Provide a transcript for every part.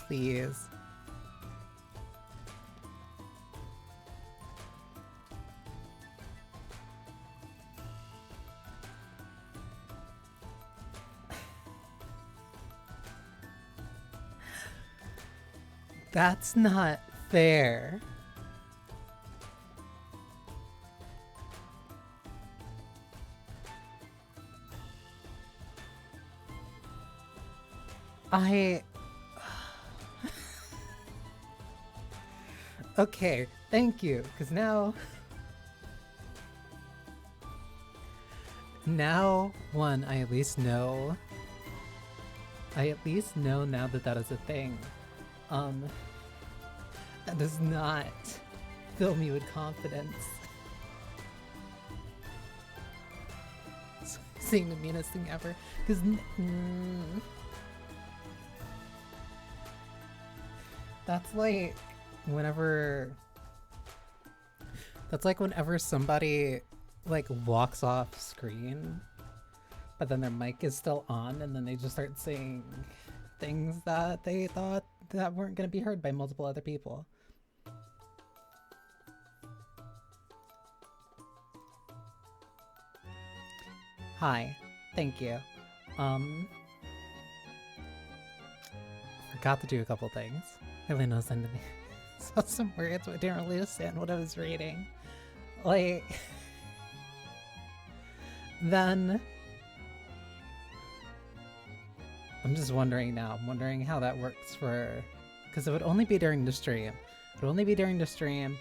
please. That's not fair. Okay, thank you, because now one, I at least know now that that is a thing. That does not fill me with confidence. Saying the meanest thing ever, because that's like whenever somebody like walks off screen, but then their mic is still on, and then they just start saying things that they thought that weren't going to be heard by multiple other people. Hi, thank you. Forgot to do a couple things. Really knows into me. Saw some words, but I didn't really understand what I was reading. Like, then I'm just wondering now. I'm wondering how that works for, because it would only be during the stream. It would only be during the stream.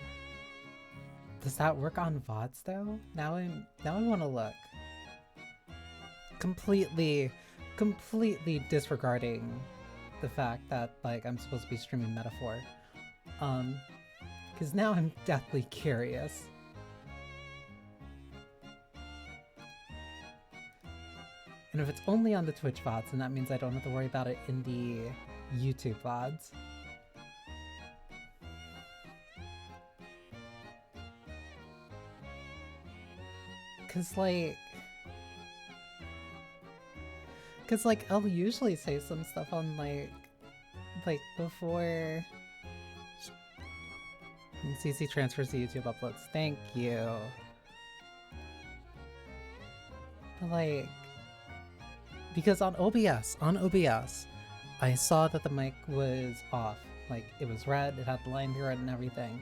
Does that work on VODs though? Now I want to look. Completely disregarding the fact that like I'm supposed to be streaming Metaphor. Because now I'm deathly curious. And if it's only on the Twitch VODs, then that means I don't have to worry about it in the YouTube VODs. Cause like I'll usually say some stuff on like before CC transfers to YouTube uploads. Thank you. But like, because on OBS, I saw that the mic was off. Like it was red, it had the line through it and everything.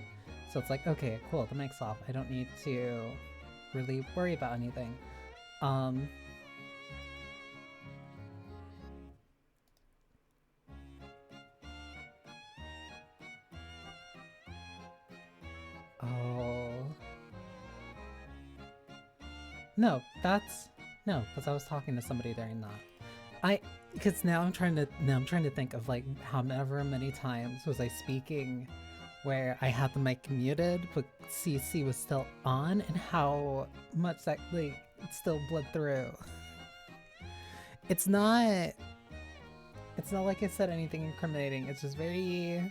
So it's like, okay, cool, the mic's off. I don't need to really worry about anything. Oh. No, because I was talking to somebody during that. Because now I'm trying to think of like however many times was I speaking where I had the mic muted but CC was still on, and how much that like still bled through. It's not like I said anything incriminating. It's just very.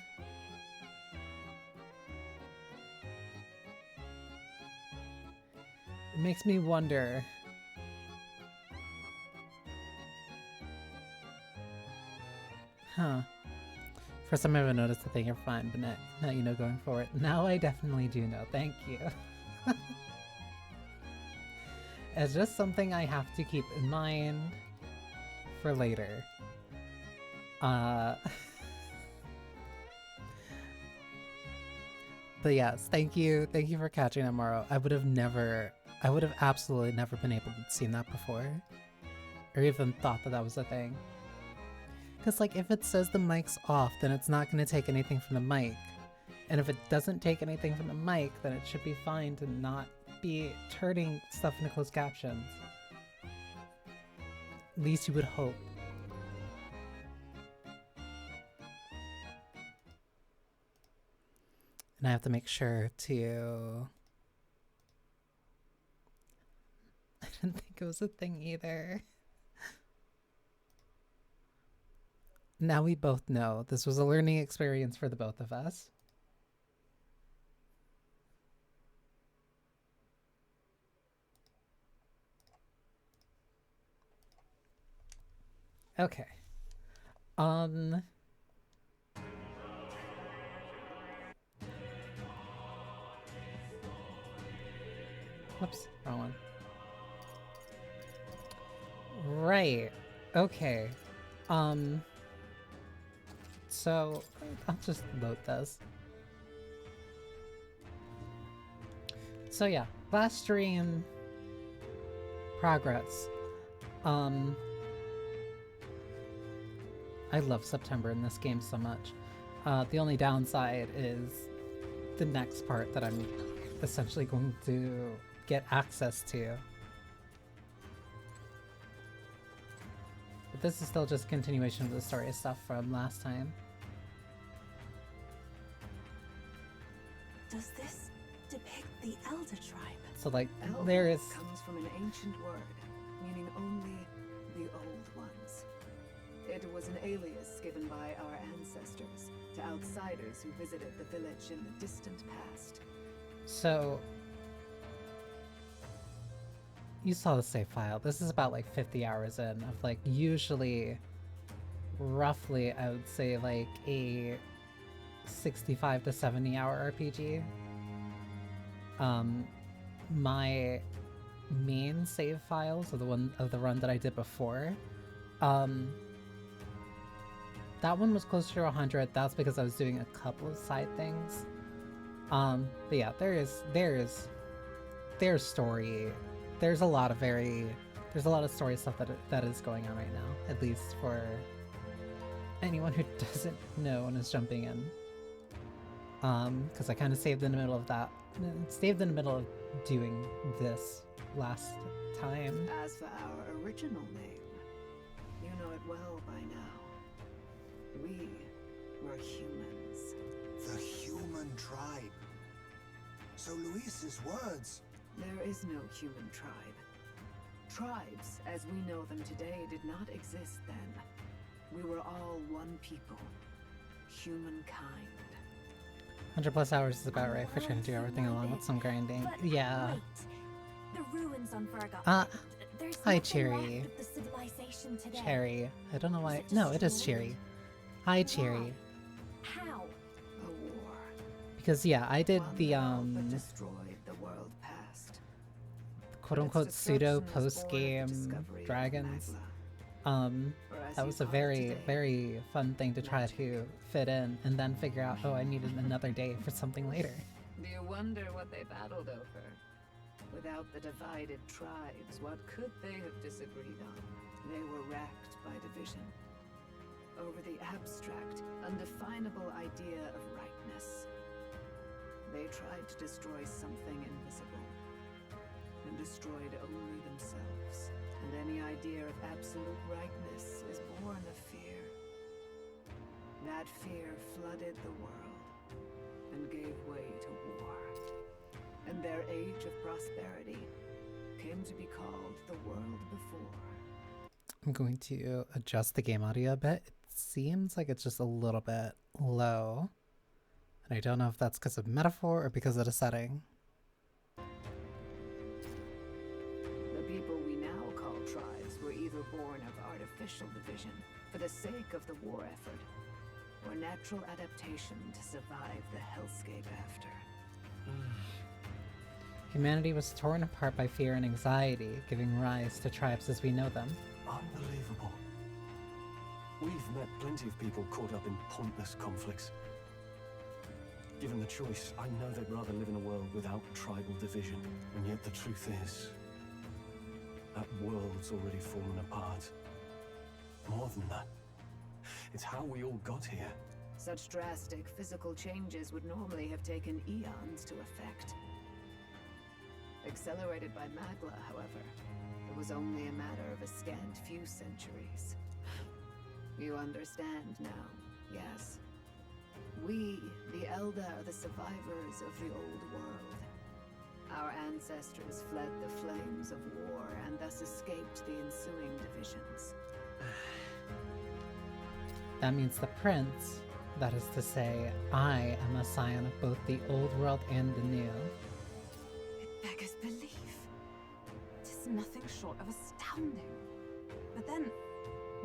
It makes me wonder. Huh. First time I ever noticed the thing, you're fine, but now you know going forward. Now I definitely do know. Thank you. It's just something I have to keep in mind for later. But yes, thank you for catching it, Morrow. I would have absolutely never been able to see that before, or even thought that was a thing. Because like if it says the mic's off, then it's not going to take anything from the mic, and if it doesn't take anything from the mic, then it should be fine to not be turning stuff into closed captions. At least you would hope. And I have to make sure to... I didn't think it was a thing either. Now we both know. This was a learning experience for the both of us. Okay. Whoops, wrong one. Right. Okay. So I'll just load this. So yeah, last stream progress. I love September in this game so much. The only downside is the next part that I'm essentially going to get access to. But this is still just a continuation of the story stuff from last time. Does this depict the Elder tribe? So like, Elder there is... comes from an ancient word, meaning only the old ones. It was an alias given by our ancestors to outsiders who visited the village in the distant past. So... You saw the save file. This is about like 50 hours in of like usually, roughly, I would say like a 65 to 70 hour RPG. My main save files are the one of the run that I did before. That one was closer to 100. That's because I was doing a couple of side things. But yeah, there's story. There's a lot of story stuff that is going on right now, at least for anyone who doesn't know and is jumping in. Because I kind of saved in the middle of doing this last time. As for our original name, you know it well by now. We were humans. The human tribe. So Luis's words. There is no human tribe. Tribes, as we know them today, did not exist then. We were all one people. Humankind. 100 plus hours is about right for trying to do everything along with some grinding. But Yeah. wait, the ruins on Virgo. There's Hi, nothing Cherry. left of the civilization today. Cherry. I don't know why. Was it No, it is destroyed? Cherry. Hi, Cherry. How? A war. Because yeah, I did One the that destroyed the world past. quote unquote pseudo post game dragons. That was a very fun thing to try to fit in and then figure out, oh, I needed another day for something later. Do you wonder what they battled over? Without the divided tribes, what could they have disagreed on? They were racked by division. Over the abstract, undefinable idea of rightness. They tried to destroy something invisible, and destroyed only themselves. And any idea of absolute rightness is born of fear. That fear flooded the world, and gave way to war. And their age of prosperity came to be called the world before. I'm going to adjust the game audio a bit. It seems like it's just a little bit low. And I don't know if that's because of metaphor or because of the setting. The people we now call tribes were either born of artificial division for the sake of the war effort, or natural adaptation to survive the hellscape after. Humanity was torn apart by fear and anxiety, giving rise to tribes as we know them. Unbelievable. We've met plenty of people caught up in pointless conflicts. Given the choice, I know they'd rather live in a world without tribal division. And yet the truth is, that world's already fallen apart. More than that, it's how we all got here. Such drastic physical changes would normally have taken eons to effect. Accelerated by Magla, however, it was only a matter of a scant few centuries. You understand now, yes? We, the Elder, are the survivors of the old world. Our ancestors fled the flames of war and thus escaped the ensuing divisions. That means the prince, that is to say, I am a scion of both the old world and the new. It beggars belief. It is nothing short of astounding. But then,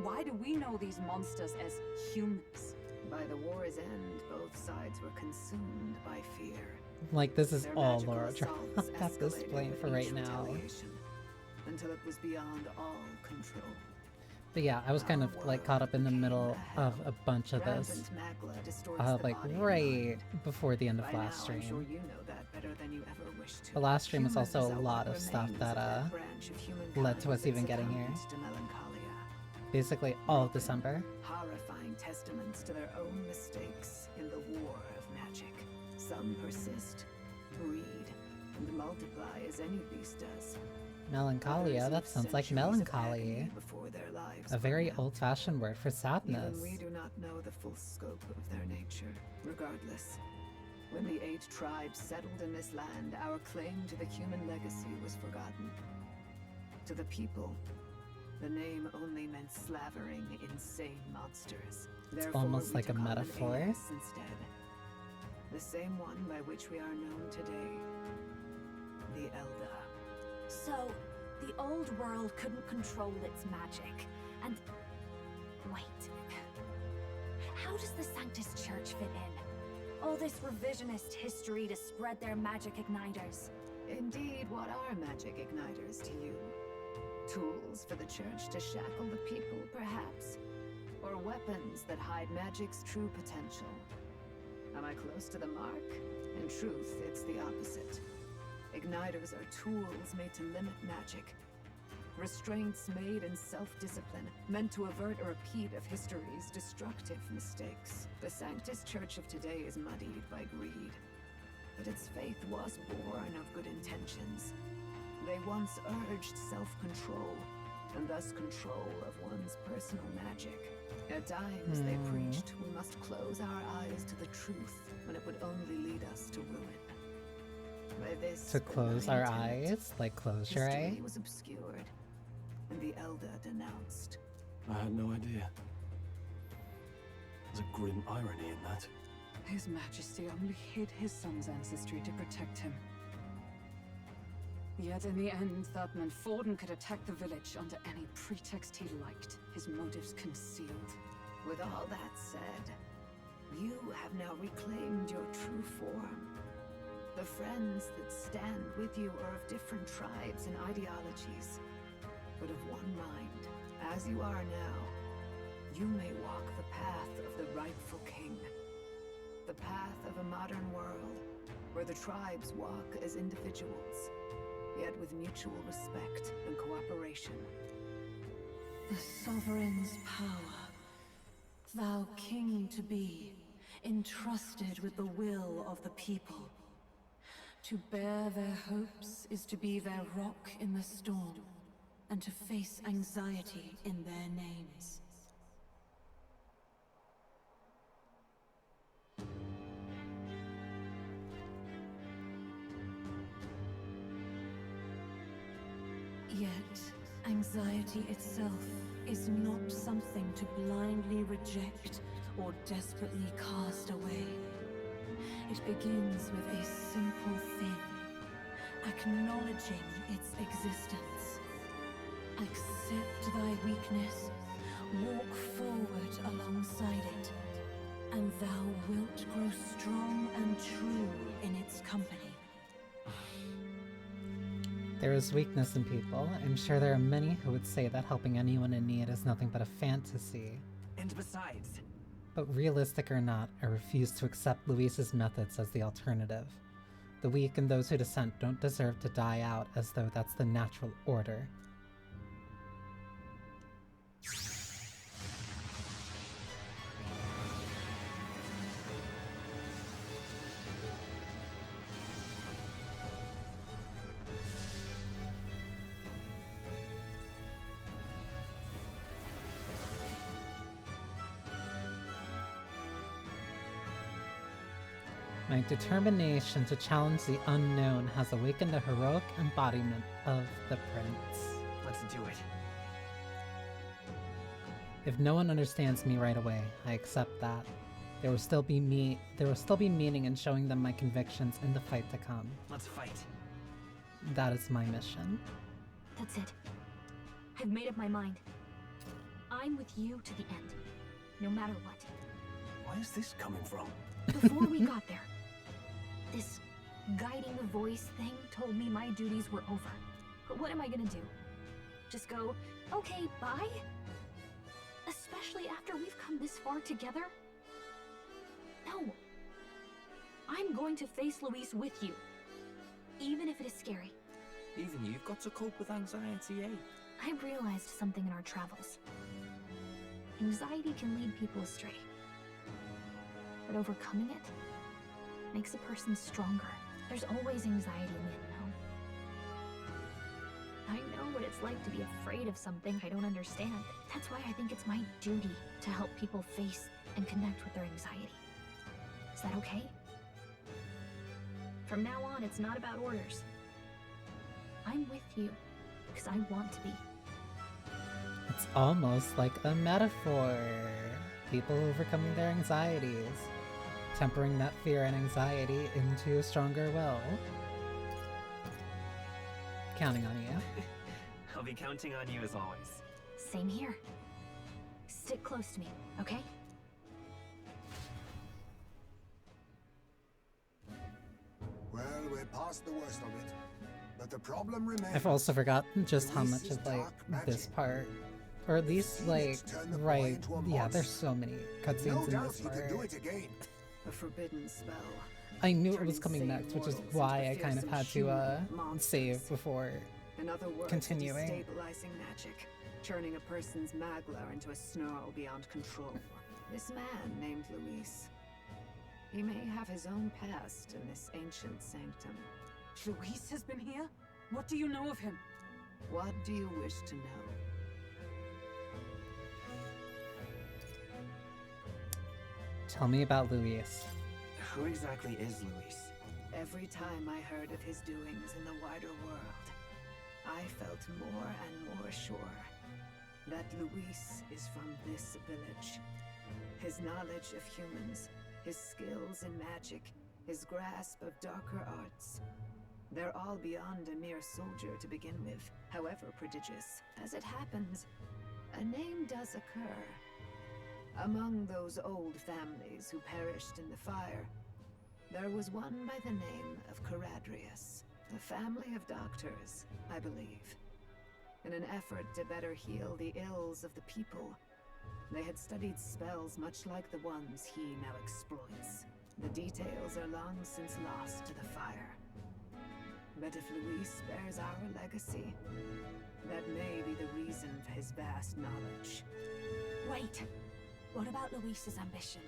why do we know these monsters as humans? By the war's end, both sides were consumed by fear. like this is Their all magical Laura assaults at this escalated point with for each right now. retaliation, until it was beyond all control. But yeah, I was kind of like caught up in the middle of a bunch of this, Rampant magla distorts the like body and right mind. before the end of By last now, stream. I'm sure you know that better than you ever wished to. The last stream was also a Humans are lot what of stuff remains that of branch of humankind led to us even that getting here. succumbed to melancholia. Basically all of December. Horrifying testaments to their own mistakes in the war of magic. Some persist, breed, and multiply as any beast does. Melancholia, Others that live sounds like centuries of melancholy. agony before their lives A very run out. old-fashioned word for sadness. Even we do not know the full scope of their nature. Regardless, when the 8 tribes settled in this land, our claim to the human legacy was forgotten. To the people, the name only meant slavering, insane monsters. Therefore, almost we like a took on an metaphor. alias instead. The same one by which we are known today. The Elder. So, the old world couldn't control its magic, and... Wait. How does the Sanctus Church fit in? All this revisionist history to spread their magic igniters. Indeed, what are magic igniters to you? Tools for the church to shackle the people, perhaps? Or weapons that hide magic's true potential? Am I close to the mark? In truth, it's the opposite. Igniters are tools made to limit magic. Restraints made in self-discipline, meant to avert a repeat of history's destructive mistakes. The Sanctus Church of today is muddied by greed. But its faith was born of good intentions. They once urged self-control, and thus control of one's personal magic. At times, they preached we must close our eyes to the truth when it would only lead us to ruin. By this, To close our benign intent, eyes? Like close your eye? history was obscured, and the Elder denounced. I had no idea. There's a grim irony in that. His Majesty only hid his son's ancestry to protect him. Yet in the end, that meant Forden could attack the village under any pretext he liked, his motives concealed. With all that said, you have now reclaimed your true form. The friends that stand with you are of different tribes and ideologies, but of one mind. As you are now, you may walk the path of the rightful king. The path of a modern world, where the tribes walk as individuals, yet with mutual respect and cooperation. The sovereign's power, thou king to be, entrusted with the will of the people. To bear their hopes is to be their rock in the storm, and to face anxiety in their names. Yet, anxiety itself is not something to blindly reject or desperately cast away. It begins with a simple thing, acknowledging its existence. Accept thy weakness, walk forward alongside it, and thou wilt grow strong and true in its company. There is weakness in people. I'm sure there are many who would say that helping anyone in need is nothing but a fantasy. And besides, But realistic or not, I refuse to accept Luis's methods as the alternative. The weak and those who dissent don't deserve to die out as though that's the natural order. My determination to challenge the unknown has awakened the heroic embodiment of the prince. let's do it. If no one understands me right away, I accept that. There will still be meaning in showing them my convictions in the fight to come. Let's fight. That is my mission. That's it. I've made up my mind. I'm with you to the end, no matter what. Where is this coming from? Before we got there, this guiding voice thing told me my duties were over. But what am I gonna do? Just go, okay, bye? Especially after we've come this far together? No. I'm going to face Luis with you. Even if it is scary. Even you've got to cope with anxiety, eh? I realized something in our travels. Anxiety can lead people astray. But overcoming it makes a person stronger. There's always anxiety in the unknown. I know what it's like to be afraid of something I don't understand. That's why I think it's my duty to help people face and connect with their anxiety. Is that okay? From now on, it's not about orders. I'm with you because I want to be. It's almost like a metaphor. People overcoming their anxieties, tempering that fear and anxiety into a stronger will. Counting on you. I'll be counting on you as always. Same here. Stick close to me, okay? Well, we're past the worst of it. But the problem remains. I've also forgotten just how much Luis's of like dark this magic. part, or at least like Turn the boy right, into a yeah. monster. There's so many No cutscenes in doubt this he can do part. it again. A forbidden spell. I knew it was turning coming sane next, which is mortals why into I kind of fearsome had to human monsters. save before. In other words, Continuing. destabilizing magic, turning a person's magla into a snarl beyond control. This man named Luis. He may have his own past in this ancient sanctum. Luis has been here? What do you know of him? What do you wish to know? Tell me about Luis. Who exactly is Luis? Every time I heard of his doings in the wider world, I felt more and more sure that Luis is from this village. His knowledge of humans, his skills in magic, his grasp of darker arts, they're all beyond a mere soldier to begin with, however prodigious. As it happens, a name does occur. Among those old families who perished in the fire, there was one by the name of Caradrius, a family of doctors, I believe. In an effort to better heal the ills of the people, they had studied spells much like the ones he now exploits. The details are long since lost to the fire. But if Luis bears our legacy, that may be the reason for his vast knowledge. Wait. What about Luis's ambition?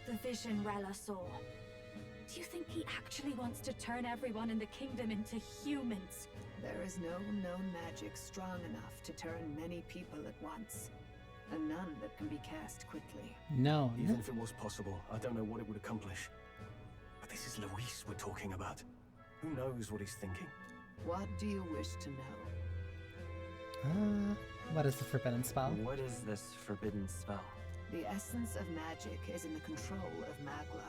The vision Rella saw. Do you think he actually wants to turn everyone in the kingdom into humans? There is no known magic strong enough to turn many people at once, and none that can be cast quickly. No. Even if it was possible, I don't know what it would accomplish. But this is Luis we're talking about. Who knows what he's thinking? What do you wish to know? What is the forbidden spell? What is this forbidden spell? The essence of magic is in the control of Magla.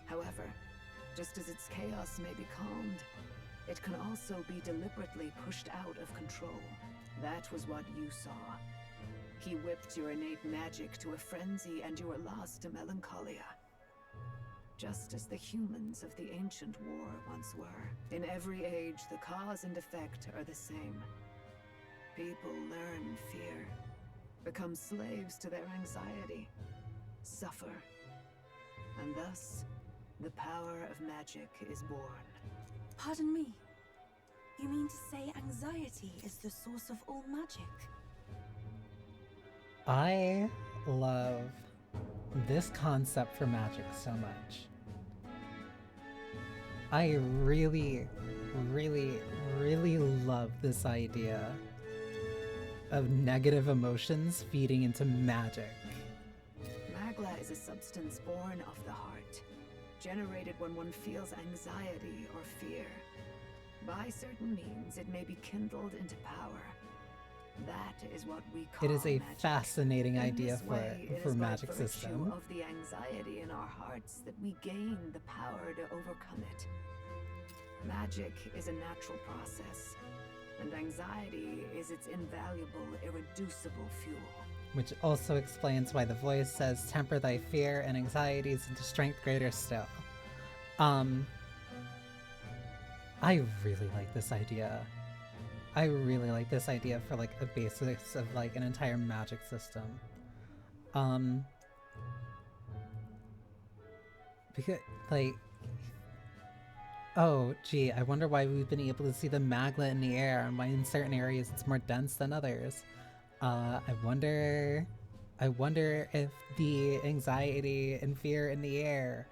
However, just as its chaos may be calmed, it can also be deliberately pushed out of control. That was what you saw. He whipped your innate magic to a frenzy and you were lost to melancholia. Just as the humans of the ancient war once were. In every age, the cause and effect are the same. People learn fear, become slaves to their anxiety, suffer, and thus, the power of magic is born. Pardon me. You mean to say anxiety is the source of all magic? I love this concept for magic so much. I really, really, really love this idea of negative emotions feeding into magic. Magla is a substance born of the heart, generated when one feels anxiety or fear. By certain means, it may be kindled into power. That is what we call It is a magic. fascinating In idea this way, it for is by magic virtue system. of the anxiety in our hearts that we gain the power to overcome it. Magic is a natural process, and anxiety is its invaluable, irreducible fuel. Which also explains why the voice says, temper thy fear and anxieties into strength greater still. I really like this idea. I really like this idea for like a basis of like an entire magic system. Because like, oh gee, I wonder why we've been able to see the magla in the air and why in certain areas it's more dense than others. I wonder if the anxiety and fear in the air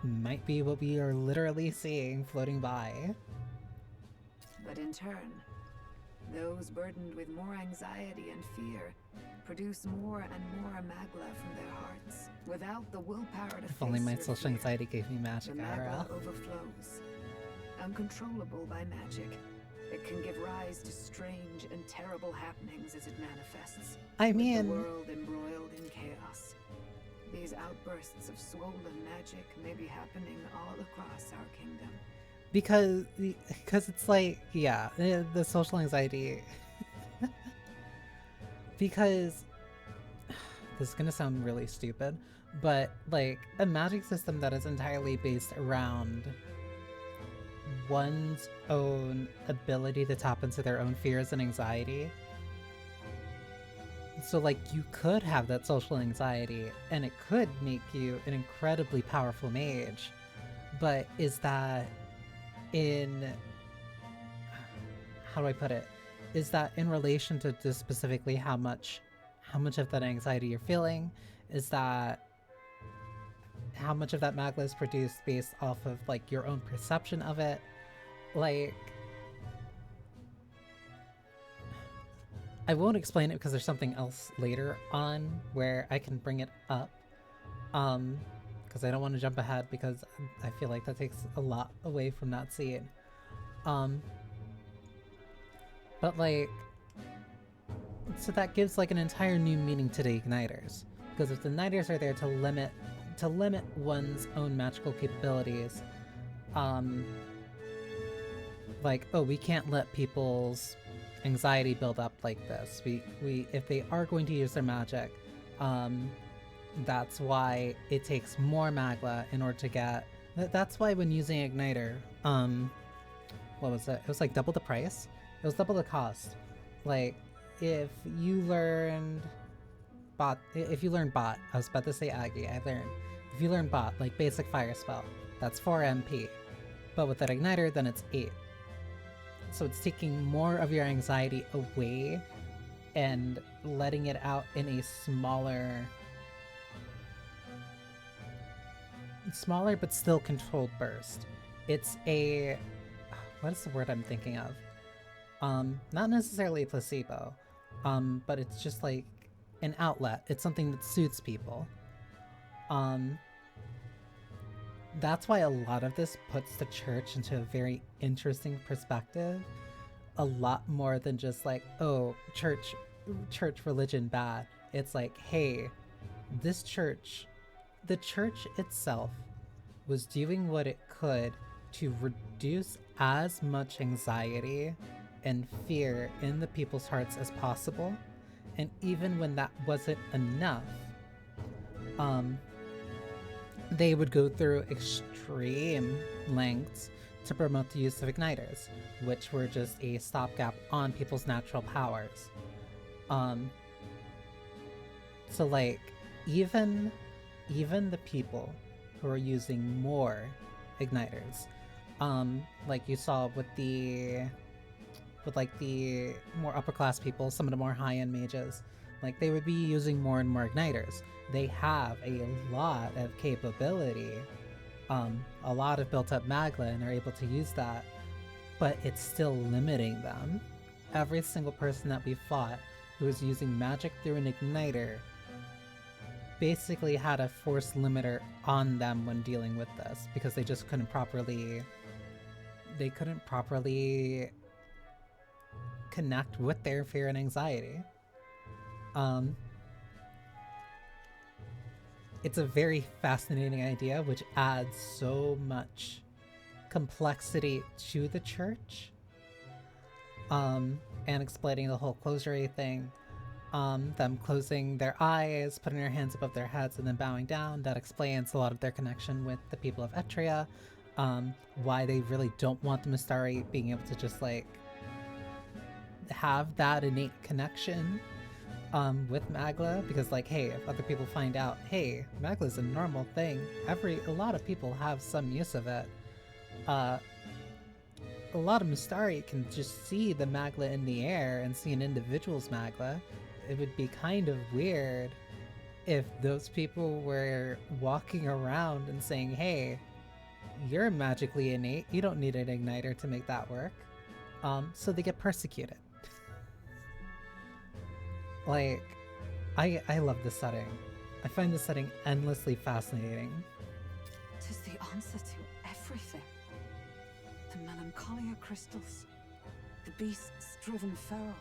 might be what we are literally seeing floating by. But in turn, those burdened with more anxiety and fear produce more and more magla from their hearts. Without the willpower to If only face my your social fear, anxiety gave me magic, the IRL. magla overflows. Uncontrollable by magic, it can give rise to strange and terrible happenings as it manifests. I with mean, the world embroiled in chaos. These outbursts of swollen magic may be happening all across our kingdom. because it's like, yeah, the social anxiety. Because this is gonna sound really stupid, but like a magic system that is entirely based around one's own ability to tap into their own fears and anxiety. So like you could have that social anxiety and it could make you an incredibly powerful mage, but is that in, how do I put it? Is that in relation to just specifically how much of that anxiety you're feeling? Is that how much of that magla is produced based off of like your own perception of it? Like, I won't explain it because there's something else later on where I can bring it up. Because I don't want to jump ahead because I feel like that takes a lot away from that scene. But like, so that gives like an entire new meaning to the igniters. Because if the igniters are there to limit one's own magical capabilities, like, oh, we can't let people's anxiety build up like this. We if they are going to use their magic, that's why it takes more magla in order to get. That's why when using igniter, what was it? It was like double the price. It was double the cost. Like, if you learned bot, I was about to say Aggie. If you learn bot, like basic fire spell, that's 4 MP, but with that igniter, then it's 8. So it's taking more of your anxiety away and letting it out in a smaller but still controlled burst. It's a, what is the word I'm thinking of? Not necessarily a placebo, but it's just like an outlet. It's something that suits people. That's why a lot of this puts the church into a very interesting perspective. A lot more than just like, oh, church religion bad. It's like, hey, this church, the church itself was doing what it could to reduce as much anxiety and fear in the people's hearts as possible. And even when that wasn't enough, they would go through extreme lengths to promote the use of igniters, which were just a stopgap on people's natural powers. So like, even the people who are using more igniters, like you saw with like the more upper class people, some of the more high-end mages, like they would be using more and more igniters. They have a lot of capability, a lot of built-up magla, and are able to use that, but it's still limiting them. Every single person that we fought who was using magic through an igniter basically had a force limiter on them when dealing with this, because they just couldn't properly connect with their fear and anxiety. It's a very fascinating idea, which adds so much complexity to the church. And explaining the whole closery thing. Them closing their eyes, putting their hands above their heads, and then bowing down. That explains a lot of their connection with the people of Etria. why they really don't want the Mistari being able to just like have that innate connection with Magla, because like, hey, if other people find out, hey, Magla's a normal thing, a lot of people have some use of it. A lot of Mistari can just see the Magla in the air and see an individual's Magla. It would be kind of weird if those people were walking around and saying, hey, you're magically innate, you don't need an igniter to make that work. So they get persecuted. Like, I love this setting. I find this setting endlessly fascinating. 'Tis the answer to everything. The melancholia crystals, the beasts driven feral.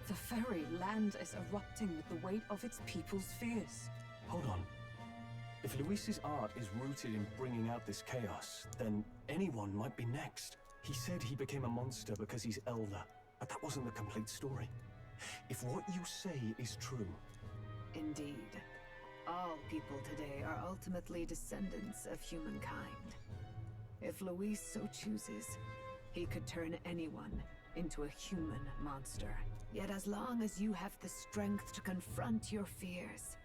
The very land is erupting with the weight of its people's fears. Hold on. If Luis's art is rooted in bringing out this chaos, then anyone might be next. He said he became a monster because he's elder, but that wasn't the complete story. If what you say is true... Indeed. All people today are ultimately descendants of humankind. If Luis so chooses, he could turn anyone into a human monster. Yet as long as you have the strength to confront your fears,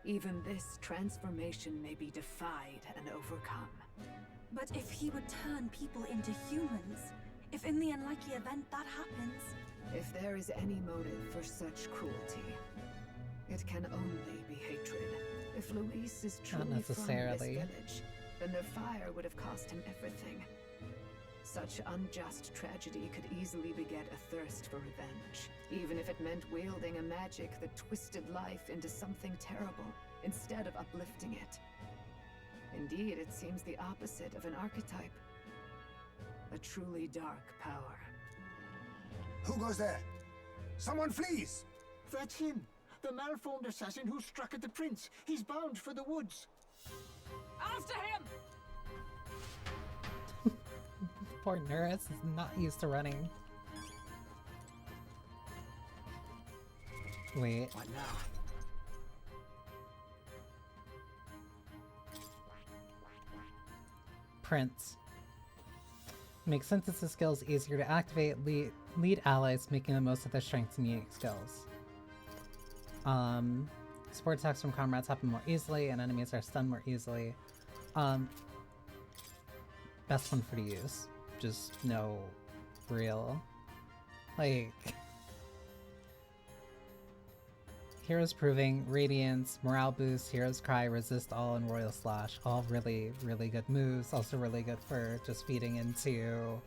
even this transformation may be defied and overcome. But if he would turn people into humans, if in the unlikely event that happens... If there is any motive for such cruelty, it can only be hatred. If Luis is truly from this village, then their fire would have cost him everything. Such unjust tragedy could easily beget a thirst for revenge, even if it meant wielding a magic that twisted life into something terrible, instead of uplifting it. Indeed, it seems the opposite of an archetype. A truly dark power. Who goes there? Someone flees! That's him! The malformed assassin who struck at the prince. He's bound for the woods. After him! Poor Neris is not used to running. Wait. What now? Prince. Make synthesis skills easier to activate, lead allies, making the most of their strengths and unique skills. Support attacks from comrades happen more easily, and enemies are stunned more easily. Best one for to use. Just no real. Like... Heroes Proving, Radiance, Morale Boost, Heroes Cry, Resist All, and Royal Slash. All really, really good moves. Also really good for just feeding into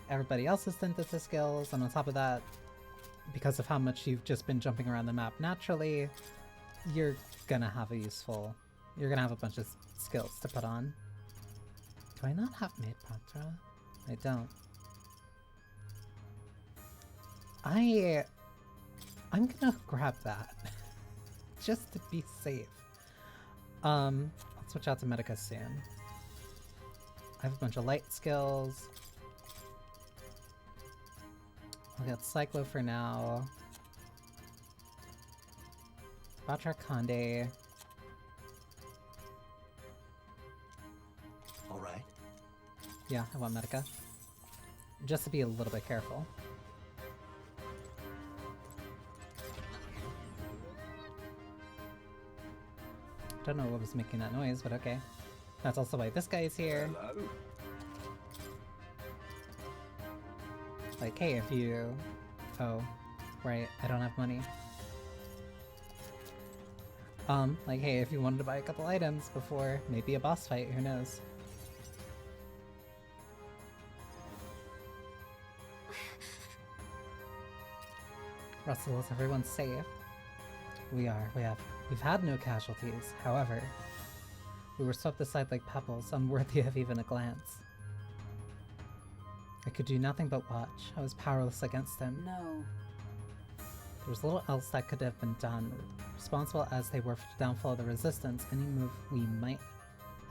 everybody else's synthesis skills. And on top of that, because of how much you've just been jumping around the map naturally, you're gonna have a bunch of skills to put on. Do I not have Maid Patra? I don't. I'm gonna grab that. Just to be safe. I'll switch out to Medica soon. I have a bunch of light skills. I'll get Cyclo for now. Batra Conde. Alright. Yeah, I want Medica. Just to be a little bit careful. Don't know what was making that noise, but okay. That's also why this guy is here. Hello? Like, hey, if you... Oh, right, I don't have money. Like, hey, if you wanted to buy a couple items before maybe a boss fight, who knows? Russell, is everyone safe? We've had no casualties. However, we were swept aside like pebbles, unworthy of even a glance. I could do nothing but watch. I was powerless against him. No. There was little else that could have been done. Responsible as they were for the downfall of the Resistance, any move we might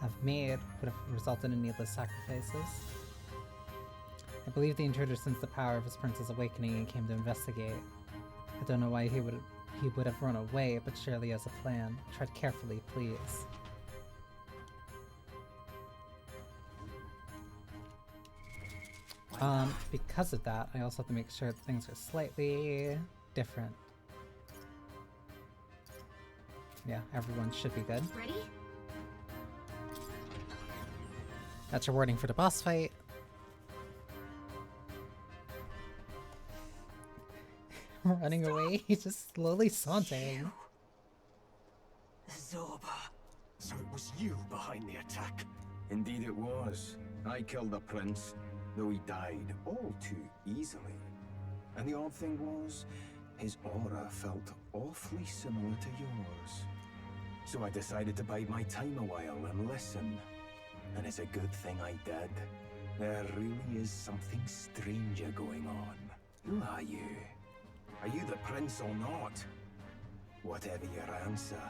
have made would have resulted in needless sacrifices. I believe the intruder sensed the power of his prince's awakening and came to investigate. I don't know why he would have run away, but surely has a plan. Tread carefully, please. Because of that, I also have to make sure that things are slightly different. Yeah, everyone should be good. Ready? That's your warning for the boss fight. Running away, he's just slowly sauntering. Zorba. So it was you behind the attack? Indeed it was. I killed the prince, though he died all too easily. And the odd thing was, his aura felt awfully similar to yours. So I decided to bide my time a while and listen. And it's a good thing I did. There really is something stranger going on. Who are you? Are you the prince or not? Whatever your answer,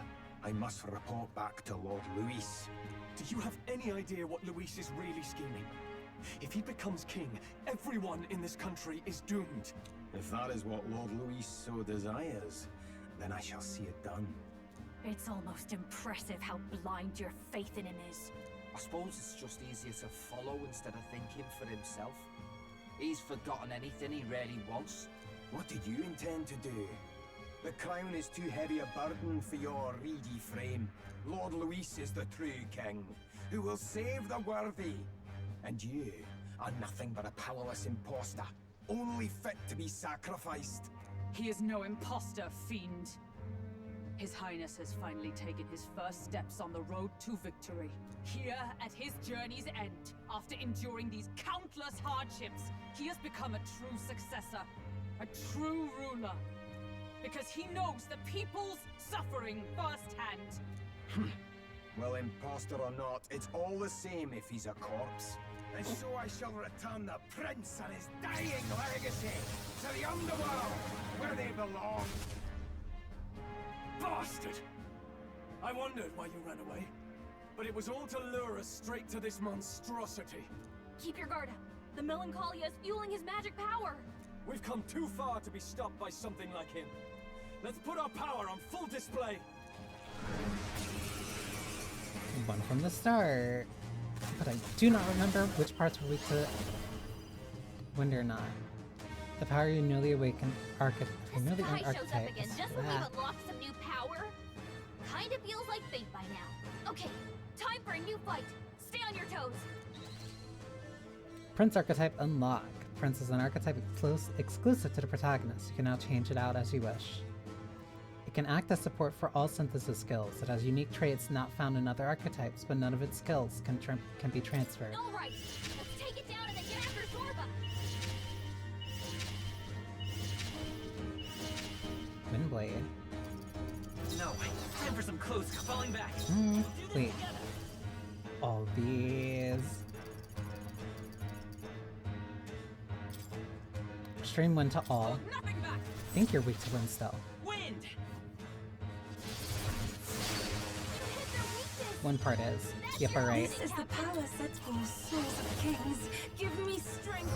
I must report back to Lord Luis. Do you have any idea what Luis is really scheming? If he becomes king, everyone in this country is doomed. If that is what Lord Luis so desires, then I shall see it done. It's almost impressive how blind your faith in him is. I suppose it's just easier to follow instead of thinking for himself. He's forgotten anything he really wants. What did you intend to do? The crown is too heavy a burden for your reedy frame. Lord Luis is the true king, who will save the worthy. And you are nothing but a powerless imposter, only fit to be sacrificed. He is no imposter, fiend. His Highness has finally taken his first steps on the road to victory. Here, at his journey's end, after enduring these countless hardships, he has become a true successor, a true ruler. Because he knows the people's suffering firsthand. Well, imposter or not, it's all the same if he's a corpse. And so I shall return the prince and his dying legacy to the underworld, where they belong. Bastard! I wondered why you ran away, but it was all to lure us straight to this monstrosity. Keep your guard up. The Melancholia is fueling his magic power. We've come too far to be stopped by something like him. Let's put our power on full display. One from the start. But I do not remember which parts were weak to wind or not. The power of your newly awakened archetype. This guy shows up again just when we've unlocked some new power. Kinda feels like fate by now. Okay, time for a new fight. Stay on your toes. Prince archetype unlock. Prince is an archetype exclusive to the protagonist. You can now change it out as you wish. It can act as support for all synthesis skills. It has unique traits not found in other archetypes, but none of its skills can be transferred. Alright, let's take it down and then get after Zorba. Windblade. No, time for some close falling back. Wait. All these. Stream wind to all. Nothing back. I think you're weak to wind still. Wind. One part is. Yep, alright. This is the power set for souls of kings. Give me strength.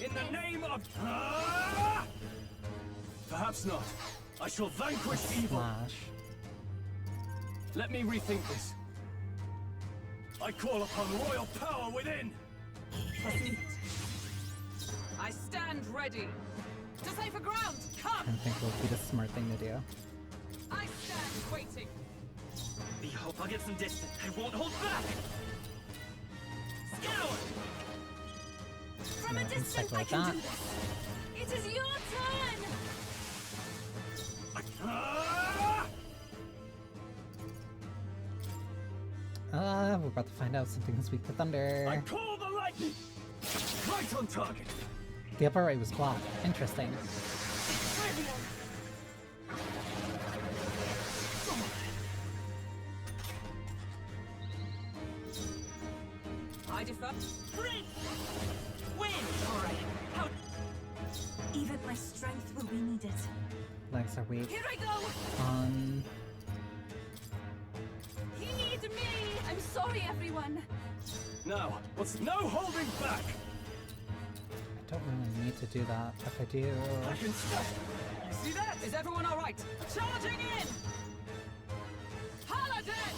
In the name of... Perhaps not. I shall vanquish evil. Flash. Let me rethink this. I call upon royal power within. I stand ready. To safer ground, come! I think will be the smart thing to do. I stand waiting. We hope I'll get some distance. I won't hold back. Scour! From a distance, I can do this. It is your turn. We're about to find out something's weak to thunder. I call the lightning. Right on target. The upper right was blocked. Interesting. I defer. Win! Alright, how... Even my strength will be needed. Legs are weak. Here I go. He needs me. I'm sorry, everyone. Now, what's no holding back? I don't really need to do that. If I do... I can stop. You see that? Is everyone all right? Charging in! Paladin!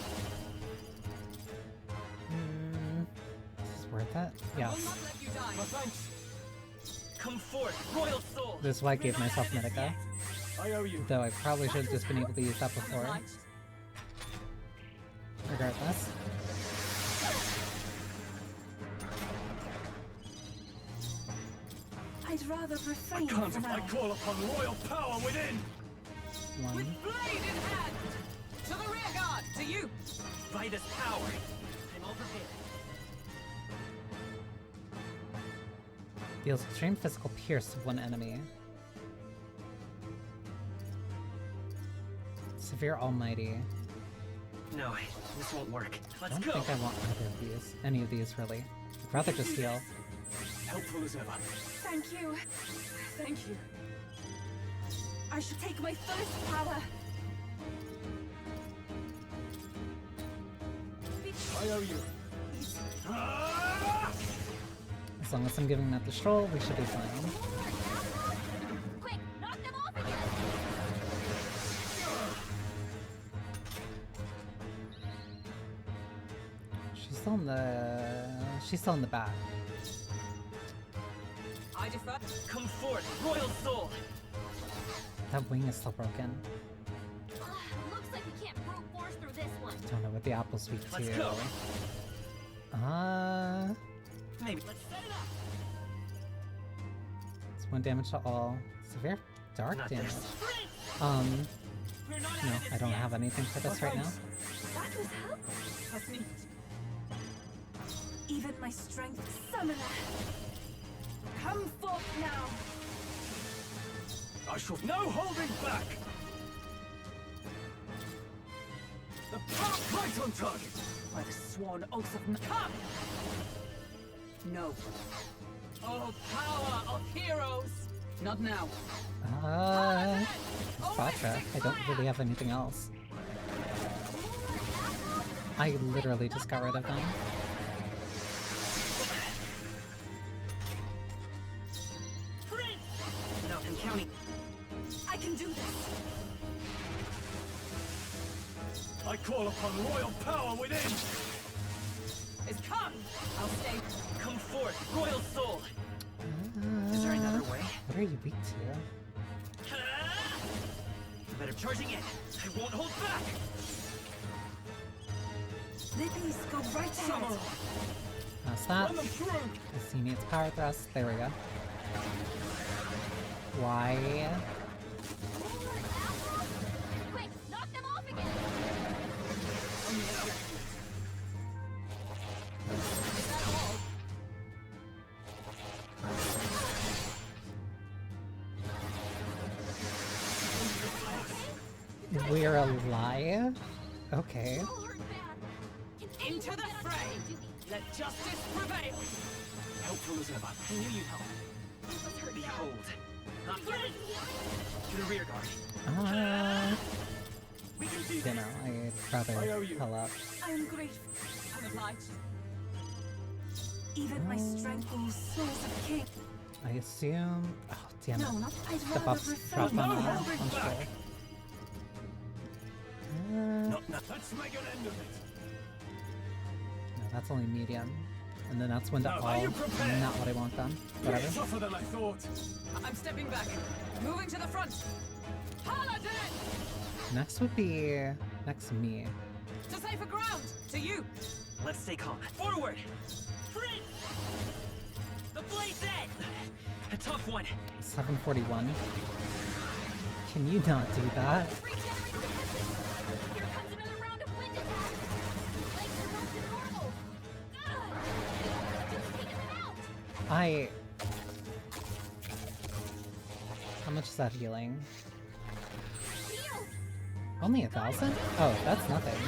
that? Yes. My thanks. Come forth, royal soul. This is why I gave myself Medica. I owe you. Though I probably should have just been able to use that before. Regardless. I'd rather refrain Can't for now. I call upon royal power within? One. Blade in hand! To the rear guard! To you! By this power, I'm all prepared. Deals extreme physical pierce to one enemy. Severe Almighty. No, this won't work. I Let's don't go. think I want either of these. Any of these, really. I'd rather just heal. Helpful as ever. Thank you. Thank you. I should take my first power. I owe you. As long as I'm giving that the stroll, we should be fine. Quick, knock them off again! She's still in the back. I defer. Come forth, royal soul. That wing is still broken. Looks like we can't brute force through this one. Don't know what the apples speak to. Let's go. Maybe. Let's set it up. It's 1 damage to all. Severe dark Not damage. this. We're not No, out of this I don't yet. have anything for this right now. That was help. That's neat. Even my strength summoner. Come forth now. I shall no holding back. The path right on target. By the sworn oath of come! No. Oh, power of heroes! Not now. Fatra. I don't really have anything else. I literally just got rid of them. No, I'm counting. I can do this. I call upon royal power within. Is come! I'll stay. Come forth, royal soul. Is there another way? What are you weak to? Better charging in. I won't hold back. Lilies go right Summer. ahead. That's that. Run them through. He needs power thrust. There we go. Why? Quick, knock them off again! We're alive? Okay. All hurt bad. Can Into the anyone get a fray! second to me? Let justice prevail! Helpful as ever. I knew you'd help. This was hurt bad. Behold. Not You yet. need healing? To the rear guard. We can do You this. know, I'd rather I owe you. heal up. I am grateful. I'm obliged. Even my strength in souls of king. I assume... Oh, damn it. No, not. I'd The rather buffs refrain drop on, for now. on Stroll. No, let's make an end of it. No, that's only medium. And then that's when to Now, are all. you prepared? Not what I want done. You're Whatever. tougher than I thought. I'm stepping back. Moving to the front. Paladin! Next would be... Next to me. To safer ground! To you! Let's stay calm. Forward! Prince! The blade's end! A tough one. 741. Can you not do that? Regenerate the essence! Here comes another round of wind attacks! Legs are back to normal! Ugh! Just taking them out! I... How much is that healing? Heal! Only 1,000? Oh, that's nothing.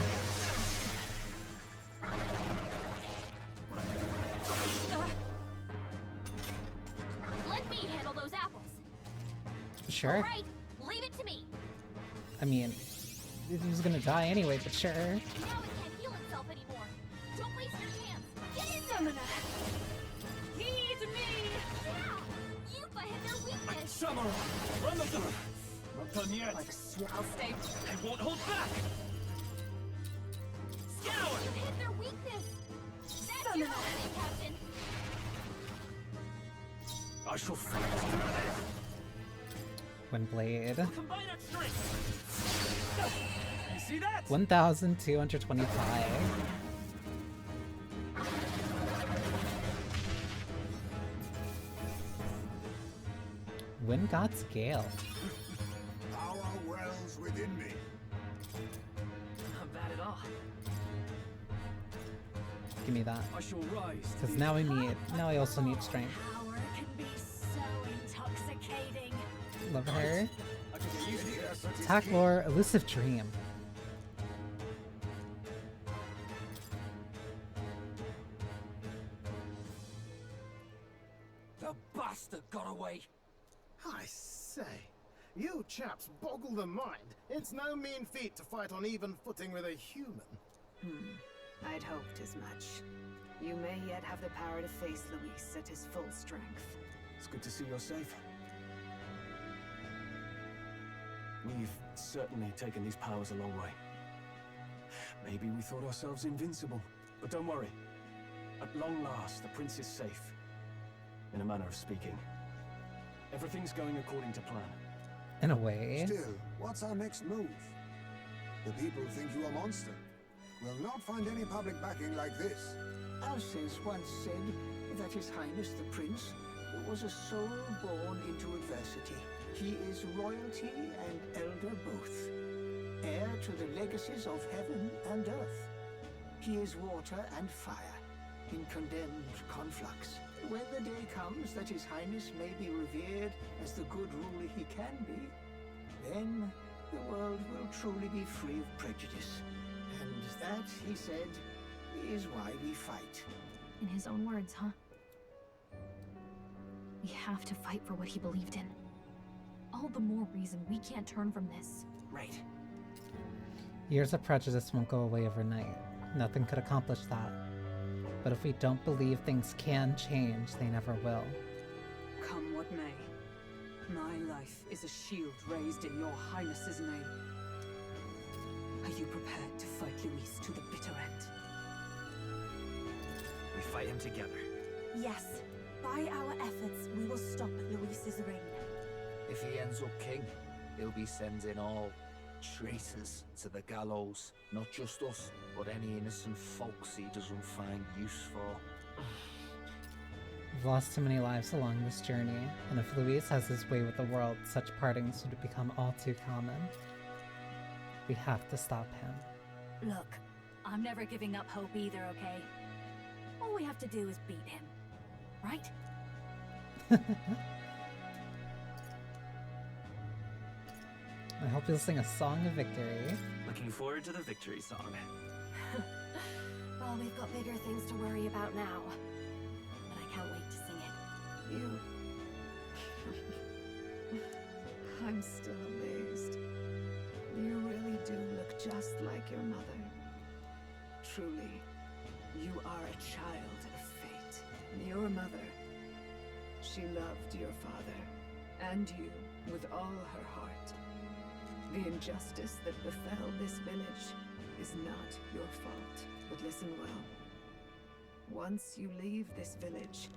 Let me handle those apples! Sure. Alright, leave it to me! I mean, he was gonna die anyway, but sure. Now it can't heal itself anymore! Don't waste your chance! Get in there! Summoner. Heed me! Yeah! Yupa hit their weakness! Samurai! Run them through! Not done yet. By the sworn, I'll stay. I won't hold back! Scour! You hit their weakness! That's your Summoner. opening, Captain! I shall fight. Windblade. Combine that strength. You see that? 1,225. Wind God's Gale. Power wells within me. Not bad at all. Give me that. I shall rise. Because now I also need strength. Power can be so intoxicating. Love her. I can get used to it. Attack Lore, Elusive Dream. The bastard got away. I say, you chaps boggle the mind. It's no mean feat to fight on even footing with a human. I'd hoped as much. You may yet have the power to face Luis at his full strength. It's good to see you're safe. We've certainly taken these powers a long way. Maybe we thought ourselves invincible, but don't worry. At long last, the prince is safe. In a manner of speaking. Everything's going according to plan. In a way. Still, what's our next move? The people think you a monster. Will not find any public backing like this. Alces once said that His Highness the Prince was a soul born into adversity. He is royalty and elder both, heir to the legacies of heaven and earth. He is water and fire, in condemned conflux. When the day comes that His Highness may be revered as the good ruler he can be, then the world will truly be free of prejudice. And that, he said, is why we fight. In his own words, huh? We have to fight for what he believed in. All the more reason we can't turn from this. Right. Years of prejudice won't go away overnight. Nothing could accomplish that. But if we don't believe things can change, they never will. Come what may, my life is a shield raised in your highness's name. Are you prepared to fight Luis to the bitter end? We fight him together. Yes, by our efforts, we will stop Luis's reign. If he ends up king, he'll be sending all traitors to the gallows. Not just us, but any innocent folks he doesn't find use for. We've lost too many lives along this journey, and if Luis has his way with the world, such partings would become all too common. We have to stop him. Look, I'm never giving up hope either, okay? All we have to do is beat him, right? I hope you'll sing a song of victory. Looking forward to the victory song. Well, we've got bigger things to worry about now. But I can't wait to sing it. You... I'm still amazed. You really do look just like your mother. Truly, you are a child of fate. Your mother, she loved your father, and you, with all her heart. The injustice that befell this village is not your fault. But listen well. Once you leave this village,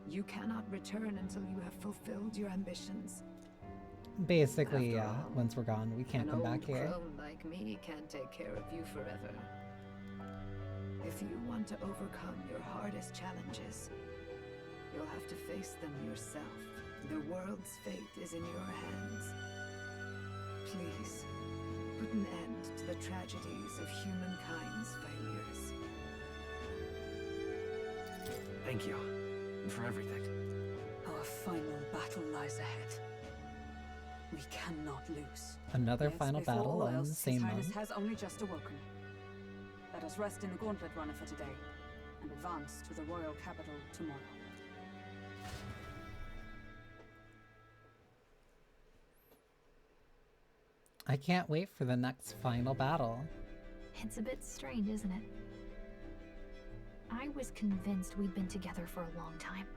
you cannot return until you have fulfilled your ambitions. Basically, After yeah, all, once we're gone, we can't come back here. An old crone like me can't take care of you forever. If you want to overcome your hardest challenges, you'll have to face them yourself. The world's fate is in your hands. Please, put an end to the tragedies of humankind's failures. Thank you. And for everything. Our final battle lies ahead. We cannot lose. Another Yes, final before battle all on else, the same His Highness month. has only just awoken. Let us rest in the gauntlet runner for today, and advance to the royal capital tomorrow. I can't wait for the next final battle. It's a bit strange, isn't it? I was convinced we'd been together for a long time.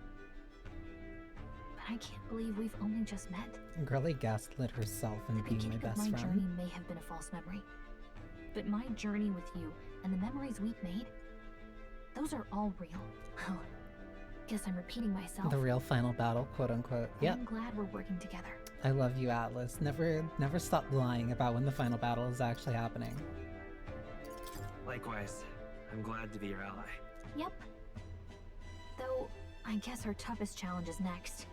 But I can't believe we've only just met. Girly gaslit herself The into being my beginning of best my friend. journey may have been a false memory. But my journey with you and the memories we've made, those are all real. Well, Guess I'm repeating myself. The real final battle, quote unquote. Yep. I'm glad we're working together. I love you, Atlas. Never stop lying about when the final battle is actually happening. Likewise, I'm glad to be your ally. Yep. Though, I guess our toughest challenge is next.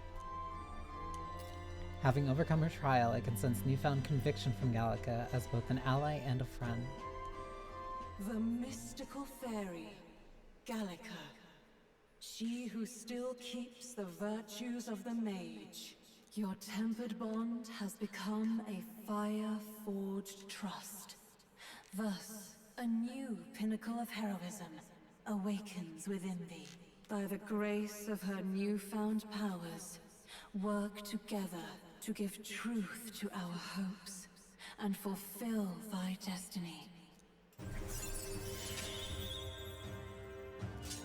Having overcome her trial, I can sense newfound conviction from Gallica as both an ally and a friend. The mystical fairy, Gallica. She who still keeps the virtues of the mage. Your tempered bond has become a fire-forged trust. Thus, a new pinnacle of heroism awakens within thee. By the grace of her newfound powers, work together to give truth to our hopes and fulfill thy destiny.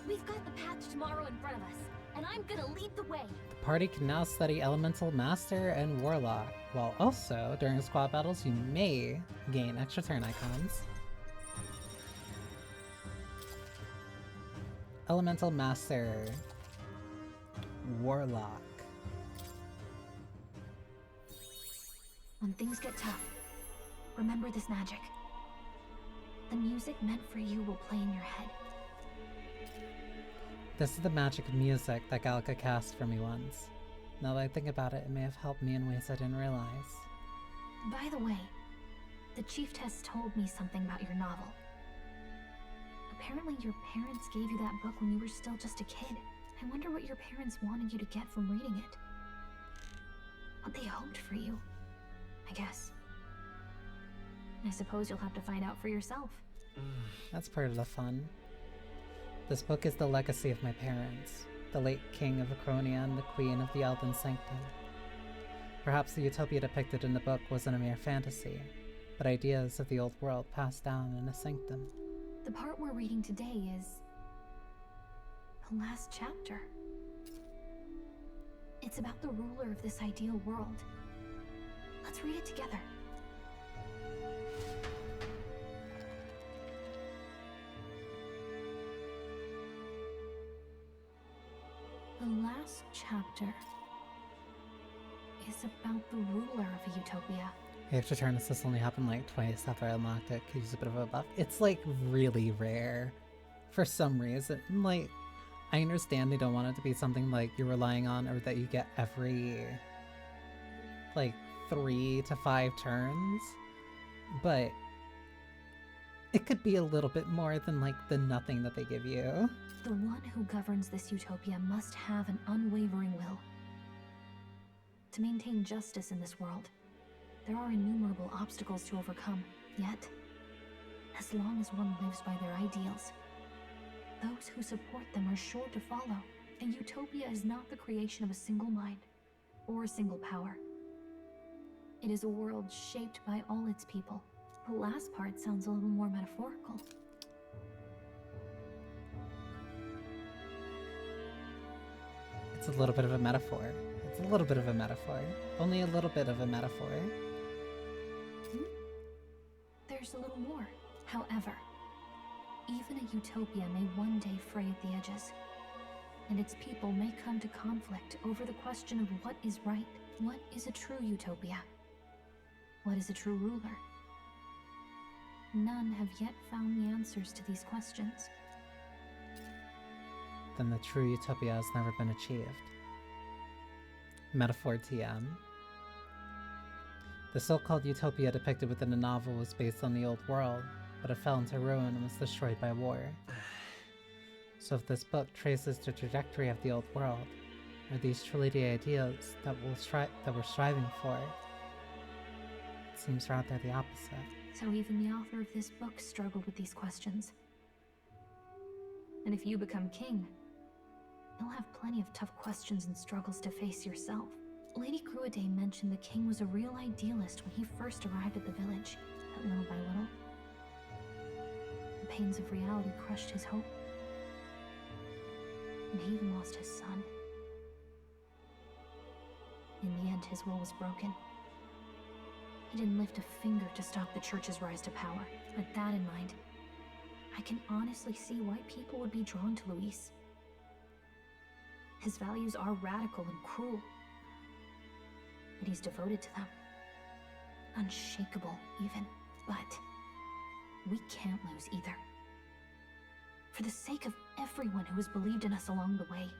We've got the path to tomorrow in front of us, and I'm gonna lead the way. The party can now study Elemental Master and Warlock, while also, during squad battles, you may gain extra turn icons. Elemental Master, Warlock. When things get tough, remember this magic. The music meant for you will play in your head. This is the magic of music that Gallica cast for me once. Now that I think about it, it may have helped me in ways I didn't realize. By the way, the Chieftess told me something about your novel. Apparently your parents gave you that book when you were still just a kid. I wonder what your parents wanted you to get from reading it. What they hoped for you, I guess. I suppose you'll have to find out for yourself. That's part of the fun. This book is the legacy of my parents, the late king of Acronia and the queen of the Elden Sanctum. Perhaps the utopia depicted in the book wasn't a mere fantasy, but ideas of the old world passed down in a sanctum. The part we're reading today is the last chapter. It's about the ruler of this ideal world. Let's read it together. The last chapter is about the ruler of a utopia. The extra turn assist only happened like twice after I unlocked it. Could use a bit of a buff. It's like really rare for some reason. Like, I understand they don't want it to be something like you're relying on or that you get every like 3 to 5 turns, but it could be a little bit more than like the nothing that they give you. The one who governs this utopia must have an unwavering will. To maintain justice in this world, there are innumerable obstacles to overcome. Yet, as long as one lives by their ideals, those who support them are sure to follow. A utopia is not the creation of a single mind or a single power. It is a world shaped by all its people. The last part sounds a little more metaphorical. It's a little bit of a metaphor. It's a little bit of a metaphor. Only a little bit of a metaphor. There's a little more. However, even a utopia may one day fray at the edges, and its people may come to conflict over the question of what is right. What is a true utopia? What is a true ruler? None have yet found the answers to these questions. Then the true utopia has never been achieved. Metaphor TM. The so-called utopia depicted within the novel was based on the old world, but it fell into ruin and was destroyed by war. So if this book traces the trajectory of the old world, are these truly the ideas that we're striving for? It seems rather the opposite. So even the author of this book struggled with these questions. And if you become king, you'll have plenty of tough questions and struggles to face yourself. Lady Gruaday mentioned the king was a real idealist when he first arrived at the village, but little by little, the pains of reality crushed his hope. And he even lost his son. In the end, his will was broken. He didn't lift a finger to stop the church's rise to power. With that in mind, I can honestly see why people would be drawn to Luis. His values are radical and cruel. But he's devoted to them. Unshakable, even. But we can't lose either. For the sake of everyone who has believed in us along the way.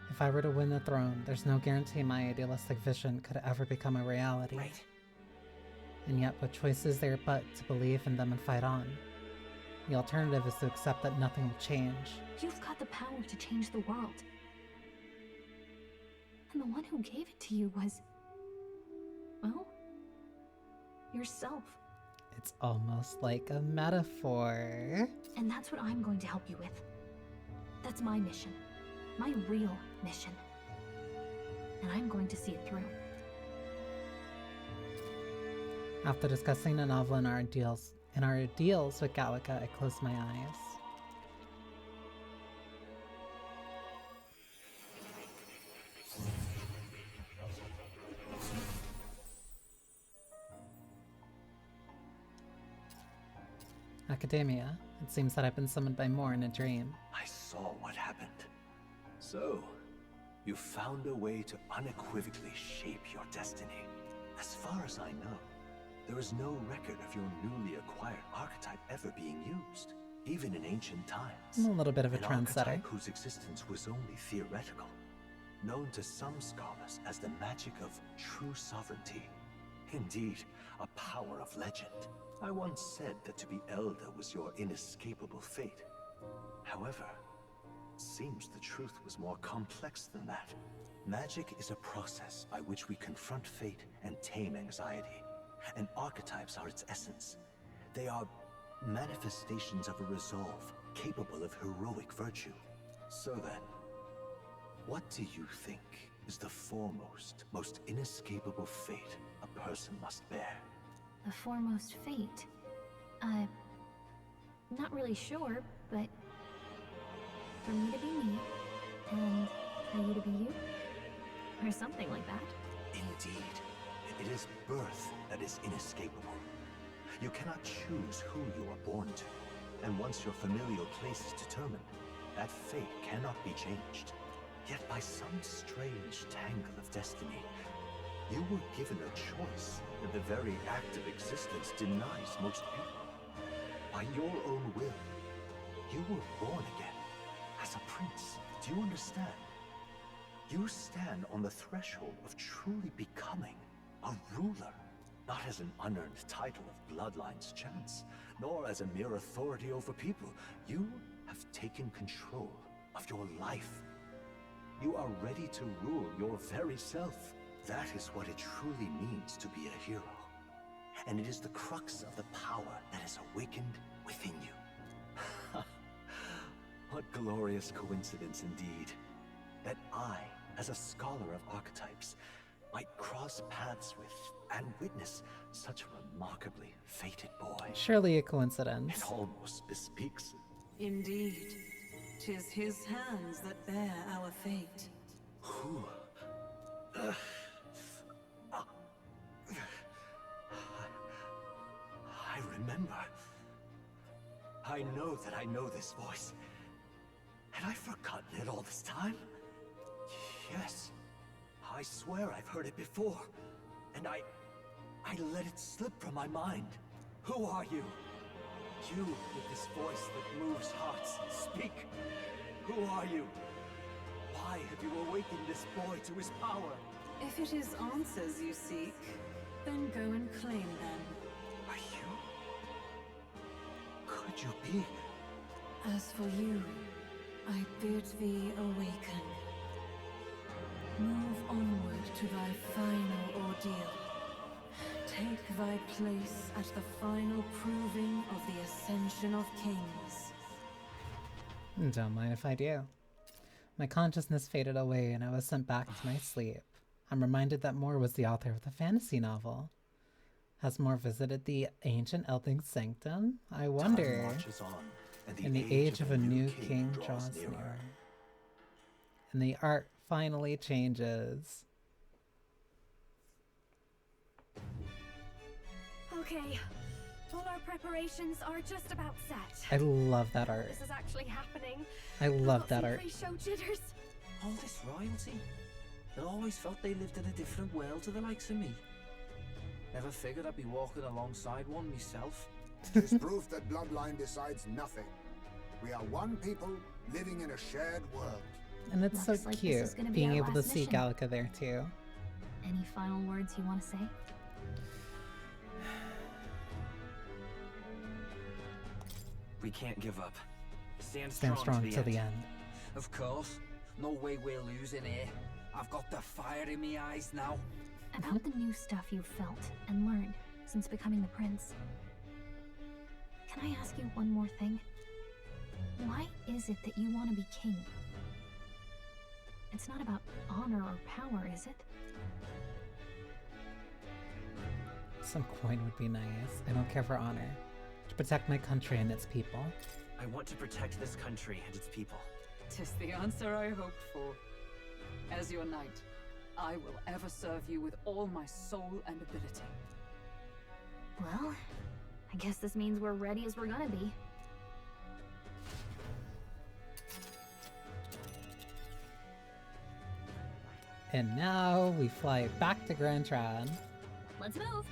If I were to win the throne, there's no guarantee my idealistic vision could ever become a reality. Right. And yet, what choice is there but to believe in them and fight on? The alternative is to accept that nothing will change. You've got the power to change the world. And the one who gave it to you was... well, yourself. It's almost like a metaphor. And that's what I'm going to help you with. That's my mission. My real mission. And I'm going to see it through. After discussing the novel and our deals with Gallica, I closed my eyes. Academia. It seems that I've been summoned by Moore in a dream. I saw what happened. So, you found a way to unequivocally shape your destiny. As far as I know, there is no record of your newly acquired archetype ever being used, even in ancient times. I'm a little bit of a An trendsetter. archetype whose existence was only theoretical, known to some scholars as the magic of true sovereignty. Indeed, a power of legend. I once said that to be Elder was your inescapable fate. However, it seems the truth was more complex than that. Magic is a process by which we confront fate and tame anxiety. And archetypes are its essence. They are manifestations of a resolve capable of heroic virtue. So then, what do you think is the foremost, most inescapable fate a person must bear? The foremost fate? Not really sure, but... for me to be me, and for you to be you? Or something like that. Indeed. It is birth that is inescapable. You cannot choose who you are born to. And once your familial place is determined, that fate cannot be changed. Yet by some strange tangle of destiny, you were given a choice that the very act of existence denies most people. By your own will, you were born again, as a prince. Do you understand? You stand on the threshold of truly becoming a ruler, not as an unearned title of bloodline's chance, nor as a mere authority over people. You have taken control of your life. You are ready to rule your very self. That is what it truly means to be a hero. And it is the crux of the power that is awakened within you. What glorious coincidence indeed, that I, as a scholar of archetypes, might cross paths with and witness such a remarkably fated boy. Surely a coincidence. It almost bespeaks it. Indeed, 'tis his hands that bear our fate. Who? I remember. I know that I know this voice. Had I forgotten it all this time? Yes. I swear I've heard it before. And I let it slip from my mind. Who are you? You with this voice that moves hearts. Speak. Who are you? Why have you awakened this boy to his power? If it is answers you seek, then go and claim them. Are you? Could you be? As for you, I bid thee awaken. Move onward to thy final ordeal. Take thy place at the final proving of the ascension of kings. Don't mind if I do. My consciousness faded away and I was sent back to my sleep. I'm reminded that Moore was the author of the fantasy novel. Has Moore visited the ancient Elthing Sanctum? I wonder. Time marches on, and In the age of a new king draws nearer. And the art finally changes. Okay, All our preparations are just about set. I love that art. This is actually happening. I love that art. Pre-show jitters. All this royalty. I always felt they lived in a different world to the likes of me. Never figured I'd be walking alongside one myself. It's proof that bloodline decides nothing. We are one people living in a shared world. And it's so Looks like this cute is gonna be being our able to last see mission. Gallica there too. Any final words you want to say? We can't give up. Stand strong to till the the end. end. Of course. No way we're losing here. I've got the fire in my eyes now. About the new stuff you've felt and learned since becoming the prince. Can I ask you one more thing? Why is it that you want to be king? It's not about honor or power, is it? Some coin would be nice. I don't care for honor. To protect my country and its people. I want to protect this country and its people. 'Tis the answer I hoped for. As your knight, I will ever serve you with all my soul and ability. Well, I guess this means we're ready as we're gonna be. And now we fly back to Grand Tran. Let's move.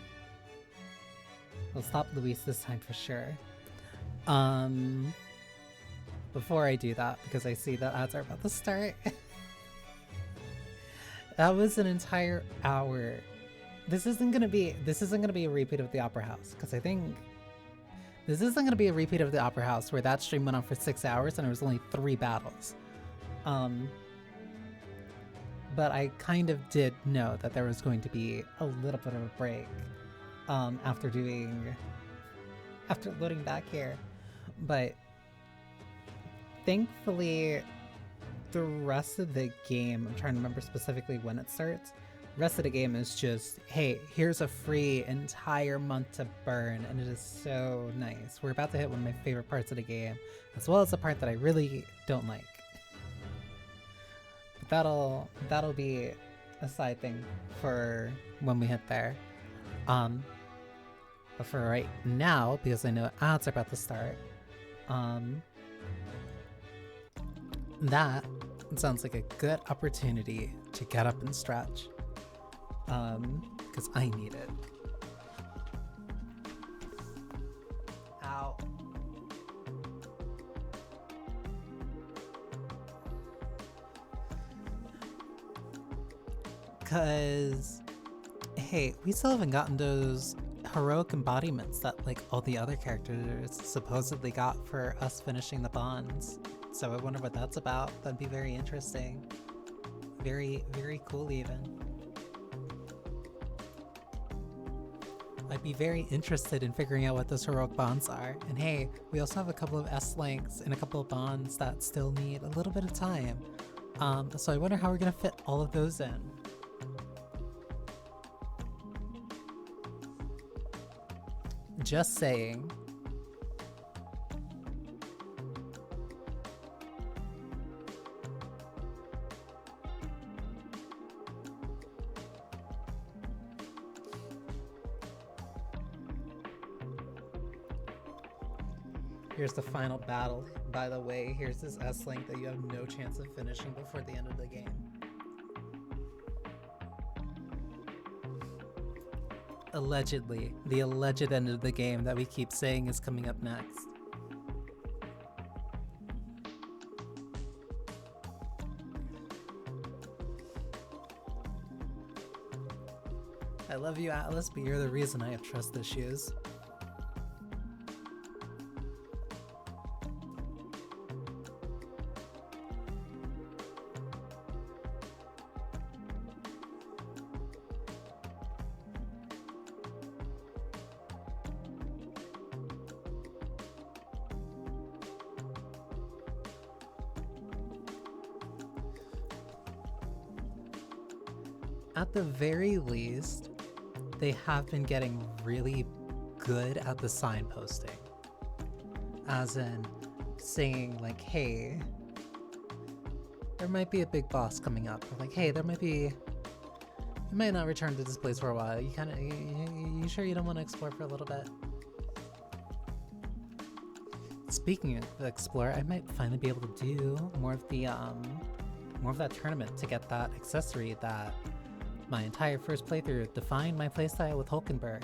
We'll stop Luis this time for sure. Before I do that, because I see that ads are about to start. That was an entire hour. This isn't gonna be a repeat of the Opera House, because I think this isn't gonna be a repeat of the Opera House where that stream went on for 6 hours and there was only 3 battles. But I kind of did know that there was going to be a little bit of a break after loading back here. But thankfully, the rest of the game, I'm trying to remember specifically when it starts, the rest of the game is just, hey, here's a free entire month to burn, and it is so nice. We're about to hit one of my favorite parts of the game, as well as the part that I really don't like. But that'll be a side thing for when we hit there. But for right now, because I know ads are about to start, that sounds like a good opportunity to get up and stretch. Because I need it. Ow. Because, hey, we still haven't gotten those heroic embodiments that like all the other characters supposedly got for us finishing the bonds. So I wonder what that's about. That'd be very interesting. Very, very cool even. I'd be very interested in figuring out what those heroic bonds are. And hey, we also have a couple of S-links and a couple of bonds that still need a little bit of time. So I wonder how we're gonna fit all of those in. Just saying. Here's the final battle. By the way, here's this S-Link that you have no chance of finishing before the end of the game. Allegedly, the alleged end of the game that we keep saying is coming up next. I love you, Atlas, but you're the reason I have trust issues. At the very least, they have been getting really good at the signposting. As in, saying like, hey, there might be a big boss coming up. Or like, hey, there might be... You might not return to this place for a while. You sure you don't want to explore for a little bit? Speaking of Explorer, I might finally be able to do more of that tournament to get that accessory that my entire first playthrough defined my playstyle with Hulkenberg,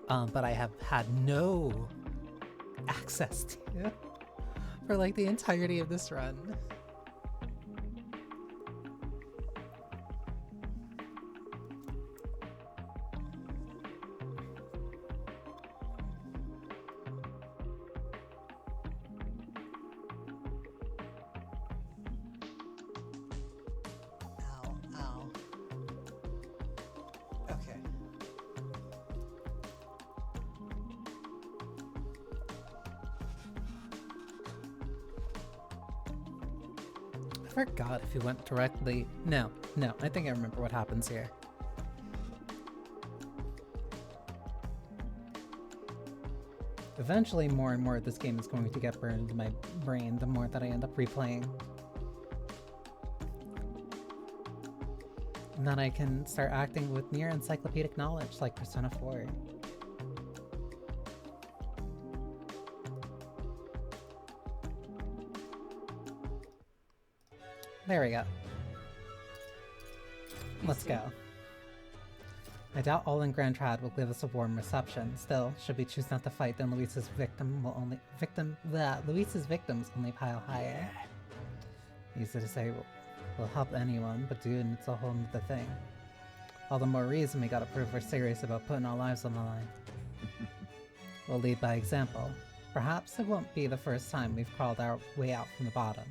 but I have had no access to for like the entirety of this run. I forgot if he went directly. No, I think I remember what happens here. Eventually, more and more of this game is going to get burned into my brain the more that I end up replaying. And then I can start acting with near encyclopedic knowledge like Persona 4. There we go. Let's go. I doubt all in Grand Trad will give us a warm reception. Still, should we choose not to fight, then Luis's victims only pile higher. Easy to say will help anyone, but dude, it's a whole nother thing. All the more reason we gotta prove we're serious about putting our lives on the line. We'll lead by example. Perhaps it won't be the first time we've crawled our way out from the bottom.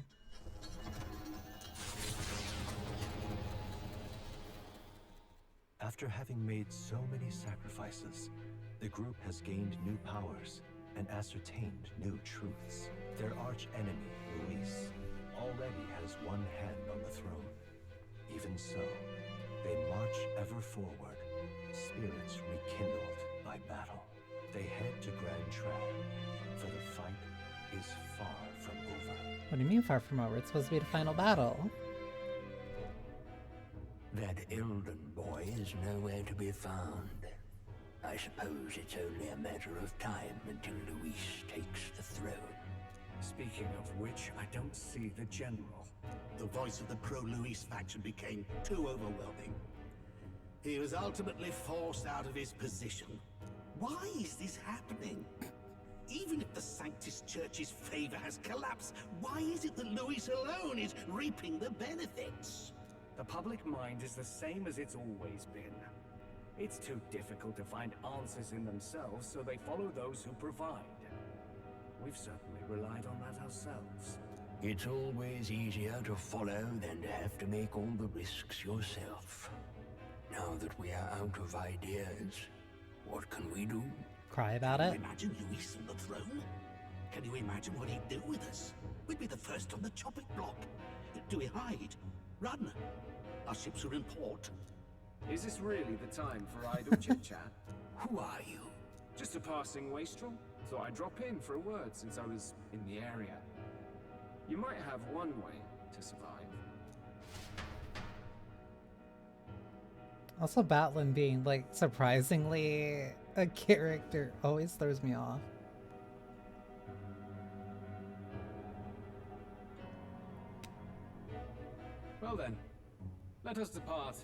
After having made so many sacrifices, the group has gained new powers and ascertained new truths. Their arch-enemy, Luis, already has one hand on the throne. Even so, they march ever forward, spirits rekindled by battle. They head to Grand Trad, for the fight is far from over. What do you mean far from over? It's supposed to be the final battle. That Elden boy is nowhere to be found. I suppose it's only a matter of time until Luis takes the throne. Speaking of which, I don't see the general. The voice of the pro-Luis faction became too overwhelming. He was ultimately forced out of his position. Why is this happening? Even if the Sanctus Church's favor has collapsed, why is it that Luis alone is reaping the benefits? The public mind is the same as it's always been. It's too difficult to find answers in themselves, so they follow those who provide. We've certainly relied on that ourselves. It's always easier to follow than to have to make all the risks yourself. Now that we are out of ideas, what can we do? Cry about it? Can you imagine Luis on the throne? Can you imagine what he'd do with us? We'd be the first on the chopping block. Do we hide? Run? Our ships are in port. Is this really the time for idle chit-chat? Who are you? Just a passing wastrel. Thought I'd drop in for a word since I was in the area. You might have one way to survive. Also, Batlin being, like, surprisingly a character always throws me off. Well then, let us depart.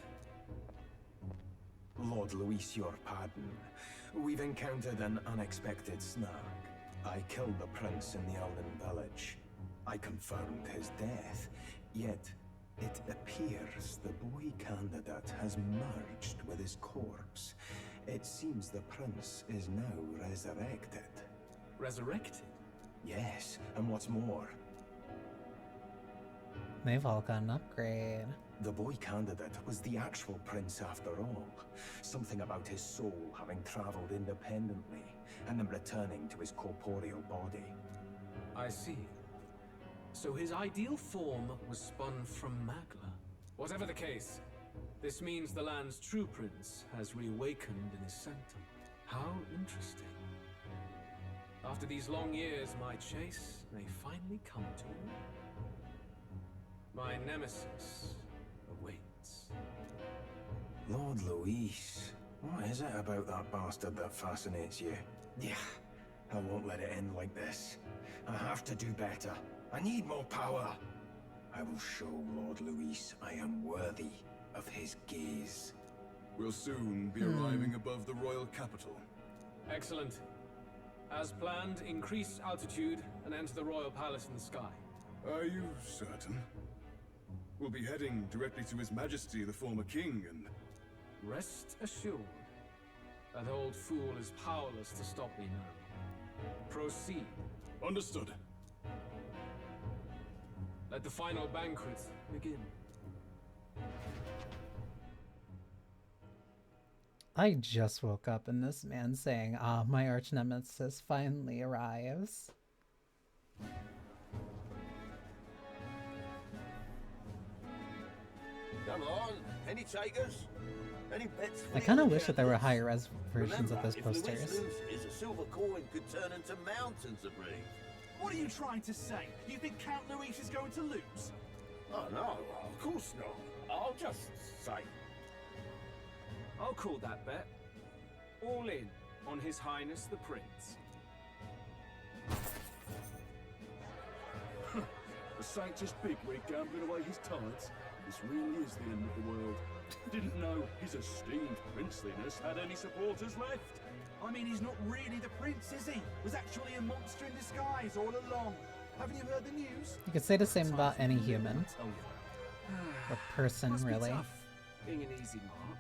Lord Luis, your pardon. We've encountered an unexpected snag. I killed the prince in the Elden village. I confirmed his death, yet it appears the boy candidate has merged with his corpse. It seems the prince is now resurrected. Resurrected? Yes, and what's more, they've all got an upgrade. the boy candidate was the actual prince after all. Something about his soul having traveled independently, and then returning to his corporeal body. I see. So his ideal form was spun from Magla. Whatever the case, this means the land's true prince has reawakened in his sanctum. How interesting. After these long years, my chase may finally come to an end. My nemesis awaits. Lord Luis, what is it about that bastard that fascinates you? Yeah, I won't let it end like this. I have to do better. I need more power. I will show Lord Luis I am worthy of his gaze. We'll soon be arriving above the royal capital. Excellent. As planned, increase altitude and enter the royal palace in the sky. Are you certain? We'll be heading directly to His Majesty, the former king, and... Rest assured, that old fool is powerless to stop me now. Proceed. Understood. Let the final banquet begin. I just woke up and this man saying, my arch nemesis finally arrives. Come on, any takers? Any bets? I kind of wish that there were higher res versions of those If posters. Luis loses, a silver coin could turn into mountains of breeze. What are you trying to say? You think Count Luis is going to lose? Oh no, of course not. I'll just say. I'll call that bet. All in on His Highness the Prince. The Sanctus bigwig gambling away his tides. This really is the end of the world. Didn't know his esteemed princeliness had any supporters left. I mean, he's not really the prince, is he? Was actually a monster in disguise all along. Haven't you heard the news? You could say the same about any human. Or person, Must be really. tough, being an easy mark.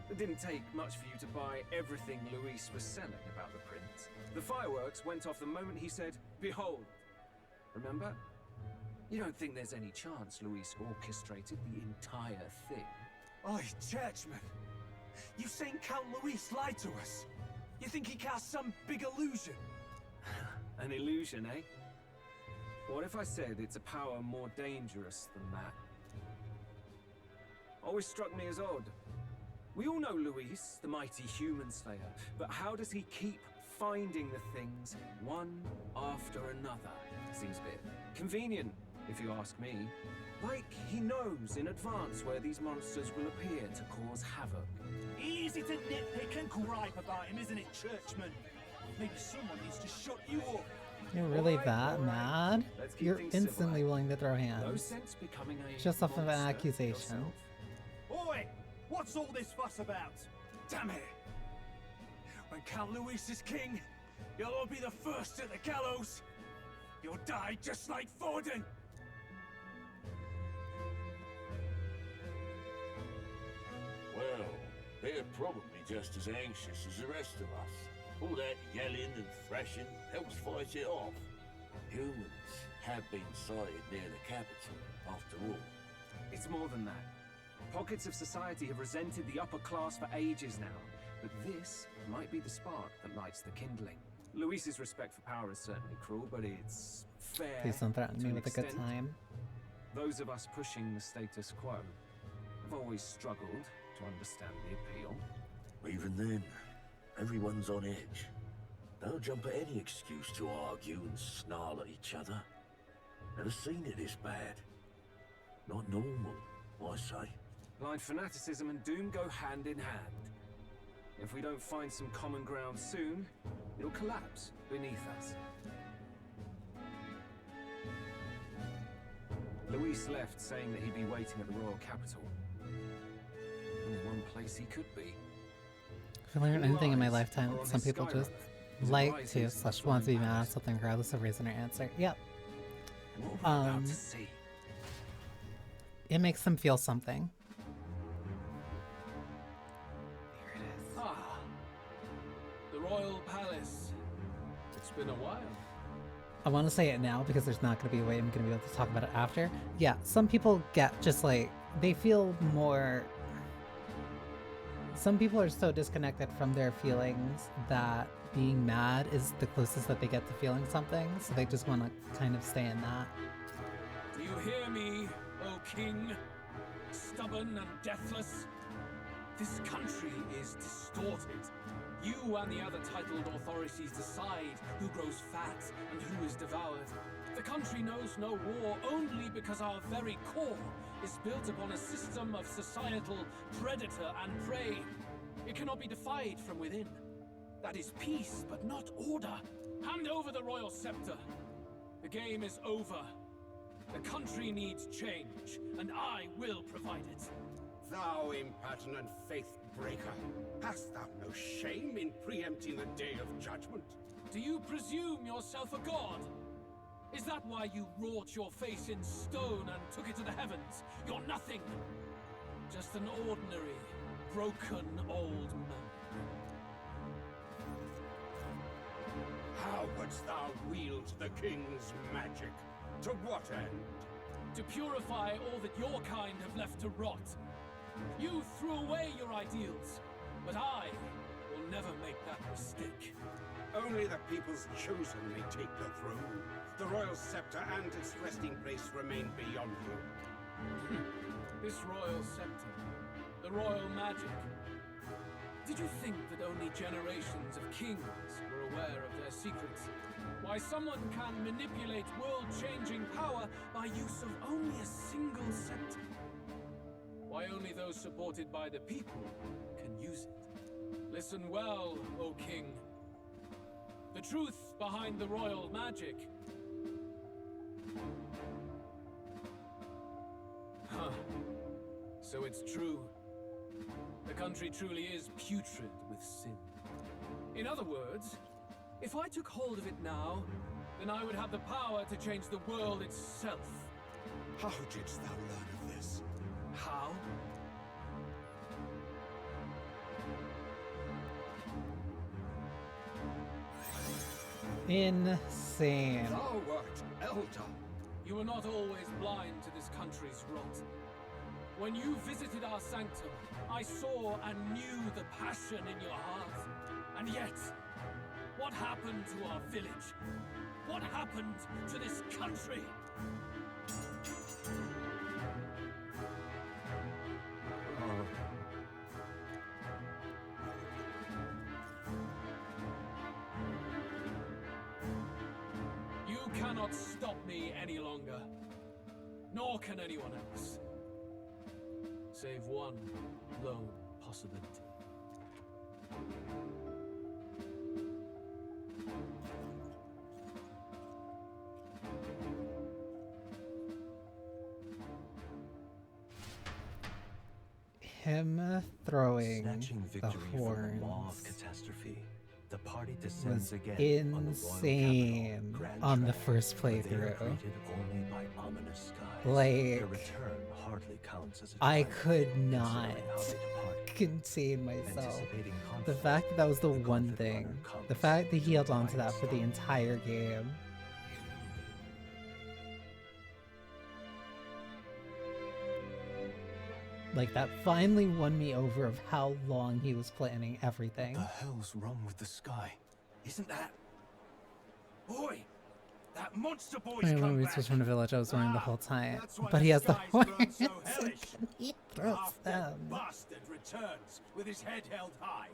It didn't take much for you to buy everything Luis was selling about the prince. The fireworks went off the moment he said, "Behold." Remember? You don't think there's any chance Luis orchestrated the entire thing? Oi, churchman. You've seen Count Luis lie to us. You think he cast some big illusion? An illusion, eh? What if I said it's a power more dangerous than that? Always struck me as odd. We all know Luis, the mighty human slayer, but how does he keep finding the things one after another? Seems a bit convenient, if you ask me. Like he knows in advance where these monsters will appear to cause havoc. Easy to nitpick and gripe about him, isn't it, churchman? Maybe someone needs to shut you up. You're really that mad? Let's keep You're things instantly willing to throw No hands. sense becoming a Just off of an monster accusation. yourself. Oi! What's all this fuss about? Damn it! When Count Luis is king, you'll all be the first at the gallows. You'll die just like Forden. Well, they're probably just as anxious as the rest of us. All that yelling and thrashing helps fight it off. Humans have been sighted near the capital, after all. It's more than that. Pockets of society have resented the upper class for ages now, but this might be the spark that lights the kindling. Luis's respect for power is certainly cruel, but it's fair. Please don't threaten to me an with a good extent. time. Those of us pushing the status quo have always struggled to understand the appeal. Even then, everyone's on edge. They'll jump at any excuse to argue and snarl at each other. Never seen it this bad. Not normal, I say. Blind fanaticism and doom go hand in hand. If we don't find some common ground soon, it'll collapse beneath us. Luis left saying that he'd be waiting at the royal capital. Only one place he could be. If I learn anything in my Lies lifetime, are on some his people just skyrocks. like Rises to to / the want to be flying mad at palace. something regardless of reason or answer. Yep. What are we about to see? It makes them feel something. Ah, the royal palace. It's been a while. I want to say it now because there's not going to be a way I'm going to be able to talk about it after. Yeah, some people get just like, they feel more... Some people are so disconnected from their feelings that being mad is the closest that they get to feeling something, so they just want to kind of stay in that. Do you hear me, O king? Stubborn and deathless? This country is distorted. You and the other titled authorities decide who grows fat and who is devoured. The country knows no war only because our very core is built upon a system of societal predator and prey. It cannot be defied from within. That is peace, but not order. Hand over the royal scepter. The game is over. The country needs change, and I will provide it. Thou impertinent faith breaker, hast thou no shame in preempting the day of judgment? Do you presume yourself a god? Is that why you wrought your face in stone and took it to the heavens? You're nothing. Just an ordinary, broken old man. How wouldst thou wield the king's magic? To what end? To purify all that your kind have left to rot. You threw away your ideals, but I will never make that mistake. Only the people's chosen may take the throne. The royal scepter and its resting place remain beyond you. This royal scepter, the royal magic. Did you think that only generations of kings were aware of their secrets? Why someone can manipulate world-changing power by use of only a single scepter? Why only those supported by the people can use it? Listen well, O king. The truth behind the royal magic. Huh. So it's true. The country truly is putrid with sin. In other words, if I took hold of it now, then I would have the power to change the world itself. How didst thou learn of this? How? Insane. Thou wert elder. You were not always blind to this country's rot. When you visited our sanctum, I saw and knew the passion in your heart. And yet, what happened to our village? What happened to this country? You cannot stop me any longer. Nor can anyone else. Save one lone possibility. Him throwing Snatching the victory from the maw of horns catastrophe, the party descends was again on the royal insane capital, Grand on the Track, first where they are playthrough. greeted only by ominous skies. Like, their return hardly counts as a I triumph, could not considering how they departed. contain myself. Anticipating The conflict, fact that that was the one conflict thing, runner comes, the fact that he held on to the that for the entire game. Like, that finally won me over of how long he was planning everything. What the hell's wrong with the sky? Isn't that... Boy! That monster boy's I come remember back! this was from the village I was wearing the whole time. That's why But he has the skies horns burn so and hellish. he The throws half-dead them. bastard returns with his head held high.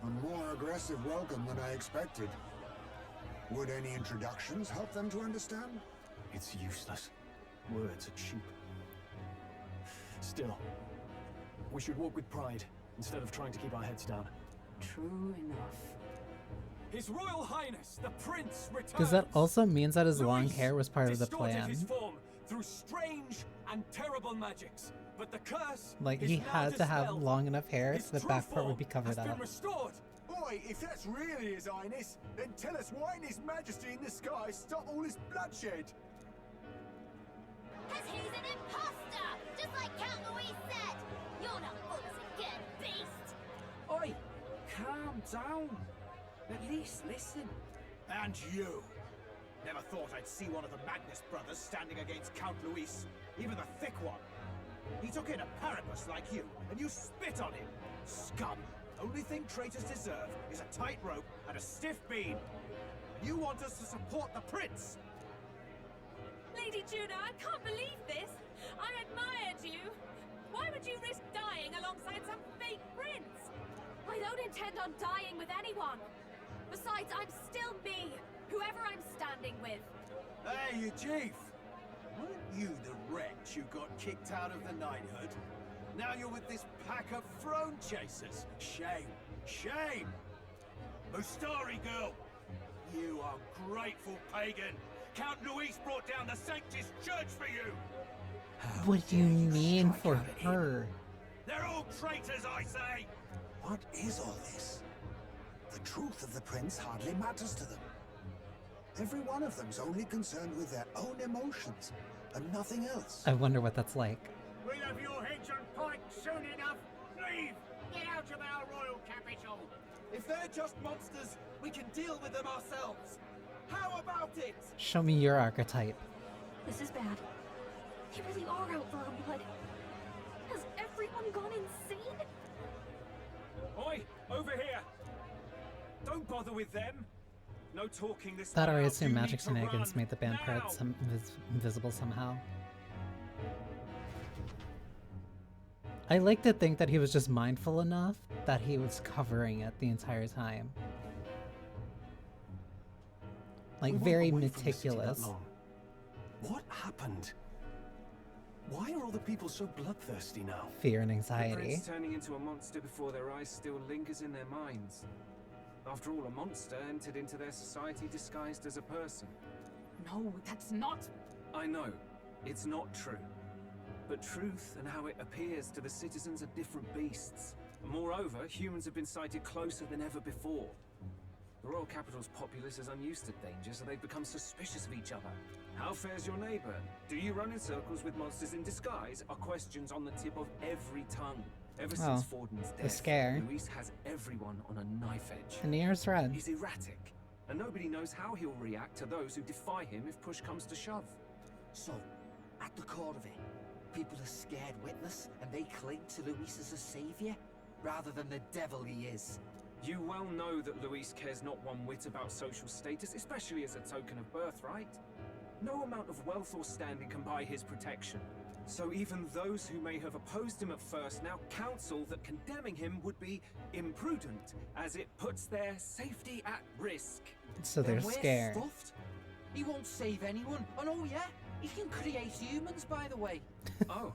A more aggressive welcome than I expected. Would any introductions help them to understand? It's useless. Words are cheap. Still, we should walk with pride instead of trying to keep our heads down. True enough. His Royal Highness, the Prince, returns. Because that also means that his long Luis hair was part of the distorted plan. his form through strange and terrible magics, but the curse Like, is he now had to have dispelled. long enough hair His so the true back part would form be covered has been up. restored. Boy, if that's really His Highness, then tell us why in His Majesty in the sky stop all this bloodshed? Cause he's an imposter! Just like Count Louis said! You're not fools again, beast! Oi, calm down. At least listen. And you! Never thought I'd see one of the Magnus brothers standing against Count Luis, even the thick one. He took in a paribus like you, and you spit on him. Scum! Only thing traitors deserve is a tight rope and a stiff beam. You want us to support the prince? Lady Juno, I can't believe this! I admired you! Why would you risk dying alongside some fake prince? I don't intend on dying with anyone. Besides, I'm still me, whoever I'm standing with. Hey, you chief! Weren't you the wretch who got kicked out of the knighthood? Now you're with this pack of throne chasers. Shame! Shame! Mustari girl! You ungrateful pagan! Count Luis brought down the Sanctus Church for you! What do you mean for her? They're all traitors, I say! What is all this? The truth of the prince hardly matters to them. Every one of them's only concerned with their own emotions and nothing else. I wonder what that's like. We'll have your heads on pike soon enough. Leave! Get out of our royal capital! If they're just monsters, we can deal with them ourselves. How about it? Show me your archetype. This is bad. They really are out for our blood. Has everyone gone insane? Oi! Over here! Don't bother with them! No talking this That or I way. assume You magic need to shenanigans run. made the band Now. parts invisible somehow. I like to think that he was just mindful enough that he was covering it the entire time. Like, We weren't very away from the city that meticulous. long. What happened? Why are all the people so bloodthirsty now? Fear and The anxiety. prince turning into a monster before their eyes still lingers in their minds. After all, a monster entered into their society disguised as a person. No, that's not. I know, it's not true. But truth and how it appears to the citizens are different beasts. Moreover, humans have been sighted closer than ever before. The royal capital's populace is unused to danger, so they've become suspicious of each other. How fares your neighbor? Do you run in circles with monsters in disguise? Are questions on the tip of every tongue. Ever since Forden's the death, scare. Luis has everyone on a knife edge. And the air's red. He's erratic, and nobody knows how he'll react to those who defy him if push comes to shove. So, at the core of it, people are scared witless, and they cling to Luis as a savior, rather than the devil he is. You well know that Luis cares not one whit about social status, especially as a token of birthright. No amount of wealth or standing can buy his protection. So even those who may have opposed him at first now counsel that condemning him would be imprudent, as it puts their safety at risk. So they're Then we're scared. stuffed. He won't save anyone. And oh yeah, he can create humans, by the way. Oh,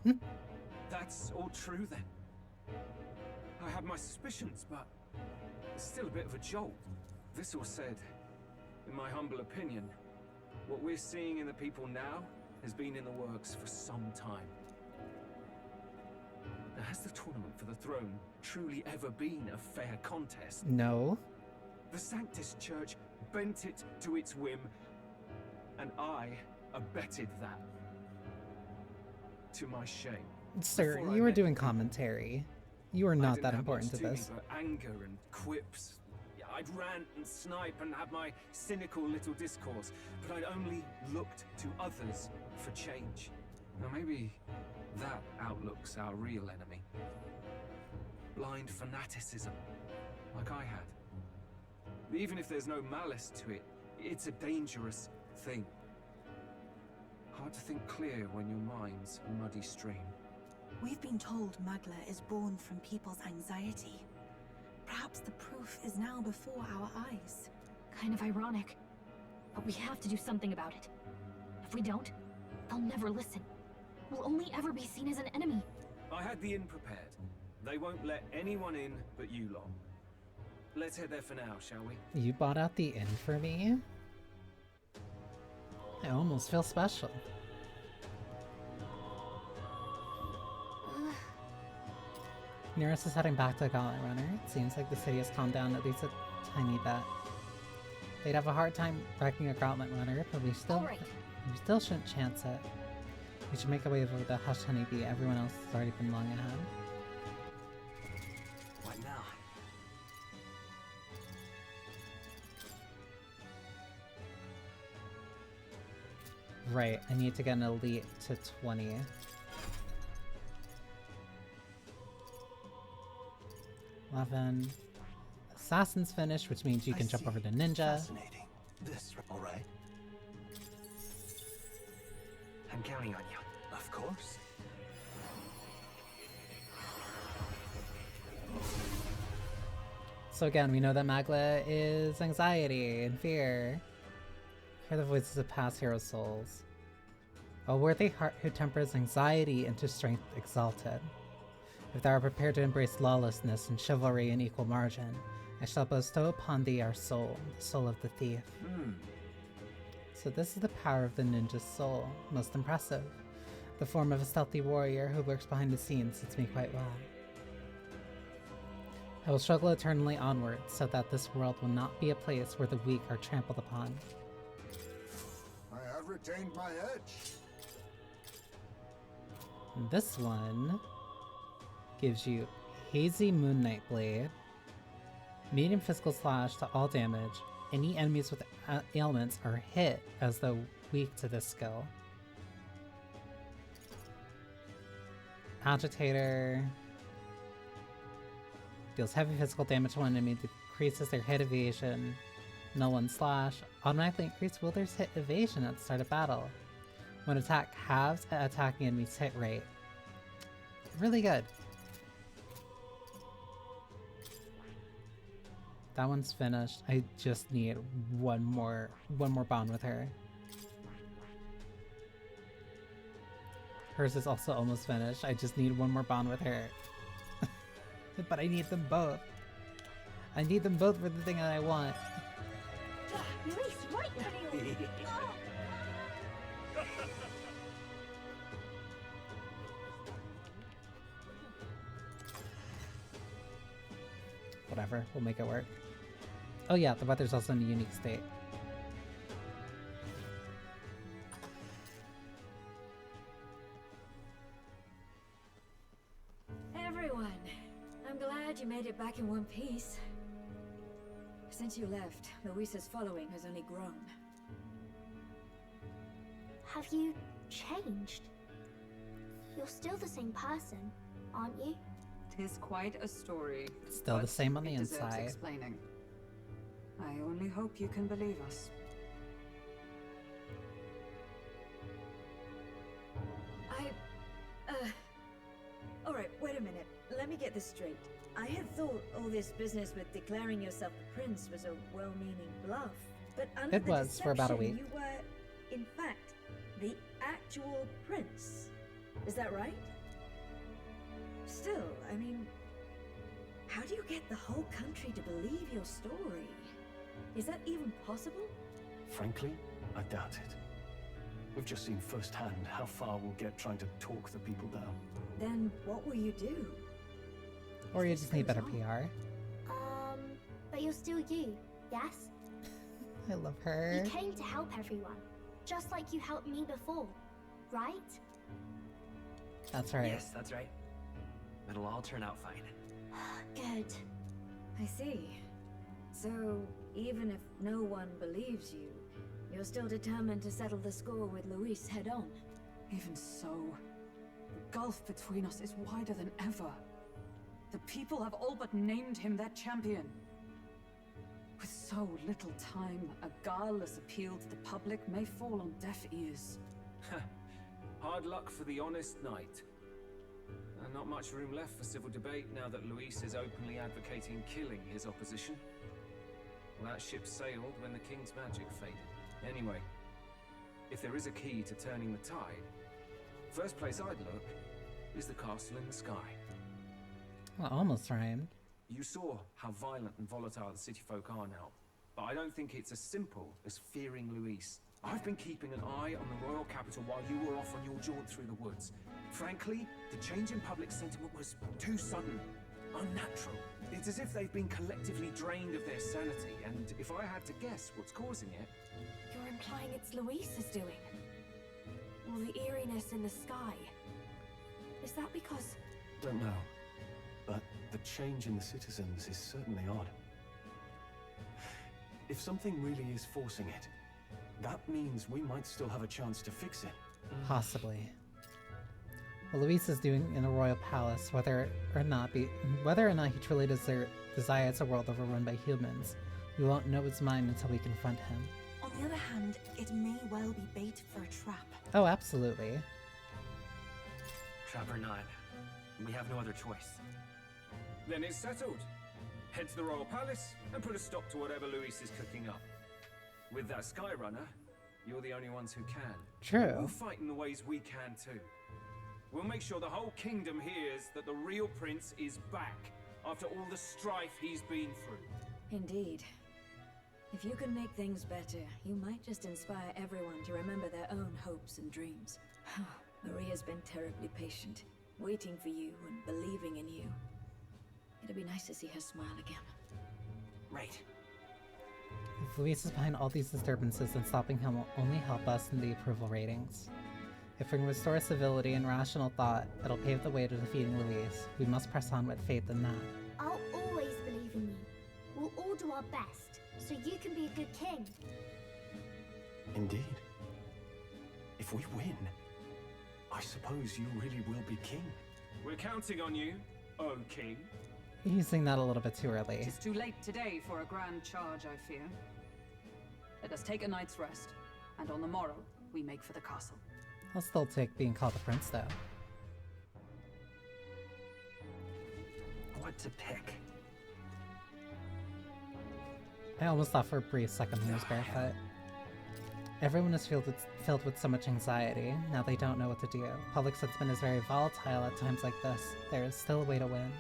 that's all true then. I have my suspicions, but it's still a bit of a jolt. This all said, in my humble opinion, what we're seeing in the people now has been in the works for some time. Now, has the tournament for the throne truly ever been a fair contest? No. The Sanctus Church bent it to its whim, and I abetted that. To my shame. Sir, Before I you were met doing commentary. You were I not didn't that have important much to me this. but anger and quips. Yeah, I'd rant and snipe and have my cynical little discourse, but I'd only looked to others for change. Now maybe that outlook's our real enemy. Blind fanaticism, like I had. Even if there's no malice to it, it's a dangerous thing. Hard to think clear when your mind's a muddy stream. We've been told Magla is born from people's anxiety. Perhaps the proof is now before our eyes. Kind of ironic. But we have to do something about it. If we don't, they'll never listen. We'll only ever be seen as an enemy. I had the inn prepared. They won't let anyone in but you lot. Let's head there for now, shall we? You bought out the inn for me? I almost feel special. Nearest is heading back to the Gauntlet Runner. It seems like the city has calmed down at least a tiny bit. They'd have a hard time wrecking a Gauntlet Runner, but we still shouldn't chance it. We should make our way over the Hush Honeybee. Everyone else has already been long ahead. What now? Right, I need to get an elite to 20. Assassin's finished, which means you can jump over to Ninja. Fascinating. This, all right? I'm counting on you. Of course. So again, we know that Magla is anxiety and fear. Hear the voices of past hero souls. A worthy heart who tempers anxiety into strength exalted. If thou art prepared to embrace lawlessness and chivalry in equal margin, I shall bestow upon thee our soul, the soul of the thief. So this is the power of the ninja's soul. Most impressive. The form of a stealthy warrior who lurks behind the scenes suits me quite well. I will struggle eternally onward, so that this world will not be a place where the weak are trampled upon. I have retained my edge. And this one gives you Hazy Moonlight Blade, medium physical slash to all damage. Any enemies with ailments are hit as though weak to this skill. Agitator deals heavy physical damage to one enemy, decreases their hit evasion. Null one slash automatically increase wielder's hit evasion at the start of battle. When attack halves attacking enemy's hit rate. Really good. That one's finished. I just need one more bond with her. Hers is also almost finished. I just need one more bond with her. But I need them both. I need them both for the thing that I want. Whatever, we'll make it work. Oh yeah, the weather's also in a unique state. Everyone, I'm glad you made it back in one piece. Since you left, Luis's following has only grown. Have you changed? You're still the same person, aren't you? 'Tis quite a story. Still the same on the it deserves inside. Explaining. I only hope you can believe us. Alright, wait a minute. Let me get this straight. I had thought all this business with declaring yourself the prince was a well-meaning bluff. But under It the was for about a deception, week. you were, in fact, the actual prince. Is that right? Still, I mean, how do you get the whole country to believe your story? Is that even possible? Frankly, I doubt it. We've just seen firsthand how far we'll get trying to talk the people down. Then what will you do? Or you just need better PR. But you're still you, yes? I love her. You came to help everyone, just like you helped me before, right? That's right. Yes, that's right. It'll all turn out fine. Good. I see. So, even if no one believes you, you're still determined to settle the score with Luis head on? Even so, the gulf between us is wider than ever. The people have all but named him their champion. With so little time, a guileless appeal to the public may fall on deaf ears. Hard luck for the honest knight. And not much room left for civil debate now that Luis is openly advocating killing his opposition. Well, that ship sailed when the king's magic faded. Anyway, if there is a key to turning the tide, first place I'd look is the castle in the sky. Well, almost rhymed. You saw how violent and volatile the city folk are now, but I don't think it's as simple as fearing Luis. I've been keeping an eye on the royal capital while you were off on your jaunt through the woods. Frankly, the change in public sentiment was too sudden, unnatural. It's as if they've been collectively drained of their sanity, and if I had to guess what's causing it... You're implying it's Luis's doing? Or the eeriness in the sky? Is that because... Don't know, but the change in the citizens is certainly odd. If something really is forcing it, that means we might still have a chance to fix it. Possibly. What Luis is doing in the royal palace, whether or not he truly desires a world overrun by humans, we won't know his mind until we confront him. On the other hand, it may well be bait for a trap. Oh, absolutely. Trap or not, we have no other choice. Then it's settled. Head to the royal palace and put a stop to whatever Luis is cooking up. With that Skyrunner, you're the only ones who can. True. We'll fight in the ways we can too. We'll make sure the whole kingdom hears that the real prince is back after all the strife he's been through. Indeed. If you can make things better, you might just inspire everyone to remember their own hopes and dreams. Maria's been terribly patient, waiting for you and believing in you. It'd be nice to see her smile again. Right. If Luis is behind all these disturbances, then stopping him will only help us in the approval ratings. If we can restore civility and rational thought, it'll pave the way to defeating Luis. We must press on with faith in that. I'll always believe in you. We'll all do our best, so you can be a good king. Indeed. If we win, I suppose you really will be king. We're counting on you, oh king. You're using that a little bit too early. It is too late today for a grand charge, I fear. Let us take a night's rest, and on the morrow, we make for the castle. I'll still take being called a prince, though. What to pick? I almost thought for a brief second he was barefoot. Everyone is filled with so much anxiety. Now they don't know what to do. Public sentiment is very volatile at times like this. There is still a way to win.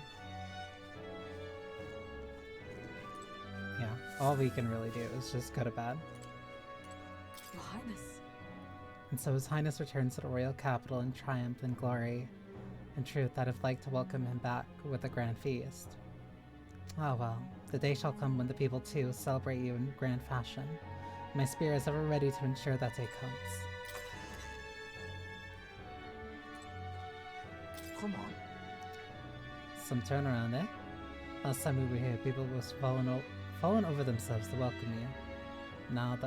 Yeah, all we can really do is just go to bed. Your Highness. And so His Highness returns to the royal capital in triumph and glory. In truth, I'd have liked to welcome him back with a grand feast. Ah well, the day shall come when the people too celebrate you in grand fashion. My spirit is ever ready to ensure that day comes. Come on. Some turnaround, eh? Last time we were here, people was falling over themselves to welcome you. Now,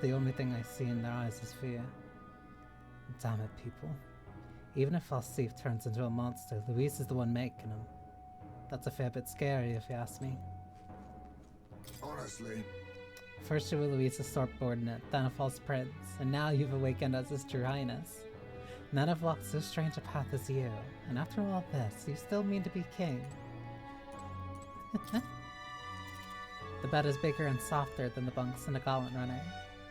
the only thing I see in their eyes is fear. Damn it, people. Even if Falsteve turns into a monster, Luis is the one making him. That's a fair bit scary, if you ask me. Honestly. First you were Luis's subordinate, then a false prince, and now you've awakened as his true highness. None have walked so strange a path as you, and after all this, you still mean to be king. The bed is bigger and softer than the bunks in a gauntlet runner.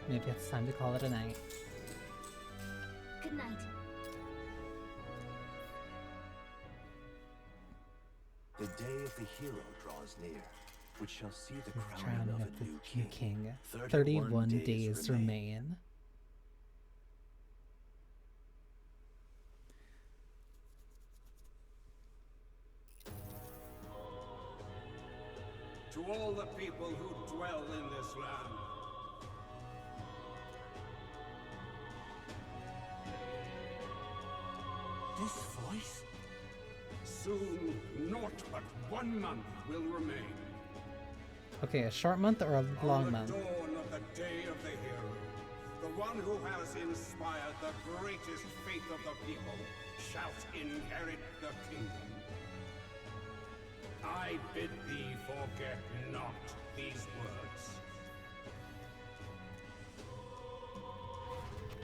Maybe it's time to call it a night. Good night. The day of the hero draws near, which shall see the crowning Crowning of of a the new new king. king. 31 days remain. To all the people who dwell in this land, This voice? soon naught but 1 month will remain. Okay, a short month or a long month? On the dawn of the day of the hero, the one who has inspired the greatest faith of the people shall inherit the kingdom. I bid thee forget not these words.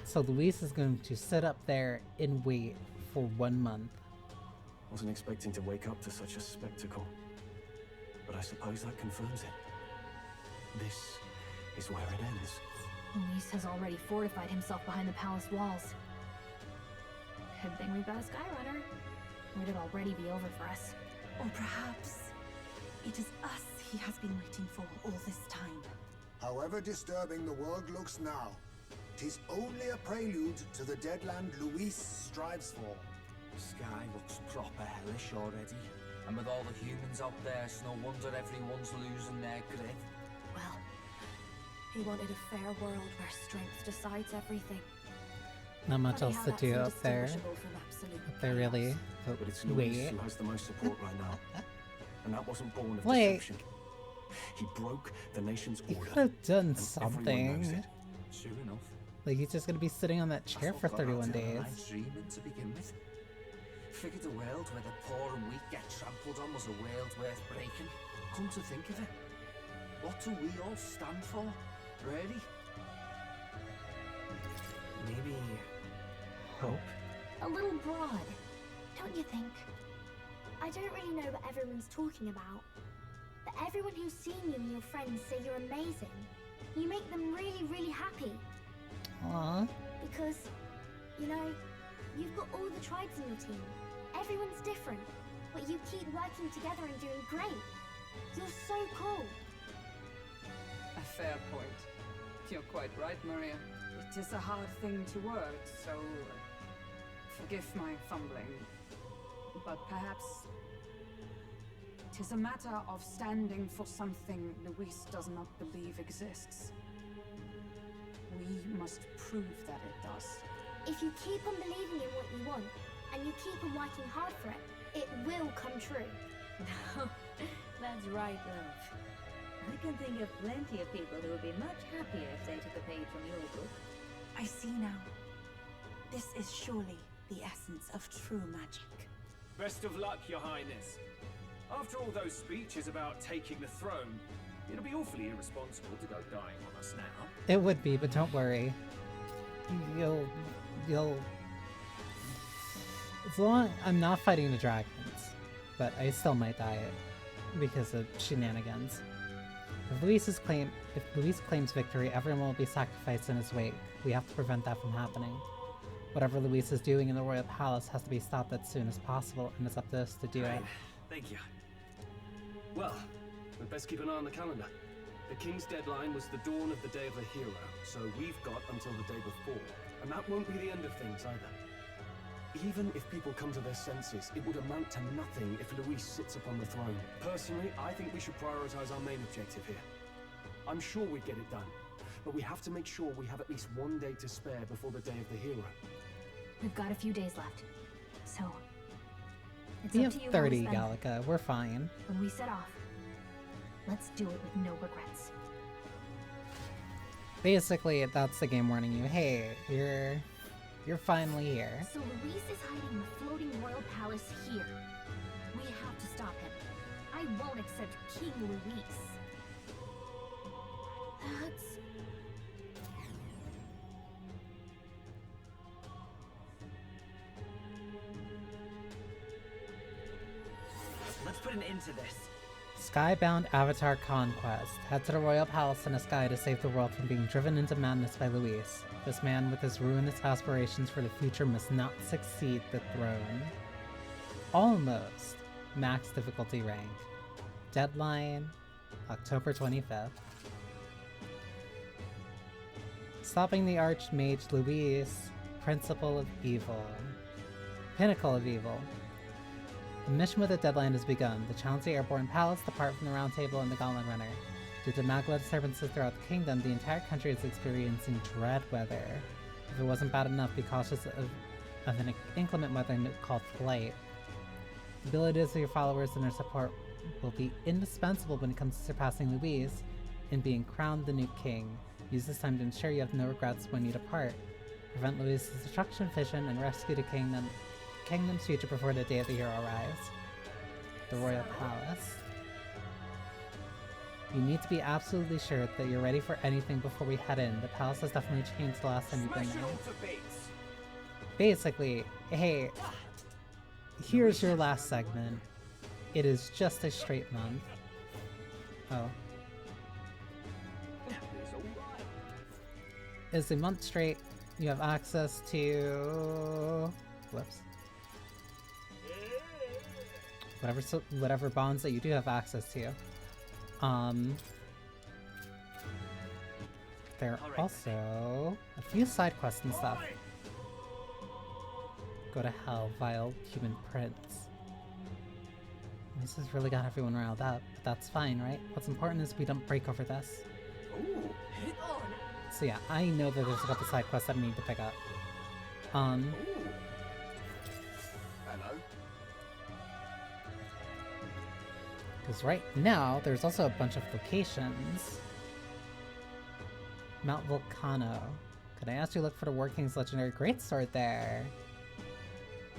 So Luis is going to sit up there and wait for 1 month. Wasn't expecting to wake up to such a spectacle, but I suppose that confirms it. This is where it ends. Luis has already fortified himself behind the palace walls. Good thing we've got a Skyrunner, or it'd already be over for us. Or perhaps it is us he has been waiting for all this time. However disturbing the world looks now, 'tis only a prelude to the deadland Luis strives for. Sky looks proper hellish already. And with all the humans out there, it's no wonder everyone's losing their grip. Well, he wanted a fair world where strength decides everything. Not much Funny else how to that's do up there. indistinguishable from absolute Up there really. But it's Luis Wait. who has the most support right now. And that wasn't born of Wait. deception. He broke the nation's He order. could have done and everyone knows something. it. Sure enough. Like he's just gonna be sitting on that chair for 31 days. I dreaming to begin with. Figured a world where the poor and weak get trampled on was a world worth breaking. Come to think of it, what do we all stand for, really? Maybe hope? A little broad, Don't you think? I don't really know what everyone's talking about, but everyone who's seen you and your friends say you're amazing. You make them really, really happy. Aww. Because, you know, you've got all the tribes in your team. Everyone's different, but you keep working together and doing great. You're so cool. A fair point. You're quite right, Maria. It is a hard thing to word, so forgive my fumbling. But perhaps it is a matter of standing for something Luis does not believe exists. We must prove that it does. If you keep on believing in what you want, and you keep on working hard for it, it will come true. That's right, love. I can think of plenty of people who would be much happier if they took a page from your book. I see now. This is surely the essence of true magic. Best of luck, Your Highness. After all those speeches about taking the throne, it'll be awfully irresponsible to go dying on us now. It would be, but don't worry. You'll... As long I'm not fighting the dragons, but I still might die because of shenanigans. If Luis claims victory, everyone will be sacrificed in his wake. We have to prevent that from happening. Whatever Luis is doing in the royal palace has to be stopped as soon as possible, and it's up to us to do it. Thank you. Well, we'd best keep an eye on the calendar. The king's deadline was the dawn of the day of the hero, so we've got until the day before. And that won't be the end of things either. Even if people come to their senses, it would amount to nothing if Luis sits upon the throne. Personally, I think we should prioritize our main objective here. I'm sure we'd get it done, but we have to make sure we have at least one day to spare before the day of the hero. We've got a few days left, so it's We up have to you. 30, Gallica. We're fine. When we set off, let's do it with no regrets. Basically, that's the game warning you. Hey, you're finally here. So Luis is hiding in the floating royal palace here. We have to stop him. I won't accept King Luis. That's... Let's put an end to this. Skybound Avatar Conquest. Head to the Royal Palace in a sky to save the world from being driven into madness by Luis. This man with his ruinous aspirations for the future must not succeed the throne. Almost. Max difficulty rank. Deadline, October 25th. Stopping the Archmage Luis, Principle of Evil. Pinnacle of Evil. The mission with a deadline has begun. The challenge the Airborne Palace, depart from the Round Table, and the Gauntlet Runner. Due to Magla disturbances throughout the kingdom, the entire country is experiencing dread weather. If it wasn't bad enough, be cautious of an inclement weather called flight. The abilities of your followers and their support will be indispensable when it comes to surpassing Luis and being crowned the new king. Use this time to ensure you have no regrets when you depart. Prevent Luis' destruction vision and rescue the kingdom's future before the day of the hero arrives. The Royal Palace. You need to be absolutely sure that you're ready for anything before we head in. The palace has definitely changed the last time you've been there. Basically, hey, here's your last segment. It is just a straight month. Oh. It's a month straight. You have access to... Whoops. Whatever bonds that you do have access to. There are also a few side quests and stuff. Go to hell, vile human prince. This has really got everyone riled up, but that's fine, right? What's important is we don't break over this. So yeah, I know that there's a couple side quests that I need to pick up. Hello. Because right now, there's also a bunch of locations. Mount Volcano. Could I ask you to look for the Working's legendary greatsword there?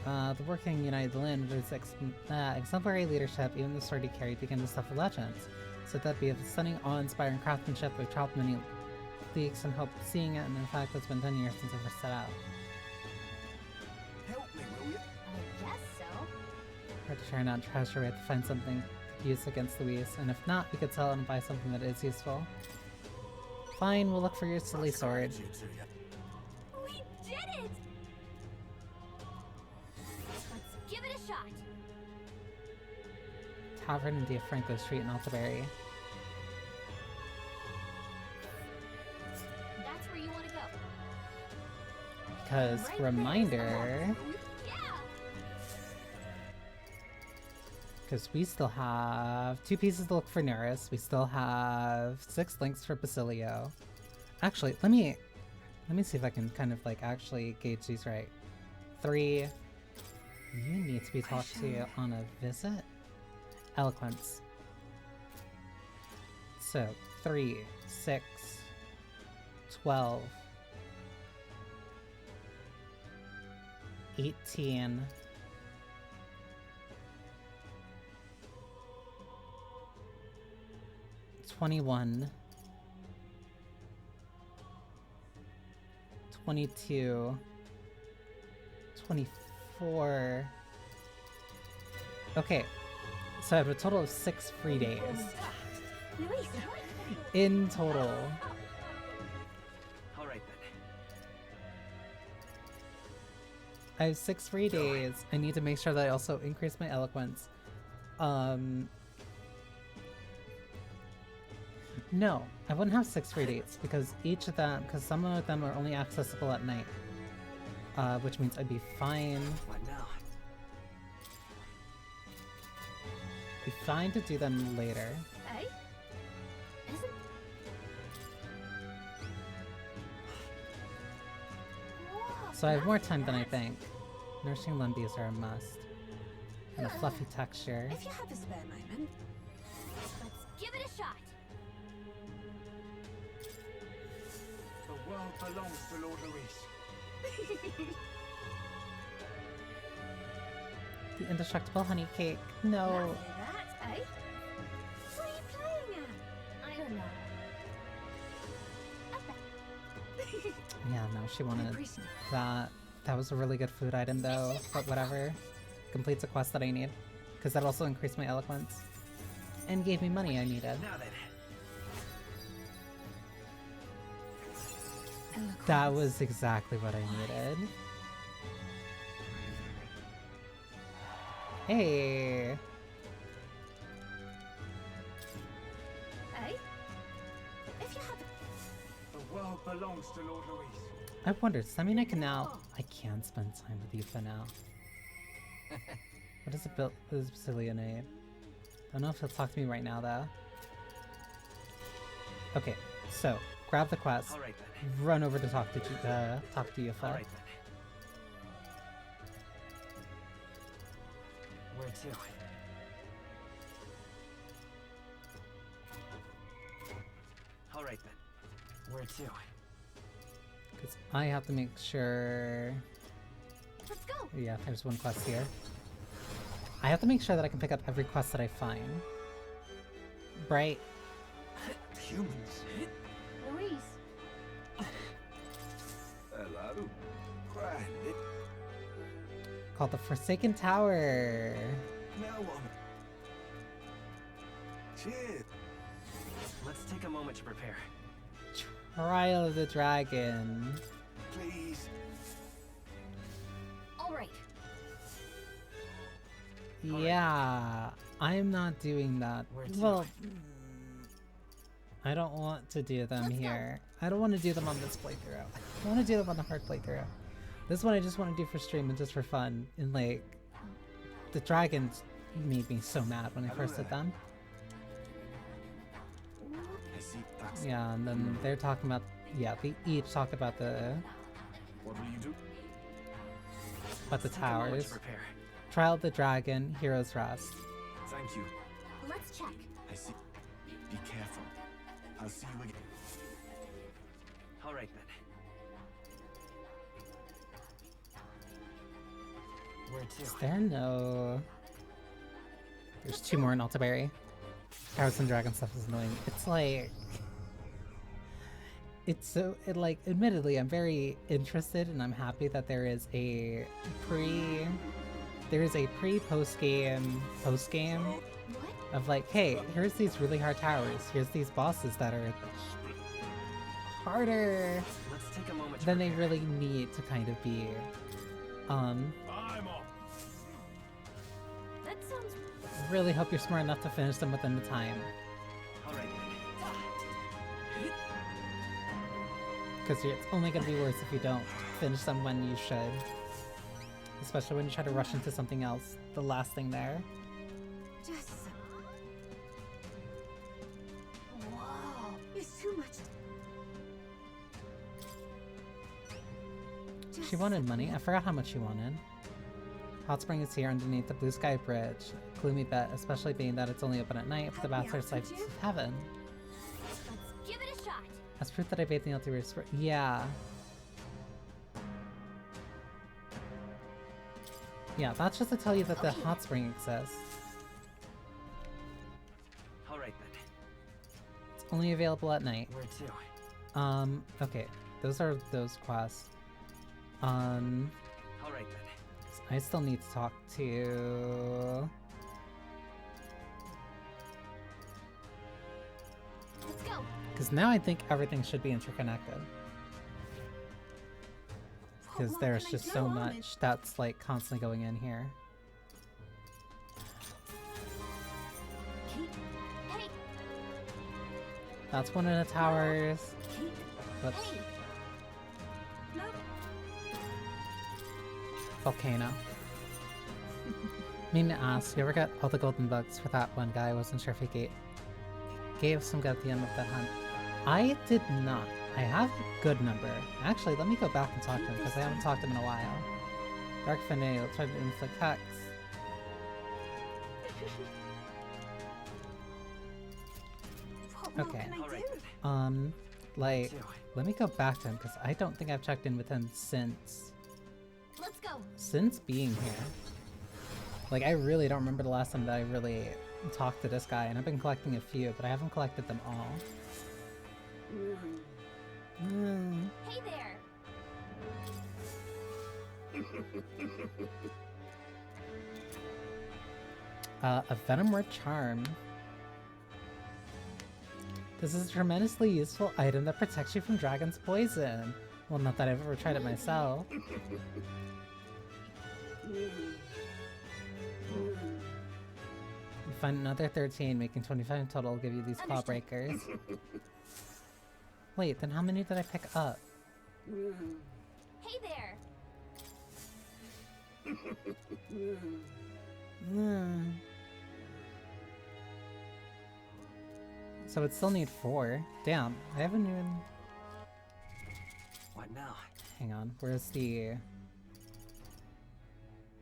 The Working united the land with its exemplary leadership. Even the sword he carried became the stuff of legends. So that'd be of stunning, awe-inspiring craftsmanship. We've traveled many leagues and hope seeing it, and in fact, it's been 10 years since I first set out. Help me, will you? I guess so. Hard to try not treasure. We have to find something to use against Luis, and if not, we could sell it and buy something that is useful. Fine, we'll look for your silly sword. We did it! Let's give it a shot. Tavern in Franco Street in Altaberry. That's where you want to go. Because, Right reminder... Because we still have 2 pieces to look for Neris. We still have 6 links for Basilio. Actually, let me see if I can kind of like actually gauge these right. 3. You need to be talked to on a visit. Eloquence. So 3, 6, 12, 18. 21, 22, 24. Okay, so I have a total of 6 free days. In total. Alright then. I have 6 free days. I need to make sure that I also increase my eloquence. No, I wouldn't have 6 free dates because each of them, because some of them are only accessible at night. Which means I'd be fine. What now? Be fine to do them later. Hey? Isn't... So I have more time than I think. Nourishing lumbies are a must. And a fluffy texture. If you have a spare moment, let's give it a shot. The world belongs to Lord Luis. The indestructible honey cake. No. That, eh? What are you playing at? I don't know. Yeah, no, she wanted that. That was a really good food item though, but whatever. Completes a quest that I need. Because that also increased my eloquence. And gave me money I needed. Now then. That was exactly what I needed. Hey! Hey? if you have The world belongs to Lord Luis. I wonder, does that mean I can now... I can spend time with Yufa now. What does Basilio need? I don't know if he'll talk to me right now though. Okay, so grab the quest. Alright then. Run over to talk to Yufa. Alright then. Where to? Alright then. Where to? Because I have to make sure... Let's go! Yeah, there's one quest here. I have to make sure that I can pick up every quest that I find. Right? Humans. Luis. Hello. Granted. Called the Forsaken Tower. Now on. Cheers. Let's take a moment to prepare. Trial of the Dragon. Please. Alright. Yeah, I'm not doing that. Well, I don't want to do them here. I don't want to do them on this playthrough. I want to do them on the hard playthrough. This one I just want to do for stream and just for fun. And like, the dragons made me so mad when I first did them. Yeah, and then they're talking about, yeah, they each talk about the... What will you do? About the towers. Trial of the Dragon, Hero's Rest. Thank you. Let's check. I see. Be careful. I'll see you again. Alright then. Where to? Is there no... There's 2 more in Altaberry. Towers and Dragon stuff is annoying. It's like... It's so... like, admittedly, I'm very interested and I'm happy that there is a post-game of like, hey, here's these really hard towers. Here's these bosses that are harder than they really need to kind of be. That sounds really hope you're smart enough to finish them within the time. Alright then. Because it's only going to be worse if you don't finish them when you should. Especially when you try to rush into something else. The last thing there. Just so. Whoa, it's too much. She wanted money. I forgot how much she wanted. Hot spring is here underneath the blue sky bridge. Gloomy bet, especially being that it's only open at night, but the baths are sights of heaven. Let's give it a shot. As proof that I bathed in the ulterior spring. Yeah. Yeah, that's just to tell you that the hot spring exists. Alright then. It's only available at night. Where to? Okay. Those are those quests. Alright then. I still need to talk to... Let's go. Because now I think everything should be interconnected. Because there's just so much that's like constantly going in here. Hey. That's one of the towers. Whoops. Hey. Volcano. Mean to ask, you ever got all the golden bugs for that one guy? I wasn't sure if he gave some good at the end of the hunt. I did not. I have a good number. Actually, let me go back and talk to him because I haven't talked to him in a while. Dark Finale, try to inflict hex. Okay. Like, let me go back to him because I don't think I've checked in with him since. Let's go. Since being here. Like, I really don't remember the last time that I really talked to this guy, and I've been collecting a few, but I haven't collected them all. Hey there. A Venomwort Charm. This is a tremendously useful item that protects you from dragon's poison. Well, not that I've ever tried it myself. You find another 13, making 25 total. I'll give you these claw breakers. Wait, then how many did I pick up? Hey there. So it still need 4. Damn, I haven't even... What now? Hang on, where's the...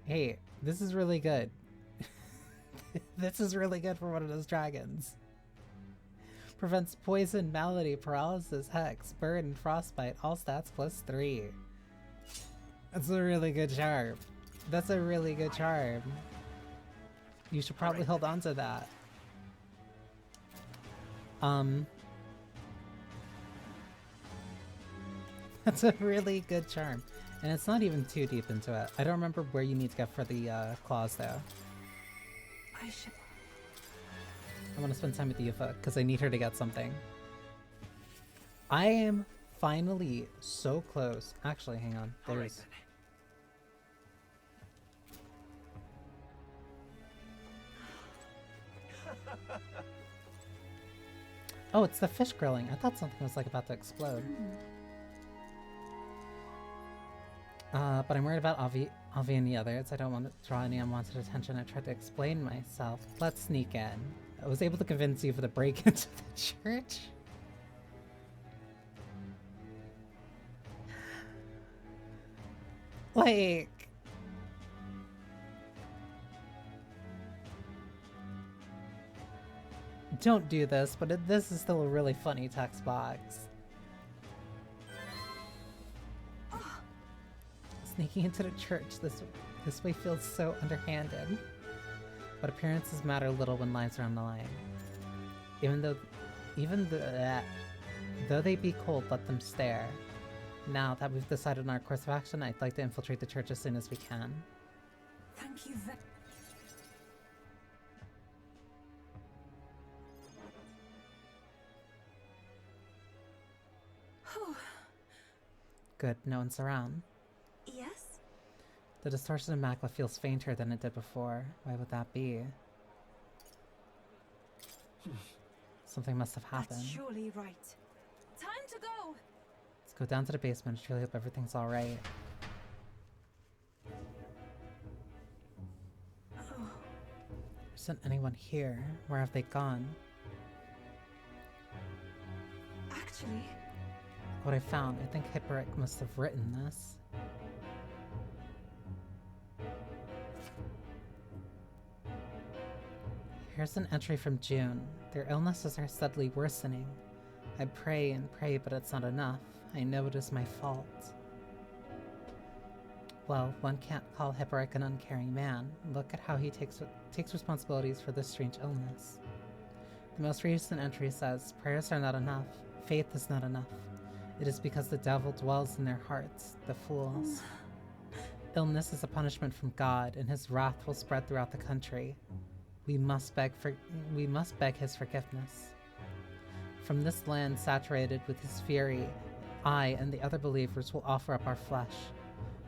Hey, this is really good. This is really good for one of those dragons. Prevents poison, malady, paralysis, hex, burn, frostbite, all stats plus 3. That's a really good charm. That's a really good charm. You should probably hold on to that. That's a really good charm. And it's not even too deep into it. I don't remember where you need to get for the claws though. I want to spend time with Yufa because I need her to get something. I am finally so close. Actually, hang on. There's... Oh, it's the fish grilling. I thought something was like about to explode. But I'm worried about Avi and the others. I don't want to draw any unwanted attention. I tried to explain myself. Let's sneak in. I was able to convince you for the break into the church. Like... Don't do this, but this is still a really funny text box. Sneaking into the church this way feels so underhanded. But appearances matter little when lives are on the line. Though they be cold, let them stare. Now that we've decided on our course of action, I'd like to infiltrate the church as soon as we can. Thank you very... Good, no one's around. Yes? The distortion of Makla feels fainter than it did before. Why would that be? Something must have happened. That's surely right. Time to go! Let's go down to the basement. I really hope everything's alright. Oh. There isn't anyone here. Where have they gone? Actually, What I found, I think Hipparic must have written this. Here's an entry from June. Their illnesses are steadily worsening. I pray and pray, but it's not enough. I know it is my fault. Well, one can't call Hipparic an uncaring man. Look at how he takes responsibilities for this strange illness. The most recent entry says, prayers are not enough. Faith is not enough. It is because the devil dwells in their hearts, the fools. Illness is a punishment from God, and his wrath will spread throughout the country. We must beg his forgiveness. From this land saturated with his fury, I and the other believers will offer up our flesh.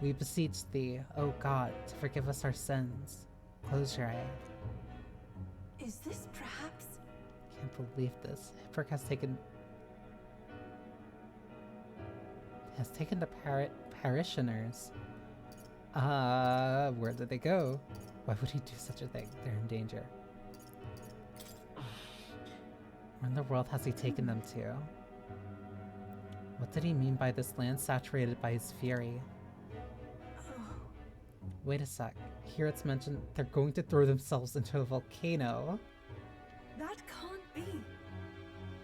We beseech thee, O God, to forgive us our sins. Close your eye. is this perhaps... Can't believe this. Hipparic has taken the parishioners. Where did they go? Why would he do such a thing? They're in danger. Where in the world has he taken them to? What did he mean by this land saturated by his fury? Wait a sec. Here it's mentioned they're going to throw themselves into a volcano. That can't be.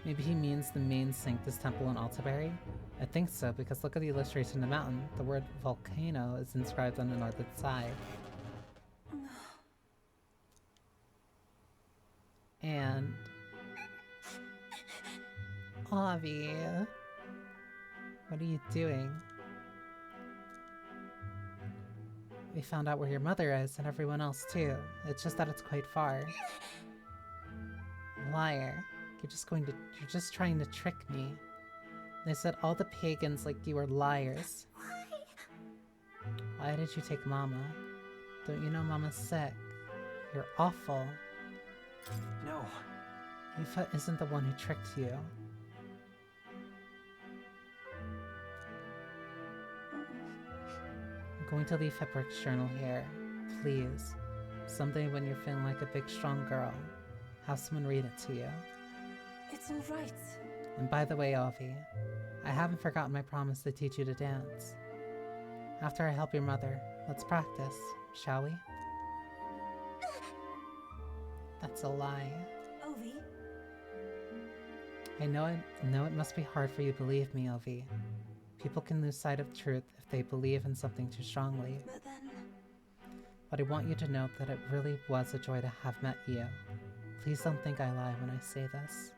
Maybe he means the main Sanctus Temple in Altaberry? I think so, because look at the illustration of the mountain. The word volcano is inscribed on the northern side. And... Avi, what are you doing? We found out where your mother is, and everyone else too. It's just that it's quite far. Liar. You're just trying to trick me. They said all the pagans like you are liars. Why did you take Mama? Don't you know Mama's sick? You're awful. No. Aoife isn't the one who tricked you. I'm going to leave Hipparic's journal here. Please. Someday when you're feeling like a big strong girl, have someone read it to you. It's all right. And by the way, Avi, I haven't forgotten my promise to teach you to dance. After I help your mother, let's practice, shall we? That's a lie. Ovi? I know it must be hard for you to believe me, Ovi. People can lose sight of truth if they believe in something too strongly. But then... But I want you to know that it really was a joy to have met you. Please don't think I lie when I say this.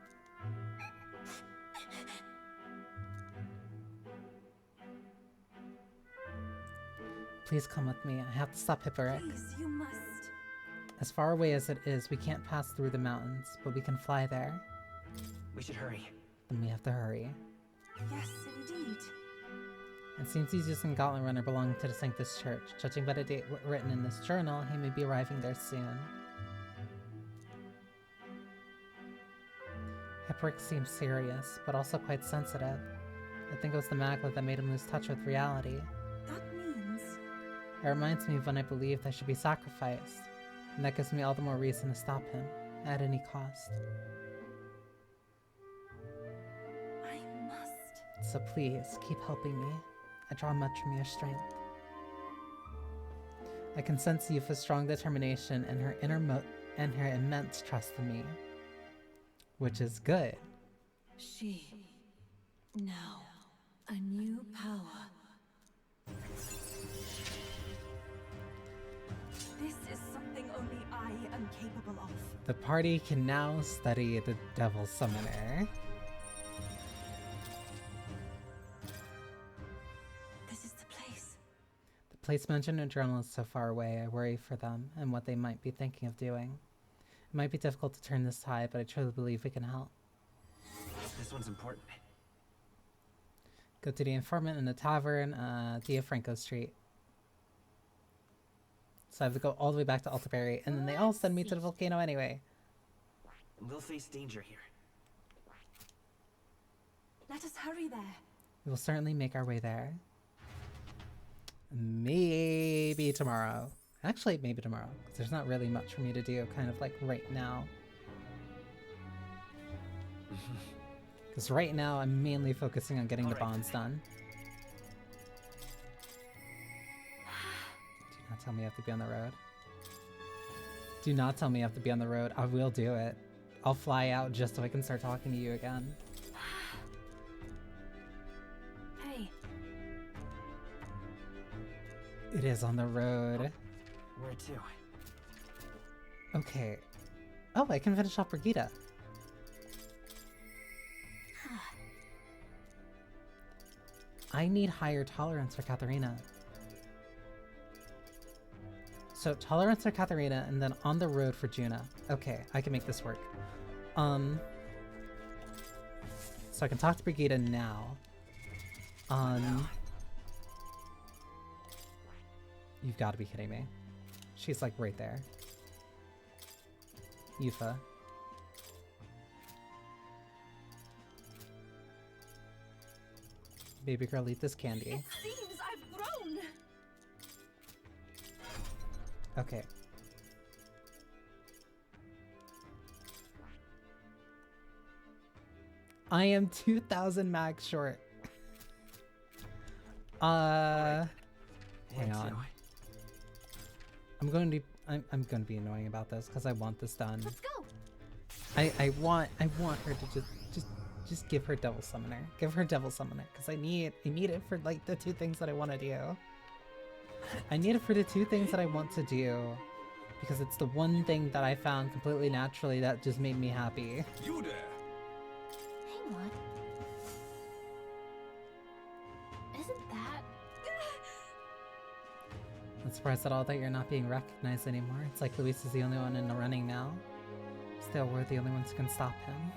Please come with me. I have to stop Hipparic. Please, you must. As far away as it is, we can't pass through the mountains, but we can fly there. We should hurry. Then we have to hurry. Yes, indeed. And since he's using Gauntlet Runner belonging to the Sanctus Church, judging by the date written in this journal, he may be arriving there soon. Hipparic seems serious, but also quite sensitive. I think it was the maglet that made him lose touch with reality. That means... It reminds me of when I believed I should be sacrificed, and that gives me all the more reason to stop him, at any cost. I must. So please, keep helping me. I draw much from your strength. I can sense Yufa's strong determination and her immense trust in me. Which is good. She. Now. A new power. This is something only I am capable of. The party can now study the Devil Summoner. This is the place. The place mentioned in the journal is so far away, I worry for them and what they might be thinking of doing. It might be difficult to turn this tide, but I truly believe we can help. This one's important. Go to the informant in the tavern, Diafranco Street. So I have to go all the way back to Altaberry, and then they all send me to the volcano anyway. We'll face danger here. Let us hurry there. We will certainly make our way there. Maybe tomorrow. Actually, maybe tomorrow, because there's not really much for me to do kind of like right now. Because right now I'm mainly focusing on getting the bonds done. Do not tell me I have to be on the road. Do not tell me I have to be on the road. I will do it. I'll fly out just so I can start talking to you again. Hey. It is on the road. Where to? Okay. Oh, I can finish off Brigida. I need higher tolerance for Katharina. So tolerance for Katharina and then on the road for Juna. Okay, I can make this work. So I can talk to Brigida now. You've got to be kidding me. She's like right there. Yufa. Baby girl, eat this candy. It seems I've grown. Okay. I am 2,000 max short. Hang on. I'm going to be annoying about this because I want this done. Let's go. I want her to just give her Devil Summoner. Give her Devil Summoner because I need it for like the two things that I want to do. I need it for the two things that I want to do because it's the one thing that I found completely naturally that just made me happy. You there? Hey, what? Isn't that... I'm surprised at all that you're not being recognized anymore. It's like Luis is the only one in the running now. Still, we're the only ones who can stop him.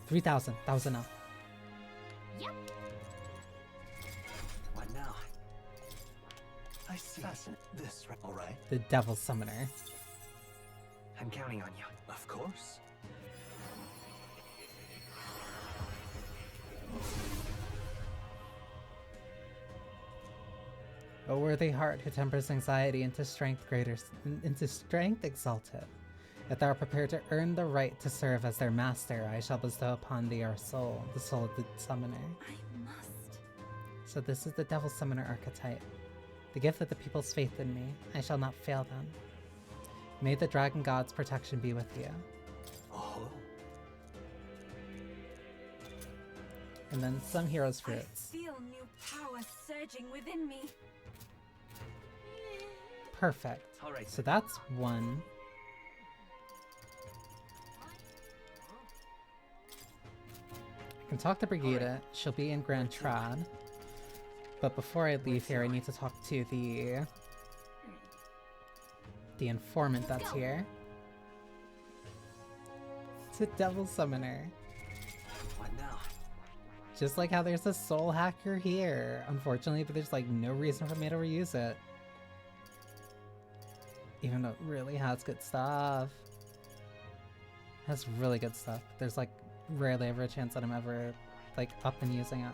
3,000. That was enough. Yep. What now? I see. This, all right? The Devil Summoner. I'm counting on you. Of course. A worthy heart who tempers anxiety into strength exalted. If thou art prepared to earn the right to serve as their master, I shall bestow upon thee our soul, the soul of the summoner. I must. So this is the Devil Summoner archetype. The gift of the people's faith in me. I shall not fail them. May the Dragon God's protection be with you. Oh. And then some hero's fruits. I feel new power surging within me. Perfect. All right. So that's one. I can talk to Brigida. She'll be in Grand Trad. But before I leave here, I need to talk to the informant that's here. It's a Devil Summoner. What now? Just like how there's a soul hacker here. Unfortunately, but there's like no reason for me to reuse it. Even though it really has good stuff. It has really good stuff. There's like rarely ever a chance that I'm ever like up and using it.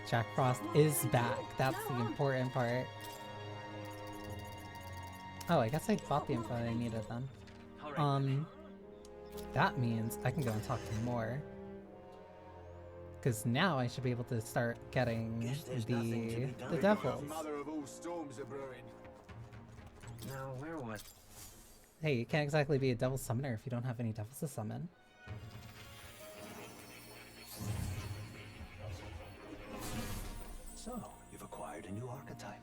Jack Frost is back. That's the important part. Oh, I guess I bought the info that I needed then. That means I can go and talk to more. Because now I should be able to start getting the devils. Mother of all storms are brewing. No, where was? Hey, you can't exactly be a devil summoner if you don't have any devils to summon. So, you've acquired a new archetype.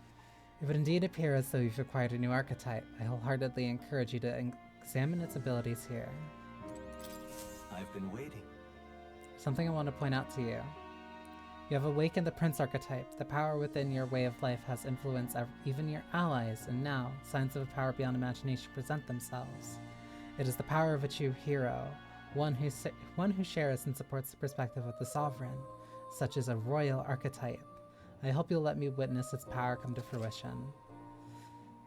It would indeed appear as though you've acquired a new archetype. I wholeheartedly encourage you to examine its abilities here. I've been waiting. Something I want to point out to you. You have awakened the Prince archetype. The power within your way of life has influenced even your allies, and now, signs of a power beyond imagination present themselves. It is the power of a true hero, one who shares and supports the perspective of the sovereign, such as a royal archetype. I hope you'll let me witness its power come to fruition.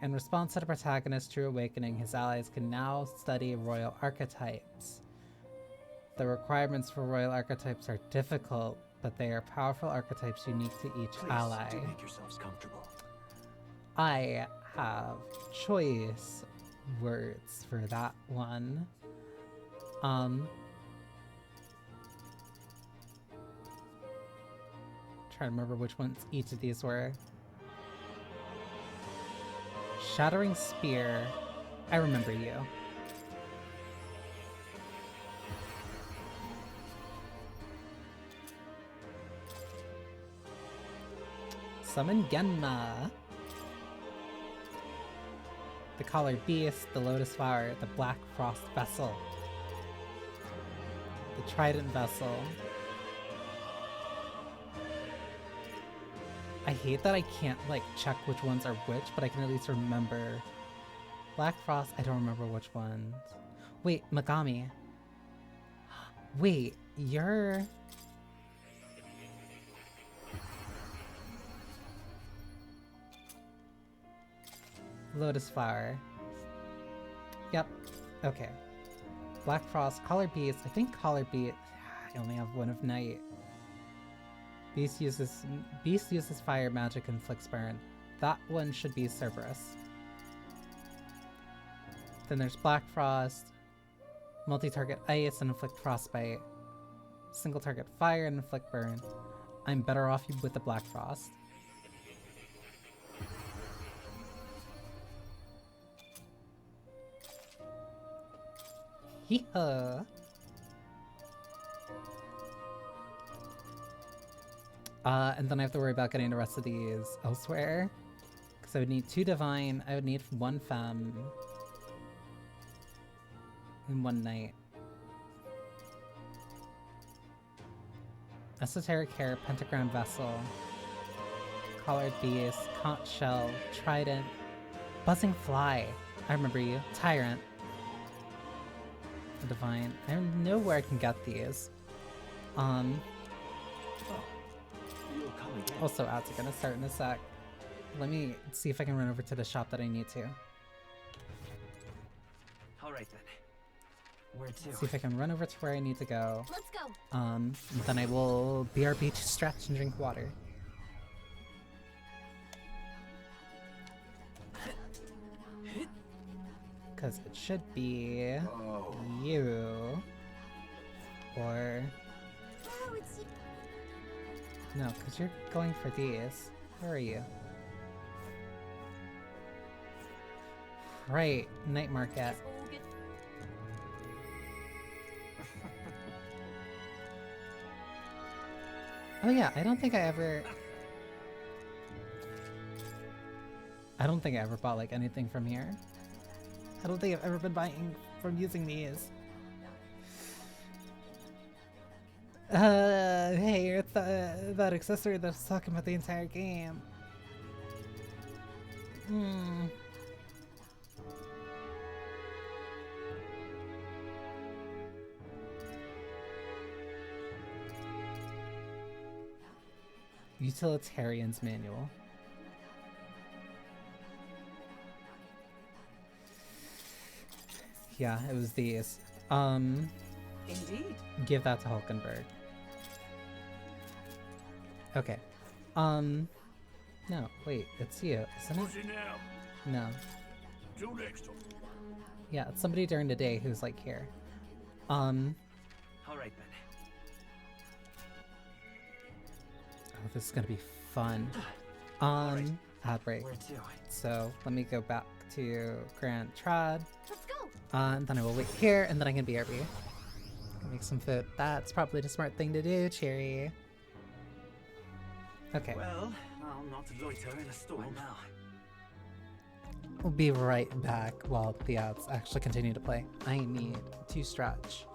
In response to the protagonist's true awakening, his allies can now study royal archetypes. The requirements for royal archetypes are difficult, but they are powerful archetypes unique to each ally. Do make yourselves comfortable. I have choice words for that one. Trying to remember which ones each of these were. Shattering Spear. I remember you. Summon Genma. The Collared Beast, the Lotus Flower, the Black Frost Vessel. The Trident Vessel. I hate that I can't, like, check which ones are which, but I can at least remember. Black Frost, I don't remember which ones. Wait, Megami. Wait, you're... Lotus Flower. Yep. Okay. Black Frost, Collar Beast. I think Collar Beast... I only have one of Night. Beast uses fire, magic, inflicts burn. That one should be Cerberus. Then there's Black Frost, multi-target ice and inflict frostbite, single target fire and inflict burn. I'm better off with the Black Frost. Hee-ha! And then I have to worry about getting the rest of these elsewhere. Because I would need 2 Divine, I would need 1 Femme, and 1 Knight. Esoteric Hair, Pentagram Vessel, Collared Beast, Conch Shell, Trident, Buzzing Fly, I remember you, Tyrant, the Divine. I know where I can get these. Also, ads are gonna start in a sec. Let me see if I can run over to the shop that I need to. Alright then. Where to? See if I can run over to where I need to go. Let's go. And then I will BRB to stretch and drink water. Because it should be you. Or... Oh, it's you. No, because you're going for these. Where are you? Right, Night Market. Oh yeah, I don't think I ever bought like anything from here. I don't think I've ever been buying from using these. Hey, it's that accessory that's talking about the entire game. Utilitarian's Manual. Yeah, it was these. Indeed. Give that to Hulkenberg. Okay. No, wait, it's you, isn't it? What's it now? No. Till next time. Yeah, it's somebody during the day who's like here. Alright then. Oh, this is gonna be fun. Ad break. Where to? So let me go back to Grand Trad. Let's go. And then I will wait here, and then I can BRB. Make some food. That's probably the smart thing to do, Cherry. Okay. Well, I'll not loiter in a stall now. We'll be right back while the ads actually continue to play. I need to stretch.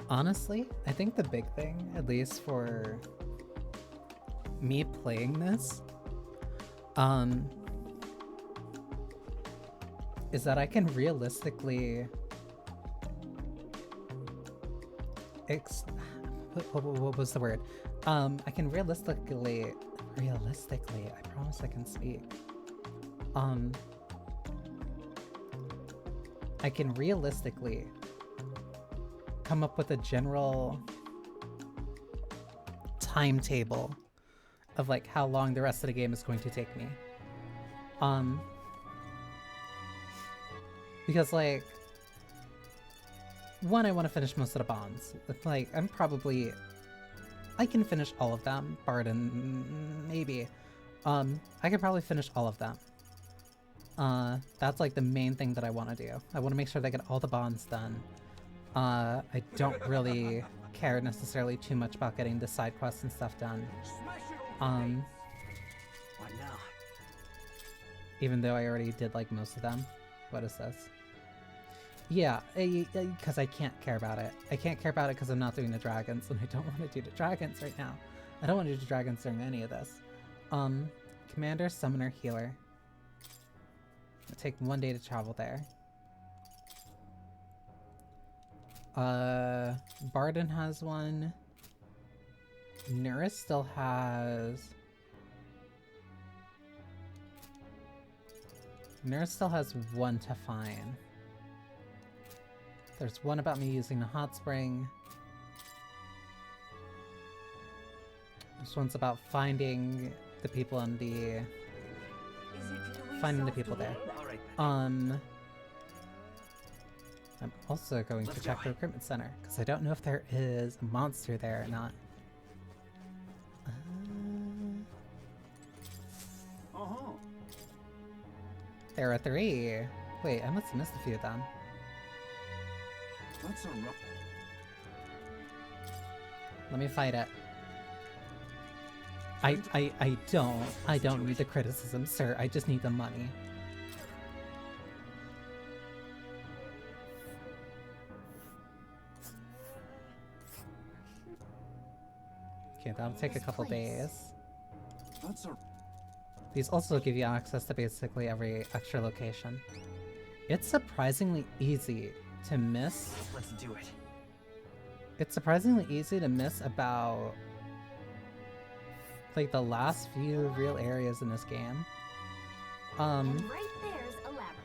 Honestly, I think the big thing, at least for me playing this, is that I can realistically what was the word? I can realistically, I promise I can speak. I can realistically come up with a general timetable of like how long the rest of the game is going to take me. Because like, one, I want to finish most of the bonds. Like, I can finish all of them, Barden, maybe. I can probably finish all of them. That's like the main thing that I want to do. I want to make sure that I get all the bonds done. I don't really care necessarily too much about getting the side quests and stuff done. What now? Even though I already did like most of them. What is this? Yeah, because I can't care about it. I can't care about it because I'm not doing the dragons, and I don't want to do the dragons right now. I don't want to do the dragons during any of this. Commander, Summoner, Healer. It'll take 1 day to travel there. Barden has one. Nurse still has... Nurse still has one to find. There's one about me using the hot spring. This one's about finding the people on the... Finding the people there. I'm also going to check the recruitment center, because I don't know if there is a monster there or not. There are 3. Wait, I must have missed a few of them. That's a rough. Let me fight it. I don't need the criticism, sir. I just need the money. Okay, that'll take a couple days. That's a... These also give you access to basically every extra location. It's surprisingly easy to miss. Let's do it. It's surprisingly easy to miss about like the last few real areas in this game. And right there's a labyrinth.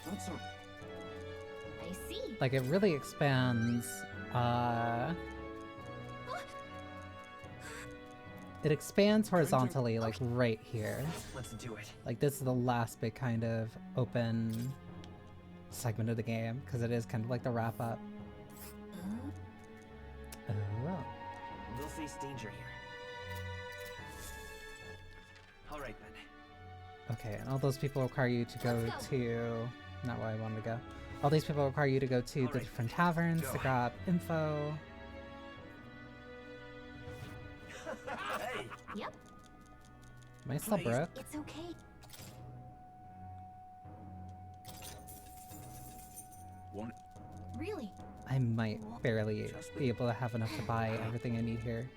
That's a... I see. Like it really expands. It expands horizontally, like right here. Let's do it. Like this is the last big kind of open segment of the game, because it is kind of like the wrap up. Oh. We'll face danger here. Alright then. Okay, and all those people require you to go to... Not where I wanted to go. All these people require you to go to the different taverns to grab info. Hey. Yep. Am I still broke? It's okay. One. Really? I might barely be able to have enough to buy everything I need here.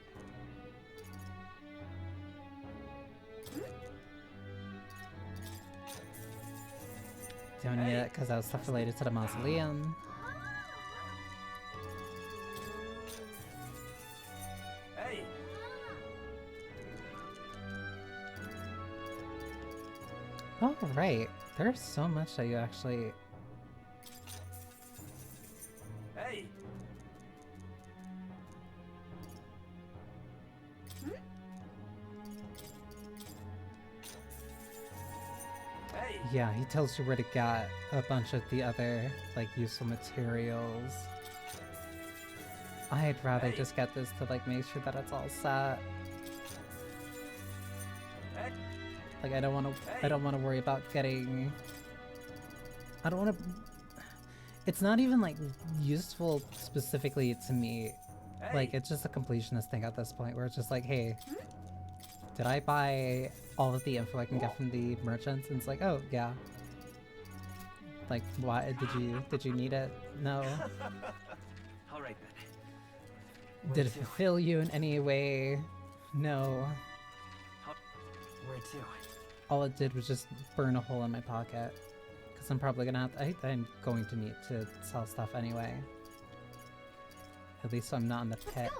Don't need it because that was stuff related to the mausoleum. Hey. Oh, right. There's so much that you actually... Hey. Yeah, he tells you where to get a bunch of the other, like, useful materials. I'd rather just get this to, like, make sure that it's all set. Like, I don't want to worry about getting... I don't want to... It's not even, like, useful specifically to me. Like, it's just a completionist thing at this point, where it's just like, hey, did I buy all of the info I can get from the merchants? And it's like, oh, yeah. Like, why did you need it? No. Alright then. Did it fulfill you in any way? No. Where to? All it did was just burn a hole in my pocket. Because I'm probably gonna have to, I'm going to need to sell stuff anyway. At least so I'm not in the pit.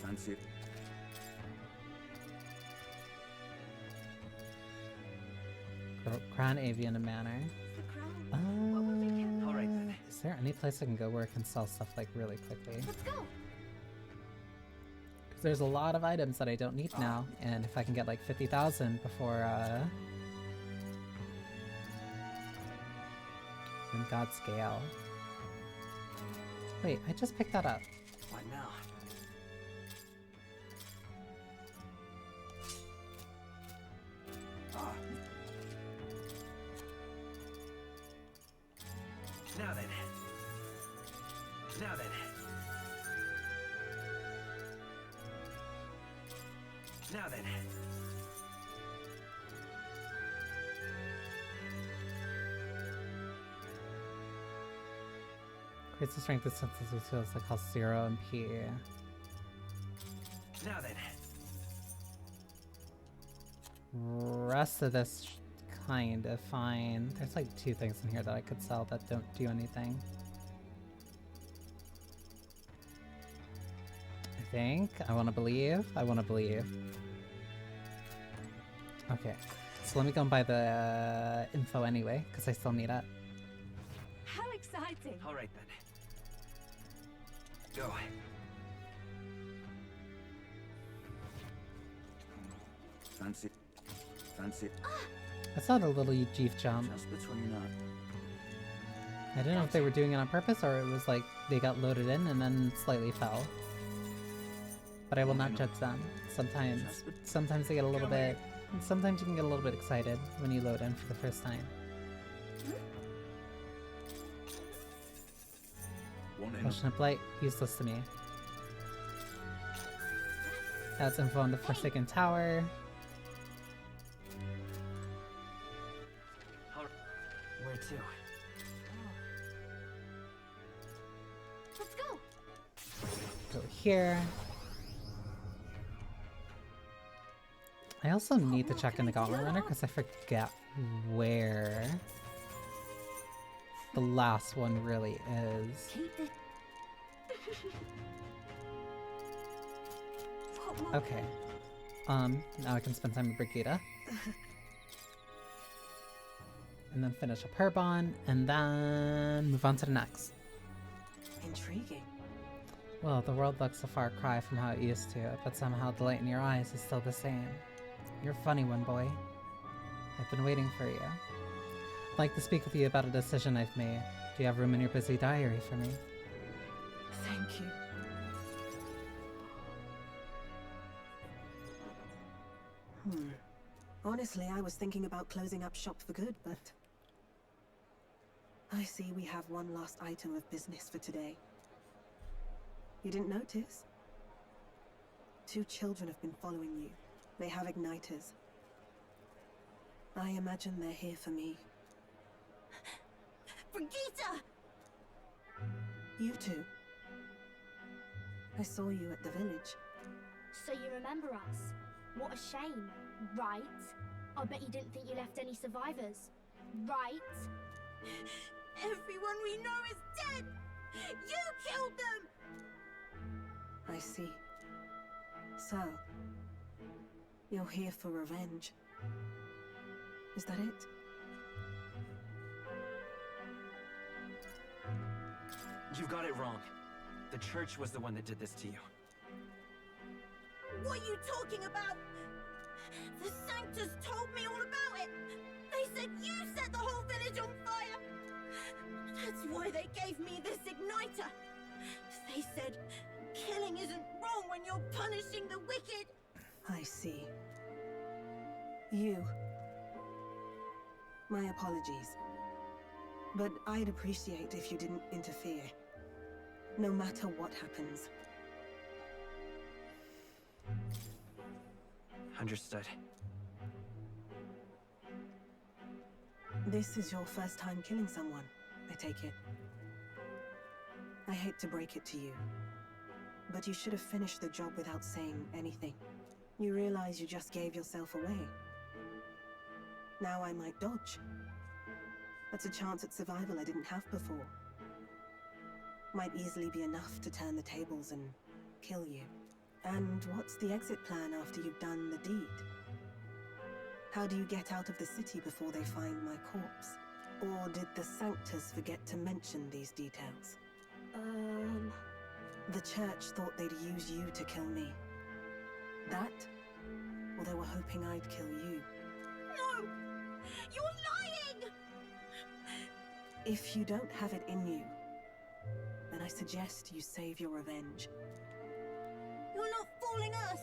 Fancy it. Crown Avian Manor. Alright then. Is there any place I can go where I can sell stuff like really quickly? Let's go. Because there's a lot of items that I don't need now, and if I can get like 50,000 before in God's scale. Wait, I just picked that up. What now? Now then. Now then. Now then. Creates the strength of senses with skills that cost 0 MP. Now then. Rest of this kind of fine. There's like 2 things in here that I could sell that don't do anything. I think. I want to believe. I want to believe. Okay. So let me go and buy the info anyway, because I still need it. How exciting! Alright then. Go. Fancy. Fancy. That's not a little Jeef jump. Just between that. I didn't know if they were doing it on purpose or it was like they got loaded in and then slightly fell. But I will not judge them. Sometimes they get a little bit. Sometimes you can get a little bit excited when you load in for the first time. Potion of Blight, useless to me. That's info on the Forsaken Tower. Where to? Let's go. Go here. I also need to check in the Gauntlet Runner because I forget where the last one really is. Okay. Now I can spend time with Brigida. And then finish up her bond, and then move on to the next. Intriguing. Well, the world looks a far cry from how it used to, but somehow the light in your eyes is still the same. You're a funny one, boy. I've been waiting for you. I'd like to speak with you about a decision I've made. Do you have room in your busy diary for me? Thank you. Honestly, I was thinking about closing up shop for good, but I see we have one last item of business for today. You didn't notice? 2 children have been following you. They have igniters. I imagine they're here for me. Brigitte! You two. I saw you at the village. So you remember us? What a shame, right? I bet you didn't think you left any survivors, right? Everyone we know is dead! You killed them! I see. So, you're here for revenge. Is that it? You got it wrong. The church was the one that did this to you. What are you talking about? The Sanctus told me all about it! They said you set the whole village on fire! That's why they gave me this igniter! They said, killing isn't wrong when you're punishing the wicked! I see. You. My apologies. But I'd appreciate if you didn't interfere. No matter what happens. Understood. This is your first time killing someone, I take it. I hate to break it to you, but you should have finished the job without saying anything. You realize you just gave yourself away. Now I might dodge. That's a chance at survival I didn't have before. Might easily be enough to turn the tables and kill you. And what's the exit plan after you've done the deed? How do you get out of the city before they find my corpse? Or did the Sanctors forget to mention these details? The church thought they'd use you to kill me. That? Or they were hoping I'd kill you. No! You're lying! If you don't have it in you, then I suggest you save your revenge. You're not fooling us!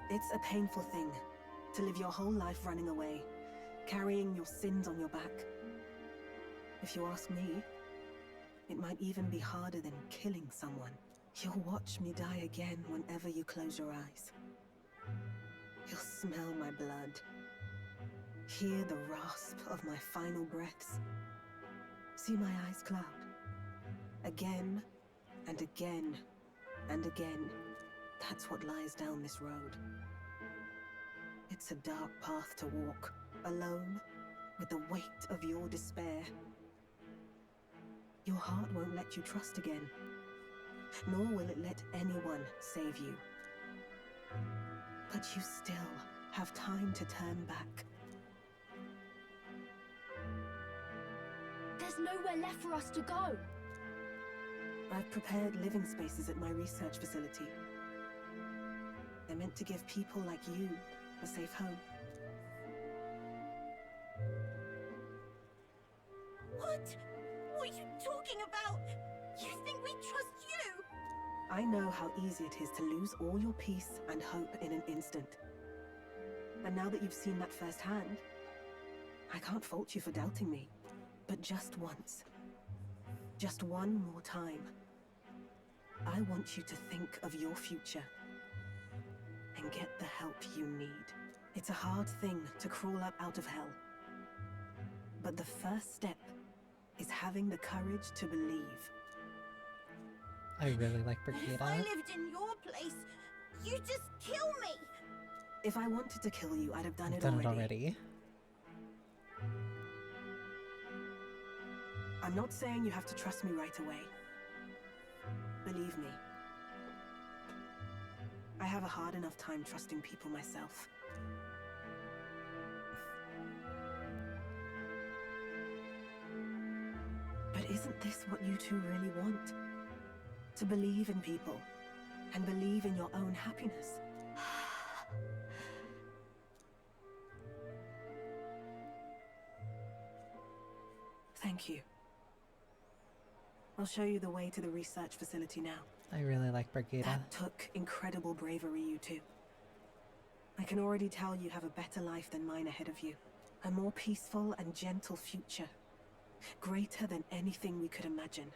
It's a painful thing to live your whole life running away, carrying your sins on your back. If you ask me, it might even be harder than killing someone. You'll watch me die again whenever you close your eyes. You'll smell my blood, hear the rasp of my final breaths, see my eyes cloud. Again and again and again. That's what lies down this road. It's a dark path to walk, alone, with the weight of your despair. Your heart won't let you trust again, nor will it let anyone save you. But you still have time to turn back. There's nowhere left for us to go. I've prepared living spaces at my research facility. They're meant to give people like you a safe home. What? What are you talking about? You think we trust you? I know how easy it is to lose all your peace and hope in an instant. And now that you've seen that firsthand, I can't fault you for doubting me. But just once, just one more time, I want you to think of your future and get the help you need. It's a hard thing to crawl up out of hell, but the first step is having the courage to believe. I really like If I lived in your place, you'd just kill me! If I wanted to kill you, I'd have done I've it done already. it already. I'm not saying you have to trust me right away. Believe me. I have a hard enough time trusting people myself. But isn't this what you two really want? To believe in people, and believe in your own happiness? Thank you. I'll show you the way to the research facility now. I really like Brigida. That took incredible bravery, you two. I can already tell you have a better life than mine ahead of you. A more peaceful and gentle future, greater than anything we could imagine,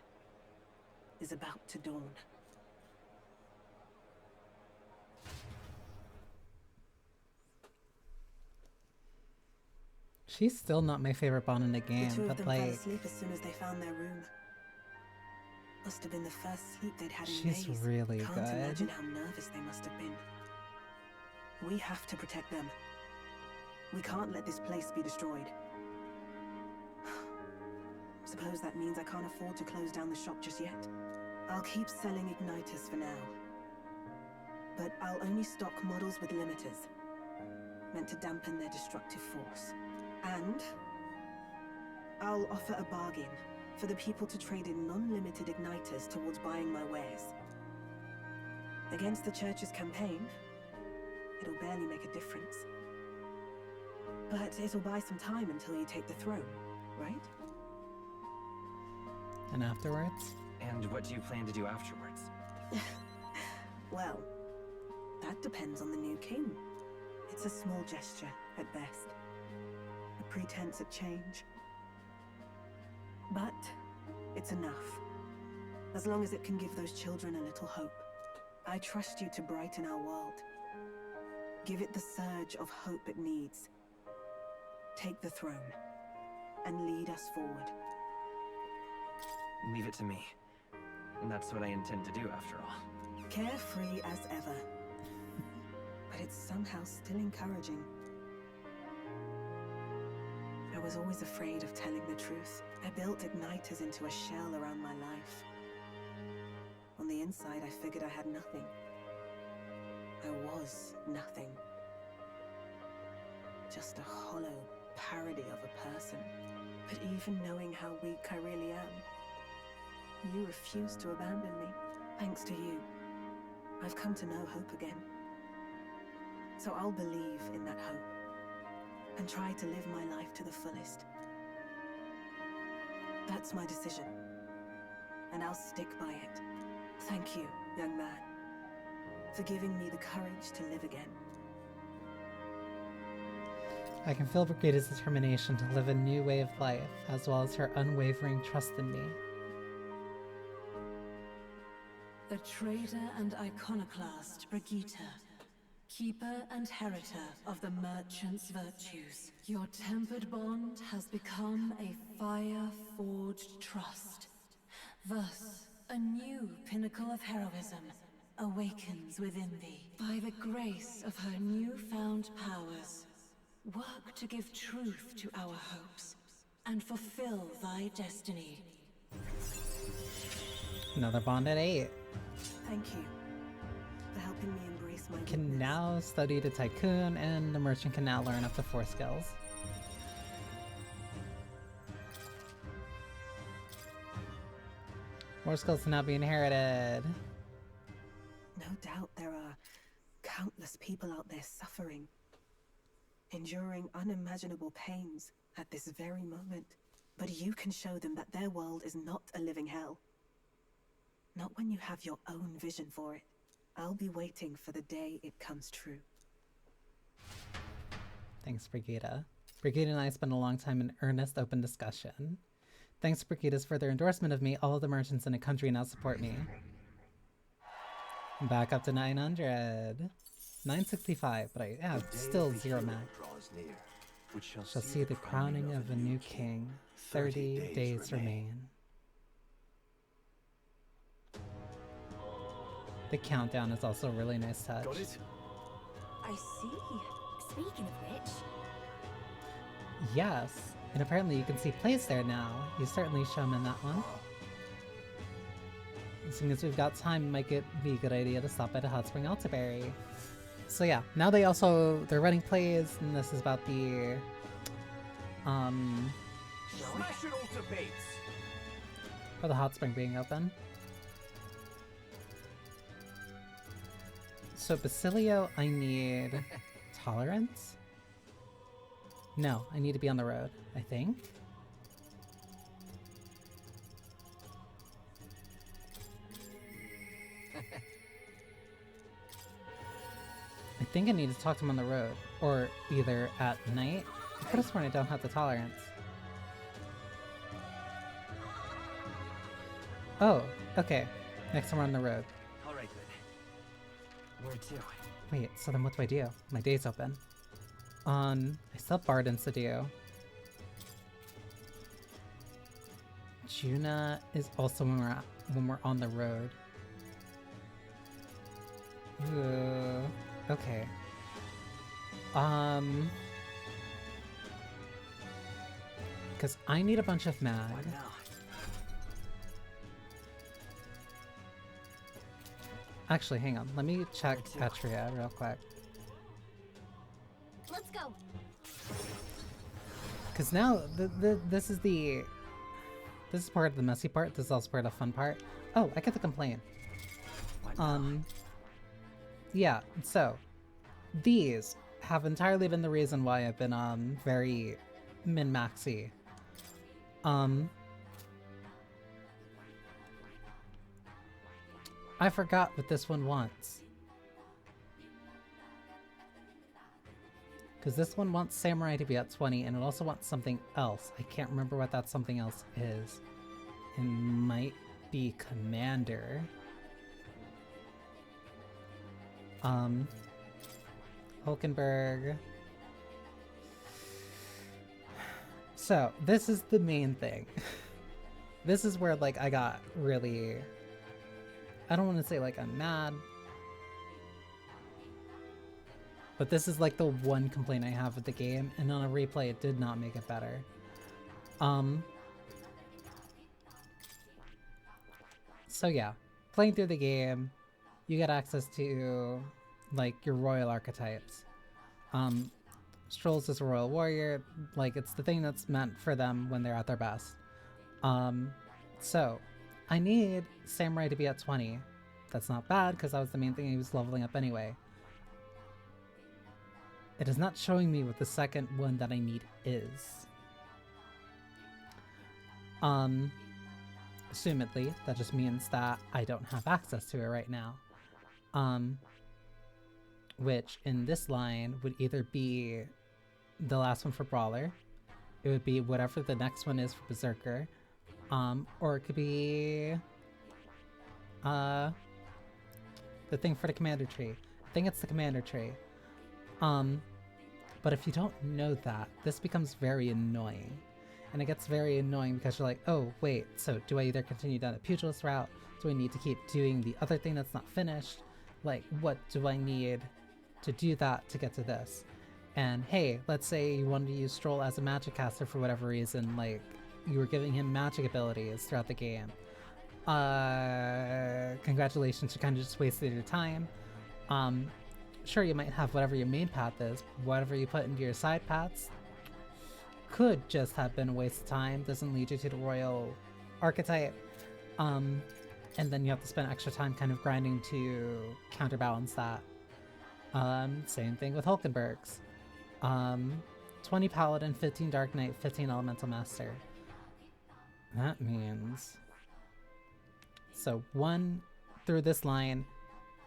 is about to dawn. She's still not my favorite Bond in the game, The two of but them fell like, asleep as soon as they found their room. Must have been the first sleep they'd had in she's days. really Can't good. imagine how nervous they must have been. We have to protect them. We can't let this place be destroyed. Suppose that means I can't afford to close down the shop just yet. I'll keep selling igniters for now. But I'll only stock models with limiters, meant to dampen their destructive force. And I'll offer a bargain for the people to trade in non-limited igniters towards buying my wares. Against the church's campaign, it'll barely make a difference. But it'll buy some time until you take the throne, right? And afterwards? And what do you plan to do afterwards? Well, that depends on the new king. It's a small gesture, at best. A pretense at change. But it's enough. As long as it can give those children a little hope. I trust you to brighten our world. Give it the surge of hope it needs. take the throne and lead us forward. Leave it to me. And that's what I intend to do after all. Carefree as ever. But it's somehow still encouraging. I was always afraid of telling the truth. I built igniters into a shell around my life. On the inside, I figured I had nothing. I was nothing. Just a hollow parody of a person. But even knowing how weak I really am, you refused to abandon me. Thanks to you, I've come to know hope again. So I'll believe in that hope and try to live my life to the fullest. That's my decision, and I'll stick by it. Thank you, young man, for giving me the courage to live again. I can feel Brigida's determination to live a new way of life, as well as her unwavering trust in me. The traitor and iconoclast Brigitta, keeper and heritor of the merchant's virtues. Your tempered bond has become a fire-forged trust. Thus, a new pinnacle of heroism awakens within thee. By the grace of her newfound powers, work to give truth to our hopes and fulfill thy destiny. Another bond at 8. Thank you for helping me embrace my Can weakness. now study to Tycoon, and the merchant can now learn up to 4 skills. More skills to now be inherited. No doubt there are countless people out there suffering, enduring unimaginable pains at this very moment. But you can show them that their world is not a living hell. Not when you have your own vision for it. I'll be waiting for the day it comes true. Thanks, Brigida. Brigida and I spent a long time in earnest, open discussion. Thanks to Brigida's further endorsement of me, all of the merchants in the country now support me. I'm back up to 900. 965, but I have still 0 max. Shall see the crowning of a new king. 30 days remain. The countdown is also a really nice touch. Got it? I see. Speaking of which, Yes, and apparently you can see plays there now. You certainly show them in that one. As soon as we've got time, it might be a good idea to stop at a Hot Spring Altaberry. So yeah, now they're running plays, and this is about the Smash it all to bits. for the hot spring being open. So Basilio, I need tolerance? No, I need to be on the road, I think. I think I need to talk to him on the road, or either at night. I could have sworn I don't have the tolerance. Oh, okay. Next time we're on the road. Alright then. Where to? Wait, so then what do I do? My day's open. I still have Bardens to do. Juna is also when we're on the road. Ooh, okay. Because I need a bunch of mag. Actually, hang on. Let me check Etria real quick. Let's go. Because now, this is part of the messy part. This is also part of the fun part. Oh, I get to complain. Yeah, so, these have entirely been the reason why I've been, very min-maxy. I forgot what this one wants. Because this one wants Samurai to be at 20, and it also wants something else. I can't remember what that something else is. It might be Commander. Hulkenberg. So this is the main thing. This is where like I got really, I don't want to say like I'm mad, but this is like the one complaint I have with the game, and on a replay it did not make it better. So yeah, playing through the game, you get access to like your royal archetypes. Strolls is a royal warrior, like it's the thing that's meant for them when they're at their best. So I need Samurai to be at 20. That's not bad because that was the main thing he was leveling up anyway. It is not showing me what the second one that I need is. Assumedly, that just means that I don't have access to it right now. Which in this line would either be the last one for Brawler, it would be whatever the next one is for Berserker, or it could be the thing for the commander tree. I think it's the commander tree. But if you don't know that, this becomes very annoying. And it gets very annoying because you're like, oh wait, so do I either continue down the pugilist route? Do I need to keep doing the other thing that's not finished? Like, what do I need to do that to get to this? And hey, let's say you wanted to use Stroll as a magic caster for whatever reason, like you were giving him magic abilities throughout the game. Congratulations, you kind of just wasted your time. Sure, you might have whatever your main path is, whatever you put into your side paths could just have been a waste of time, doesn't lead you to the royal archetype. And then you have to spend extra time kind of grinding to counterbalance that. Same thing with Hulkenberg's. 20 Paladin, 15 Dark Knight, 15 Elemental Master. That means... So 1 through this line,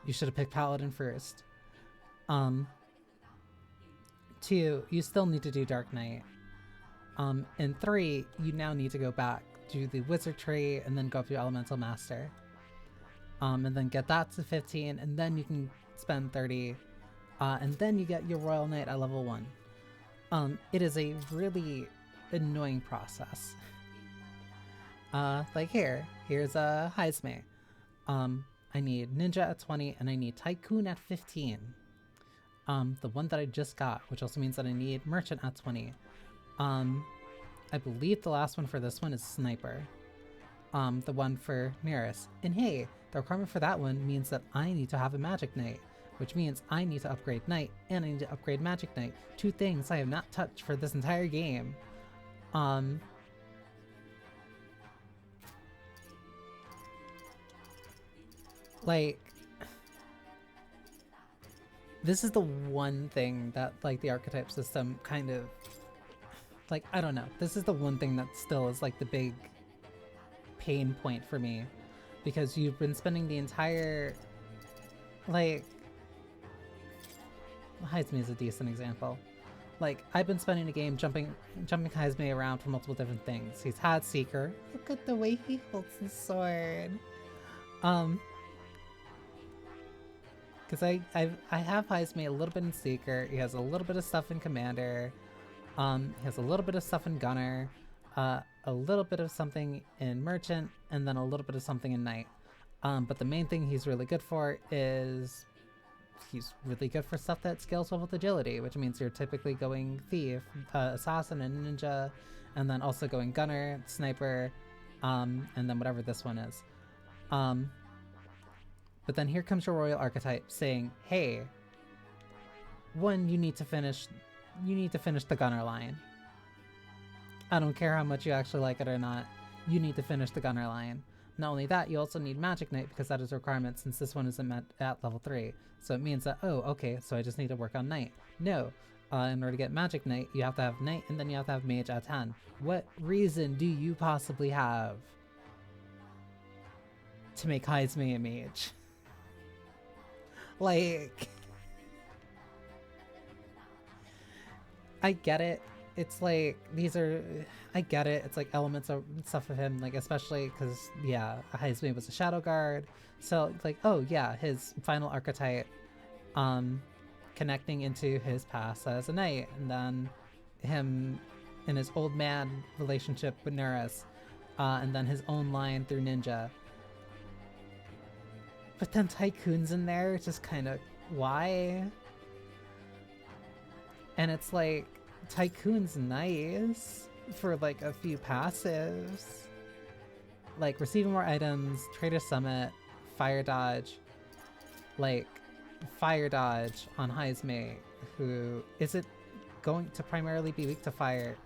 you should have picked Paladin first. 2, you still need to do Dark Knight. And 3, you now need to go back, do the Wizard tree, and then go up to Elemental Master. And then get that to 15, and then you can spend 30. And then you get your Royal Knight at level 1. It is a really annoying process. Like here's a Heisme. I need Ninja at 20, and I need Tycoon at 15. The one that I just got, which also means that I need Merchant at 20. I believe the last one for this one is Sniper. The one for Nearest. And hey, the requirement for that one means that I need to have a Magic Knight, which means I need to upgrade Knight, and I need to upgrade Magic Knight. 2 things I have not touched for this entire game. Like, this is the one thing that, like, the archetype system kind of, like, I don't know. This is the one thing that still is, like, the big pain point for me. Because you've been spending the entire, like, Heisme is a decent example. Like, I've been spending the game jumping Heisme around for multiple different things. He's had Seeker. Look at the way he holds his sword. Because I have Heisme a little bit in Seeker. He has a little bit of stuff in Commander. He has a little bit of stuff in Gunner. A little bit of something in Merchant, and then a little bit of something in Knight. But the main thing he's really good for is he's really good for stuff that scales well with agility, which means you're typically going Thief, Assassin, and Ninja, and then also going Gunner, Sniper, and then whatever this one is. But then here comes your Royal Archetype saying, hey, one, you need to finish the Gunner line. I don't care how much you actually like it or not, you need to finish the Gunner line. Not only that, you also need Magic Knight because that is a requirement since this one isn't met at level 3. So it means that, oh, okay, so I just need to work on Knight. No, in order to get Magic Knight, you have to have Knight and then you have to have Mage at 10. What reason do you possibly have to make Heisme a Mage? Like, I get it. It's like, I get it. It's like elements of stuff of him, like, especially because, yeah, Heisme was a Shadow Guard. So, like, oh, yeah, his final archetype, connecting into his past as a Knight, and then him in his old man relationship with Neris, and then his own line through Ninja. But then Tycoon's in there, it's just kind of, why? And it's like, Tycoon's nice for like a few passives. Like receiving more items, Trader Summit, Fire Dodge. Like, Fire Dodge on Heisme, who is it going to primarily be weak to fire?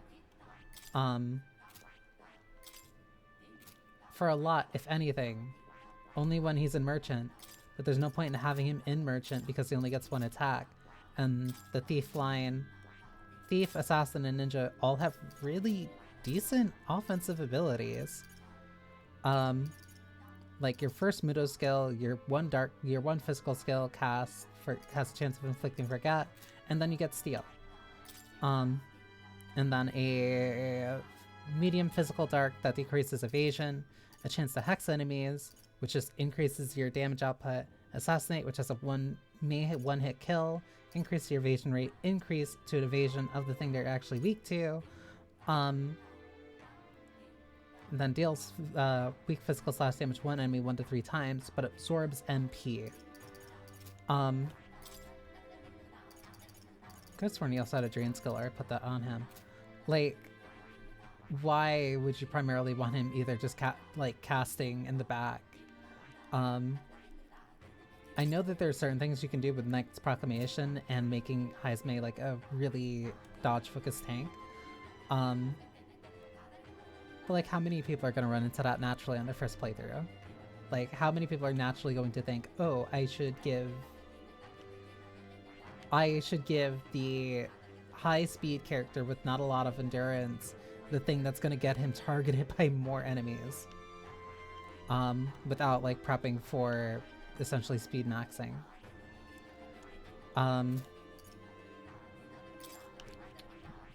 For a lot, if anything. Only when he's in Merchant, but there's no point in having him in Merchant because he only gets one attack. And the Thief line, Thief, Assassin, and Ninja all have really decent offensive abilities. Like your first Mudo skill, your one physical skill has a chance of inflicting Forget, and then you get Steal. And then a medium physical dark that decreases evasion, a chance to hex enemies, which just increases your damage output, Assassinate, which has a one-hit kill, increase your evasion rate, increase to evasion of the thing they're actually weak to, and then deals weak physical / damage one enemy 1 to 3 times, but absorbs MP. Could've sworn he also had a drain skill, or I put that on him. Like, why would you primarily want him either just casting in the back? I know that there are certain things you can do with Knight's Proclamation and making Heisme like a really dodge-focused tank. But like, how many people are going to run into that naturally on their first playthrough? Like, how many people are naturally going to think, oh, I should give the high-speed character with not a lot of endurance the thing that's going to get him targeted by more enemies, without like prepping for essentially speed maxing.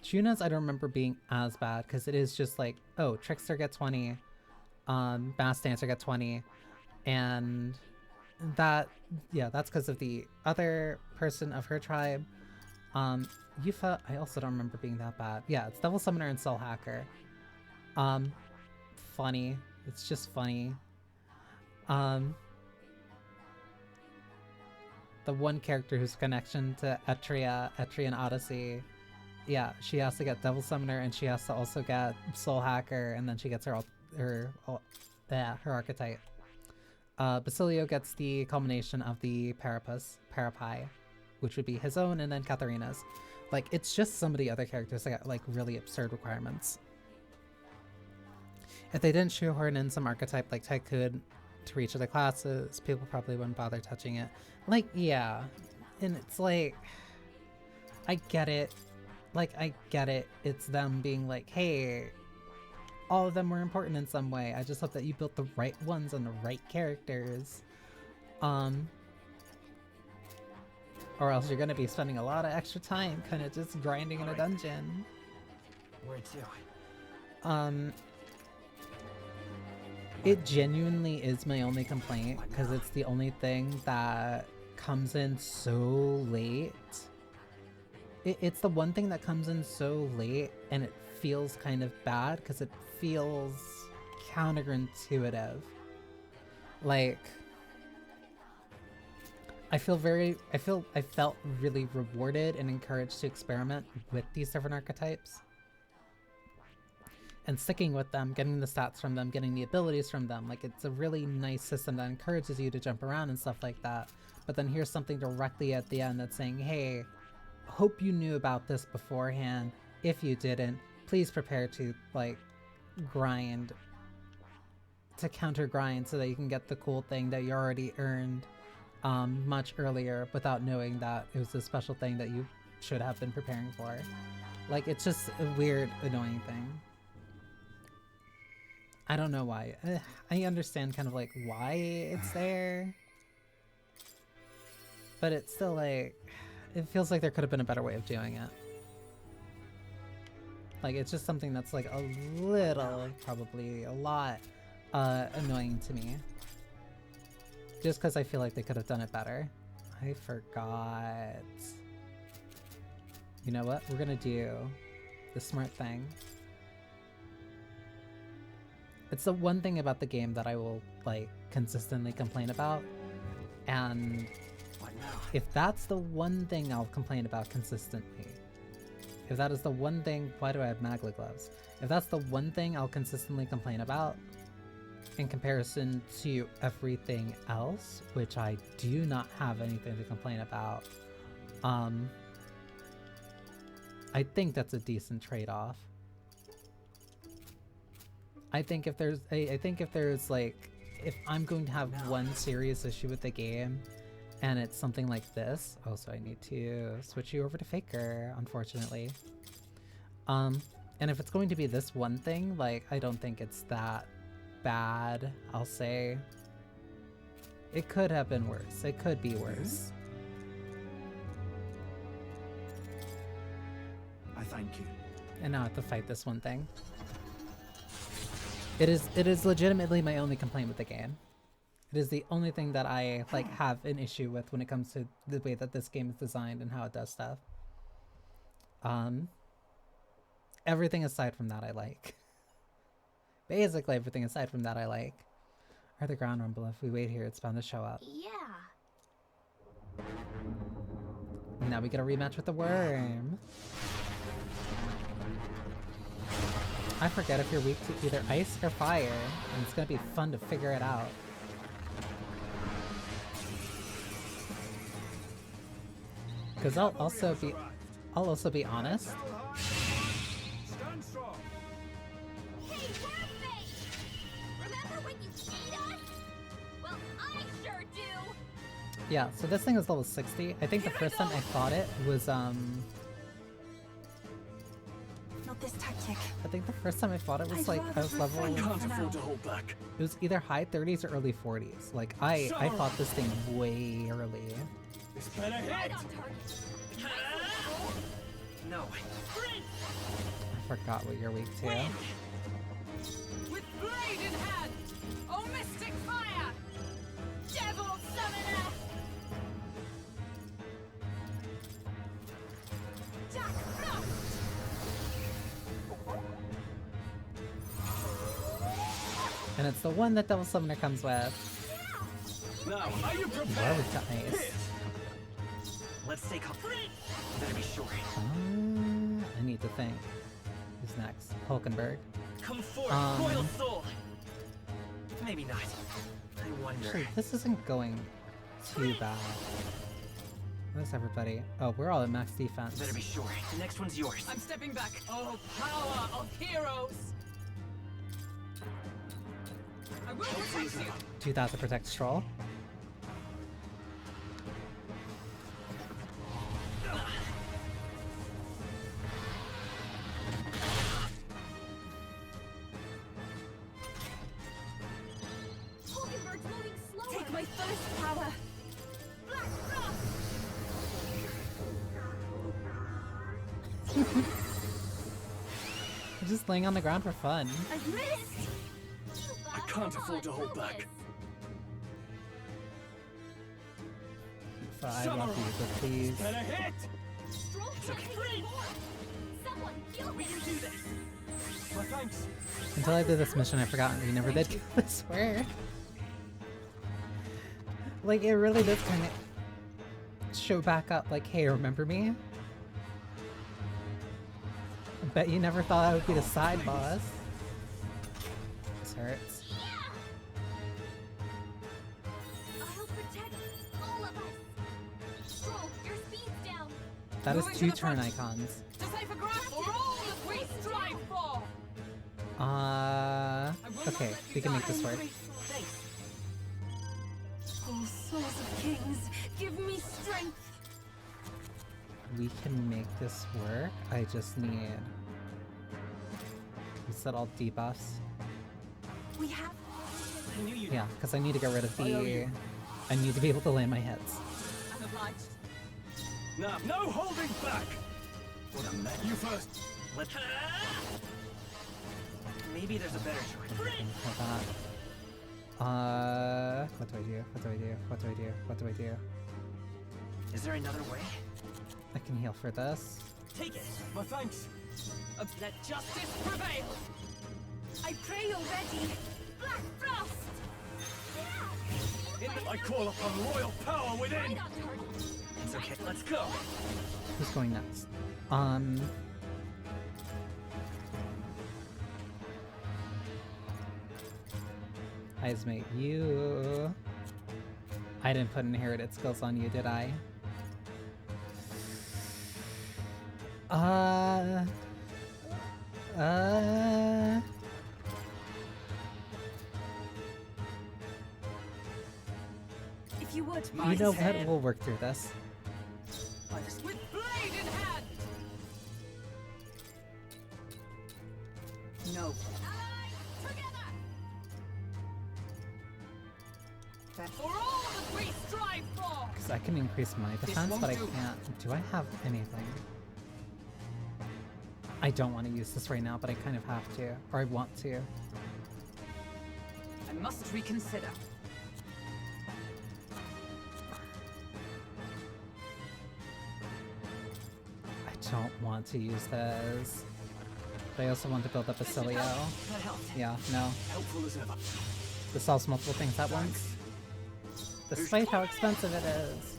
Chuna's I don't remember being as bad because it is just like, oh, Trickster get 20, Mass Dancer get 20, and that, yeah, that's because of the other person of her tribe. Yufa, I also don't remember being that bad. Yeah, it's Devil Summoner and Soul Hacker. Funny. It's just funny. The one character whose connection to Etrian Odyssey, yeah, she has to get Devil Summoner and she has to also get Soul Hacker, and then she gets her archetype. Basilio gets the culmination of the Parapai, which would be his own, and then Katharina's. Like, it's just some of the other characters that got like really absurd requirements. If they didn't shoehorn in some archetype like Tycoon to each of the classes, people probably wouldn't bother touching it. Like, yeah, and it's like, I get it. Like, I get it. It's them being like, hey, all of them were important in some way. I just hope that you built the right ones and the right characters. Or else you're gonna be spending a lot of extra time kind of just grinding in a dungeon. Where to? It genuinely is my only complaint, because it's the only thing that comes in so late. It's the one thing that comes in so late, and it feels kind of bad, because it feels counterintuitive. Like, I felt really rewarded and encouraged to experiment with these different archetypes. And sticking with them, getting the stats from them, getting the abilities from them. Like, it's a really nice system that encourages you to jump around and stuff like that. But then here's something directly at the end that's saying, hey, hope you knew about this beforehand. If you didn't, please prepare to, like, grind. To counter grind so that you can get the cool thing that you already earned much earlier without knowing that it was a special thing that you should have been preparing for. Like, it's just a weird, annoying thing. I don't know why. I understand kind of like why it's there, but it's still like, it feels like there could have been a better way of doing it. Like, it's just something that's like a little, probably a lot, annoying to me. Just because I feel like they could have done it better. I forgot. You know what? We're gonna do the smart thing. It's the one thing about the game that I will, like, consistently complain about. And if that's the one thing I'll complain about consistently, if that is the one thing, why do I have Magla gloves? If that's the one thing I'll consistently complain about in comparison to everything else, which I do not have anything to complain about, I think that's a decent trade-off. I think if there's like, if I'm going to have one serious issue with the game, and it's something like this. Oh, so I need to switch you over to Faker, unfortunately. And if it's going to be this one thing, like, I don't think it's that bad, I'll say. It could have been worse. It could be worse. I thank you. And now I have to fight this one thing. It is legitimately my only complaint with the game. It is the only thing that I, like, have an issue with when it comes to the way that this game is designed and how it does stuff. Everything aside from that I like. Basically everything aside from that I like. Or the ground rumble. If we wait here, it's bound to show up. Yeah. Now we get a rematch with the worm. I forget if you're weak to either ice or fire, and it's gonna be fun to figure it out. Because I'll also be honest. Stand strong. Hey, Wormface! Remember when you beat us? Well, I sure do! Yeah, so this thing is level 60. I think the first time I fought it was, Not this tactic. I think the first time I fought it was like, I was level... I can't afford to hold back. It was either high 30s or early 40s. Like, I fought this thing way early. This better hit. Right on target. No. I forgot what you're weak to. With blade in hand! Oh, mystic fire! Devil summoner! Jack Frost! And it's the one that Devil Summoner comes with. Now, are you You are prepared? weak to ice. Let's take up. Better be sure. I need to think. Who's next? Hulkenberg. Come forth, Um, royal soul. Maybe not. I wonder. Actually, this isn't going too bad. Where's everybody? Oh, we're all at max defense. Better be sure. The next one's yours. I'm stepping back. Oh, power of heroes! I will protect you! 2000 protect Stroll. Hulkenberg's moving slower! Take my first power. Black Frost! I'm just laying on the ground for fun. I've missed! I can't afford to hold back. 5 off you, but please. Better hit. Stroll can't take anymore! Someone kill him! We can do this. My thanks. Until I did this mission, I forgot we never did I swear. Like, it really does kind of show back up, like, hey, remember me? I bet you never thought I would be the side boss. This hurts. I'll protect all of us! Stroll, your speed's down! That is Moving to 2 the turn front. icons. To save a grasp for all that we strive for! Okay, we can make this work. Oh, souls of kings, give me strength. We can make this work. I just need... Reset all debuffs. We have. I knew you'd. Yeah, because I need to get rid of the... I need to be able to land my hits. I'm obliged. Now, no holding back. What a man. You first. Let. Maybe there's a better choice. Like that. What do I do? What do I do? What do I do? What do I do? Is there another way? I can heal for this. Take it. My thanks. Let justice prevail! I pray you're ready! Black Frost! I call upon royal power within! It's okay, let's go! Who's going next? Izmate, you... I didn't put inherited skills on you, did I? If you would, You know what? We'll work through this. with blade in hand! No. For all that we strive for! Because I can increase my defense, but I can't. Do I have anything? I don't want to use this right now, but I kind of have to. Or I want to. I must reconsider. I don't want to use this. But I also want to build up a Cilio. Yeah, no. Helpful as ever. This solves multiple things at once. Despite how expensive it is.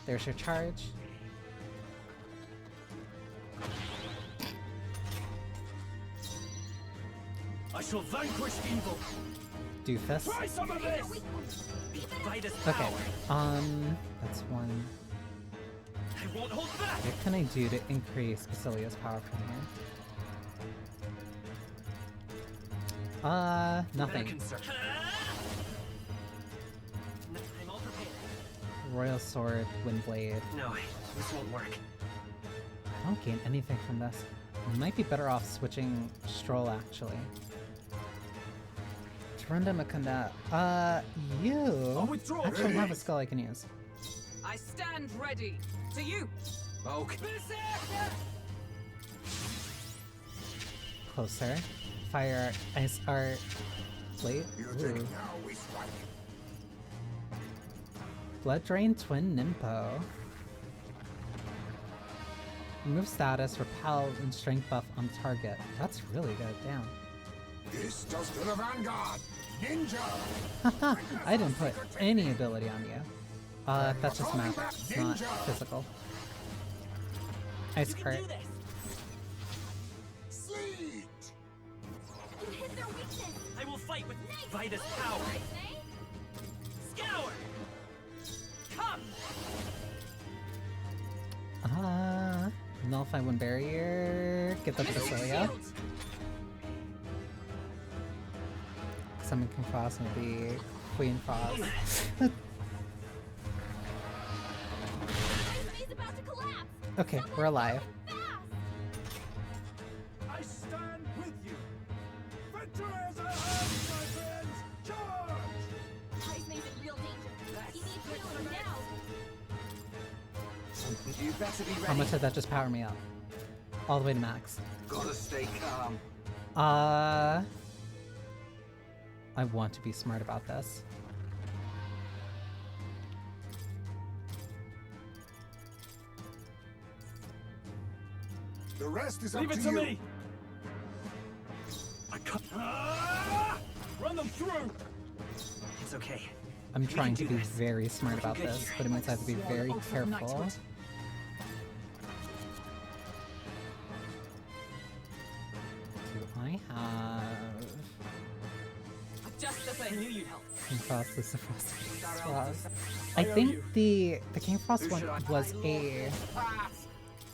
There's your charge. I shall vanquish evil. Doofus. Try some of this. Okay. That's one. I won't hold back. What can I do to increase Basilia's power from here? Nothing. Royal Sword, Windblade. No, this won't work. I don't gain anything from this. I might be better off switching Stroll, actually. Turunda Makunda. You actually have a skill I can use. I stand ready. To you. Okay. Closer. Fire, Ice Art, Blade. Ooh. Blood Drain Twin Nimpo. Remove status, repel, and strength buff on target. That's really good, damn. This does to the Vanguard! Ninja! Haha, I didn't put any ability on you. That's just magic, it's not physical. Ice Cart. You hit their weakness. I will fight with Vitus power. Scour! Come! Nullify one barrier. Get the Basilia. Summon King Frost and be Queen Frost. Okay, we're alive. I stand with you. Venture as I have, my friends. Charge! Heisman's in real danger. He needs healing now. You better be ready. How much did that just power me up? All the way to max. Gotta stay calm. I want to be smart about this. The rest is Leave up it to to you. me. I can't. Run them through. It's okay. I'm trying to be very smart about this, but it means I have to be very careful. Do I have... Just the thing. I knew you'd help. King Frost, Lucifer Frost. I think the King Frost one was a...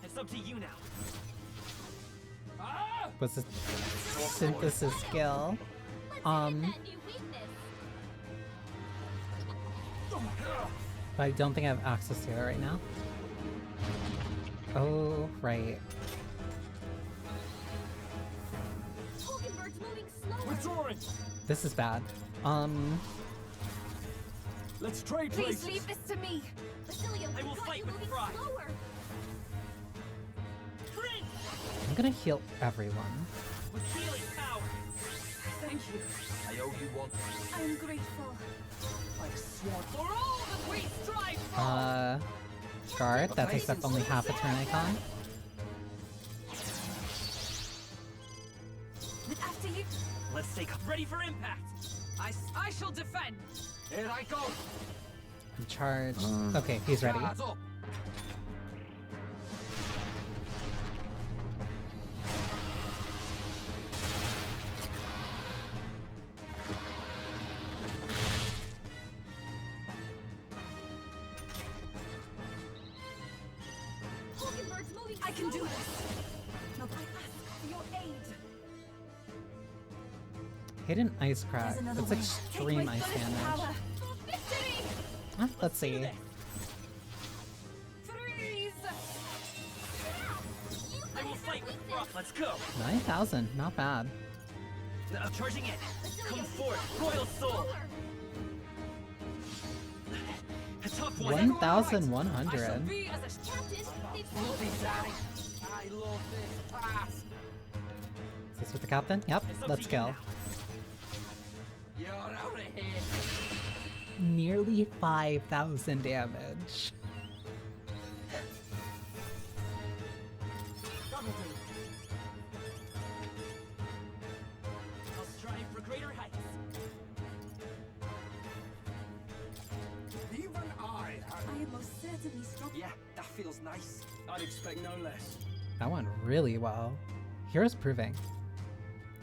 It's up to you now. was a synthesis skill. But I don't think I have access to it right now. Oh, right. Withdrawing. This is bad. Let's trade Please places. leave this to me. I will fight with pride. I'm gonna heal everyone. With healing power. Thank you. I owe you one. I'm grateful. I've sworn for all that we strive for. Guard, that takes up only half a turn icon. After you. Let's take ready for impact. I shall defend. Here I go. I'm charged. Okay, he's ready. Guards up. I can do this. No, I ask for your aid. Hidden Ice Crack. That's extreme ice damage. Huh? Let's see. I will fight with Brock. Let's go. 9,000, not bad. Charging in. Come forth, Royal Soul. A tough one. 1,100. I love this pass. Is this with the captain? Yep, let's go. You're out of here. Nearly 5,000 damage. I'll strive for greater heights. Even I am most certainly strong. Yeah, that feels nice. I'd expect no less. That went really well. Hero's Proving.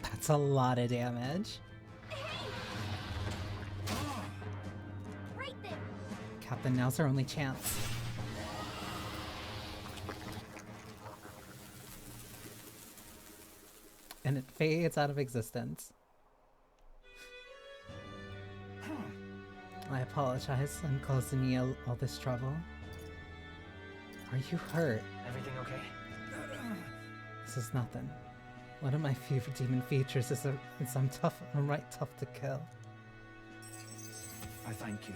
That's a lot of damage. Right there. Captain, now's our only chance. And it fades out of existence. I apologize. I'm causing you all this trouble. Are you hurt? Everything okay? This is nothing. One of my favorite demon features is I'm right tough to kill. I thank you.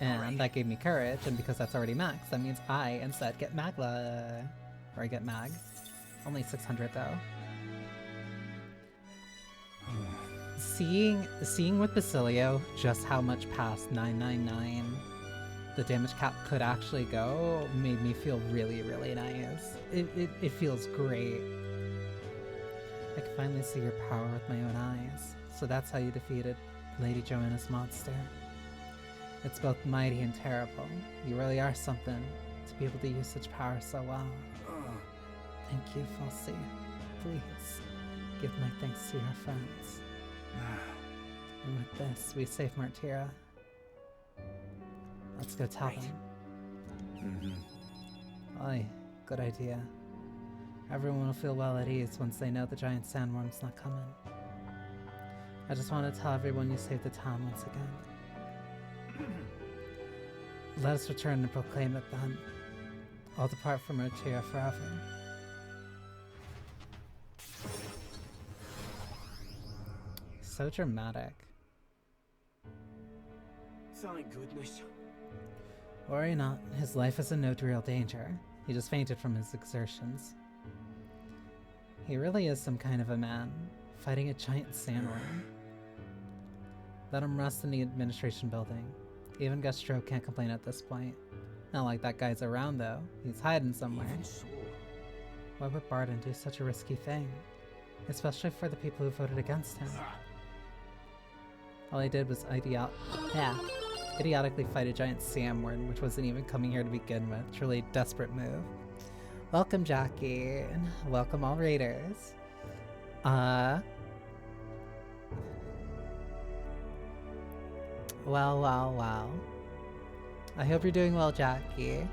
And that gave me courage, and because that's already max, that means I instead get Magla. Or I get Mag. Only 600 though. Seeing with Basilio just how much past 999 the damage cap could actually go made me feel really, really nice. It feels great. I can finally see your power with my own eyes. So that's how you defeated Lady Joanna's monster. It's both mighty and terrible. You really are something to be able to use such power so well. Thank you, Falsey. Please, give my thanks to your friends. And with this, we save Martyra. Let's go tell them. Aye, good idea. Everyone will feel well at ease once they know the giant sandworm's not coming. I just want to tell everyone you saved the town once again. Let us return and proclaim it then. I'll depart from Martyra forever. So dramatic. Thank goodness. Worry not, his life is in no real danger. He just fainted from his exertions. He really is some kind of a man, fighting a giant sandworm. Let him rest in the administration building. Even Gustro can't complain at this point. Not like that guy's around though. He's hiding somewhere. Why would Barden do such a risky thing? Especially for the people who voted against him. All he did was idiotically fight a giant sandworm, which wasn't even coming here to begin with. Truly a desperate move. Welcome, Jackie. And welcome all raiders. Well. I hope you're doing well, Jackie.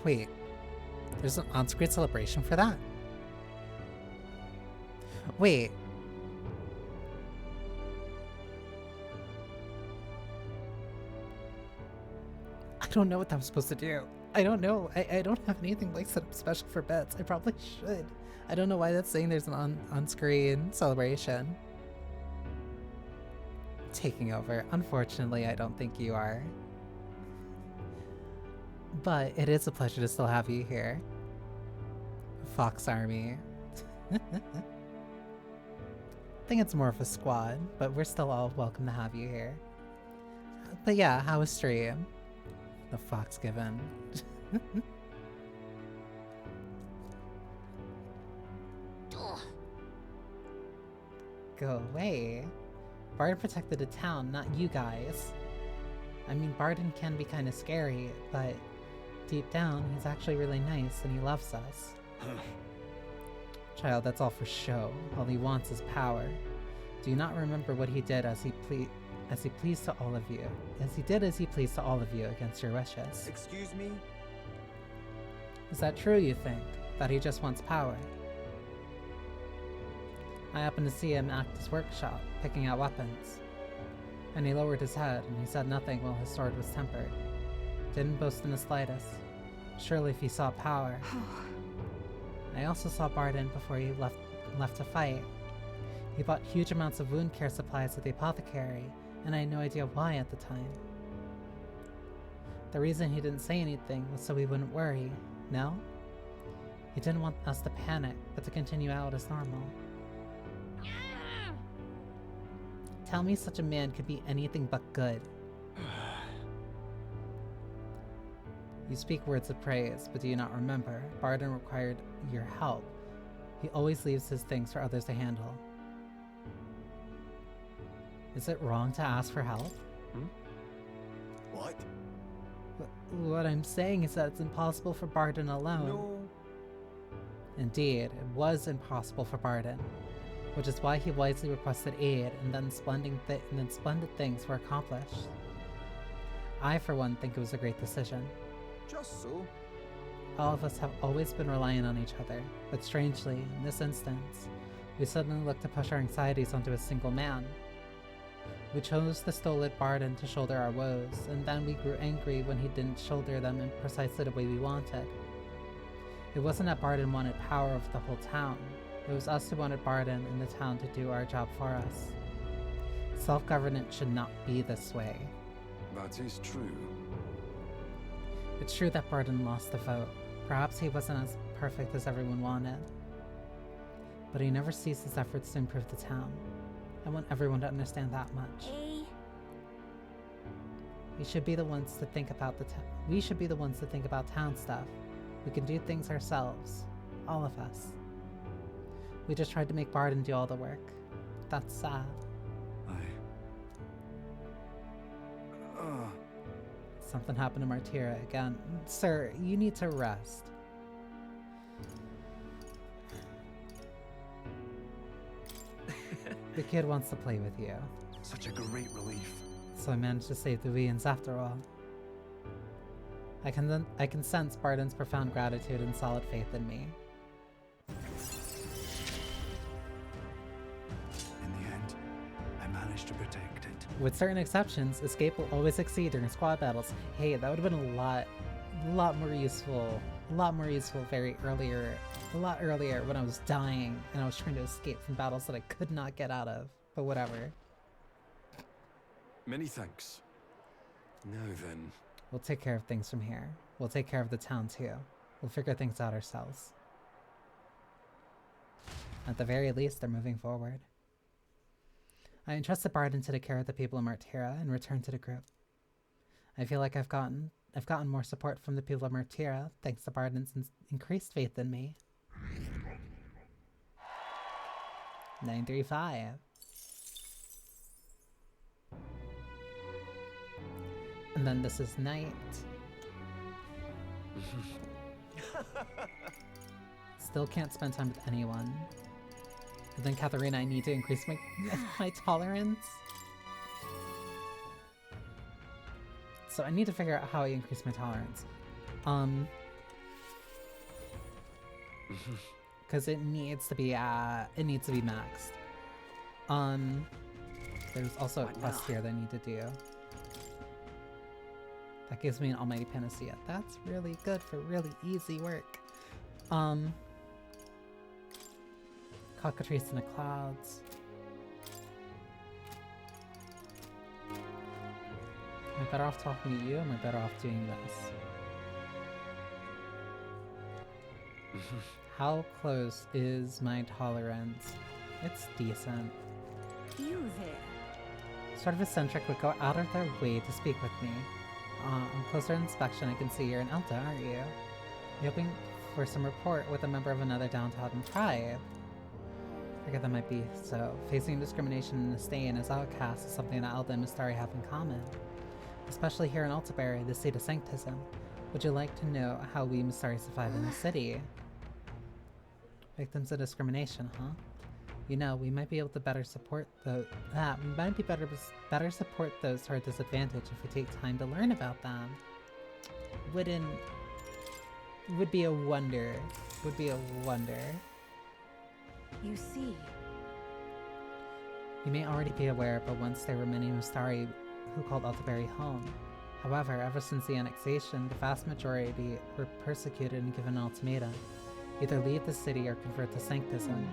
Wait. There's an on-screen celebration for that? Wait. I don't know what I'm supposed to do. I don't know. I don't have anything like set up special for bets. I probably should. I don't know why that's saying there's an on-screen celebration. Taking over. Unfortunately, I don't think you are. But it is a pleasure to still have you here. Fox Army. I think it's more of a squad, but we're still all welcome to have you here. But yeah, how was stream? The fox given. Go away. Barden protected the town, not you guys. I mean, Barden can be kind of scary, but deep down, he's actually really nice and he loves us. Child, that's all for show. All he wants is power. Do you not remember what he did as he pleased to all of you? As he pleased to all of you against your wishes. Excuse me? Is that true, you think? That he just wants power? I happened to see him at his workshop, picking out weapons. And he lowered his head, and he said nothing while his sword was tempered. Didn't boast in the slightest. Surely if he saw power. I also saw Barden before he left to fight. He bought huge amounts of wound care supplies at the apothecary, and I had no idea why at the time. The reason he didn't say anything was so we wouldn't worry, no? He didn't want us to panic, but to continue out as normal. Tell me such a man could be anything but good. You speak words of praise, but do you not remember? Barden required your help. He always leaves his things for others to handle. Is it wrong to ask for help? What? What I'm saying is that it's impossible for Barden alone. No. Indeed, it was impossible for Barden, which is why he wisely requested aid, and then splendid things were accomplished. I, for one, think it was a great decision. Just so. All of us have always been reliant on each other, but strangely, in this instance, we suddenly looked to push our anxieties onto a single man. We chose the stolid Barden to shoulder our woes, and then we grew angry when he didn't shoulder them in precisely the way we wanted. It wasn't that Barden wanted power over the whole town. It was us who wanted Barden and the town to do our job for us. Self-governance should not be this way. That is true. It's true that Barden lost the vote. Perhaps he wasn't as perfect as everyone wanted. But he never ceased his efforts to improve the town. I want everyone to understand that much. We should be the ones to think about town stuff. We can do things ourselves. All of us. We just tried to make Barden do all the work. That's sad. Something happened to Martyra again. Sir, you need to rest. The kid wants to play with you. Such a great relief. So I managed to save the Wians after all. I can sense Barden's profound gratitude and solid faith in me. In the end, I managed to protect it. With certain exceptions, escape will always succeed during squad battles. Hey, that would have been a lot more useful a lot earlier when I was dying and I was trying to escape from battles that I could not get out of. But whatever. Many thanks. Now then. We'll take care of things from here. We'll take care of the town too. We'll figure things out ourselves. At the very least, they're moving forward. I entrusted Barden to take care of the people of Martyra and returned to the group. I feel like I've gotten more support from the people of Martyra thanks to Barden's increased faith in me. 935. And then this is night. Still can't spend time with anyone. And then Katharina, I need to increase my tolerance. So I need to figure out how I increase my tolerance. Because it needs to be maxed. There's also a quest here that I need to do. That gives me an almighty panacea. That's really good for really easy work. Cockatrice in the clouds. Am I better off talking to you, or am I better off doing this? How close is my tolerance? It's decent. You there. sort of eccentric would go out of their way to speak with me. On closer inspection, I can see you're an Elta, aren't you? You're hoping for some report with a member of another downtrodden tribe. I figured that might be so. Facing discrimination and a stain as outcasts is something that Elda and Mistari have in common. Especially here in Altaberry, the seat of Sanctism. Would you like to know how we Mistari survive in the city? Victims of discrimination, huh? You know, we might be able to better support those. We might be better support those who are disadvantaged if we take time to learn about them. Would be a wonder. Would be a wonder. You see. You may already be aware, but once there were many Mistari who called Altaberry home. However, ever since the annexation, the vast majority were persecuted and given an ultimatum. Either leave the city or convert to Sanctism.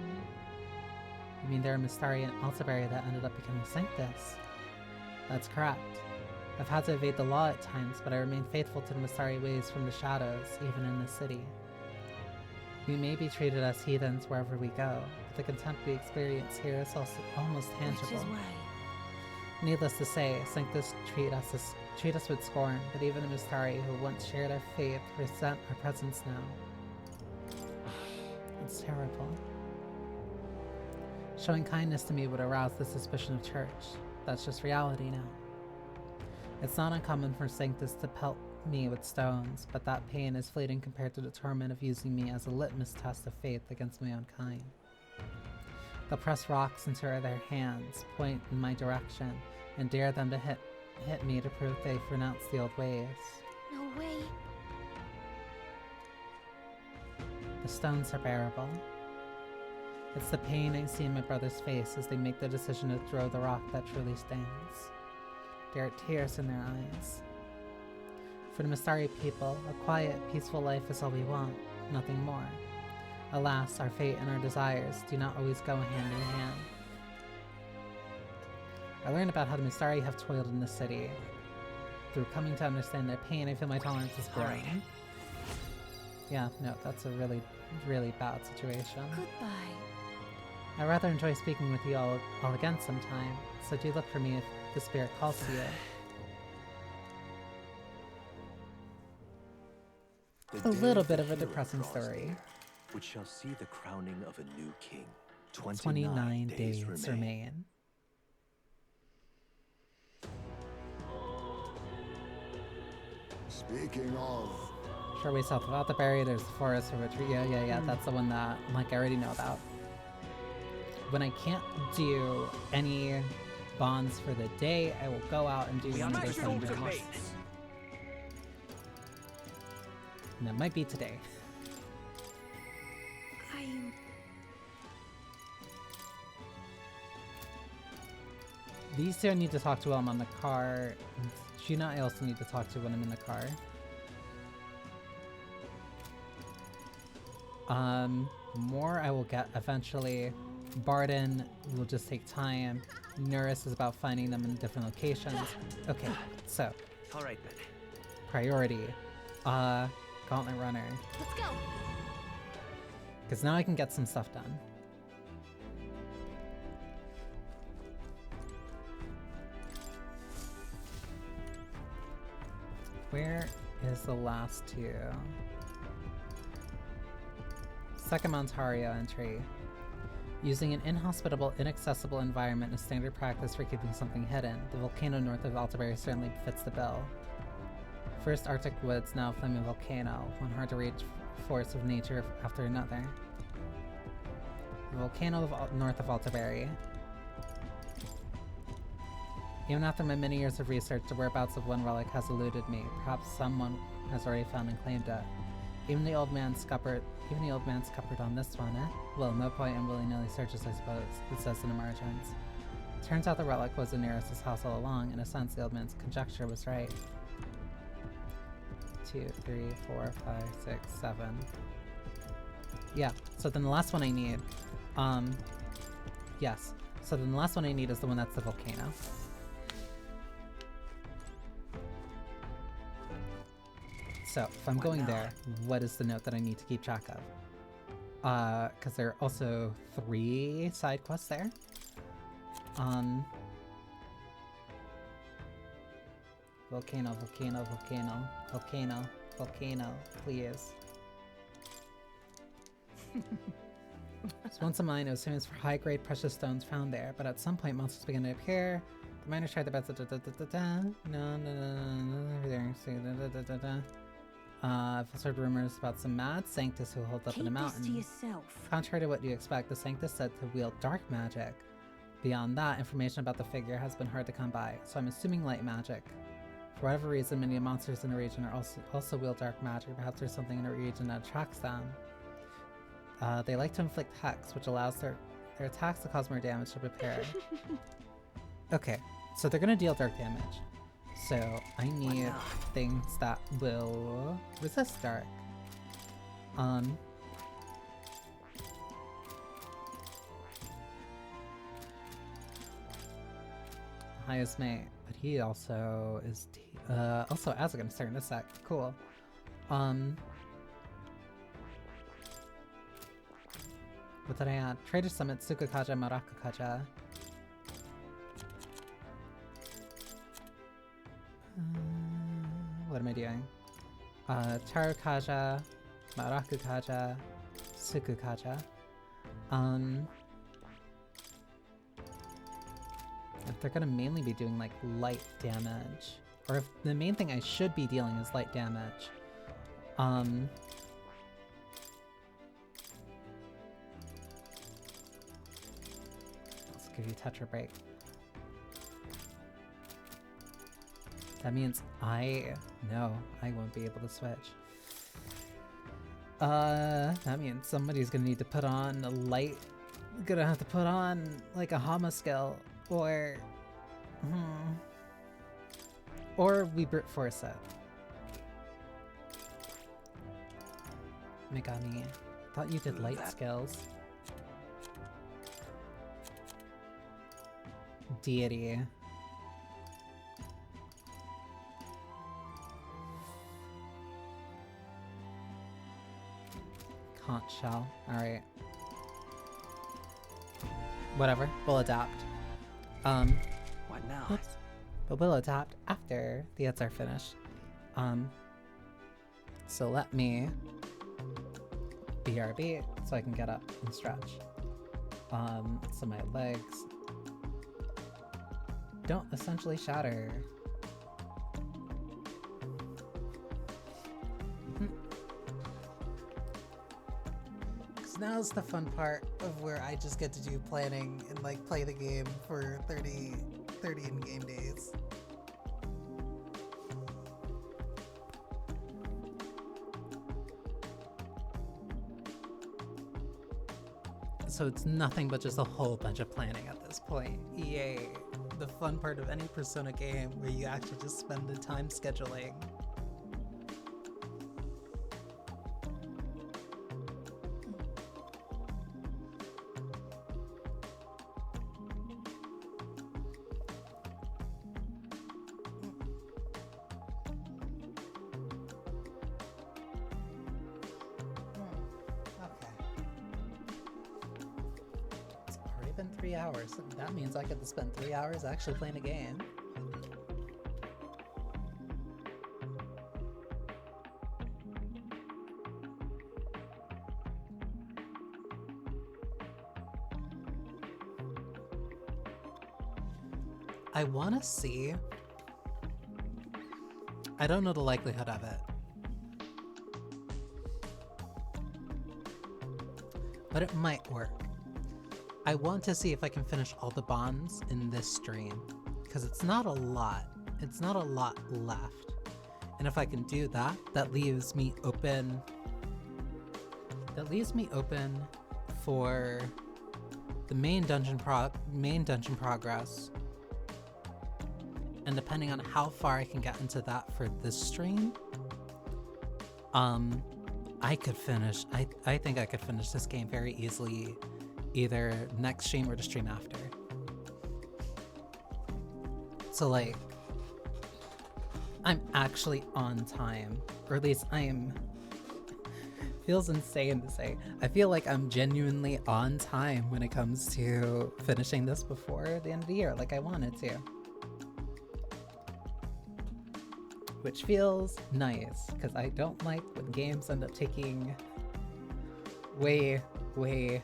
You mean there are Mistari in Altaberry that ended up becoming Sanctus? That's correct. I've had to evade the law at times, but I remain faithful to the Mistari ways from the shadows, even in the city. We may be treated as heathens wherever we go, but the contempt we experience here is also almost tangible. Which is why. Needless to say, Sanctus treat us with scorn, but even the Mistari who once shared our faith resent our presence now. It's terrible. Showing kindness to me would arouse the suspicion of church. That's just reality now. It's not uncommon for Sanctus to pelt me with stones, but that pain is fleeting compared to the torment of using me as a litmus test of faith against my own kind. They'll press rocks into their hands, point in my direction, and dare them to hit me to prove they've renounced the old ways. No way. The stones are bearable. It's the pain I see in my brother's face as they make the decision to throw the rock that truly stings. There are tears in their eyes. For the Mistari people, a quiet, peaceful life is all we want, nothing more. Alas, our fate and our desires do not always go hand in hand. I learned about how the Mistari have toiled in the city. Through coming to understand their pain, I feel my tolerance is growing. Yeah, no, that's a really, really bad situation. Goodbye. I rather enjoy speaking with you all again sometime, so do look for me if the spirit calls to you. A little bit of a depressing story. Which shall see the crowning of a new king. 29 days remain. Speaking of... Shortway south of Altaberry, there's the forest of retreat. Yeah, that's the one that, like, I already know about. When I can't do any bonds for the day, I will go out and do one of those dungeons. And that might be today. These two I need to talk to while I'm on the car. Gina I also need to talk to when I'm in the car. More I will get eventually. Barden will just take time. Nuris is about finding them in different locations. Okay, so. Alright then. Priority. Gauntlet Runner. Let's go! Because now I can get some stuff done. Where is the last two? Second Montario entry. Using an inhospitable, inaccessible environment is standard practice for keeping something hidden. The volcano north of Altaberry certainly fits the bill. First Arctic woods, now flaming volcano, one hard-to-reach force of nature after another. The volcano north of Altaberry. Even after my many years of research, the whereabouts of one relic has eluded me. Perhaps someone has already found and claimed it. Even the old man scuppered on this one, eh? Well, no point in willy-nilly searches, I suppose, it says in the margins. Turns out the relic was in Neris's house all along. In a sense, the old man's conjecture was right. 2, 3, 4, 5, 6, 7. Yeah, so then the last one I need, yes. So then the last one I need is the one that's the volcano. So, if I'm going there, what is the note that I need to keep track of? Because there are also 3 side quests there. Volcano, volcano, volcano, volcano, volcano, please. So once a mine, it was famous for high-grade precious stones found there, but at some point monsters began to appear. The miners tried their best I've also heard rumors about some mad Sanctus who holds up in the mountain. Keep this to yourself. Contrary to what you expect, the Sanctus said to wield dark magic. Beyond that, information about the figure has been hard to come by, so I'm assuming light magic. For whatever reason, many monsters in the region are also wield dark magic. Perhaps there's something in the region that attracts them. They like to inflict hex, which allows their attacks to cause more damage to prepare. Okay, so they're gonna deal dark damage. So I need things that will resist dark. Highest mate, but he also is also Azagan starting to sec. Cool. What did I add? Trader Summit, Sukukaja, Marakukaja. What am I doing? Charukaja, Marakukaja, Sukukaja. If they're gonna mainly be doing like light damage, or if the main thing I should be dealing is light damage, let's give you Tetra Break. That means I won't be able to switch. That means somebody's gonna need to put on a light. Gonna have to put on like a Hama skill, or we brute force it. Megami, thought you did light skills. Deity. Conch shell. Alright. Whatever. We'll adapt. What now? Oops. But we'll adapt after the hits are finished. So let me BRB so I can get up and stretch. So my legs don't essentially shatter. Now's the fun part of where I just get to do planning and like play the game for 30 in-game days. So it's nothing but just a whole bunch of planning at this point. Yay. The fun part of any Persona game where you actually just spend the time scheduling. Been 3 hours. That means I get to spend 3 hours actually playing a game. I want to see. I don't know the likelihood of it. But it might work. I want to see if I can finish all the bonds in this stream, because it's not a lot. It's not a lot left. And if I can do that, that leaves me open. That leaves me open for the main dungeon progress. And depending on how far I can get into that for this stream, I could finish. I think I could finish this game very easily. Either next stream or the stream after. So like, I'm actually on time, or at least I am. Feels insane to say. I feel like I'm genuinely on time when it comes to finishing this before the end of the year, like I wanted to. which feels nice, because I don't like when games end up taking way, way,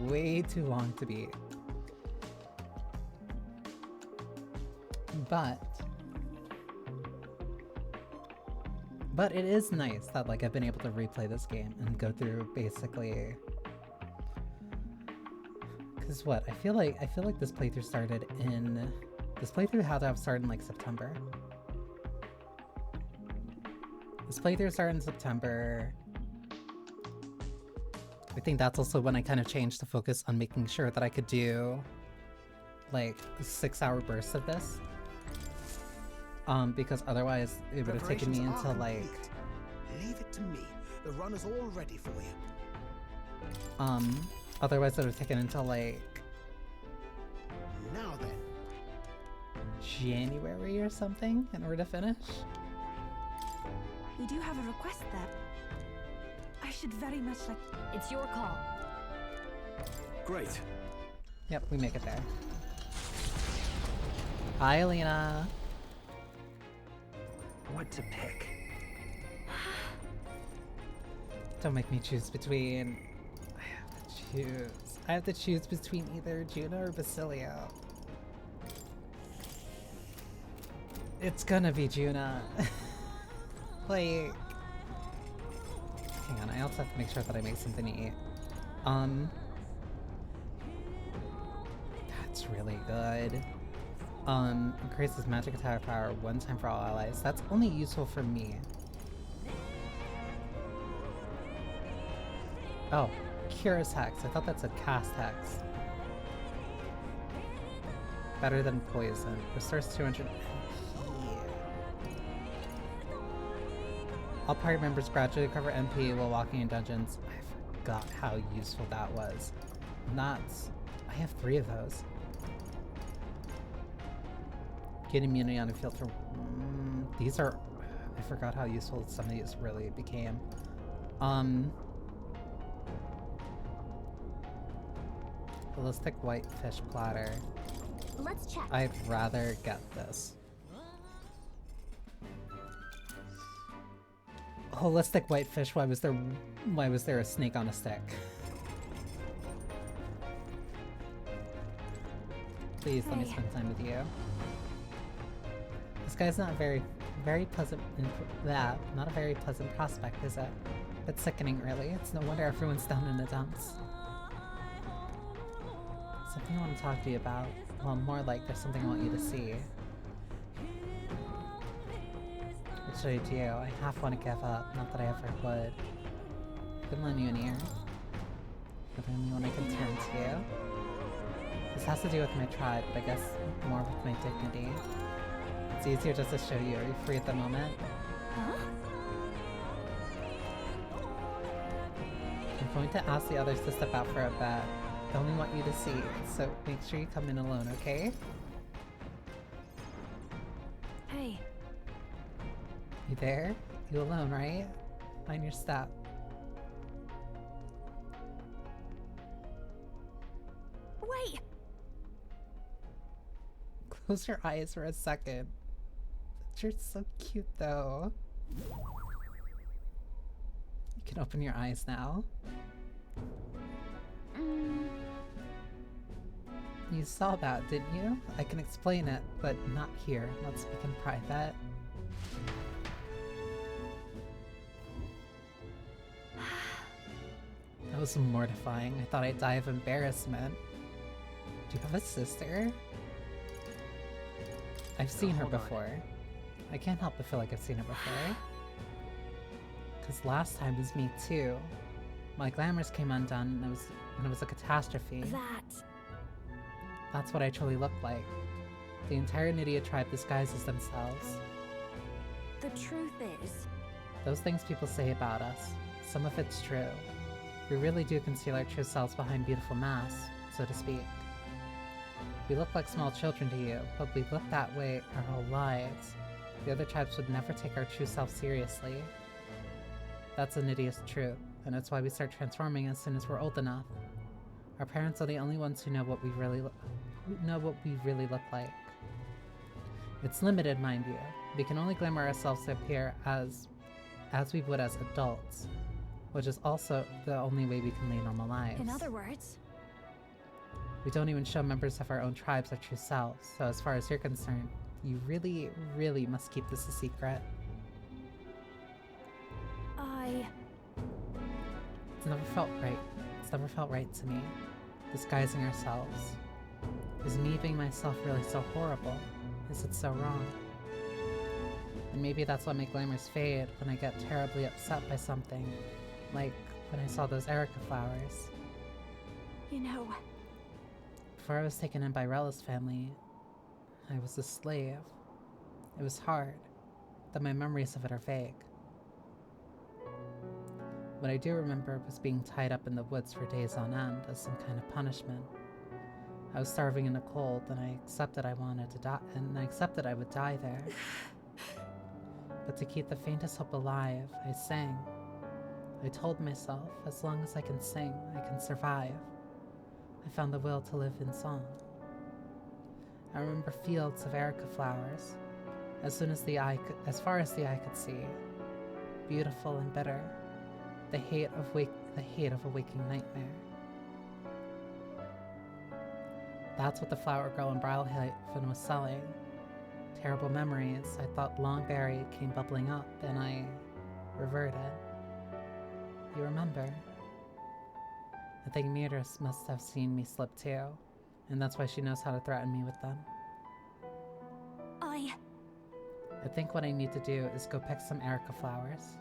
way too long to beat. But it is nice that like I've been able to replay this game and go through basically, because what I feel like this playthrough had to have started in like September. This playthrough started in September. I think that's also when I kind of changed the focus on making sure that I could do like 6-hour bursts of this. Because otherwise it would have taken me into like... Leave it to me. The run is all ready for you. Otherwise it would have taken into like... Now then. January or something in order to finish. We do have a request there. I should very much like... It's your call. Great. Yep, we make it there. Hi, Alina. What to pick? Don't make me choose between... I have to choose between either Juno or Basilio. It's gonna be Juno. Like... Hang on, I also have to make sure that I make something to eat. That's really good. Increases magic attack power 1 time for all allies. That's only useful for me. Oh, Cures Hex. I thought that said Cast Hex. Better than Poison. Restores 200 MP. All party members gradually recover MP while walking in dungeons. I forgot how useful that was. Nuts. I have 3 of those. Get immunity on the field for... these are... I forgot how useful some of these really became. Holistic white fish platter. Let's check. I'd rather get this. Holistic white fish, why was there a snake on a stick? Please let me spend time with you. This guy's not very pleasant not a very pleasant prospect, is it? It's sickening, really. It's no wonder everyone's down in the dumps. Something I want to talk to you about. Well, more like there's something I want you to see. What should I do? I half want to give up, not that I ever would. I can lend you an ear. But then when I can turn to you. This has to do with my tribe, but I guess more with my dignity. It's easier just to show you. Are you free at the moment? Huh? I'm going to ask the others to step out for a bit. I only want you to see, so make sure you come in alone, okay? Hey. You there? You alone, right? Mind your step. Wait! Close your eyes for a second. You're so cute, though. You can open your eyes now. You saw that, didn't you? I can explain it, but not here. Let's speak in private. That was mortifying. I thought I'd die of embarrassment. Do you have a sister? I've seen her before. I can't help but feel like I've seen her before. Because last time was me too. My glamours came undone and it was a catastrophe. That's what I truly look like. The entire Nydia tribe disguises themselves. The truth is... Those things people say about us, some of it's true. We really do conceal our true selves behind beautiful masks, so to speak. We look like small children to you, but we've looked that way our whole lives. The other tribes would never take our true self seriously. That's the Nydia's truth, and it's why we start transforming as soon as we're old enough. Our parents are the only ones who know what we really look like. It's limited, mind you, We can only glamour ourselves to appear as we would as adults, which is also the only way we can lead normal lives. In other words, we don't even show members of our own tribes our true selves, so as far as you're concerned, you really, really must keep this a secret. It's never felt right. It's never felt right to me. Disguising ourselves. Is me being myself really so horrible? Is it so wrong? And maybe that's why my glamours fade when I get terribly upset by something. Like when I saw those Erica flowers. you know, Before I was taken in by Rella's family, I was a slave. It was hard, though my memories of it are vague. What I do remember was being tied up in the woods for days on end as some kind of punishment. I was starving in the cold, and I accepted I wanted to die, and I accepted I would die there. But to keep the faintest hope alive, I sang. I told myself, as long as I can sing, I can survive. I found the will to live in song. I remember fields of Erica flowers, as far as the eye could see, beautiful and bitter, the hate of a waking nightmare. That's what the flower girl in Brylehaven was selling. Terrible memories I thought long buried came bubbling up, and I reverted. You remember? I think Miras must have seen me slip too, and that's why she knows how to threaten me with them. I think what I need to do is go pick some Erica flowers,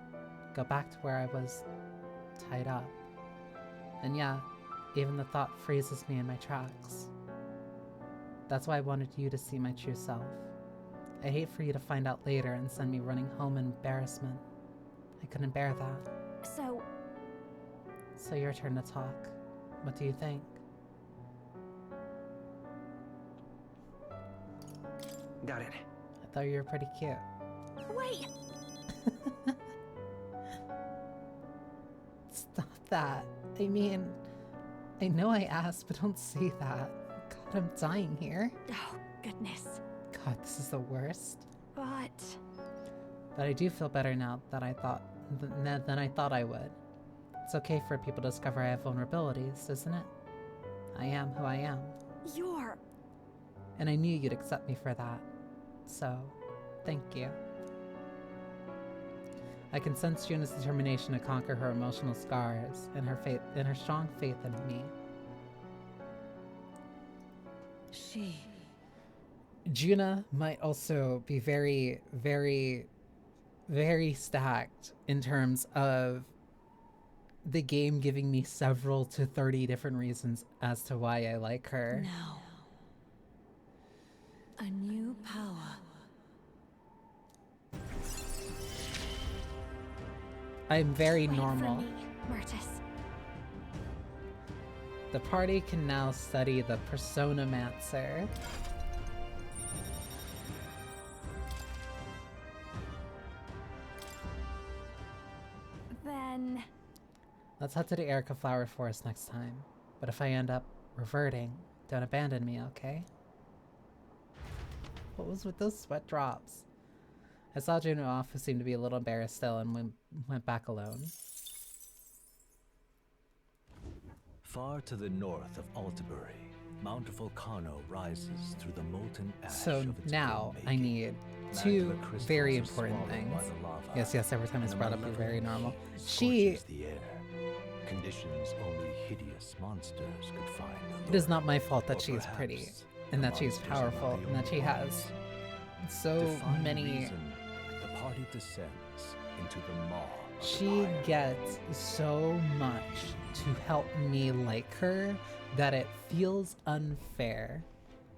go back to where I was tied up. And yeah, even the thought freezes me in my tracks. That's why I wanted you to see my true self. I hate for you to find out later and send me running home in embarrassment. I couldn't bear that. So your turn to talk. What do you think? Got it. I thought you were pretty cute. Wait! Stop that. I mean, I know I asked, but don't say that. God, I'm dying here. Oh, goodness. God, this is the worst. But I do feel better now than I thought I would. It's okay for people to discover I have vulnerabilities, isn't it? I am who I am. You're... And I knew you'd accept me for that. So, thank you. I can sense Juna's determination to conquer her emotional scars and her strong faith in me. Juna might also be very, very, very stacked in terms of the game giving me several to 30 different reasons as to why I like her. Now, a new power. I'm very Wait normal. for me, Myrtis. The party can now study the Personamancer. Then... Let's head to the Erica Flower Forest next time. But if I end up reverting, don't abandon me, okay? What was with those sweat drops? I saw Juno off, who seemed to be a little embarrassed still, and went back alone. Far to the north of Altabury, Mount Volcano rises through the molten ash So of its now own I making. need Magma two crystals very are important swallowed things. by the lava, Yes, every time it's and a brought up, you're very malevolent normal. heat She scorches the air. Conditions only hideous monsters could find. It is not my fault that Or she's perhaps pretty, and that she's monsters are powerful, the and that she only has ones. so Define many. reason, the party descends into the maw of She fire. gets so much to help me like her that it feels unfair.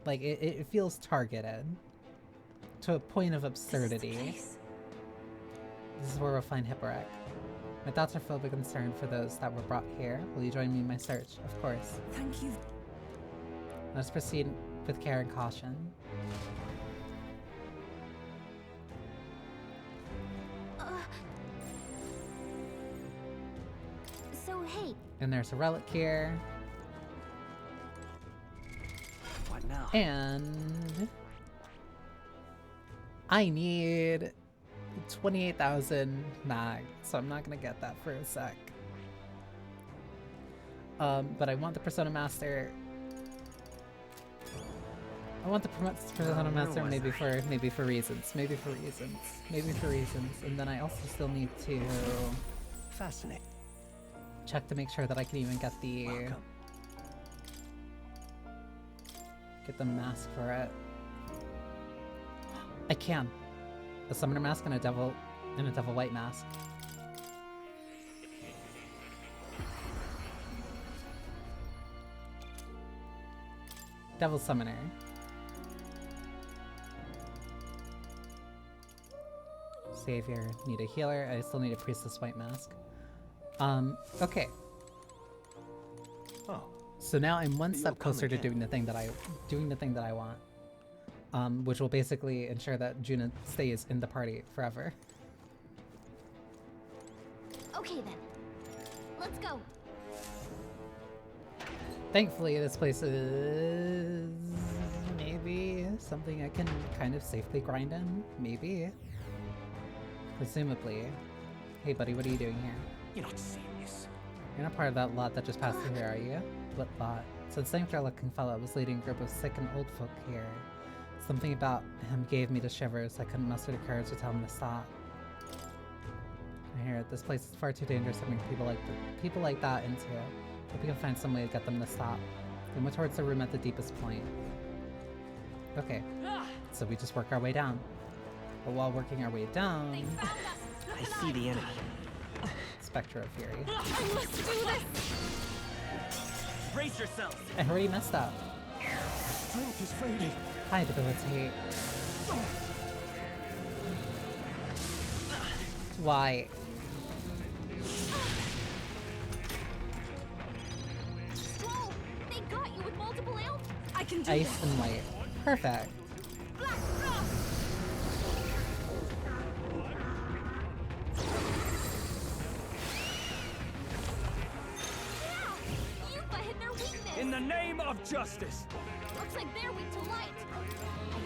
Like, it feels targeted to a point of absurdity. This is where we'll find Hipparek. My thoughts are filled with concern for those that were brought here. Will you join me in my search? Of course. Thank you. Let's proceed with care and caution. So, hey, And there's a relic here. What now? And I need 28,000 mag, so I'm not gonna get that for a sec. But I want the Persona Master. I want the Persona Master maybe for reasons. Maybe for reasons. And then I also still need to Fascinating. check to make sure that I can even get the mask for it. I can. A summoner mask and a devil white mask. Devil summoner. Savior, need a healer. I still need a priestess white mask. Okay. Oh. So now I'm one step closer to doing the thing that I want. Which will basically ensure that Juna stays in the party forever. Okay then. Let's go. Thankfully, this place is maybe something I can kind of safely grind in. Maybe. Presumably. Hey buddy, what are you doing here? You're not serious. You're not part of that lot that just passed through here, are you? What lot? So the same looking fellow was leading a group of sick and old folk here. Something about him gave me the shivers. I couldn't muster the courage to tell him to stop. I hear it. This place is far too dangerous to bring people like that into. Hope we can find some way to get them to stop. We went towards the room at the deepest point. Okay, so we just work our way down. But while working our way down, I see the enemy. Spectre of Fury. I must do this. Brace yourself. I already messed up. Strength is fading. Hi, debilitate. Why? Whoa! They got you with multiple ailments. I can do Ice this. and light. Perfect. Black Frost. In the name of justice! Looks like they're weak to light.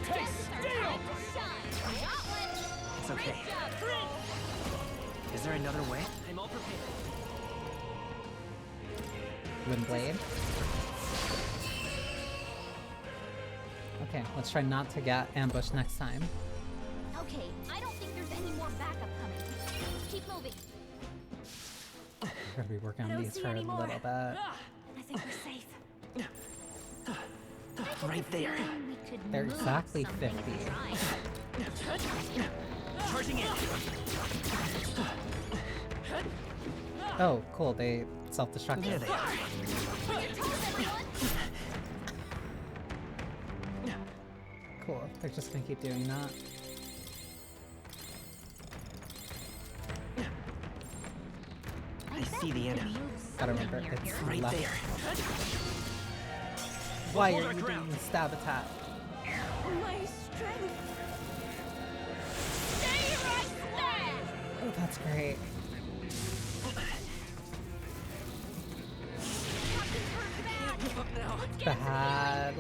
Hey, Guess it's our steal! time to shine. Got one. It's okay. Great job, Prince. Is there another way? I'm all prepared. Windblade. Okay, let's try not to get ambushed next time. Okay, I don't think there's any more backup coming. Let's keep moving. We're gonna be working on these for a little bit. I think we're safe. Right there. They're exactly 50. Charging in. Oh, cool, they self-destructed. There they are. Cool, they're just gonna keep doing that. I see the enemy. Gotta remember, it's Right left. there. Why are you doing the stab attack? My strength. Stay right there. Oh, that's great. Bad.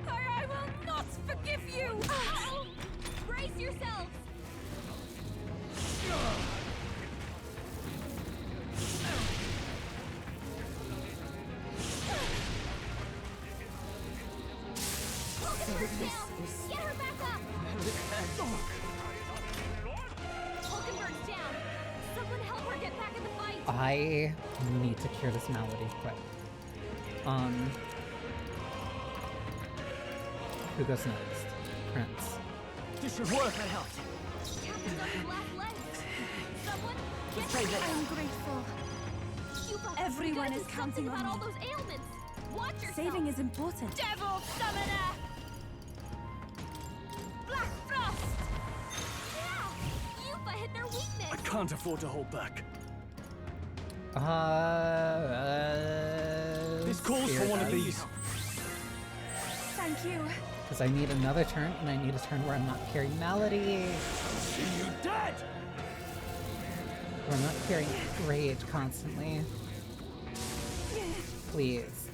I will not forgive you! Uh-oh. Brace yourselves. Get her back up! Hulkenberg's down. Someone help her get back in the fight. I need to cure this malady quick. Who goes next? Prince. This should work. That helped. Captain's on your last legs. Someone Let's get try her this. back. I'm grateful. Cuba, Everyone you gotta is do counting something on about all me. those ailments. Watch yourself. Saving is important. Devil Summoner! Black Frost! Yeah, Yuba hit their weakness. I can't afford to hold back. This calls for one of these. Thank you. Because I need another turn, and I need a turn where I'm not carrying malady. See you dead! Where I'm not carrying rage constantly. Please.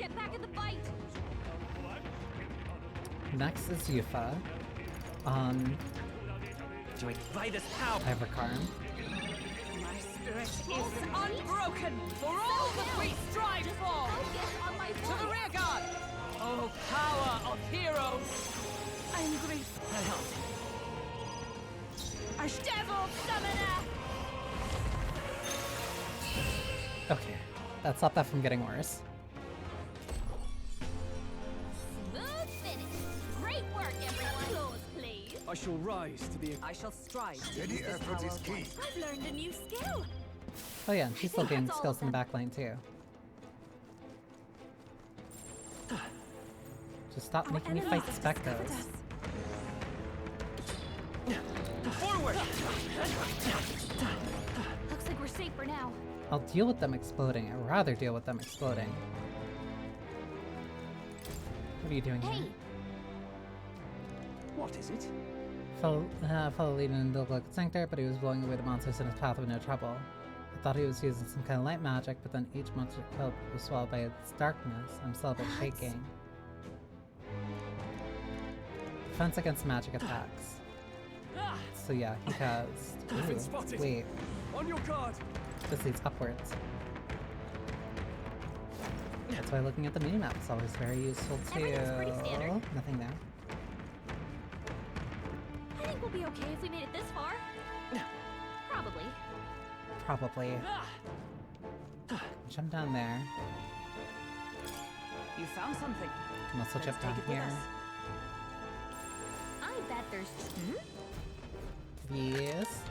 get back in the fight! Next is Yufa. Joined by this power. Ivarkarm. My spirit is unbroken for all that we strive for! To the rear guard! Oh, power of heroes! I'm grateful. I help. A devil summoner! Okay, that stopped that from getting worse. Smooth finish. Great work, everyone. Applause, please. I shall rise to the... I shall strive. Steady effort is key. I've learned a new skill. Oh yeah, and she's still gaining skills in the backline too. Just stop making me fight Spectros. Forward! Looks like we're safe for now. I'll deal with them exploding. I'd rather deal with them exploding. What are you doing here? What is it? Fellow leading in the local sanctuary, but he was blowing away the monsters in his path with no trouble. I thought he was using some kind of light magic, but then each monster killed was swallowed by its darkness. I'm still a bit shaking. Defense against magic attacks. So yeah, he cast. Wait. On your guard. This leads upwards. That's why looking at the minimap is always very useful too. Everything's pretty standard. Nothing there. I think we'll be okay if we made it this far. Probably. Probably. Jump down there. You found something. Can also jump down here. I bet there's... Yes.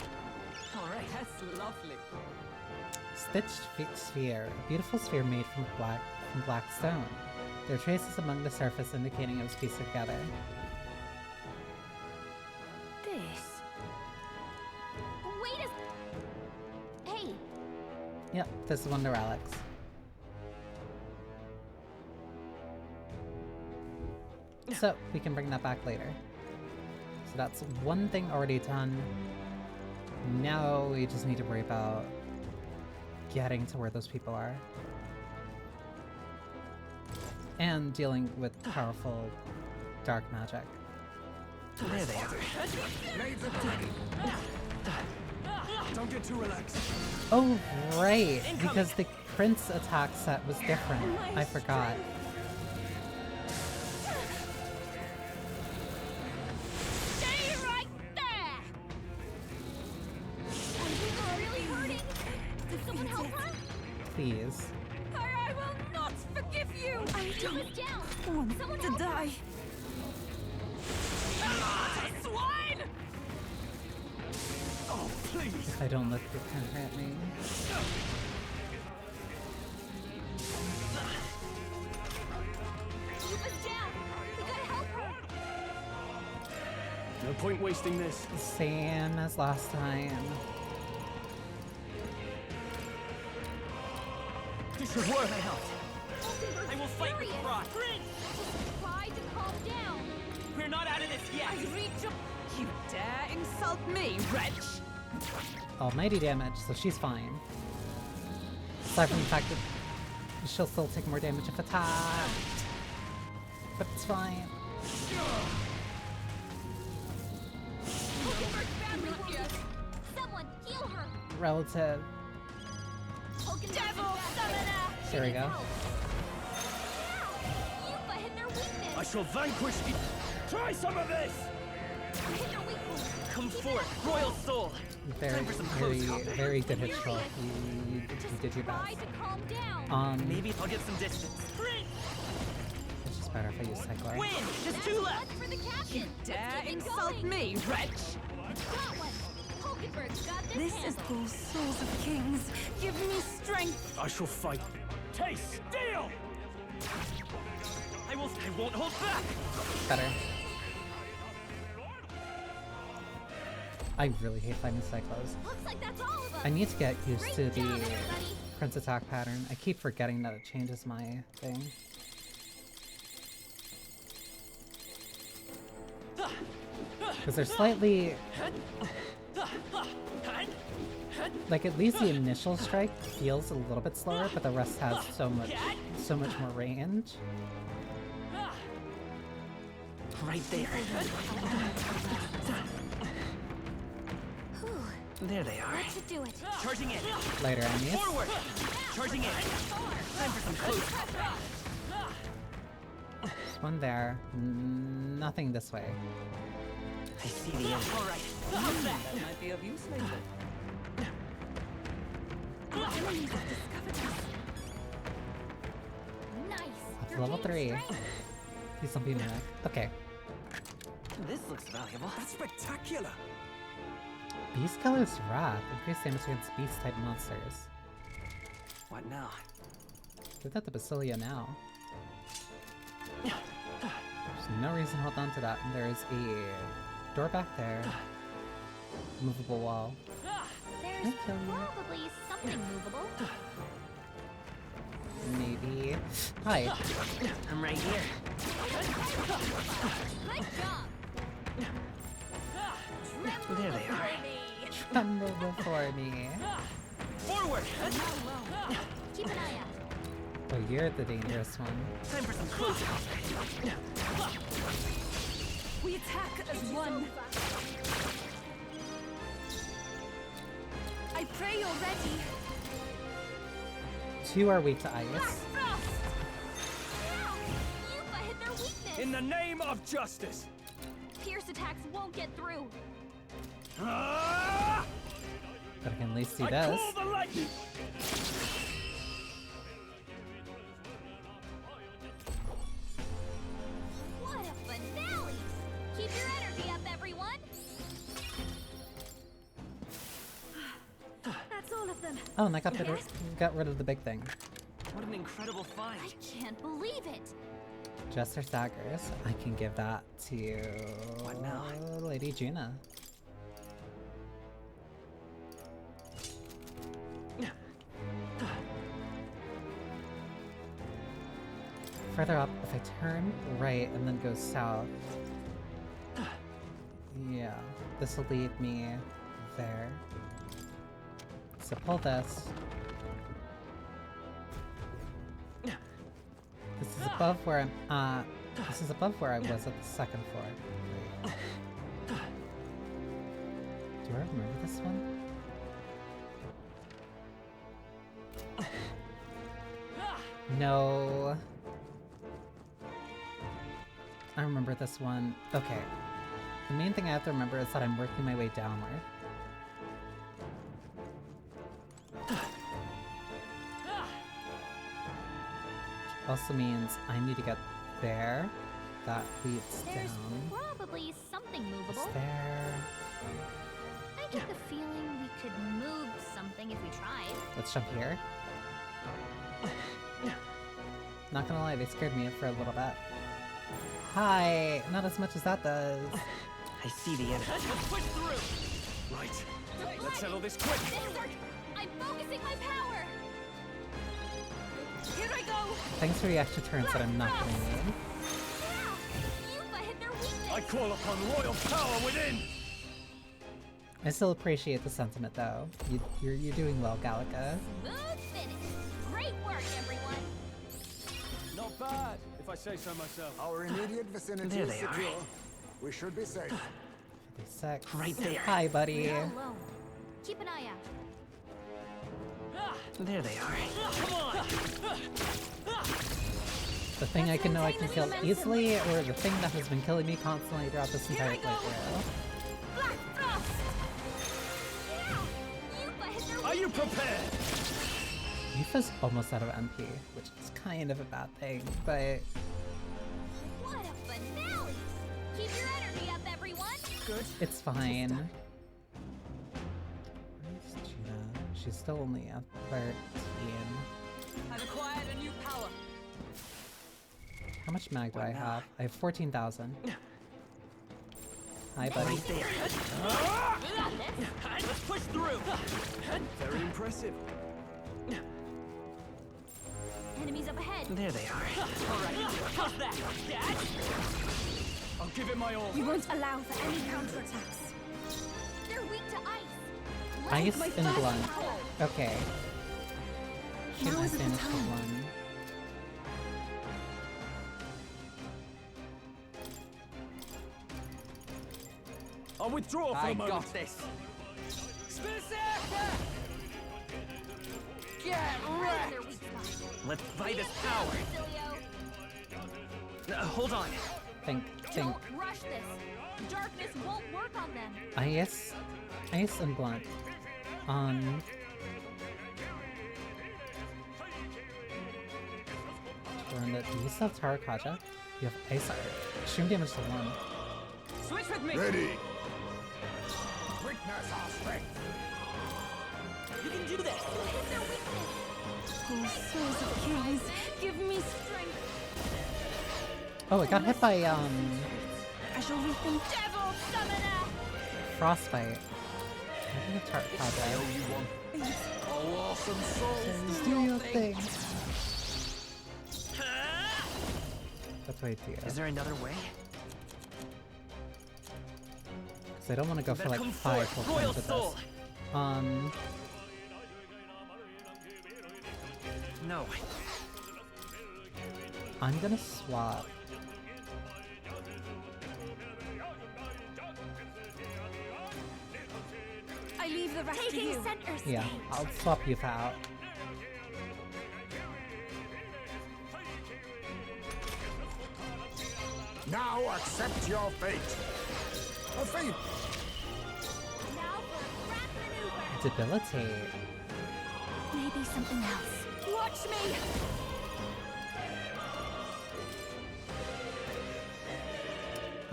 Alright, that's lovely. Stitched sphere. A beautiful sphere made from black stone. There are traces among the surface indicating it was pieced together. This... Wait a... Hey! Yep, this is Wonder Alex. So, we can bring that back later. So that's one thing already done. Now we just need to worry about getting to where those people are. And dealing with powerful dark magic. There they are. Don't get too relaxed. Oh, right! Because the Prince attack set was different. I forgot. Please. I will not forgive you! I don't want to die. Swine! Oh, please! If I don't look, it can hurt me. No point wasting this. Same as last time. This should work. I will fight with pride. Try to calm down. We're not out of this yet. I reach up. You dare insult me, wretch? Almighty damage, so she's fine. Aside from the fact that she'll still take more damage if attacked. But it's fine. Someone heal her. Relative. Devil summoner. There we go. I shall vanquish you. Try some of this. Come forth, royal soul. Very good hit roll. You did your best. Maybe I'll get some distance. It's just better if I use Cycler. Win! Just two left. You dare insult me, wretch? This is those souls of kings. Give me strength. I shall fight. Taste steel. I won't hold back. Better. I really hate fighting Cyclos. Looks like that's all of us. I need to get used to the Prince attack pattern. I keep forgetting that it changes my thing. Because they're slightly... Like, at least the initial strike feels a little bit slower, but the rest has so much more range. Right there. There they are. That should do it. Charging in. Later enemies. Forward. Charging in. Time for some close. There's one there. Nothing this way. I see the end. All right. That might be of use later. Our enemies have discovered us. Nice. That's You're level gaining 3. strength. He's something mimic. Okay. This looks valuable. That's spectacular. Beast Killer's Wrath. Increased damage against beast-type monsters. What now? Give that to Basilia now. There's no reason to hold on to that. And there's a door back there. Movable wall. There's probably something movable. Maybe. Hi. I'm right here. Good job. There they are. Tremble before me. Forward. Keep an eye out. Oh, you're the dangerous one. Time for some close. We attack as one. I pray you're ready. 2 are weak to ice. Yupa hit their weakness. In the name of justice. Pierce attacks won't get through. But I can at least see this. Call the lightning. What a finale! Keep your energy up, everyone. That's all of them. Oh, and I got rid of the big thing. What an incredible find. I can't believe it. Jester daggers. I can give that to What now? Lady Gina. Further up, if I turn right and then go south, yeah, this will lead me there. So pull this. This is above where I'm this is above where I was at the second floor. Do I remember this one? No. I remember this one. Okay. The main thing I have to remember is that I'm working my way downward. Also means I need to get there. That leads There's down. probably something movable. Is there? I get the feeling we could move something if we tried. Let's jump here. Not gonna lie, they scared me for a little bit. Hi! Not as much as that does. I see the end. Let's push through. Right. Let's settle this quick. I'm focusing my power. Here I go. Thanks for the extra turns that I'm not gonna need. Yupa hit their weakness. I call upon royal power within. I still appreciate the sentiment, though. You're doing well, Gallica. Smooth finish. Great work, everyone. Not bad, if I say so myself. Our immediate vicinity There is they are. secure. We should be safe. 56. Right there. Hi, buddy. You're not alone. Keep an eye out. There they are. Come on. The thing I can know I can kill easily, or the thing that has been killing me constantly throughout this entire playthrough. Black Frost. Yupa hit their Are you weakness. prepared? Yufa's almost out of MP, which is kind of a bad thing, but What a finale! Keep your energy up, everyone. Good. it's fine. Where's Gina? She's still only at 13. I've acquired a new power. How much mag do I have? I have 14,000. Hi, buddy. Right there. Let's push through. Very impressive. Enemies up ahead. There they are. All right. How's that? Dad? I'll give it my all. We won't allow for any counterattacks. They're weak to ice. Ice and blunt. power. Okay. Should Now I is the finish the time. one? I'll withdraw for a moment. I got this. Berserker! Get wrecked! Let's fight his power. Hold on. Think. Don't rush this. Darkness won't work on them. Ice and blunt. Turn it. You still have Tarakaja. You have ice. Extreme damage to 1. Switch with me. Ready. Witness our strength. You can do this. Oh, souls of kings, give me strength. Oh, it got hit by I shall rethink. Devil summoner. frostbite. I think it's Tarakaja. Oh, awesome souls. Do your thing. That's way too. Is there another way? Because I don't want to go for like 5 full turns with this. No. I'm gonna swap. I leave the rest Taking to you. center stage. Yeah, I'll swap you out. Now accept your fate. A fate. Now for grab maneuver. Debilitate. Maybe something else. Watch me.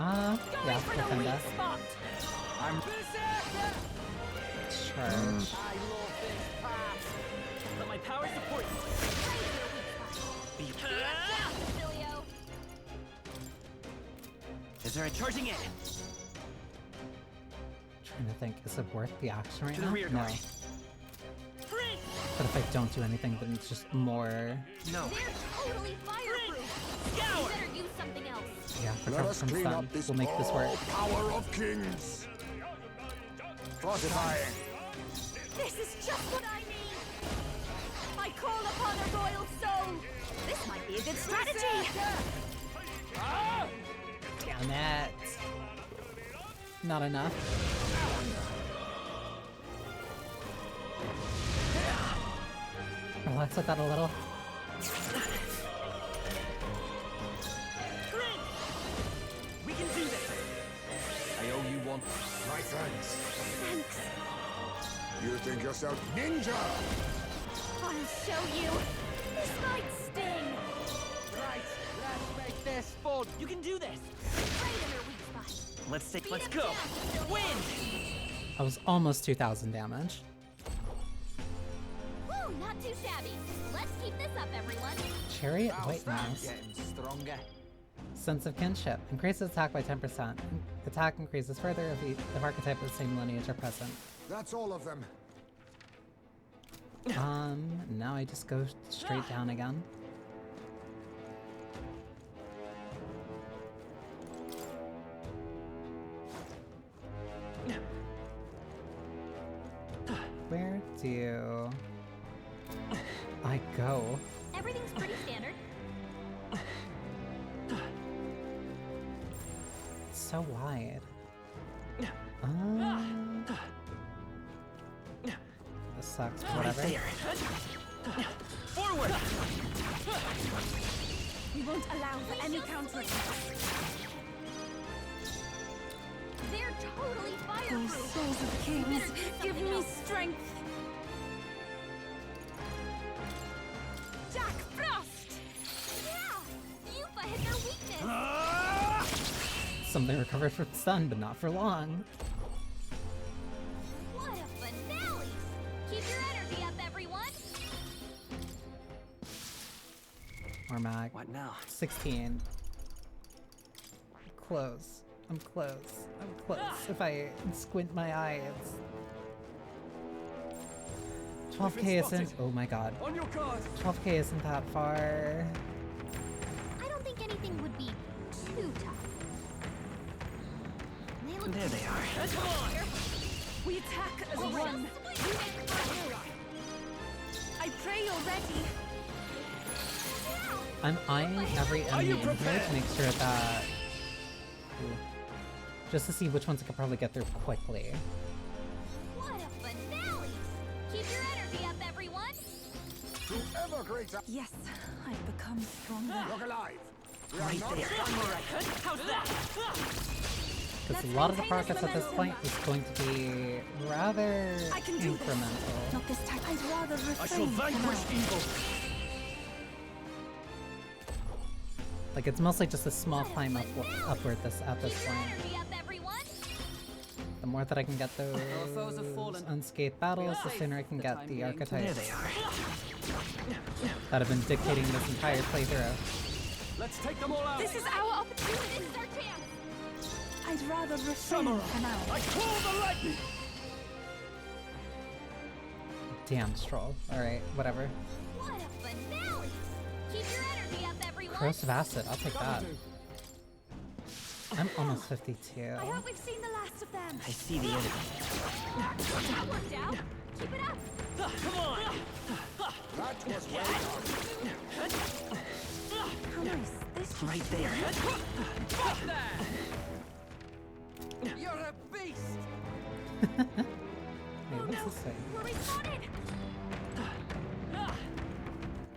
Yeah, Refantazio. Spot. I'm Charge. I love this path. Let my power support you. Be Is there a charging in? Trying to think, is it worth the action right To the now? rear No. guard. But if I don't do anything, then it's just more. No. They're totally fireproof. Scour. You better use something else. Yeah, Let recover us from clean stun. up this We'll make this work. power of kings. Fortifying. This is just what I need. I call upon a royal soul. This might be a good strategy. Damn it. Not enough. Relax with that a little. We can do this. I owe you one. My thanks. Thanks. You think yourself ninja? I'll show you. This might sting. Right, let's make this fun. You can do this. Right in her weak spot. Let's go. Win. I was almost 2,000 damage. Woo, not too shabby. Let's keep this up, everyone. Chariot White Mouse. Getting stronger. Sense of kinship. Increases attack by 10%. Attack increases further if archetype of the same lineage are present. That's all of them. Now I just go straight down again. Where do I go? Everything's pretty standard. It's so wide. This sucks, but whatever. Forward. We won't allow for any counterattack. They're totally Oh, fireproof. souls of You kings, better do give something me else. strength. Jack Frost. Yeah, Yupa hit their weakness. Something recovered from stun, but not for long. What a finale! Keep your energy up, everyone. More mag. What now? 16. Close. I'm close. I'm close. If I squint my eyes. 12k isn't. Oh my god. On your guard. 12k isn't that far. I don't think anything would be too tough. They look There they are. Come on. We attack as one. I pray you're ready. I'm eyeing every enemy in here to make sure that. Ooh. just to see which ones I could probably get through quickly. What a finale! Keep your energy up, everyone! To ever greater. Yes, I've become stronger. Look alive. We are Right not there. One more right. How's that? Because a lot of the progress at this point is going to be rather I can do incremental. This. Not this time. I'd rather refrain. I shall vanquish evil. Like, it's mostly just a small climb upward at this point. The more that I can get those unscathed battles, the sooner I can get the archetypes that have been dictating this entire playthrough. Let's take them all out. This is our opportunity. This is our chance. I'd rather refrain for now. I call the lightning. Damn, Stroll. Alright, whatever. What a finale! Keep your energy up, everyone. Corrosive Acid, I'll take that. I'm almost 52. I hope we've seen the last of them. I see the enemy. That worked out. Keep it up. Come on! That was well done. How nice. This Right there. Fuck that! You're a beast! Wait, what's this thing? We're respawning.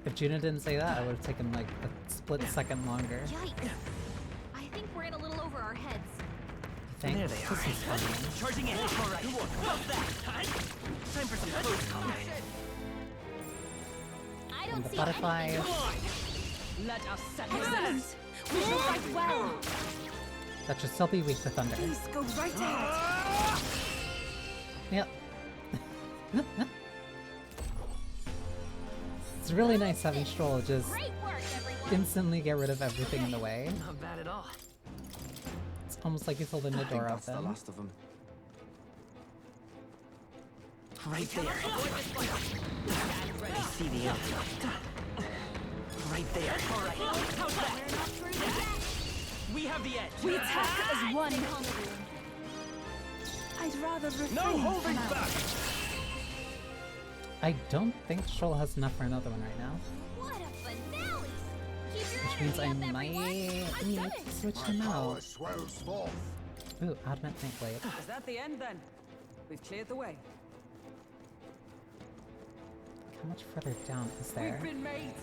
If Juna didn't say that, I would have taken like a split second longer. Yikes. I think we're in a little over our heads. You think? There they are. This is funny. Charging in. All right. How's that? Time for some close combat. I And don't the see butterflies. Come on! Let us set Excellent. We will fight well. That should still be weak to thunder. Please go right ahead. Yep. It's really nice having Stroll just instantly get rid of everything in the way. Not bad at all. It's almost like he's holding the door That's the open. last of them. Right there. I see the enemy. Right there. All right. How's that? We have the edge. We attack as one. I'd rather refrain No holding for now. back. I don't think Stroll has enough for another one right now. What a finale! Keep your Which means I energy up, might everyone. need to switch him My power out. swells forth. Ooh, Adamant Tank Blade. Is that the end then? We've cleared the way. How much further down is there? We've been made.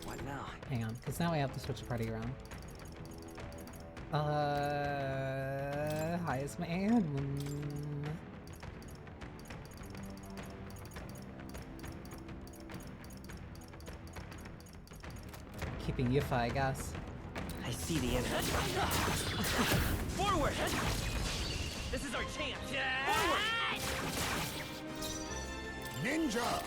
What now? Hang on, because now I have to switch the party around. Hi, is my keeping Yuffie, I guess. I see the enemy. Forward! This is our chance. Forward! Ninja!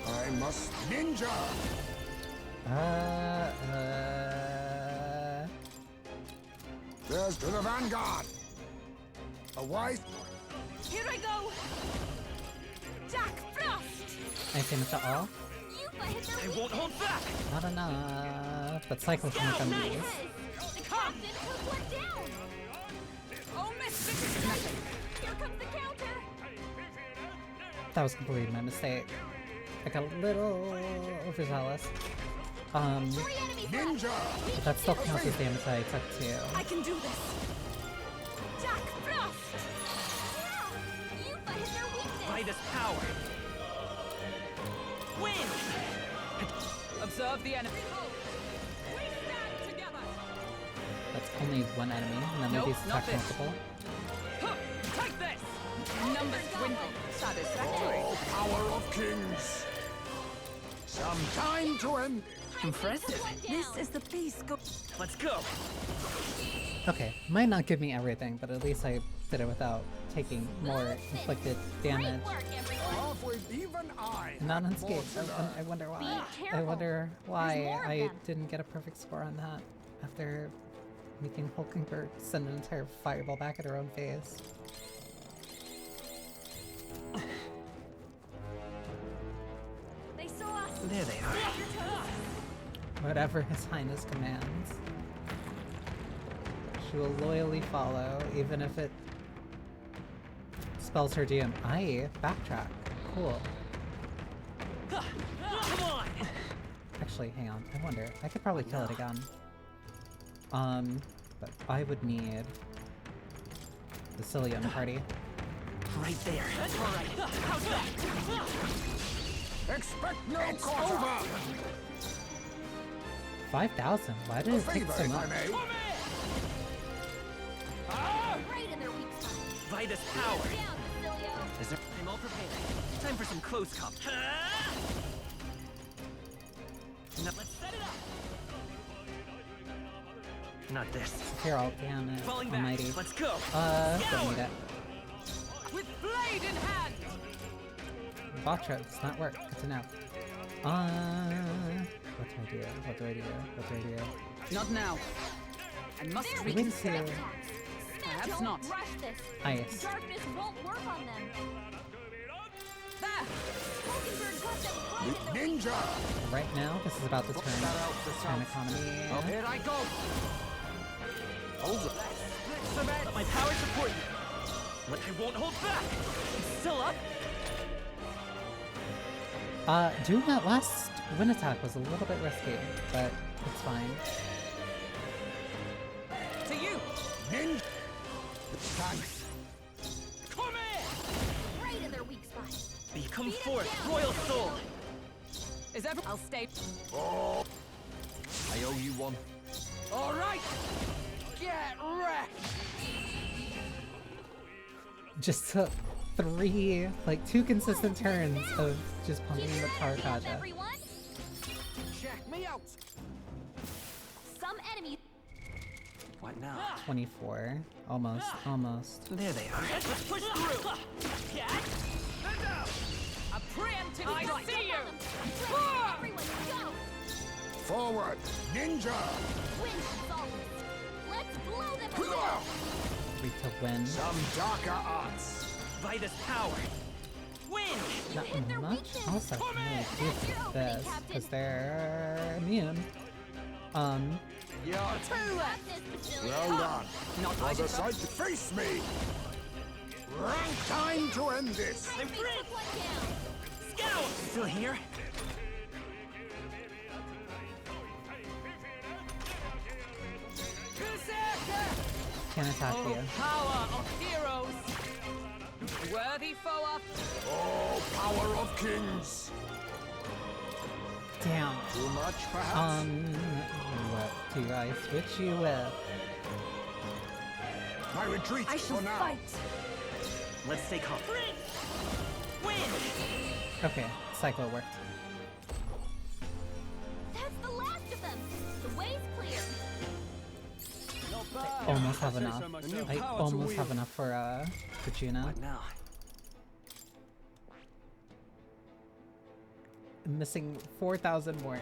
I must ninja! There's to the vanguard! A wise... Here I go. Jack Frost. Anything much at all? I won't hold back! Not enough, but Cycle can make them these. The captain took one down. Oh, Miss Victor. Here comes the counter. That was completely my mistake. I got a little overzealous. Ninja! But that still counts as damage that I took too. I can do this. Jack Frost. You hit their weakness. By this power. Win! Observe the enemy. We stand together. That's only one enemy, and then Nope, maybe it's not attack this. multiple. Huh, take this. Numbers dwindle. Satisfactory. Oh, power of kings! Some time to end. Impressive. This is the piece. Go. Let's go. Okay, might not give me everything, but at least I did it without taking more inflicted damage. Off with even I. Not unscathed. I wonder why. I wonder why I didn't get a perfect score on that after making Hulkenberg send an entire fireball back at her own face. They saw us. There they are. Whatever His Highness commands, she will loyally follow, even if it spells her doom. Aye, backtrack. Cool. Come on! Actually, hang on. I wonder. I could probably kill it again. But I would need Basilia in the party. Right there. Alright, how's that? Expect no quarter! 5,000? Why did it take so much? Right in their weak spot. By this power. Down, Basilio. Is there... I'm all prepared. Time for some close comp. Now let's set it up. Not this. Carol, damn it. Falling back. Almighty. Let's go. Don't need it. With blade in hand. Batra does not work. Good to know. What do I do? What do I do? What do I do? Not now. I must There reconsider. we go. Perhaps Don't not. rush this. Ice. Darkness won't work on them. There. Mockingbird got them right in their Ninja! Right now, this is about to turn economy. Here I go! Hold it. Let my power support you. I won't hold back. It's still up. Doing that last wind attack was a little bit risky, but it's fine. To you. Ninja! Thanks. Come here. right in their weak spot. Become forth, royal soul. Is ever? I'll stay. Oh! I owe you one. All right. Get wrecked. Just took two consistent turns of just pumping the Tarkaja. Everyone. Check me out. Some enemies. What now? 24. Almost. There they are. Let's push through. A preemptive I see you. Everyone, go. Forward! Ninja! Win always. Let's blow them away. 3 to win. Some darker arts! By this power. Win! Not much else I can really do with this, because they're immune. You're well done. Not For the sight to face me! Rank time to end this! I'm free! Scout! Still here? Can't attack you. Power of heroes. Worthy foe up. Oh, power of kings! Damn. Too much, perhaps? What do I switch you with? My retreat I shall for now. fight. Let's stay calm. Win! Okay, cycle worked. That's the last of them. The way's clear. Almost have enough. I almost have enough for Juno. What now? I'm missing 4,000 more.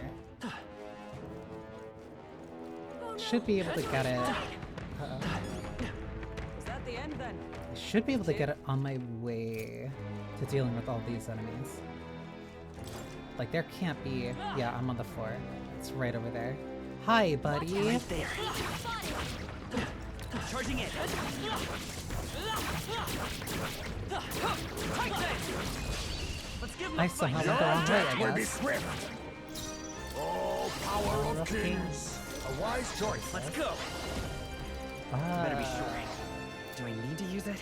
Should be able to get it. Is that the end then? I should be able to get it on my way to dealing with all these enemies. Like, there can't be... Yeah, I'm on the floor. It's right over there. Hi, buddy! Right there. Charging in. Let's give I somehow went the wrong way, I Will be guess. swift. Oh, power of kings. A wise choice. Let's go. Better be sure. Do I need to use it?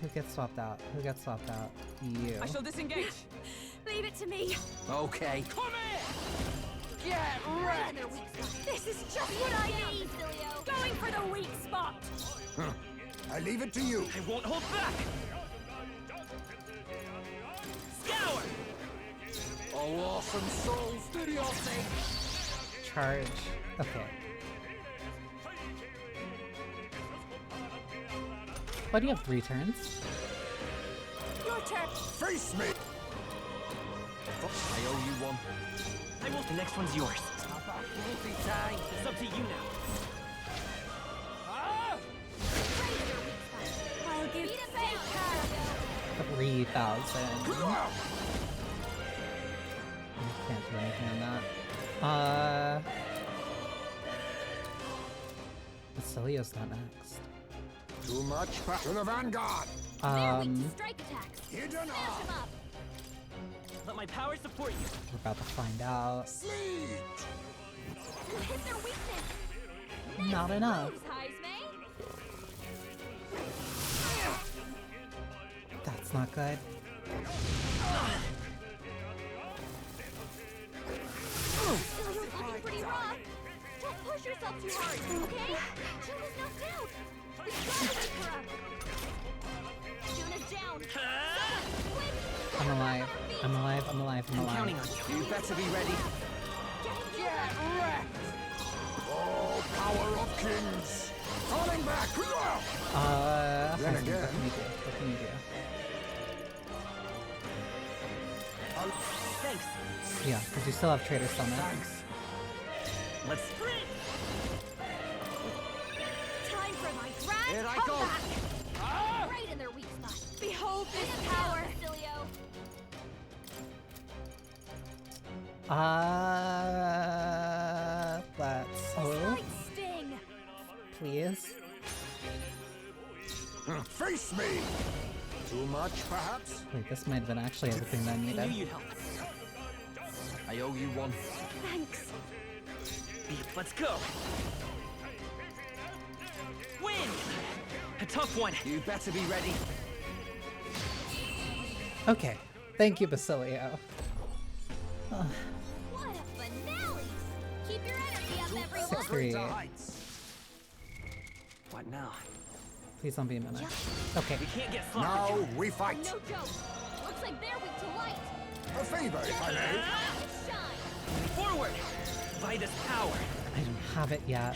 Who gets swapped out? Who gets swapped out? You. I shall disengage. Leave it to me. Okay. Come here. Get wrecked. This is just what I need. Going for the weak spot. I leave it to you. I won't hold back. Scour. Oh, awesome souls, do your thing. Charge. Okay. Why do you have 3 turns? Your turn. Face me. I owe you one. I won't. The next one's yours. It's up to you now. I'll give fate. 3,000. Can't do anything on that. Basilio's not next. Too much to the vanguard. They're weak to strike attacks. Hidden Smash them up. Let my power support you. We're about to find out. Hit their weakness. Not enough. Moves, Heisme. That's not good. Still, you're looking pretty rough. Don't push yourself too hard, okay? Juna's knocked out. We gotta wake her up. Juna's down. Someone, quick! I'm alive. I'm alive. I'm alive. I'm alive. Counting on you. You better be ready. Get wrecked! Oh, power of kings! Falling back! Then again. What can you do? What can you do? Thanks. Yeah, because you still have Traitor Summon. Let's sprint! time for my grand Here I go. comeback! Right in their weak spot. Behold this power, Basilio. Let's A hope. slight sting. Please. Face me! Too much, perhaps? Wait, this might have been actually everything that I I needed. knew you'd help. I owe you one. Thanks. Let's go. Win! A tough one. You better be ready. Okay. Thank you, Basilio. Ugh. What a finale! Keep your energy up, everyone. 638. What now? Please don't be a minute. Okay. We can't get Now sloppy. we fight! No joke. Looks like they're weak to light. A favor, if I may. Shine. Forward! By this power. I don't have it yet.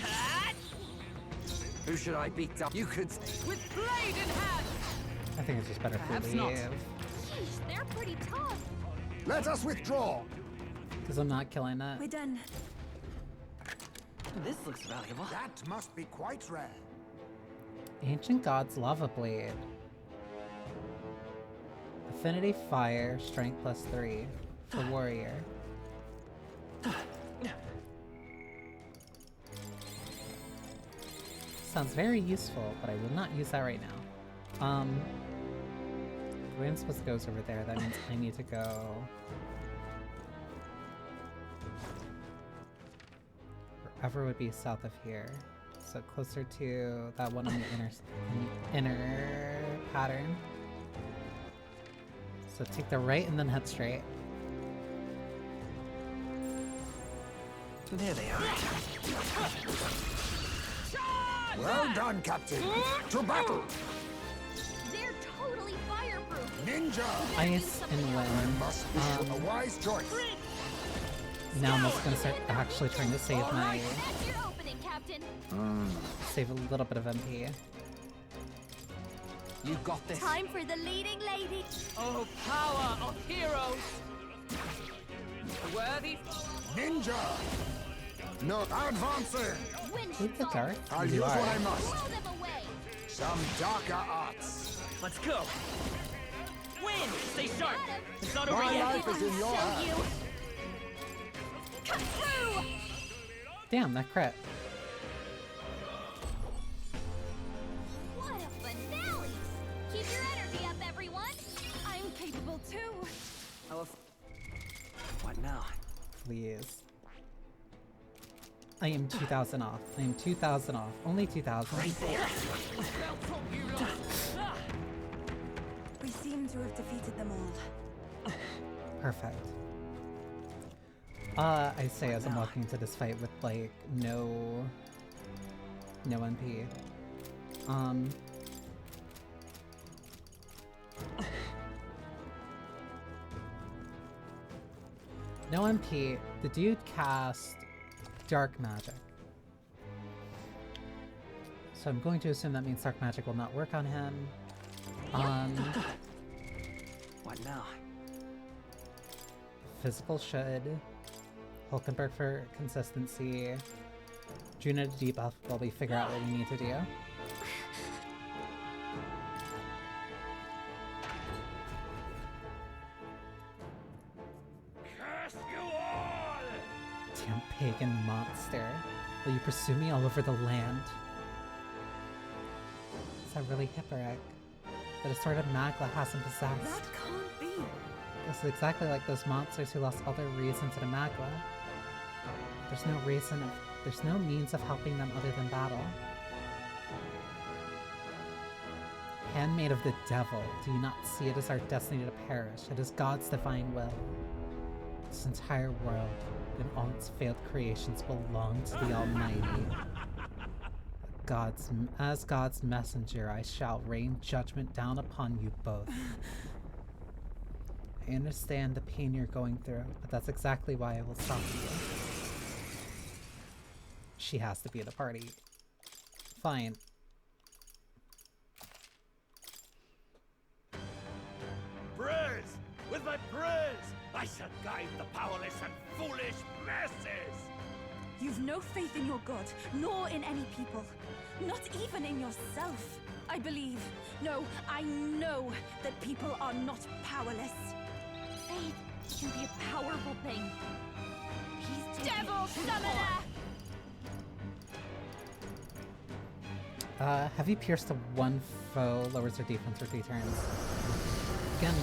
Who should I beat up? You could. With blade in hand! I think it's just better if Perhaps we not. leave. Sheesh, they're pretty tough. Let us withdraw! Because I'm not killing it. We're done. This looks valuable. That must be quite rare. Ancient Gods Lava Blade. Affinity Fire, Strength +3 for Warrior. Sounds very useful, but I will not use that right now. The way I'm supposed to go is over there. That means I need to go... wherever would be south of here. So closer to that one on the inner pattern. So take the right and then head straight. There they are. Well done, Captain. To battle! They're totally fireproof. Ninja! Ice and wind. Must be a wise choice. Now I'm just gonna start actually trying to save my... That's your opening, Captain. save a little bit of MP. You got this. Time for the leading lady. Oh, power of heroes! Worthy Ninja! No, advancing! Leave the dark. I'll You use are. what I must. Blow them away. Some darker arts. Let's go. Win! Stay sharp. It's not over My yet. life is in your Show hands. you. Come through. Damn, that crit. What a finale! Keep your energy up, everyone. I'm capable too. What now? Please. I am 2,000 off. I am 2,000 off. Only 2,000. Right there. We seem to have defeated them all. Perfect. I say as I'm walking into this fight with like no MP. No MP. The dude cast dark magic. So I'm going to assume that means dark magic will not work on him. What now? Physical should. Hulkenberg for consistency. Juna to debuff while we figure out what we need to do. Damn pagan monster. Will you pursue me all over the land? Is that really Hipperic? That a sort of Magla hasn't possessed? That can't be. This is exactly like those monsters who lost all their reason to the magma. There's no means of helping them other than battle. Handmaid of the devil, do you not see it as our destiny to perish? It is God's divine will. This entire world and all its failed creations belong to the Almighty. As God's messenger, I shall rain judgment down upon you both. I understand the pain you're going through, but that's exactly why I will stop you. She has to be at a party. Fine. Praise! With my praise, I shall guide the powerless and foolish masses! You've no faith in your god, nor in any people. Not even in yourself. I believe, no, I know that people are not powerless. Faith can be a powerful thing. He's Devil Summoner! Heavy Pierce to one foe lowers their defense for 3 turns. Again,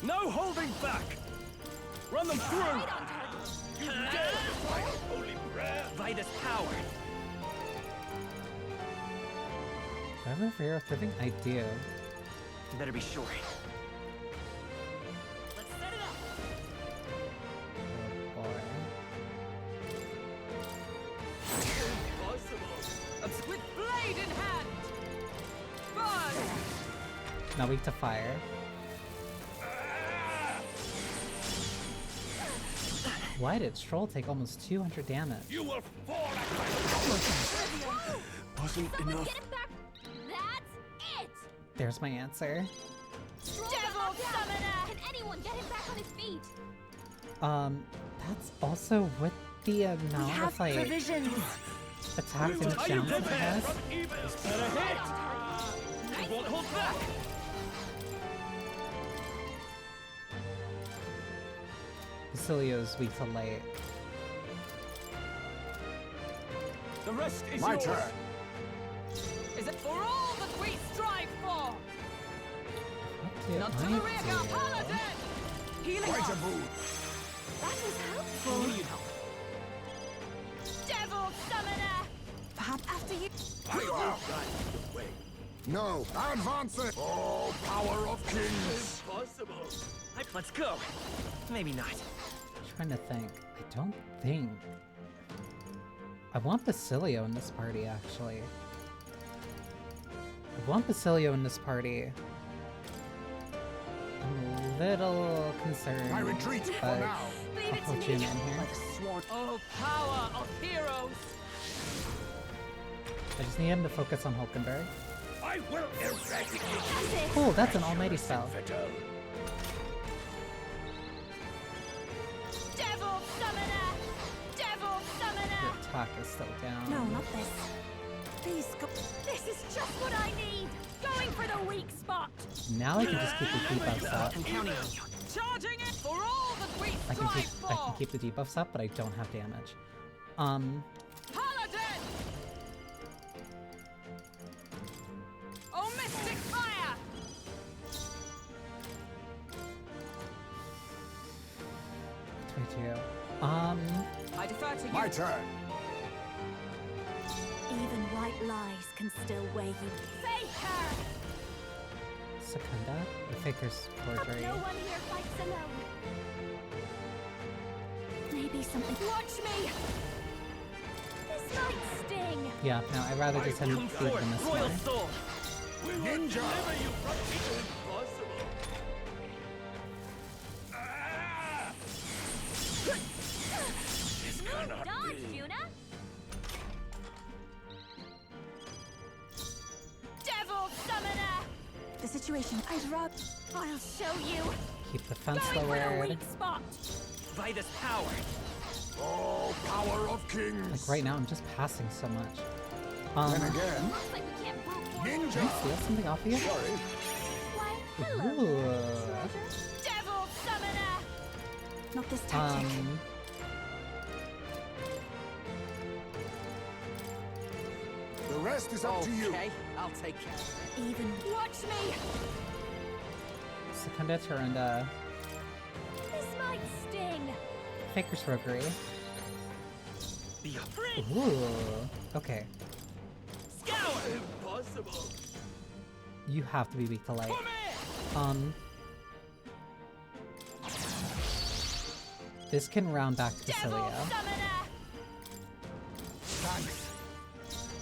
No holding back! Run them through! You dare defy holy prayer! Vitus power! I have a very giving idea. Better be sure. Let's set it up! Oh boy. Impossible! With blade in hand! Burn! Now weak to fire. Why did Stroll take almost 200 damage? You will fall at my Wasn't enough. Get him back! That's it! There's my answer. Devil Summoner! Can anyone get him back on his feet? That's also with the amount of like attacks and challenges it has. Better hit! You won't hold back! Basilio's weak to light. The rest is My yours. turn. Is it for all that we strive for? What Not did to I the rear guard, do? Paladin! Healing Quite a off. move. That was helpful. You know. Devil Summoner! Perhaps after you... I will guide the way. No, advance it. Oh, power of kings. Impossible! Let's go. Maybe not. Trying to think. I don't think. I want Basilio in this party, actually. I want Basilio in this party. I'm a little concerned. I retreat for but now. Leave I'll it to put you in me. here. Oh, power of heroes! I just need him to focus on Hulkenberg. I will eradicate you! Cool, that's an almighty spell. Infidel. Devil Summoner! Devil Summoner! Your attack is still down. No, not this. Please go. This is just what I need! Going for the weak spot! Now I can just keep the debuffs up. I'm counting on you. Charging it for all that we I can strive keep for! the debuffs up, but I don't have damage. Paladin! Oh, mystic fire! 22. I defer to you. My turn. Even white lies can still weigh you. Faker! Secunda? The Faker's forgery. No one here fights alone. Maybe something. Watch me! This might sting. Yeah, no, I'd rather just hit Come food forth, than this royal one. soul! We will Ninja. deliver you from the impossible! This cannot Dodge, be. Juna! Devil Summoner! The situation I'd rather. I'll show you. Keep the fence Going for the lowered. weak spot. Vitus power! Oh, power of kings. Like right now, I'm just passing so much. Then again, Looks like we can't brute force Can I ninja. steal something off of you? Sorry. Why, hello, Ooh. treasure. Devil Summoner! Not this tactic. rest is up to you. Okay, I'll take care. Even watch me! Secunda Turunda. This might sting. Faker's Roguery. Be a prince! Ooh. Okay. Scour! Impossible! You have to be weak to light. This can round back to Cilia. Thanks.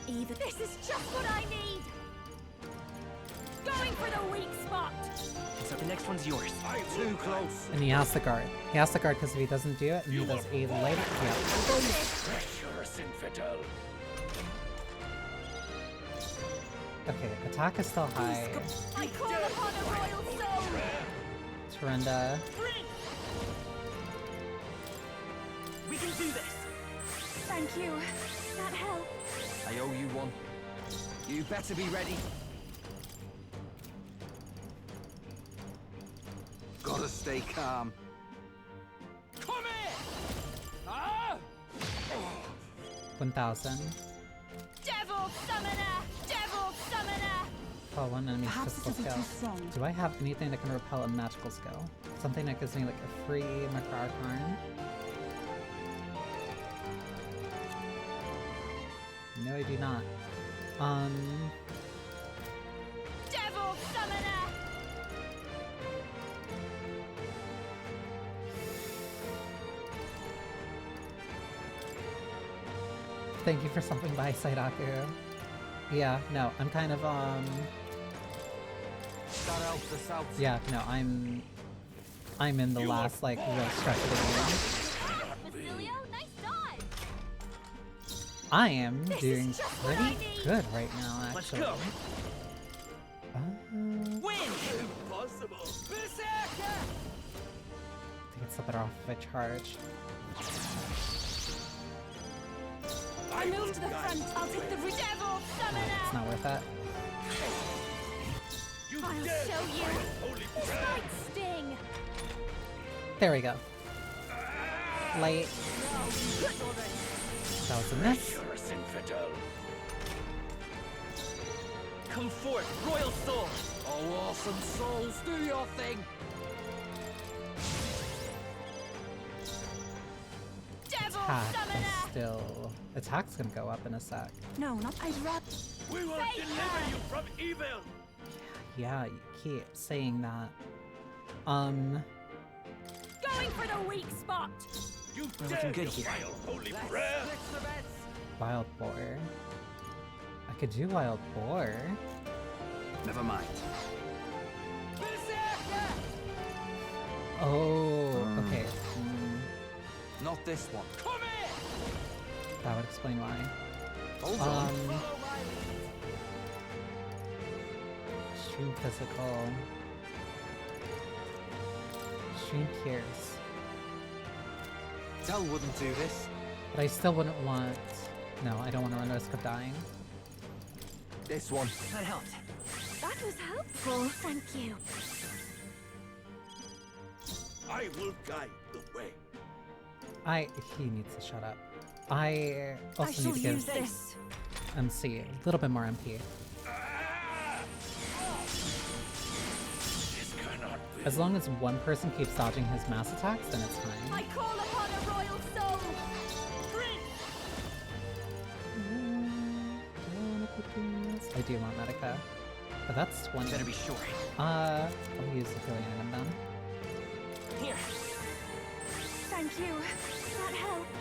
Even this is just what I need. Going for the weak spot. So the next one's yours. Too close. And he has to guard. He has to guard because if he doesn't do it, and he does a light. Yeah. Treacherous infidel. Okay, attack is still high. I call upon a royal soul. Turunda. We can do this. Thank you. That helped. I owe you one. You better be ready. Gotta stay calm. Come here! Ah! 1000. Devil summoner! Devil summoner! Repel one enemy's Perhaps physical this will be skill. too strong. Do I have anything that can repel a magical skill? Something that gives me like a free Macrarcarn? No, I do not. Devil summoner! Thank you for stopping by, Saidaku. Yeah, no, I'm kind of, That helps us out. yeah, no, I'm in the last, like, real stretch of the game. Basilio, nice dodge! I am This doing is just what I pretty need. good right now, Let's actually. go. I Win! Impossible. Berserker! think it's a better off if I charge. I move to the front. I'll take the devil No, summoner! it's not worth that. I'll show you. This might sting. There we go. Light. That was a miss. Treacherous infidel. Come forth, royal soul! Oh, awesome souls, do your thing! Devil Attack is summoner! still... Attack's gonna go up in a sec. No, not I'd rather. We will Fate deliver you from evil. Yeah, you keep saying that. Going for the weak spot. You We're dare looking good here. defile holy prayer. Wild Boar. I could do Wild Boar. Never mind. Berserker! Oh, okay. Not this one. Come here! That would explain why. Hold on. Follow my lead. Stream Physical. Stream Pierce. Dell wouldn't do this. But I still wouldn't want... No, I don't want to run the risk of dying. This one. That helped. That was helpful. Thank you. I will guide the way. He needs to shut up. I also need to give this. MC a little bit more MP. This cannot be. As long as one person keeps dodging his mass attacks, then it's fine. I call upon a royal soul. I do want Medica. But that's 20. Better be sure. I'll use the healing item then. Here. Thank you. That helped.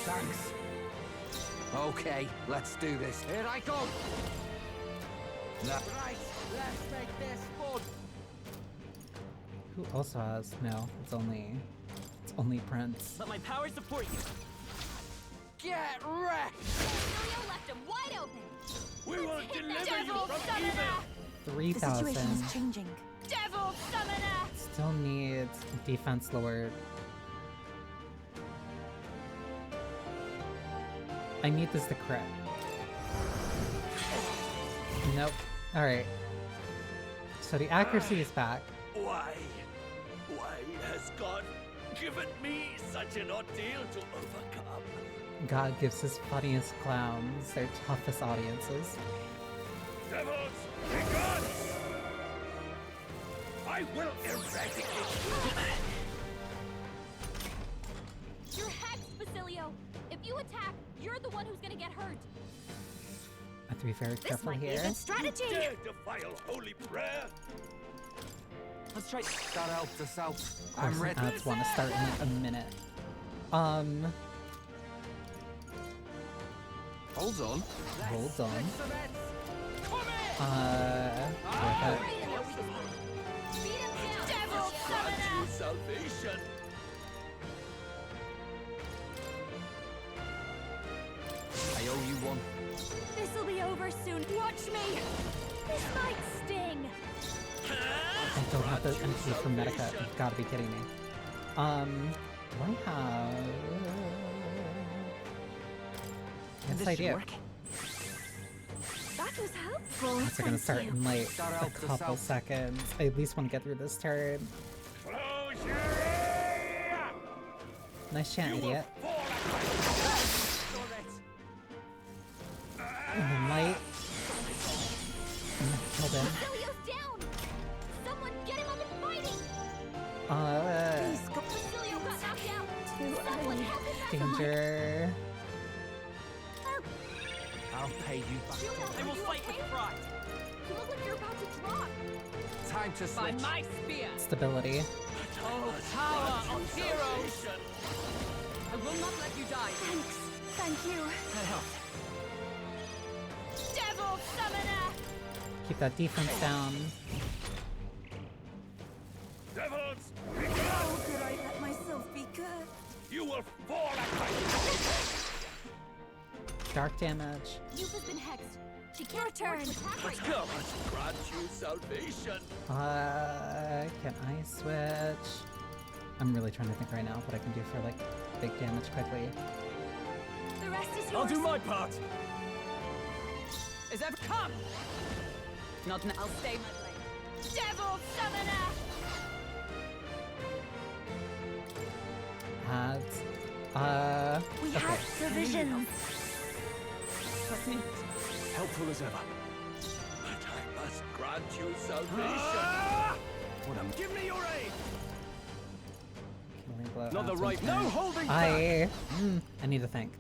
Thanks. Okay, let's do this. Here I go. Right, let's make this fun. Who also has... No, it's only Prince. Let my power support you. Get wrecked! Basilio left him wide open. We will Hit the deliver you devil from summoner. evil. 3,000. changing. Devil summoner. Still needs defense lowered. I need this to crit. Nope. Alright. So the accuracy is back. Why has God given me such an ordeal to overcome? God gives his funniest clowns their toughest audiences. Devils, be gone! I will eradicate you! You're hexed, Basilio! If you attack, you're the one who's gonna get hurt! I have to be very careful here. Strategy! You dare defile holy prayer? Let's try. That helped us out. Of I'm course, ready. ads want to start in like a minute. Hold on. Hold on. Devil summoner! Salvation! I owe you one. This'll be over soon. Watch me. This might sting. I don't have the entity for Medica. You've got to be kidding me. Do I have... Yes, I do. That was helpful. It's gonna start in like Gotta a help this couple out. seconds. I at least want to get through this turn. Close your ear! Nice chant, idiot. And then light. Killed him. Basilio's down! Someone get him up and fighting! Basilio got knocked out! Someone help him back! Danger. I'll pay you back. I will fight with pride. You look like you're about to drop! Time to By switch. my spear. Stability. Oh, power of heroes! I will not let you die. Thanks. Thank you. That helped. Devil summoner. Keep that defense down. Devils, be How gone! could I let myself be cursed? You will fall at my feet! Dark damage. Youth has been hexed. She Your can't afford turn. to attack Let's right go! now. Grant you salvation! Can I switch? I'm really trying to think right now what I can do for like big damage quickly. The rest is yours. I'll do my part. Is ever come? Not now. I'll stay my blade. Devil summoner. Ads. We Okay. have provisions. Trust me. Helpful as ever. But I must grant you salvation! Ah! Give me your aid. Killing blow Not the ads right. on No turn. holding back. I need to think.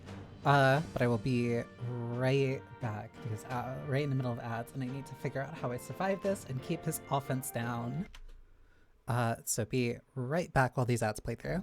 But I will be right back because right in the middle of ads, and I need to figure out how I survive this and keep his offense down. So be right back while these ads play through.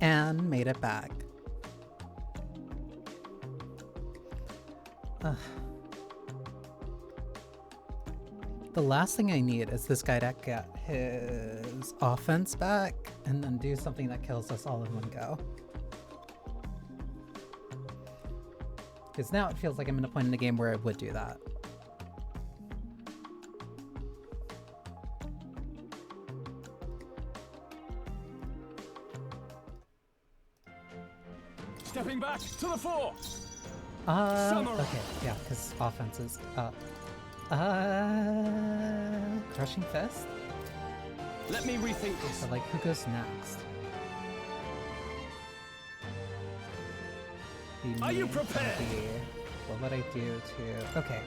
And made it back. Ugh. The last thing I need is this guy to get his offense back and then do something that kills us all in one go. Because now it feels like I'm in a point in the game where I would do that. Stepping back to the fore. Okay, yeah, because offense is up. Crushing Fist? Let me rethink this. So, like, who goes next? Are you prepared? What would I do to... Okay.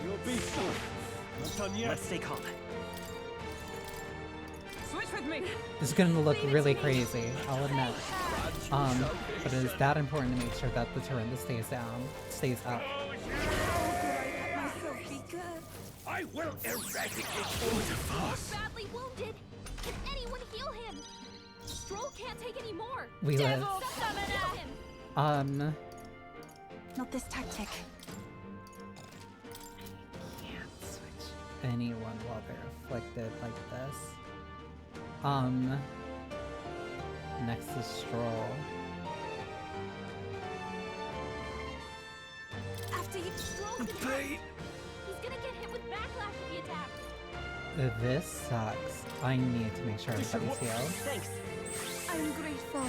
You'll be fine. Not done yet. Let's stay calm. Switch with me. This is gonna look really crazy, I'll admit. But it is that important to make sure that the Tyranna stays up. I will eradicate all the force. Badly wounded. Can anyone heal him? Stroll can't take any more. We live. Not this tactic. Can't switch anyone while they're afflicted like this. Next is Stroll. After you Stroll can he's gonna get hit with backlash if he attacks. This sucks. I need to make sure everybody's healed. Thanks. I'm grateful.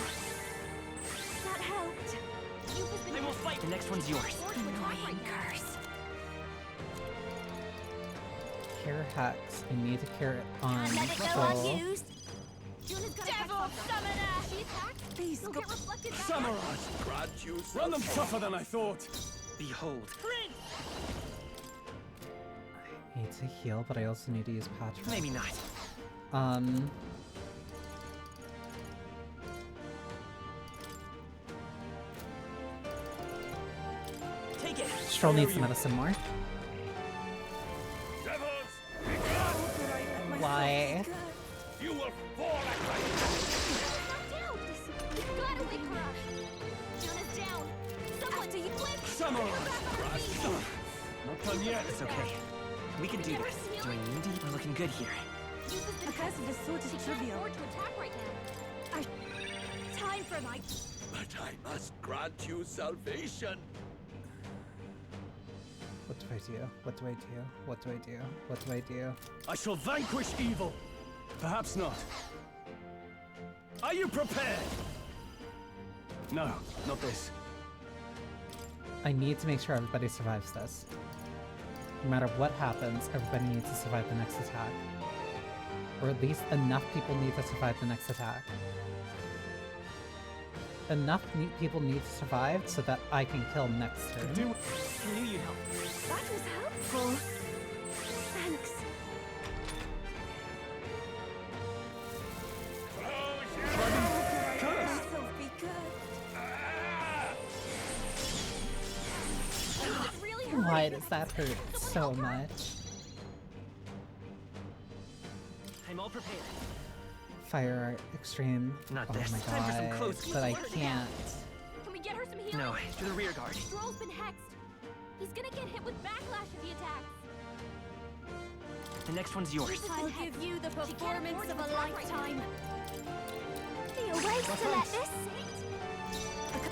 That helped. I will fight. The next one's yours. Annoying curse. Cure Hex. I need to cure it on Let it go Stroll. unused. Devil Summoner! She attacks? Please You'll go. get reflected back. Samurai! grant you Run them tougher than I thought. Behold. Prince! I need to heal, but I also need to use Patch. Maybe not. Take it. Stroll needs some medicine more. Why? You will fall at my Gotta wake her up. Jonah's down. Someone do you click? Samurai! Not done yet. It's okay. We can do this. Do I need to? We're looking good here. A curse of this sort is trivial. To attack right now. Time for my... But I must grant you salvation. What do I do? What do I do? What do I do? What do I do? I shall vanquish evil. Perhaps not. Are you prepared? No, not this. I need to make sure everybody survives this. No matter what happens, everybody needs to survive the next attack. Or at least enough people need to survive the next attack. Enough people need to survive so that I can kill next turn. I knew you'd help. That was helpful. Thanks. This'll be good. Why does that hurt so much? I'm all prepared. Fire Art Extreme. Not Oh this. my Time for some god. close But I quarters. can't. Can we get her some healing? No, to the rear guard. Stroll's been hexed. He's gonna get hit with backlash if he attacks. The next one's yours. I'll give you the performance of a lifetime. Be a waste to let this sit.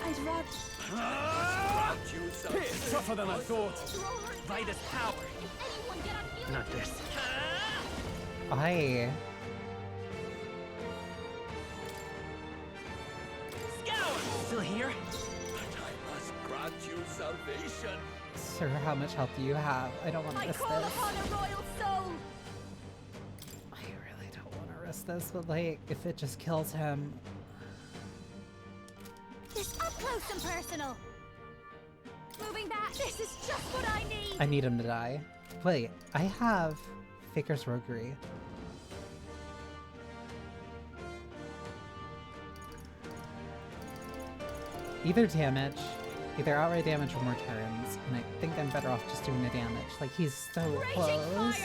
I'd rather... Grant you Bit tougher than I thought. By this power. Not this. I... Still here? But I must grant you salvation. Sir, how much health do you have? I don't want to I risk call this. upon a royal soul. I really don't want to risk this, but like, if it just kills him... This up close and personal. Moving back. This is just what I need. I need him to die. Wait, I have Faker's Roguery. Either damage, either outright damage or more turns, and I think I'm better off just doing the damage. Like, he's so close.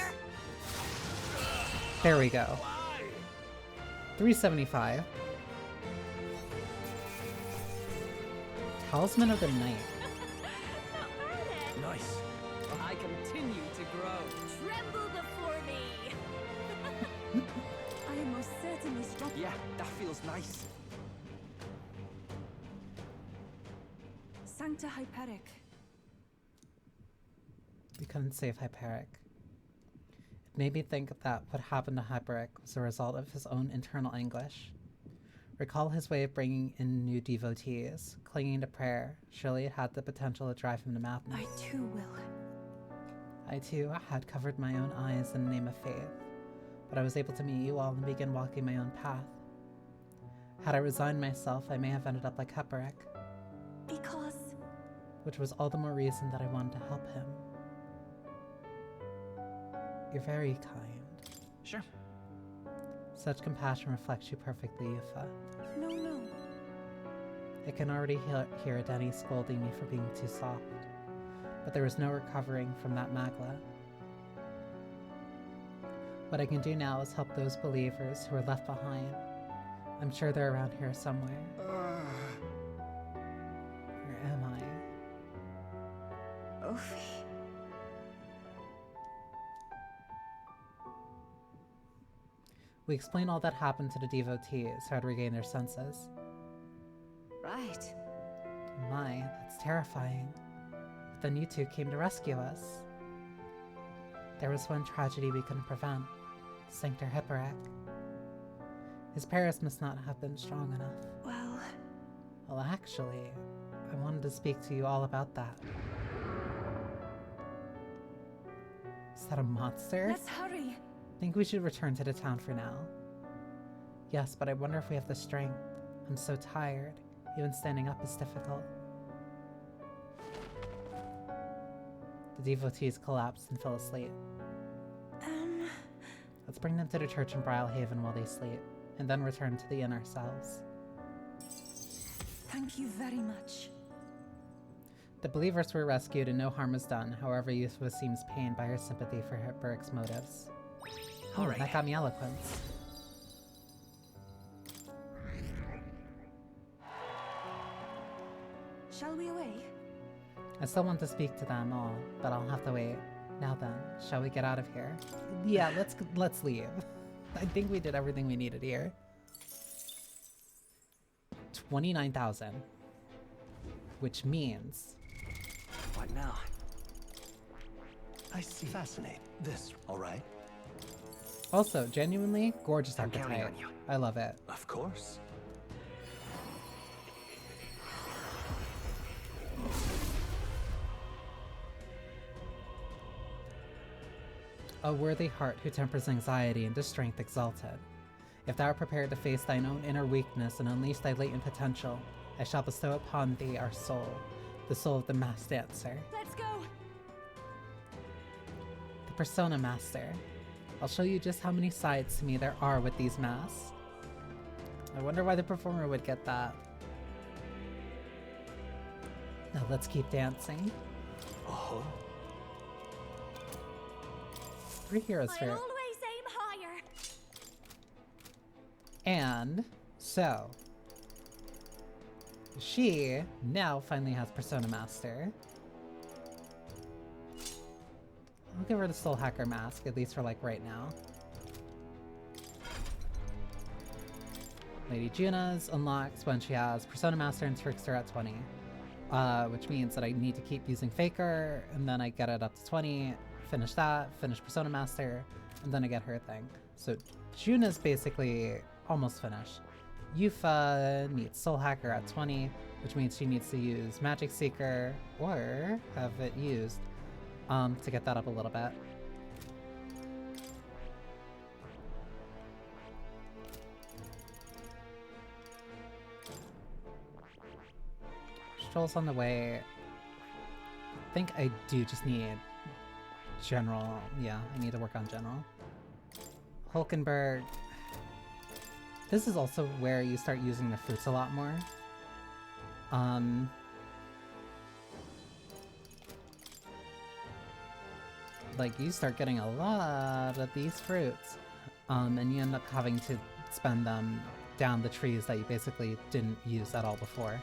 There we go. 375. Talisman of the Night. Nice. I continue to grow. Tremble before me! I am most certainly strong. Yeah, that feels nice. Sancta Hyperic. We couldn't save Hyperic. It made me think that what happened to Hyperic was a result of his own internal anguish. Recall his way of bringing in new devotees, clinging to prayer. Surely it had the potential to drive him to madness. I too will. I too had covered my own eyes in the name of faith, but I was able to meet you all and begin walking my own path. Had I resigned myself, I may have ended up like Hyperic. Because... Which was all the more reason that I wanted to help him. You're very kind. Sure. Such compassion reflects you perfectly, Yufa. No. I can already hear Denny scolding me for being too soft, but there was no recovering from that Magla. What I can do now is help those believers who are left behind. I'm sure they're around here somewhere. Where am I? Ophi. We explain all that happened to the devotees who had regained their senses. Right. My, that's terrifying. But then you two came to rescue us. There was one tragedy we couldn't prevent. Sancta Hyperic. His prayers must not have been strong enough. Well, actually, I wanted to speak to you all about that. Is that a monster? Let's hurry. I think we should return to the town for now. Yes, but I wonder if we have the strength. I'm so tired. Even standing up is difficult. The devotees collapsed and fell asleep. Let's bring them to the church in Brylehaven while they sleep, and then return to the inn ourselves. Thank you very much. The believers were rescued and no harm was done. However, Yusufa seems pained by her sympathy for Hyperic's motives. Oh, Alright. That got me eloquence. Shall we away? I still want to speak to them all, but I'll have to wait. Now then, shall we get out of here? Yeah, let's leave. I think we did everything we needed here. 29,000. Which means... What now? I see. Fascinate. This, alright? Also, genuinely, gorgeous I'm counting archetype. on you. I love it. Of course. A worthy heart who tempers anxiety into strength exalted. If thou art prepared to face thine own inner weakness and unleash thy latent potential, I shall bestow upon thee our soul, the soul of the masked dancer. Let's go! The Persona Master. I'll show you just how many sides to me there are with these masks. I wonder why the performer would get that. Now let's keep dancing. Oh. 3 heroes I fair. always aim higher. And so she now finally has Persona Master. I'll give her the Soul Hacker mask, at least for like right now. Lady Juna's unlocks when she has Persona Master and Trickster at 20. Which means that I need to keep using Faker, and then I get it up to 20, finish that, finish Persona Master, and then I get her thing. So Juna's basically almost finished. Yufa needs Soul Hacker at 20, which means she needs to use Magic Seeker, or have it used, to get that up a little bit. Stroll's on the way. I think I do just need General. Yeah, I need to work on General. Hulkenberg. This is also where you start using the fruits a lot more. Like, you start getting a lot of these fruits, and you end up having to spend them down the trees that you basically didn't use at all before.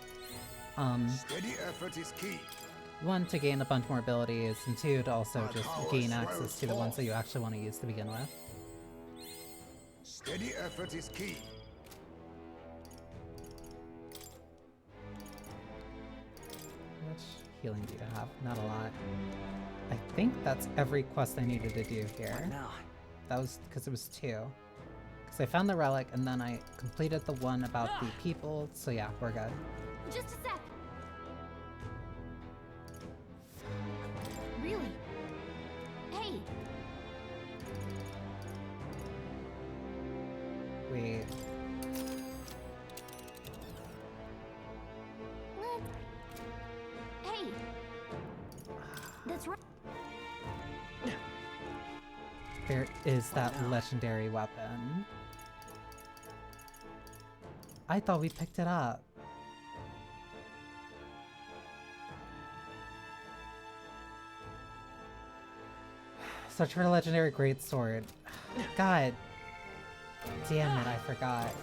Steady effort is key. One, to gain a bunch more abilities, and two, to also My just power gain swells access to the ones that forth. you actually want to use to begin with. Steady effort is key. How much healing do you have? Not a lot. I think that's every quest I needed to do here. That was because it was 2. Because I found the relic and then I completed the one about the people, so yeah, we're good. Just a sec. Really? Hey. Wait. Hey. That's right. There is that legendary weapon. I thought we picked it up. Search for a legendary greatsword. God damn it, I forgot.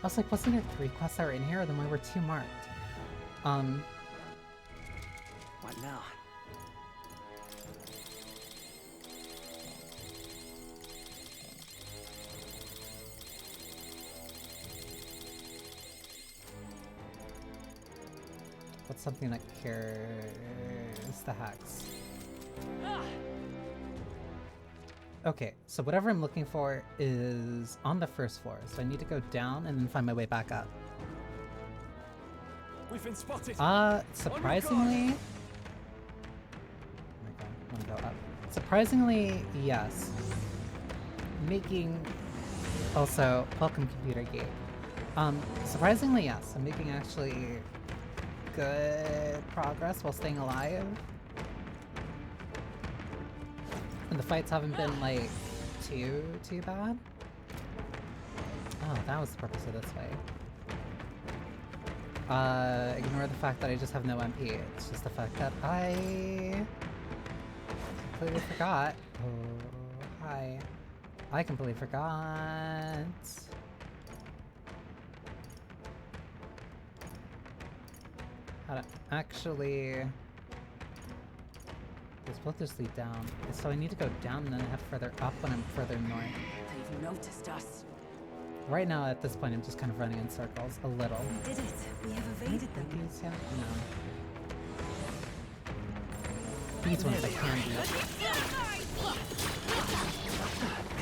I was like, wasn't there 3 quests that were in here, or then why were 2 marked? What now? What's something that cures the hex? Okay, so whatever I'm looking for is on the first floor, so I need to go down and then find my way back up. We've been spotted. Surprisingly... Oh my god, I wanna go up. Surprisingly, yes. Making... Also, welcome computer game. Surprisingly, yes. I'm making actually good progress while staying alive. And the fights haven't been, like, too bad. Oh, that was the purpose of this way. Ignore the fact that I just have no MP. It's just the fact that I completely forgot. Oh, hi. I completely forgot. How to actually... These both just lead down. So I need to go down and then head further up when I'm further north. They've noticed us. Right now, at this point, I'm just kind of running in circles a little. We did it. We have evaded them. These, yeah? No. These ones I can beat.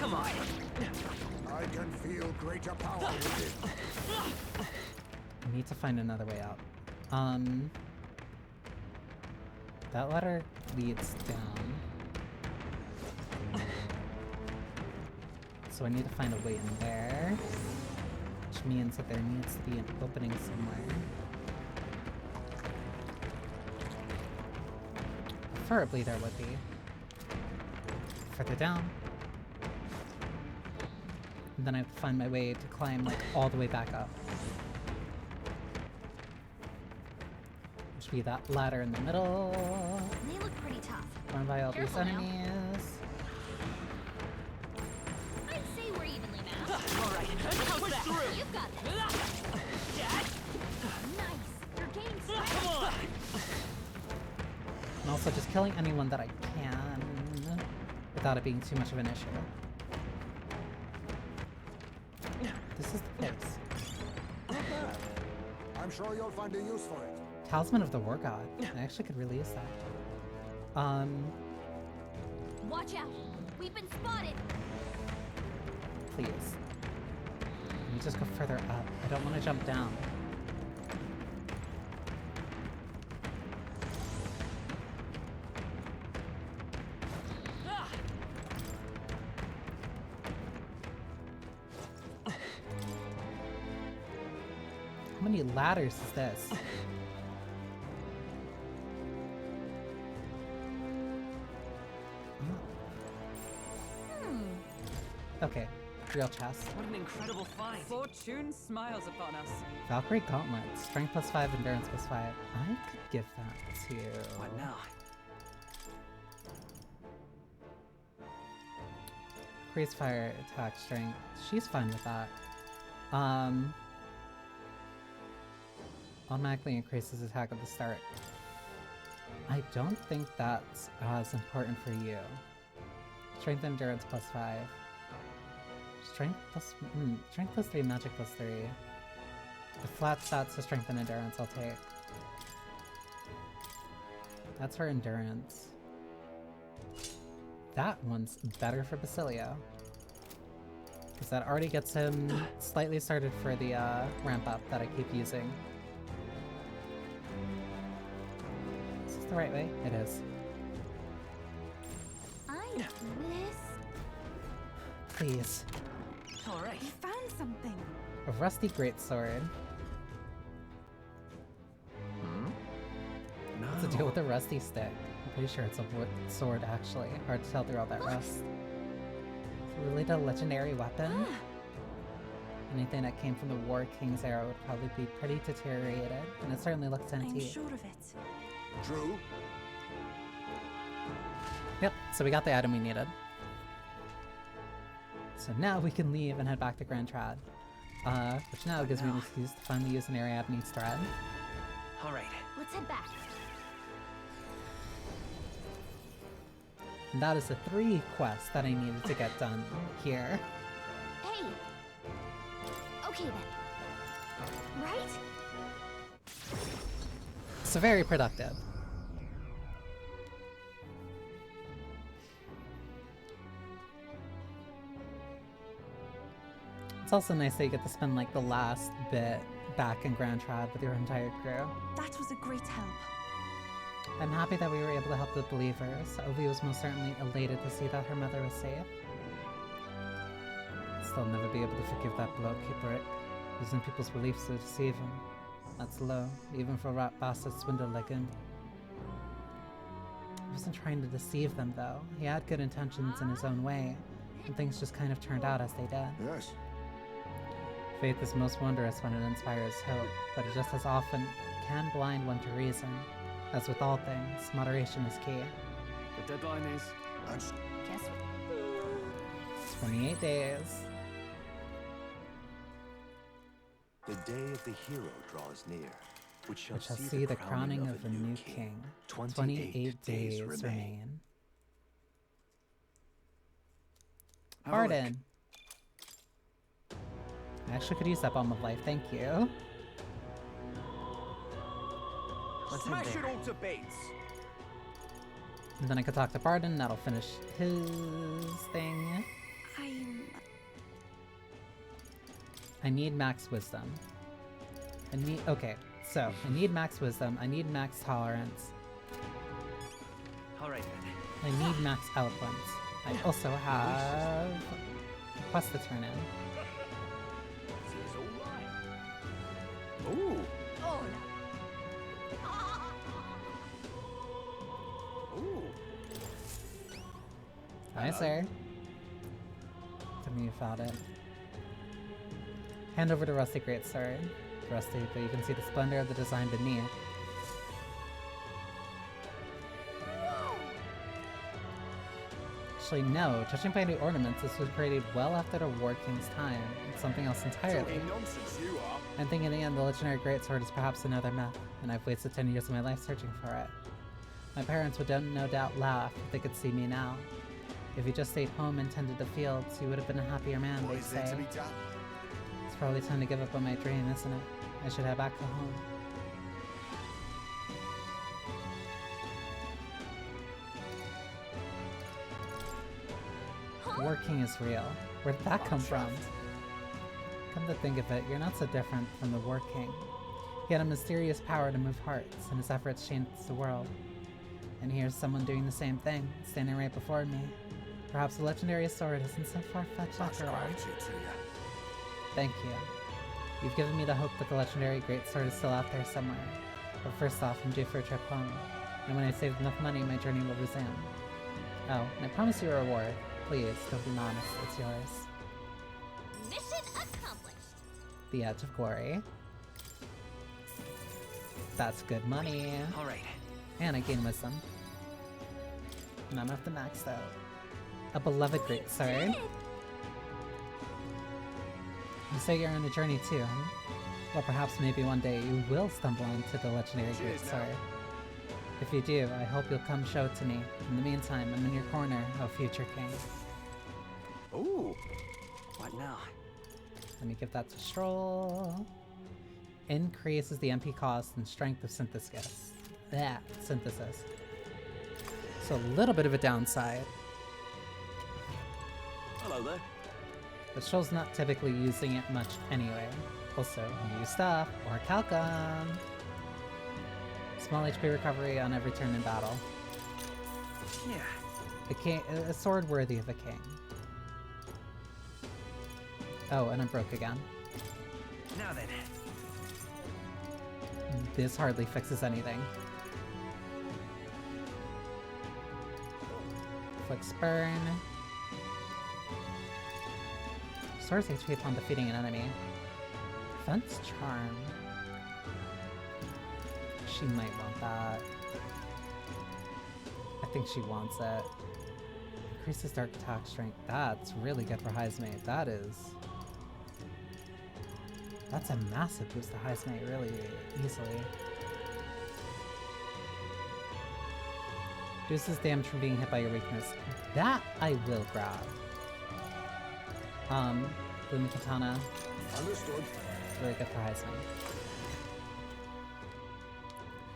Come on. I can feel greater power within. I need to find another way out. That ladder leads down. So I need to find a way in there. Which means that there needs to be an opening somewhere. Preferably there would be. Further down. And then I have to find my way to climb like all the way back up. Which would be that ladder in the middle. They look pretty tough. Run by all these Careful now. enemies. I'd say we're evenly matched. All right, push through. You've got this. Nice. You're getting strong. Come on. And also just killing anyone that I can without it being too much of an issue. This is the place. Not bad. I'm sure you'll find a use for it. Talisman of the War God. I actually could really use that. Watch out. We've been spotted. Please. Let me just go further up. I don't want to jump down. How many ladders is this? Okay, real chest. What an incredible find. Fortune smiles upon us. Valkyrie Gauntlet. Strength +5, endurance +5. I could give that to... What now? Increase fire attack strength. She's fine with that. Automatically increases attack at the start. I don't think that's as important for you. Strength and endurance plus 5. Strength plus 3, magic plus 3. The flat stats to strength and endurance I'll take. That's her endurance. That one's better for Basilio. Because that already gets him slightly started for the ramp up that I keep using. Is this the right way? It is. I know this. Please. Alright. You found something. A rusty greatsword. What's the deal with a rusty stick? I'm pretty sure it's a wood sword, actually. Hard to tell through all that rust. Is it related to a legendary weapon? Anything that came from the War King's era would probably be pretty deteriorated, and it certainly looks antique. I'm sure of it. True. Yep, so we got the item we needed. So now we can leave and head back to Grand Trad. Which now gives me an excuse to finally use an Ariadne's thread. Alright. Let's head back. And that is the 3 quests that I needed to get done here. Hey! Okay then. Right? So very productive. It's also nice that you get to spend like the last bit back in Grand Trad with your entire crew. That was a great help. I'm happy that we were able to help the believers. Ovi was most certainly elated to see that her mother was safe. Still never be able to forgive that bloke, Kiprik, using people's beliefs to deceive him. That's low, even for a rat bastard swindler like him. He wasn't trying to deceive them, though. He had good intentions in his own way, and things just kind of turned out as they did. Yes. Faith is most wondrous when it inspires hope, but it just as often can blind one to reason. As with all things, moderation is key. The deadline is... Guess 28 days. The day of the hero draws near, which shall see the crowning of a new king. 28 days remain. Pardon. I actually could use that Bomb of Life, thank you. Let's Smash it all to bits. And then I could talk to Barden, that'll finish his thing. I need max wisdom. Okay, so I need max wisdom, I need max tolerance. Alright then. I need max eloquence. I also have a quest to turn in. Ooh. Oh no. Ooh. Hi, sir. Tell me you found it. Hand over to Rusty Greatsword. Rusty, but you can see the splendor of the design beneath. Actually, no. Judging by the ornaments, this was created well after the War King's time. It's something else entirely. Talking nonsense, you are. I think in the end, the legendary greatsword is perhaps another myth, and I've wasted 10 years of my life searching for it. My parents would no doubt laugh if they could see me now. If you just stayed home and tended the fields, you would have been a happier man, What they is there say. to be done? It's probably time to give up on my dream, isn't it? I should head back to home. The War King is real. Where did that come from? Come to think of it, you're not so different from the War King. He had a mysterious power to move hearts, and his efforts changed the world. And here's someone doing the same thing, standing right before me. Perhaps the legendary sword isn't so far-fetched after all. Thank you. You've given me the hope that the legendary greatsword is still out there somewhere. But first off, I'm due for a trip home. And when I save enough money, my journey will resume. Oh, and I promise you a reward. Please, don't be modest. It's yours. Mission accomplished. The Edge of Glory. That's good money. Alright. And I gain wisdom. And I'm up to max though. A beloved greatsword. You say you're on a journey too, huh? Well, perhaps maybe one day you will stumble into the legendary Great Sword. If you do, I hope you'll come show it to me. In the meantime, I'm in your corner, O future king. Ooh! What now? Let me give that to Stroll. Increases the MP cost and strength of synthesis. Synthesis. So a little bit of a downside. Hello there. But Stroll's not typically using it much anyway. Also, new stuff, or Calcum. Small HP recovery on every turn in battle. Yeah. A sword worthy of a king. Oh, and I'm broke again. Now then. This hardly fixes anything. Flicks burn. Restores HP upon defeating an enemy. Fence charm. She might want that. I think she wants it. Increases dark attack strength. That's really good for Heismate. That is. That's a massive boost to Heismate really easily. Reduces damage from being hit by your weakness. That I will grab. Gloomy Katana. Understood. Really good for Heisman.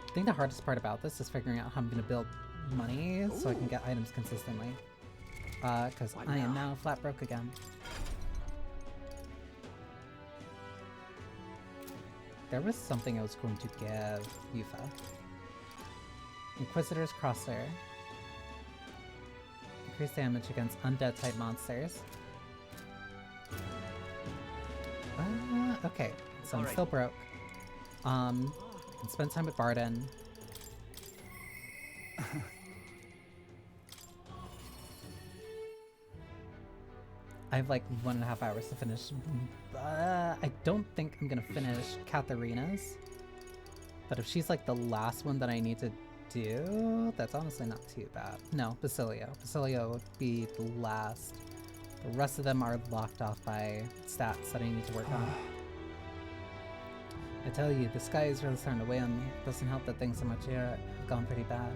I think the hardest part about this is figuring out how I'm going to build money so I can get items consistently. Because I am now flat broke again. There was something I was going to give Yufa. Inquisitor's Crosser. Increase damage against undead type monsters. Okay, so I'm still broke. I can spend time with Barden. I have like 1.5 hours to finish. I don't think I'm gonna finish Katharina's. But if she's like the last one that I need to do, that's honestly not too bad. No, Basilio. Basilio would be the last. The rest of them are locked off by stats that I need to work on. I tell you, the sky is really starting to weigh on me. Doesn't help that things so much here have gone pretty bad.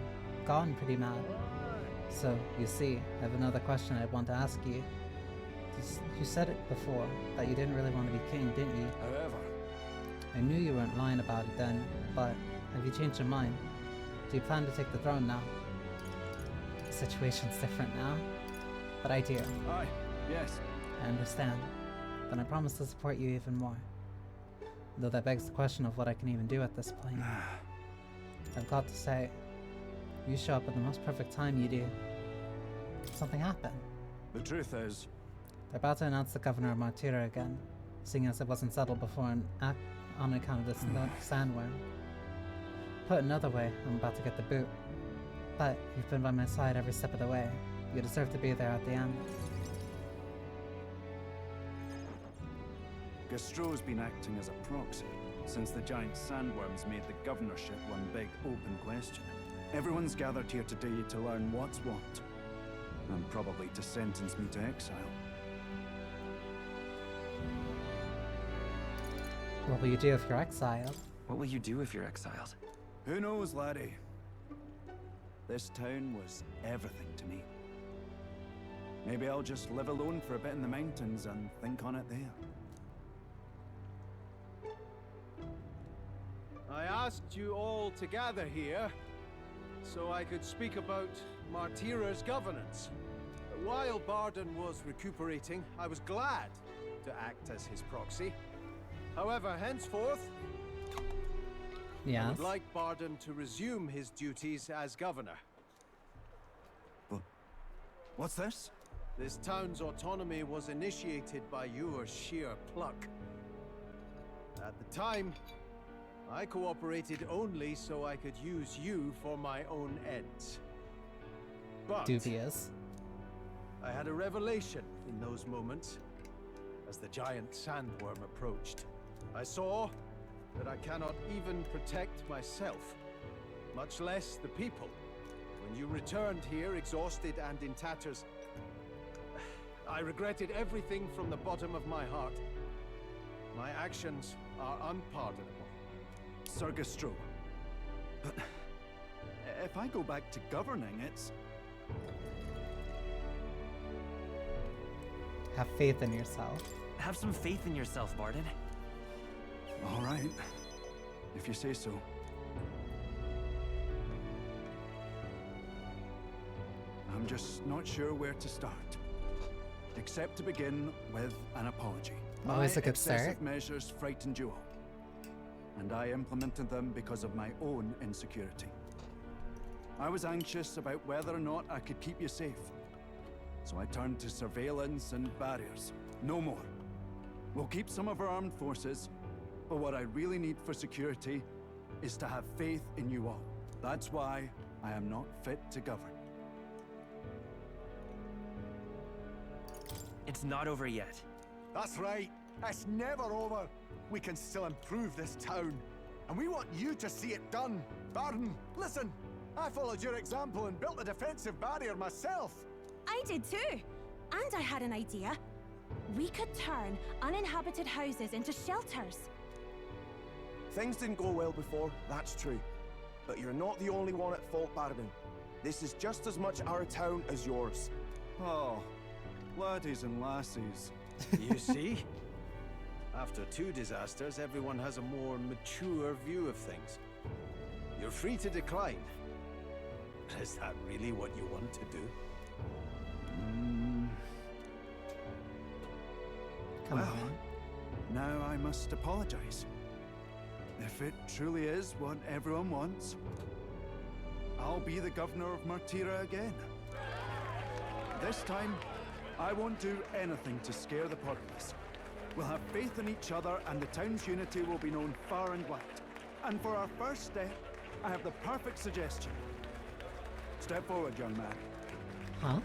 Gone pretty mad. So, you see, I have another question I want to ask you. You said it before, that you didn't really want to be king, didn't you? However, I knew you weren't lying about it then, but have you changed your mind? Do you plan to take the throne now? The situation's different now, but I do. Aye, yes. I understand. Then I promise to support you even more. Though that begs the question of what I can even do at this point. I've got to say, you show up at the most perfect time, you do. Something happened. The truth is, they're about to announce the governor of Martira again, seeing as it wasn't settled before on account of this sandworm. Put another way, I'm about to get the boot. But you've been by my side every step of the way. You deserve to be there at the end. Gastro's been acting as a proxy since the giant sandworms made the governorship one big open question. Everyone's gathered here today to learn what's what, and probably to sentence me to exile. What will you do if you're exiled? What will you do if you're exiled? Who knows, laddie? This town was everything to me. Maybe I'll just live alone for a bit in the mountains and think on it there. I asked you all to gather here so I could speak about Martira's governance. While Barden was recuperating, I was glad to act as his proxy. However, henceforth, I would like Barden to resume his duties as governor. But what's this? This town's autonomy was initiated by your sheer pluck. At the time, I cooperated only so I could use you for my own ends. But dubious. I had a revelation in those moments as the giant sandworm approached. I saw that I cannot even protect myself, much less the people. When you returned here exhausted and in tatters, I regretted everything from the bottom of my heart. My actions are unpardonable. Sir Gastro. But if I go back to governing, it's... Have faith in yourself. Have some faith in yourself, Barden. All right, if you say so. I'm just not sure where to start. Except to begin with an apology. Always a good excessive start. measures frightened you all. And I implemented them because of my own insecurity. I was anxious about whether or not I could keep you safe. So I turned to surveillance and barriers. No more. We'll keep some of our armed forces, but what I really need for security is to have faith in you all. That's why I am not fit to govern. It's not over yet. That's right. It's never over. We can still improve this town. And we want you to see it done. Barden, listen. I followed your example and built a defensive barrier myself. I did too. And I had an idea. We could turn uninhabited houses into shelters. Things didn't go well before, that's true. But you're not the only one at fault, Barden. This is just as much our town as yours. Oh, laddies and lassies. You see? After 2 disasters, everyone has a more mature view of things. You're free to decline. Is that really what you want to do? Well, now I must apologize. If it truly is what everyone wants, I'll be the governor of Martira again. This time, I won't do anything to scare the populace. We'll have faith in each other and the town's unity will be known far and wide. And for our first step, I have the perfect suggestion. Step forward, young man. Huh?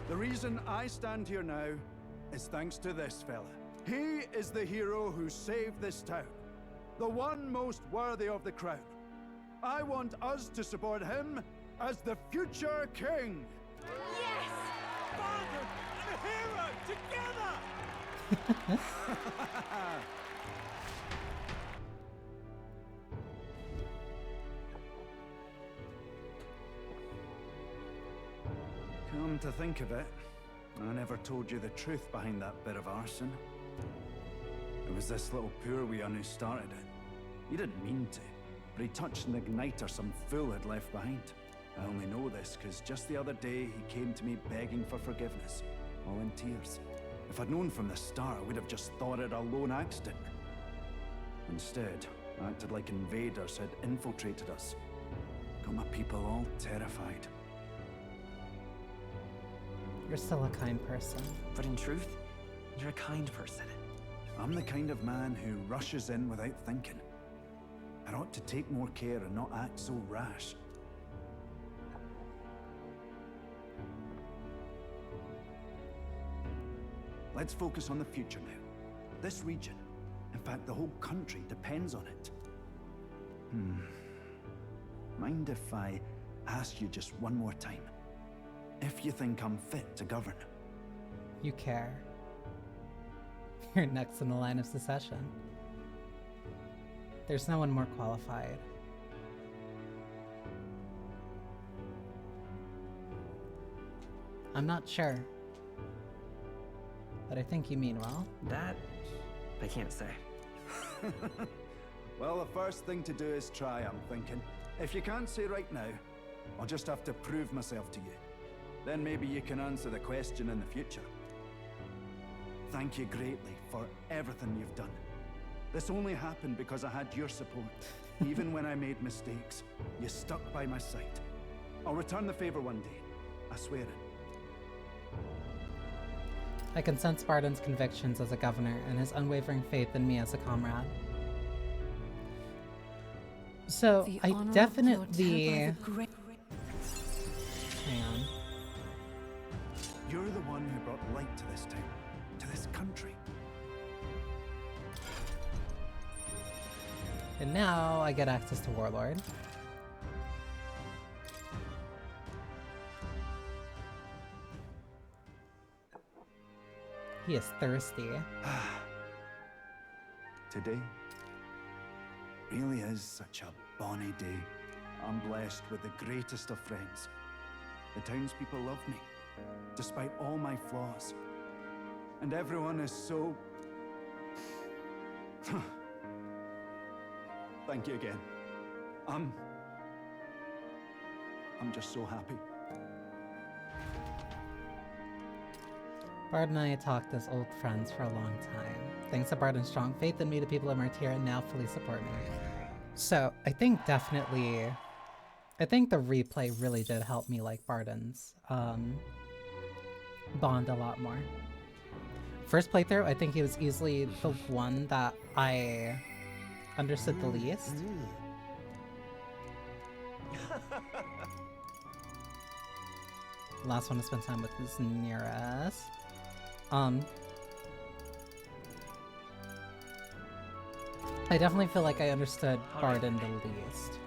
The reason I stand here now is thanks to this fella. He is the hero who saved this town. The one most worthy of the crown. I want us to support him as the future king. Yes! Barden and a hero together! Come to think of it, I never told you the truth behind that bit of arson. It was this little poor wee un who started it. He didn't mean to, but he touched an igniter some fool had left behind. I only know this because just the other day he came to me begging for forgiveness, all in tears. If I'd known from the start, I would have just thought it a lone accident. Instead, I acted like invaders had infiltrated us. Got my people all terrified. You're still a kind person. But in truth, you're a kind person. I'm the kind of man who rushes in without thinking. I ought to take more care and not act so rash. Let's focus on the future now. This region, in fact the whole country, depends on it. Mind if I ask you just one more time? If you think I'm fit to govern? You care. You're next in the line of succession. There's no one more qualified. I'm not sure, but I think you mean well. That I can't say. Well, the first thing to do is try, I'm thinking. If you can't say right now, I'll just have to prove myself to you. Then maybe you can answer the question in the future. Thank you greatly for everything you've done. This only happened because I had your support. Even when I made mistakes, you stuck by my side. I'll return the favor one day. I swear it. I can sense Barden's convictions as a governor and his unwavering faith in me as a comrade. So, I definitely... Hang on. You're the one who brought light to this town, to this country. And now I get access to Warlord. He is thirsty. Today really is such a bonny day. I'm blessed with the greatest of friends. The townspeople love me, despite all my flaws. And everyone is so... Thank you again. I'm just so happy. Bard and I talked as old friends for a long time. Thanks to Bard and strong faith in me, the people of Martyria now fully support me. So, I think definitely... I think the replay really did help me like Barden's bond a lot more. First playthrough, I think he was easily the one that I understood the least. Last one to spend time with is nearest. I definitely feel like I understood Barden the least.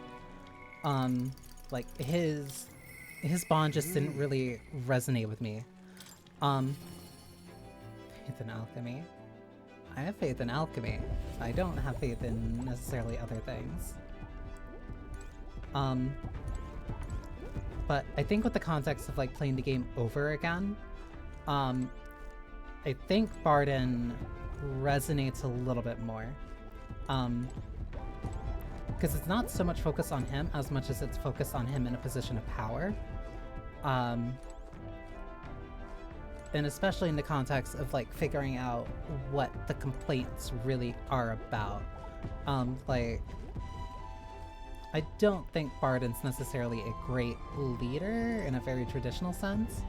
Like his bond just didn't really resonate with me. Faith in alchemy. I have faith in alchemy. I don't have faith in necessarily other things. But I think with the context of like playing the game over again, I think Barden resonates a little bit more. Because it's not so much focused on him as much as it's focused on him in a position of power. And especially in the context of like figuring out what the complaints really are about. Like, I don't think Barden's necessarily a great leader in a very traditional sense,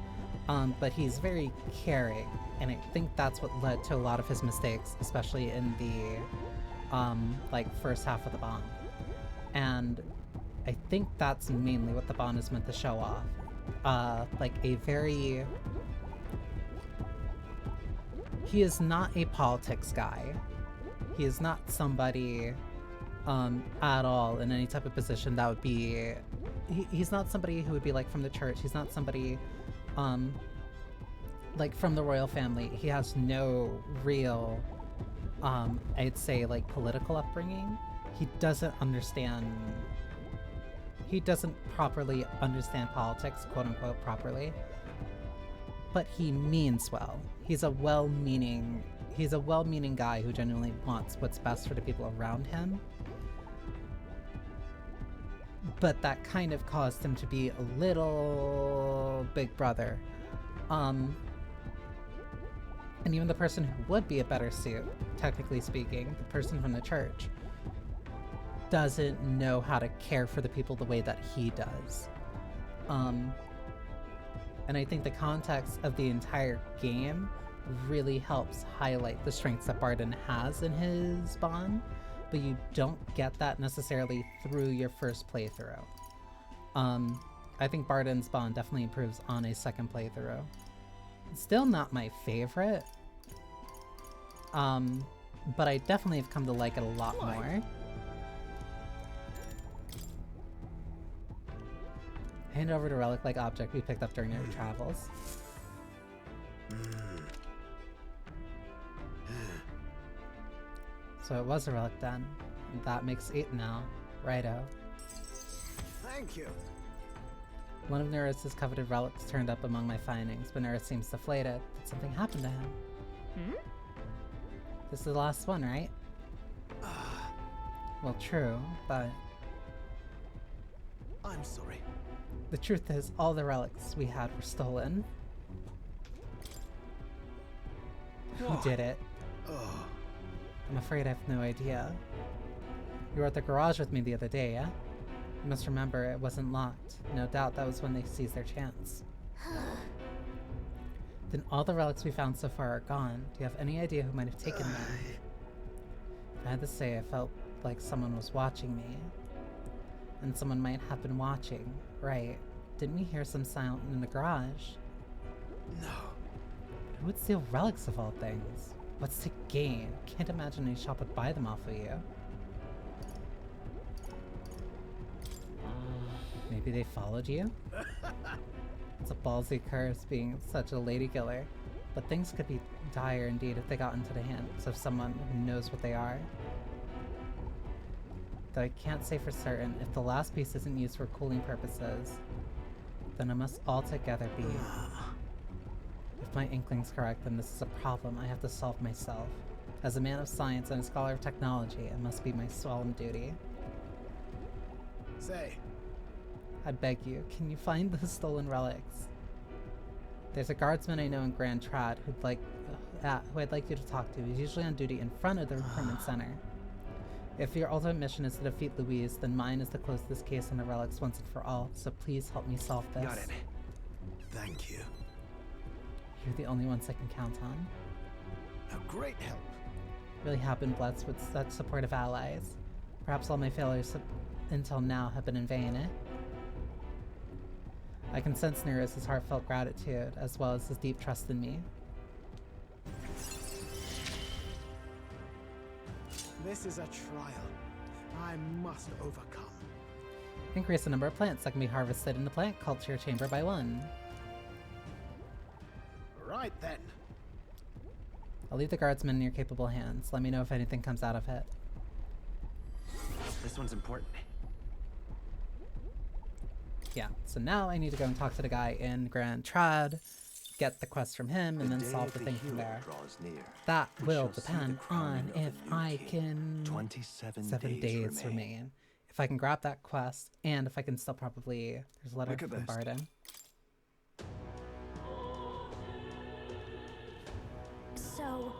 but he's very caring, and I think that's what led to a lot of his mistakes, especially in the like first half of the bond. And I think that's mainly what the bond is meant to show off. Like a very... He is not a politics guy. He is not somebody at all in any type of position that would be... He's not somebody who would be like from the church. He's not somebody like from the royal family. He has no real, I'd say like political upbringing. He doesn't understand... He doesn't properly understand politics, quote unquote, properly. But he means well. He's a well-meaning guy who genuinely wants what's best for the people around him. But that kind of caused him to be a little big brother. And even the person who would be a better suit, technically speaking, the person from the church, doesn't know how to care for the people the way that he does. And I think the context of the entire game really helps highlight the strengths that Barden has in his bond, but you don't get that necessarily through your first playthrough. I think Barden's bond definitely improves on a second playthrough. Still not my favorite, but I definitely have come to like it a lot more. Hand over the relic-like object we picked up during our travels. So it was a relic then. That makes 8 now. Righto. Thank you. One of Neris's coveted relics turned up among my findings, but Neris seems deflated. Did something happen to him? This is the last one, right? Well, true, but... I'm sorry. The truth is, all the relics we had were stolen. Who did it? I'm afraid I have no idea. You were at the garage with me the other day, yeah? You must remember it wasn't locked. No doubt that was when they seized their chance. Then all the relics we found so far are gone. Do you have any idea who might have taken them? If I had to say, I felt like someone was watching me. And someone might have been watching. Right. Didn't we hear some sound in the garage? No. Who would steal relics of all things? What's to gain? Can't imagine any shop would buy them off of you. Maybe they followed you? It's a ballsy curse being such a lady killer. but things could be dire indeed if they got into the hands of someone who knows what they are. Though I can't say for certain, if the last piece isn't used for cooling purposes, then it must altogether be. If my inkling's correct, then this is a problem I have to solve myself. As a man of science and a scholar of technology, it must be my solemn duty. Say. I beg you, can you find the stolen relics? There's a guardsman I know in Grand Trad who I'd like you to talk to. He's usually on duty in front of the recruitment center. If your ultimate mission is to defeat Louise, then mine is to close this case on the relics once and for all, so please help me solve this. Got it. Thank you. You're the only ones I can count on. A great help. Really have been blessed with such supportive allies. Perhaps all my failures until now have been in vain, eh? I can sense Nero's heartfelt gratitude, as well as his deep trust in me. This is a trial I must overcome. Increase the number of plants that can be harvested in the plant culture chamber by 1. Right then. I'll leave the guardsman in your capable hands. Let me know if anything comes out of it. This one's important. Yeah, so now I need to go and talk to the guy in Grand Trad, get the quest from him, and then solve the thing from there. That will depend on if I can... 7 days remain. If I can grab that quest, and if I can still probably... There's a letter from Barden. So...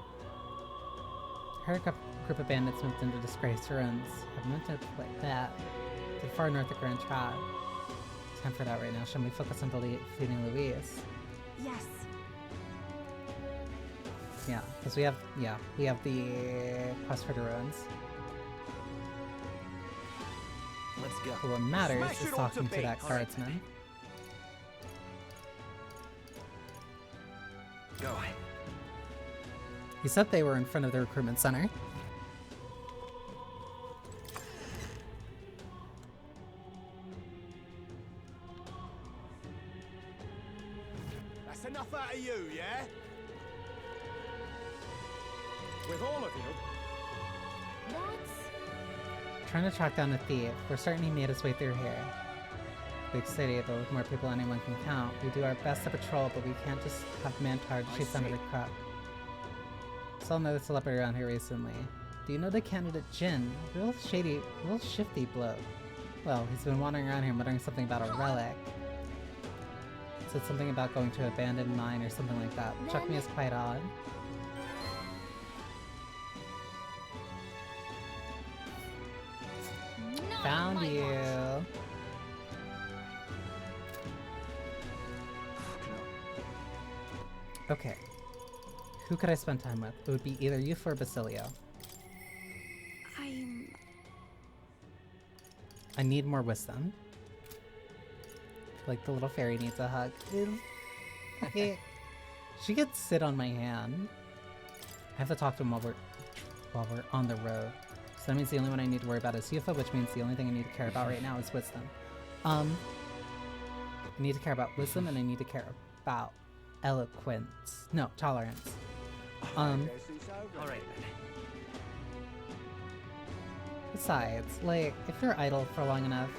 Heard a group of bandits moved into disgraced ruins. Have moved to that to the far north of Grand Trad. Time for that right now. Shall we focus on defeating Louise? Yes. Yeah, because we have the quest for the ruins. Let's go. But what matters is talking to that guardsman. Go. He said they were in front of the recruitment center. That's enough out of you, yeah? With all of you? Trying to track down the thief. We're certain he made his way through here. Big city, but with more people than anyone can count. We do our best to patrol, but we can't just have manpower to chase under the crook. Saw another celebrity around here recently. Do you know the candidate Jin? Real shifty bloke. Well, he's been wandering around here muttering something about a relic. Said something about going to an abandoned mine or something like that. Struck me as quite odd. Found you. Okay. Who could I spend time with? It would be either you or Basilio. I need more wisdom. Like the little fairy needs a hug. She could sit on my hand. I have to talk to him while we're on the road. So that means the only one I need to worry about is Yufa, which means the only thing I need to care about right now is wisdom. I need to care about wisdom and I need to care about eloquence. No, tolerance. Alright then. Besides, like, if you're idle for long enough,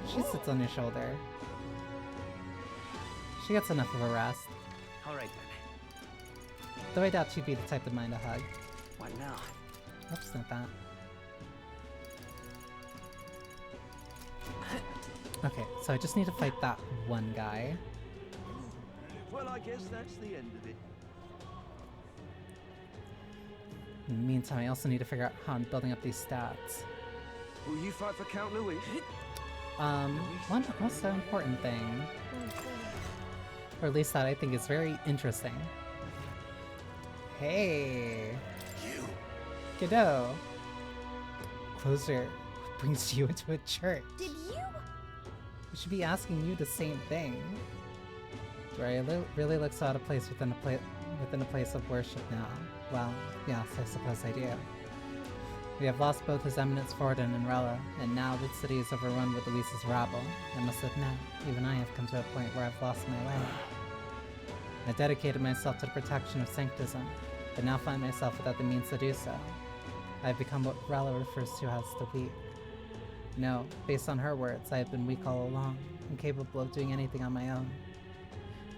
she sits on your shoulder. She gets enough of a rest. Alright then. Though I doubt she'd be the type to mind a hug. What now? Oops, not that. Okay, so I just need to fight that one guy. Well, I guess that's the end of it. In the meantime, I also need to figure out how I'm building up these stats. Will you fight for Count Louis? One also important thing, or at least that I think is very interesting. Hey! You! Kiddo! Closer brings you into a church. Did you? We should be asking you the same thing. Do I really look so out of place within a place of worship now? Well, yes, I suppose I do. We have lost both His Eminence Forden and Rella, and now the city is overrun with Luis's rabble. I must admit, even I have come to a point where I've lost my way. I dedicated myself to the protection of sanctism, but now find myself without the means to do so. I have become what Rella refers to as the weak. No, based on her words, I have been weak all along, incapable of doing anything on my own.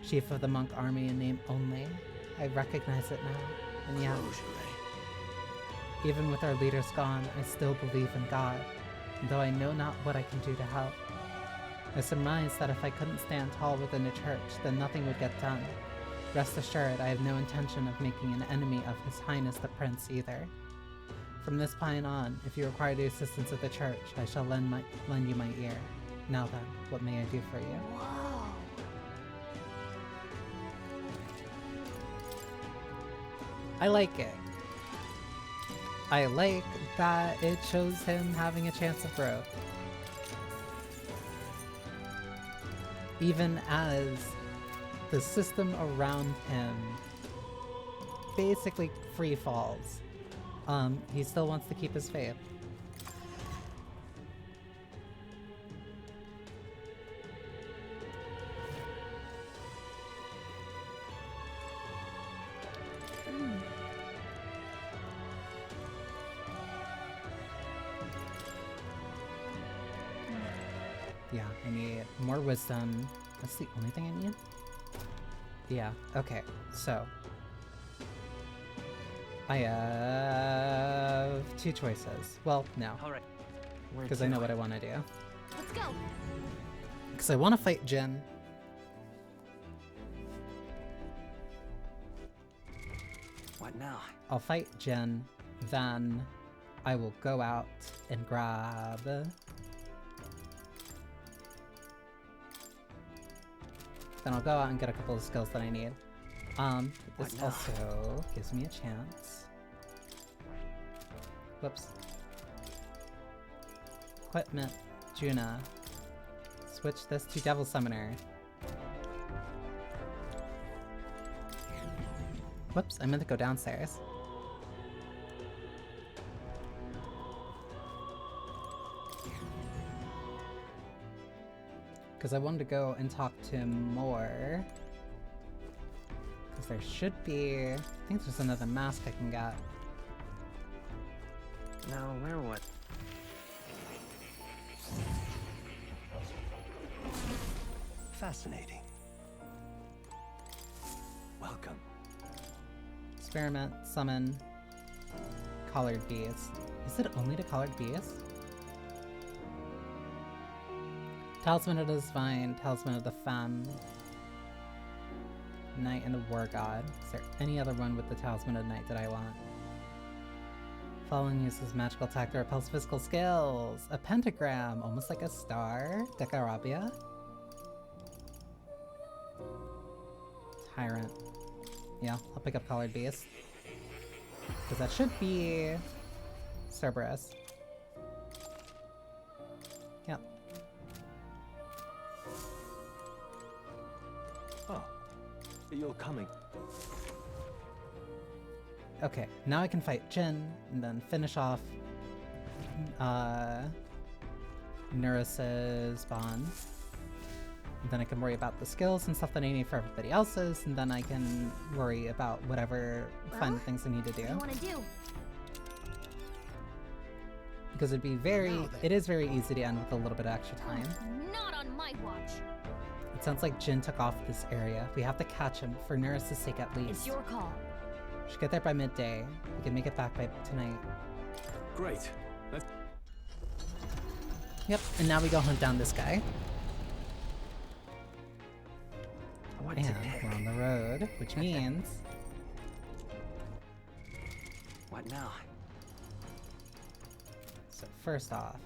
Chief of the monk army in name only. I recognize it now, and yet, even with our leaders gone, I still believe in God, though I know not what I can do to help. I surmise that if I couldn't stand tall within the church, then nothing would get done. Rest assured, I have no intention of making an enemy of His Highness the Prince either. From this point on, if you require the assistance of the church, I shall lend you my ear. Now then, what may I do for you? Whoa. I like it. I like that it shows him having a chance of growth. Even as the system around him basically free falls. He still wants to keep his faith. Yeah, I need more wisdom. That's the only thing I need? Yeah, okay, so I have two choices. Well, no. Alright. Because I know what I want to do. Let's go. Because I want to fight Jin. What now? I'll fight Jin, then I will go out and grab... Then I'll go out and get a couple of skills that I need. This also gives me a chance. Whoops. Equipment, Juna. Switch this to Devil Summoner. Whoops, I meant to go downstairs. Because I wanted to go and talk to him more. Because there should be... I think there's another mask I can get. No, where what? Fascinating. Welcome. Experiment, summon, collared bees. Is it only the collared bees? Talisman of the Divine, Talisman of the Femme, Knight and the War God. Is there any other one with the Talisman of Night that I want? Following uses magical attack to repels physical skills. A pentagram, almost like a star. Decarabia. Tyrant. Yeah, I'll pick up collared bees. Because that should be Cerberus. Yep. Oh, you're coming. Okay, now I can fight Jin and then finish off Neris's bond. And then I can worry about the skills and stuff that I need for everybody else's, and then I can worry about whatever fun things I need to do. What do you want to do? Because it is very easy to end with a little bit of extra time. Not on my watch. It sounds like Jin took off this area. We have to catch him, for Neris's sake at least. It's your call. Should get there by midday. We can make it back by tonight. Great. Yep, and now we go hunt down this guy. And we're on the road, which means... What now? So first off,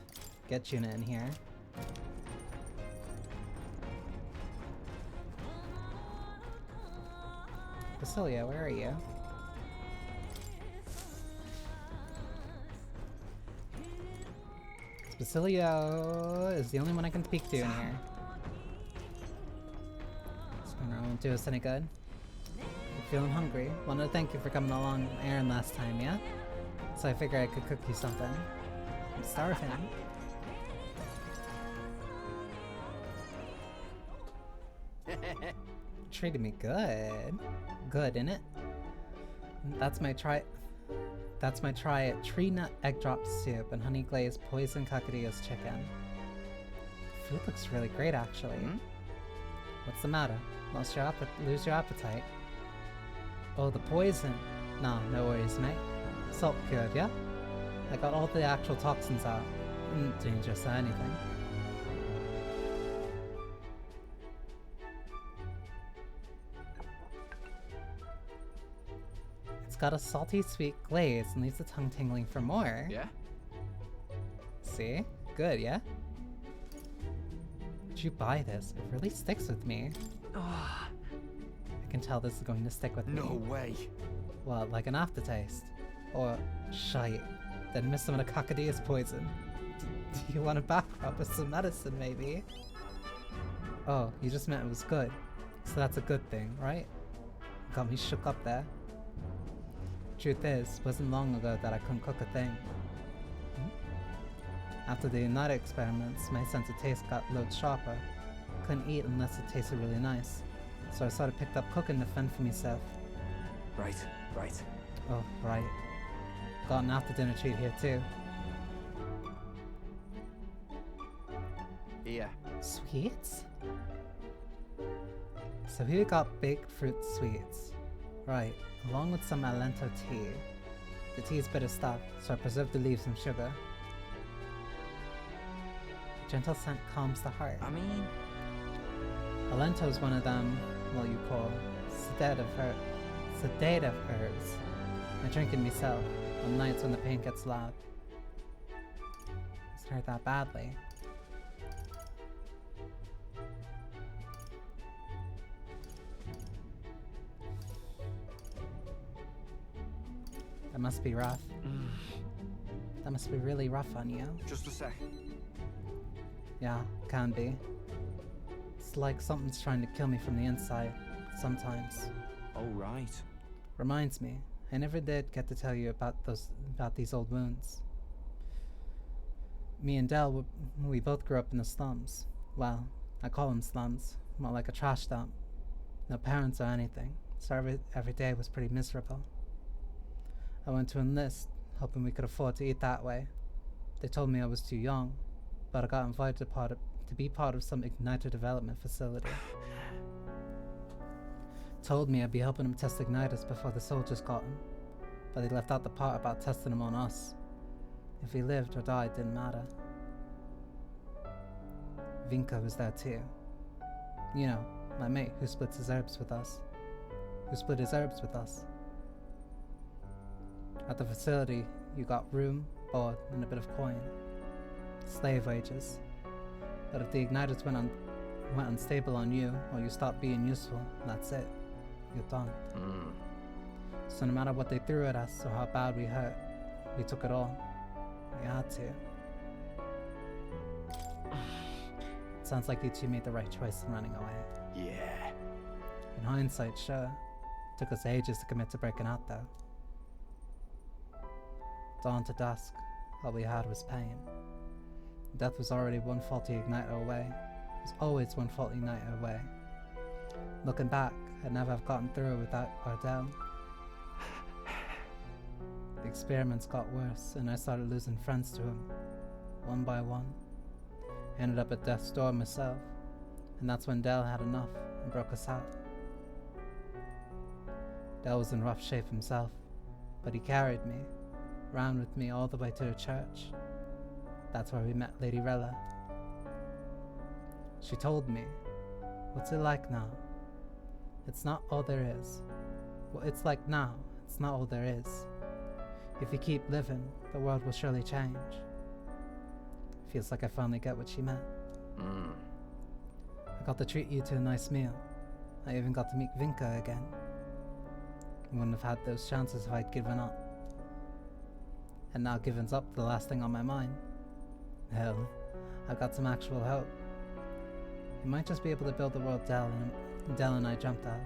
get Juna in here. Basilia, where are you? Basilio is the only one I can speak to in here. So I won't do us any good. You're feeling hungry. Wanted to thank you for coming along Aaron last time, yeah? So I figured I could cook you something. I'm starving. treated me good. Good, innit? That's my try it. Tree nut egg drop soup and honey glazed poison cocadillos chicken. Food looks really great, actually. What's the matter? Lose your appetite? Oh, the poison. Nah, no worries, mate. Salt cured, yeah? I got all the actual toxins out. Didn't dangerous or anything. It's got a salty sweet glaze and leaves the tongue tingling for more. Yeah? See? Good, yeah? Did you buy this? It really sticks with me. I can tell this is going to stick with me. No way. Well, like an aftertaste. Or shite. Then miss some of the cocadillas poison. Do you want a back rub with some medicine, maybe? Oh, you just meant it was good. So that's a good thing, right? Got me shook up there. Truth is, it wasn't long ago that I couldn't cook a thing. After the United experiments, my sense of taste got loads sharper. Couldn't eat unless it tasted really nice. So I sort of picked up cooking to fend for myself. Right. Oh, right. Got an after dinner treat here too. Here. Sweets? So here we got baked fruit sweets. Right, along with some Alento tea. The tea is bitter stuff, so I preserved the leaves and sugar. The gentle scent calms the heart. I mean... Alento is one of them, what you call, sedative herbs. I drink it myself, on nights when the pain gets loud. It's hurt that badly. That must be rough. That must be really rough on you. Just a sec. Yeah, can be. It's like something's trying to kill me from the inside, sometimes. Oh, right. Reminds me, I never did get to tell you about these old wounds. Me and Del, we both grew up in the slums. Well, I call them slums, more like a trash dump. No parents or anything, so every day was pretty miserable. I went to enlist, hoping we could afford to eat that way. They told me I was too young, but I got invited to be part of some igniter development facility. Told me I'd be helping them test igniters before the soldiers got them, but they left out the part about testing them on us. If we lived or died didn't matter. Vinka was there too. You know, my mate who split his herbs with us. At the facility, you got room, board, and a bit of coin. Slave wages. But if the igniters went unstable on you, or you stopped being useful, that's it. You're done. So no matter what they threw at us, or how bad we hurt, we took it all. We had to. It sounds like you two made the right choice in running away. Yeah. In hindsight, sure. Took us ages to commit to breaking out, though. Dawn to dusk, all we had was pain. Death was already one faulty igniter away. It was always one faulty igniter away. Looking back, I'd never have gotten through without Ardell. The experiments got worse, and I started losing friends to him, one by one. Ended up at death's door myself, and that's when Dell had enough and broke us out. Dell was in rough shape himself, but he carried me, ran with me all the way to the church. That's where we met Lady Rella. She told me, "What's it like now? It's not all there is. What it's like now, it's not all there is. If you keep living, the world will surely change." Feels like I finally get what she meant. I got to treat you to a nice meal. I even got to meet Vinka again. I wouldn't have had those chances if I'd given up. And now giving's up the last thing on my mind. Hell, I've got some actual hope. We might just be able to build the world Dell and I jumped out of.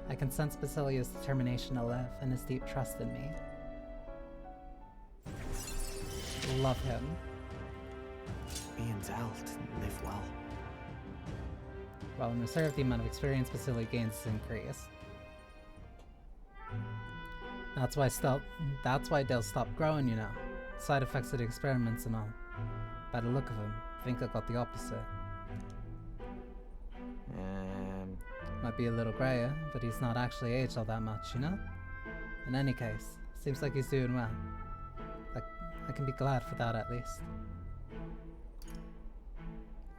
I can sense Basilia's determination to live and his deep trust in me. Love him. Me and Dell didn't live well. While in reserve, the amount of experience facility gains is increased. That's why they'll stop growing, you know. Side effects of the experiments and all. By the look of him, I think I got the opposite. Might be a little grayer, but he's not actually aged all that much, you know? In any case, seems like he's doing well. I can be glad for that at least.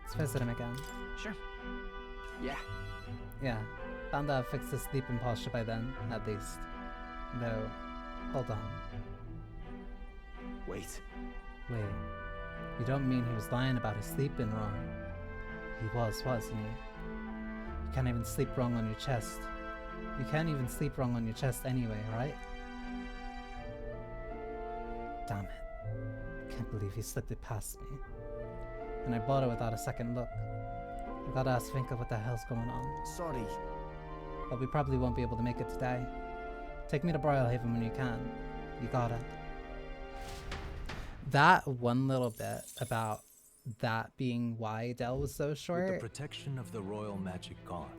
Let's visit him again. Sure. Yeah. Yeah, bound to have fixed his sleeping posture by then, at least. Though, hold on. Wait. Wait. You don't mean he was lying about his sleeping wrong? He was, wasn't he? You can't even sleep wrong on your chest. You can't even sleep wrong on your chest anyway, right? Damn it. Can't believe he slipped it past me. And I bought it without a second look. I gotta ask Vinka what the hell's going on. Sorry. But we probably won't be able to make it today. Take me to Broilhaven when you can. You gotta. That one little bit about that being why Dell was so short. With the protection of the royal magic gone,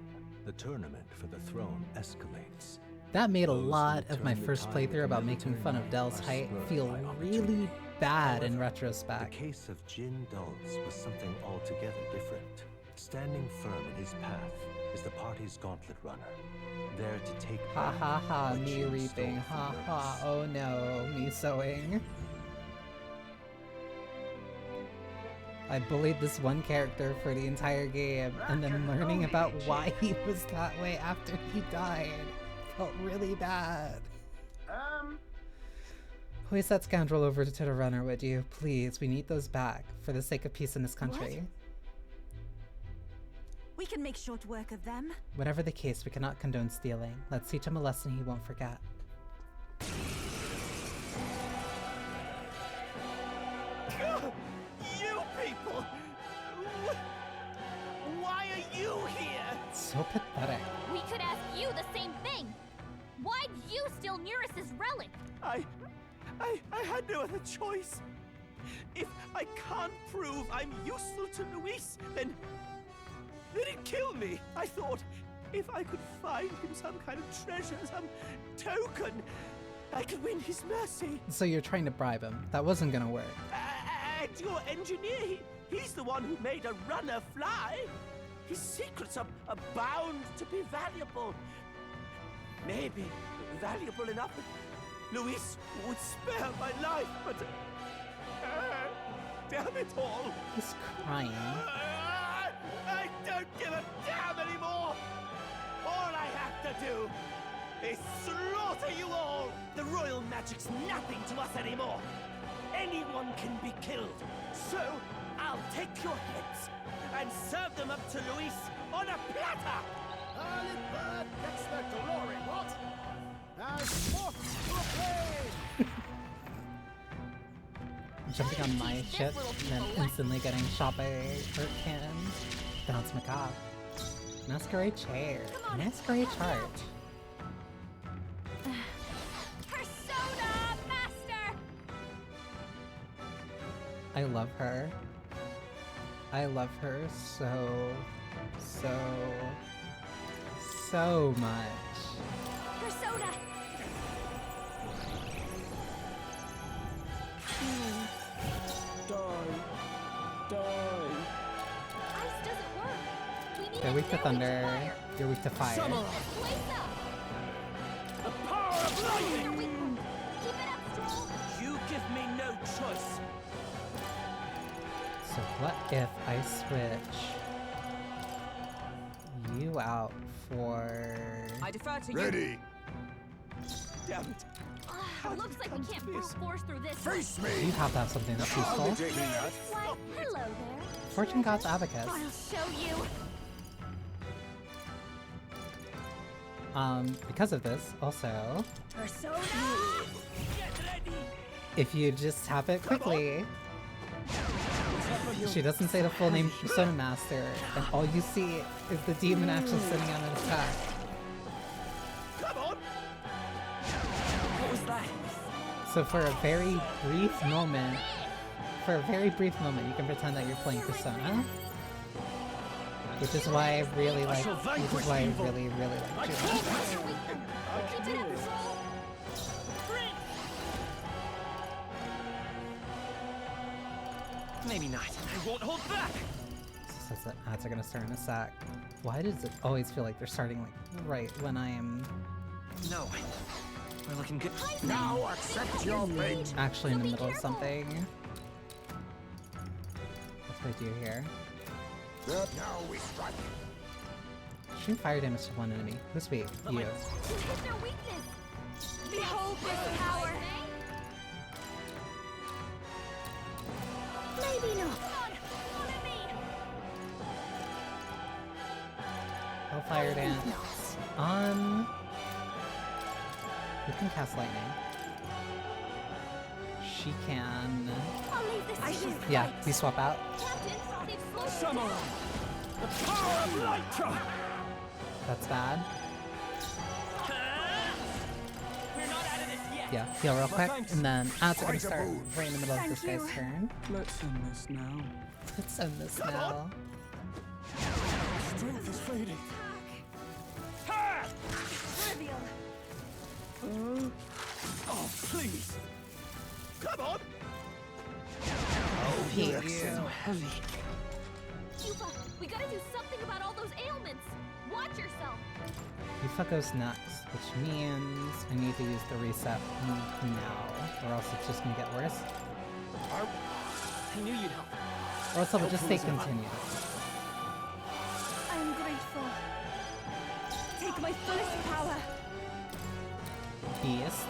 the tournament for the throne escalates. That made a lot of my first playthrough about making fun of Dell's height feel really bad in retrospect. The case of Jin Dulz was something altogether different. Standing firm in his path is the party's gauntlet runner, there to take ha ha ha, me reaping, ha ha, oh no, me sowing. I bullied this one character for the entire game, and then learning about why he was that way after he died felt really bad. Hoist that scoundrel over to the runner, would you? Please, we need those back, for the sake of peace in this country. What? We can make short work of them. Whatever the case, we cannot condone stealing. Let's teach him a lesson he won't forget. You people! Why are you here? So pathetic. We could ask you the same thing. Why'd you steal Neris's relic? I had no other choice. If I can't prove I'm useful to Luis, then he'd kill me. I thought if I could find him some kind of treasure, some token, I could win his mercy. So you're trying to bribe him. That wasn't gonna work. And your engineer, he's the one who made a runner fly. His secrets are bound to be valuable. Maybe valuable enough that Luis would spare my life, but damn it all. He's crying. I don't give a damn anymore. All I have to do is slaughter you all. The royal magic's nothing to us anymore. Anyone can be killed. So I'll take your heads and serve them up to Luis on a platter. Early bird gets the glory, what? Now what to play? Jumping on my ship and then instantly getting shot by hurt cannons. Sounds macabre. Masquerade chair. Masquerade charge. Persona Master! I love her. I love her so much. Persona! Die. Ice doesn't work. We need They're weak to thunder. You're weak to fire. The power of lightning! Keep it up, Stroll! You give me no choice. So what if I switch you out for... I defer to Ready. you. Damn it. Looks like we can't brute force through this. Face me! You have to have something that's I'll be useful. taking that. Why, hello there. Fortune God's Abacus. I'll show you. Because of this, also, Persona! if you just tap it quickly, she doesn't say the full name Persona Master, and all you see is the demon actually sitting on an attack. Come on! What was that? So for a very brief moment, you can pretend that you're playing Persona. Which is why I really like. Which is why I really like Juno. Keep it up, Troll! Maybe not. I won't hold back! So the ads are gonna start in a sec. Why does it always feel like they're starting like right when I am No. We're looking good. Now accept your fate. actually in the middle of something? What's what I do here? Now we strike. Shoot fire damage to one enemy. Who's weak? You. Hit their weakness! Behold this power! Maybe not. Hellfire dance. Who can cast lightning? She can. I'll leave this to you. Yeah, we swap out. Summon the power of Lytra! That's bad. We're not out of this yet. Yeah, heal real quick, and then ads are gonna start right in the middle of this guy's turn. Let's end this now. Let's end this now. Strength is fading. Trivial. Oh, please! Come on! Oh, you're you. so heavy. Yupa, we gotta do something about all those ailments! Watch yourself! Yufa goes next, which means I need to use the reset now, or else it's just gonna get worse. I knew you'd help. Or else it'll just say continue. I am grateful. Take my fullest power. Beast.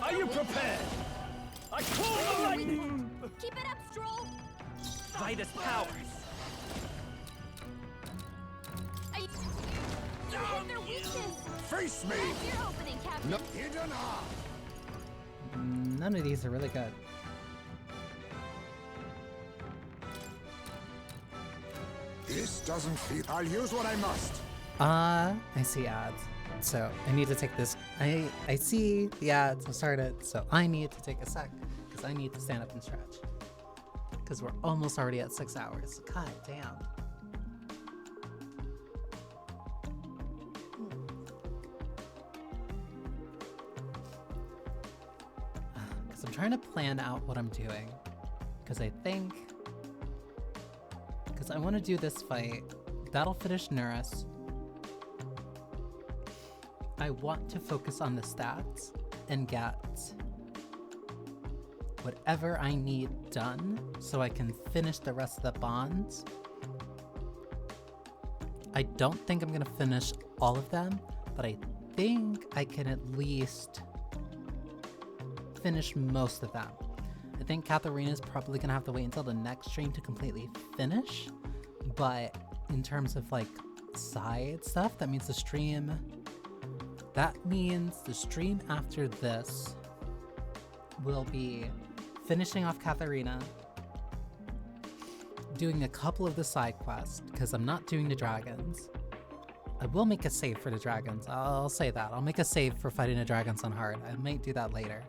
Are you prepared? I call the lightning! Keep it up, Stroll! Vitus powers. Hit their weakness! Face me! That's your opening, Captain! No, hidden art. None of these are really good. This doesn't feel. I'll use what I must. I see ads. So I need to take this. I see the ads. I started. So I need to take a sec because I need to stand up and stretch. Because we're almost already at 6 hours. God damn. Because I'm trying to plan out what I'm doing. Because I think. Because I want to do this fight. That'll finish Nurus. I want to focus on the stats and get whatever I need done so I can finish the rest of the bonds. I don't think I'm gonna finish all of them, but I think I can at least finish most of them. I think Katharina's probably gonna have to wait until the next stream to completely finish, but in terms of like side stuff, that means the stream after this will be finishing off Katharina, doing a couple of the side quests, because I'm not doing the dragons. I will make a save for the dragons, I'll say that. I'll make a save for fighting the dragons on hard. I might do that later.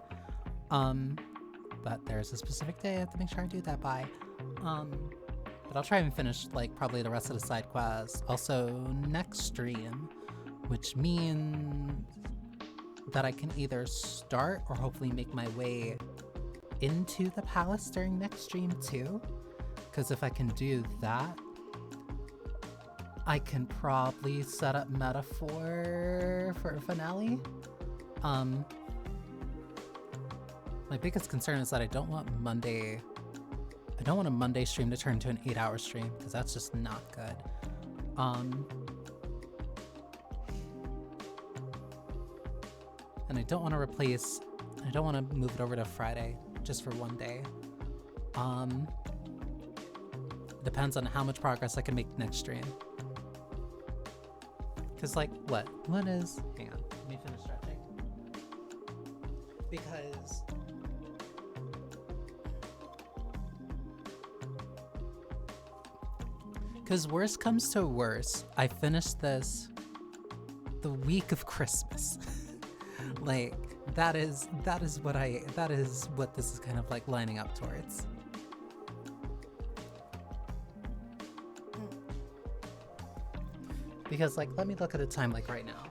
But there's a specific day I have to make sure I do that by. But I'll try and finish like probably the rest of the side quests. Also next stream, which means that I can either start or hopefully make my way into the palace during next stream too. Because if I can do that, I can probably set up metaphor for a finale. My biggest concern is that I don't want a Monday stream to turn into an 8-hour stream, because that's just not good. And I don't want to move it over to Friday just for one day. Depends on how much progress I can make next stream. Cause like, hang on, let me finish stretching. Because worst comes to worst, I finished this the week of Christmas. Like, that is what this is kind of like lining up towards. Because, like, let me look at the time, like, right now.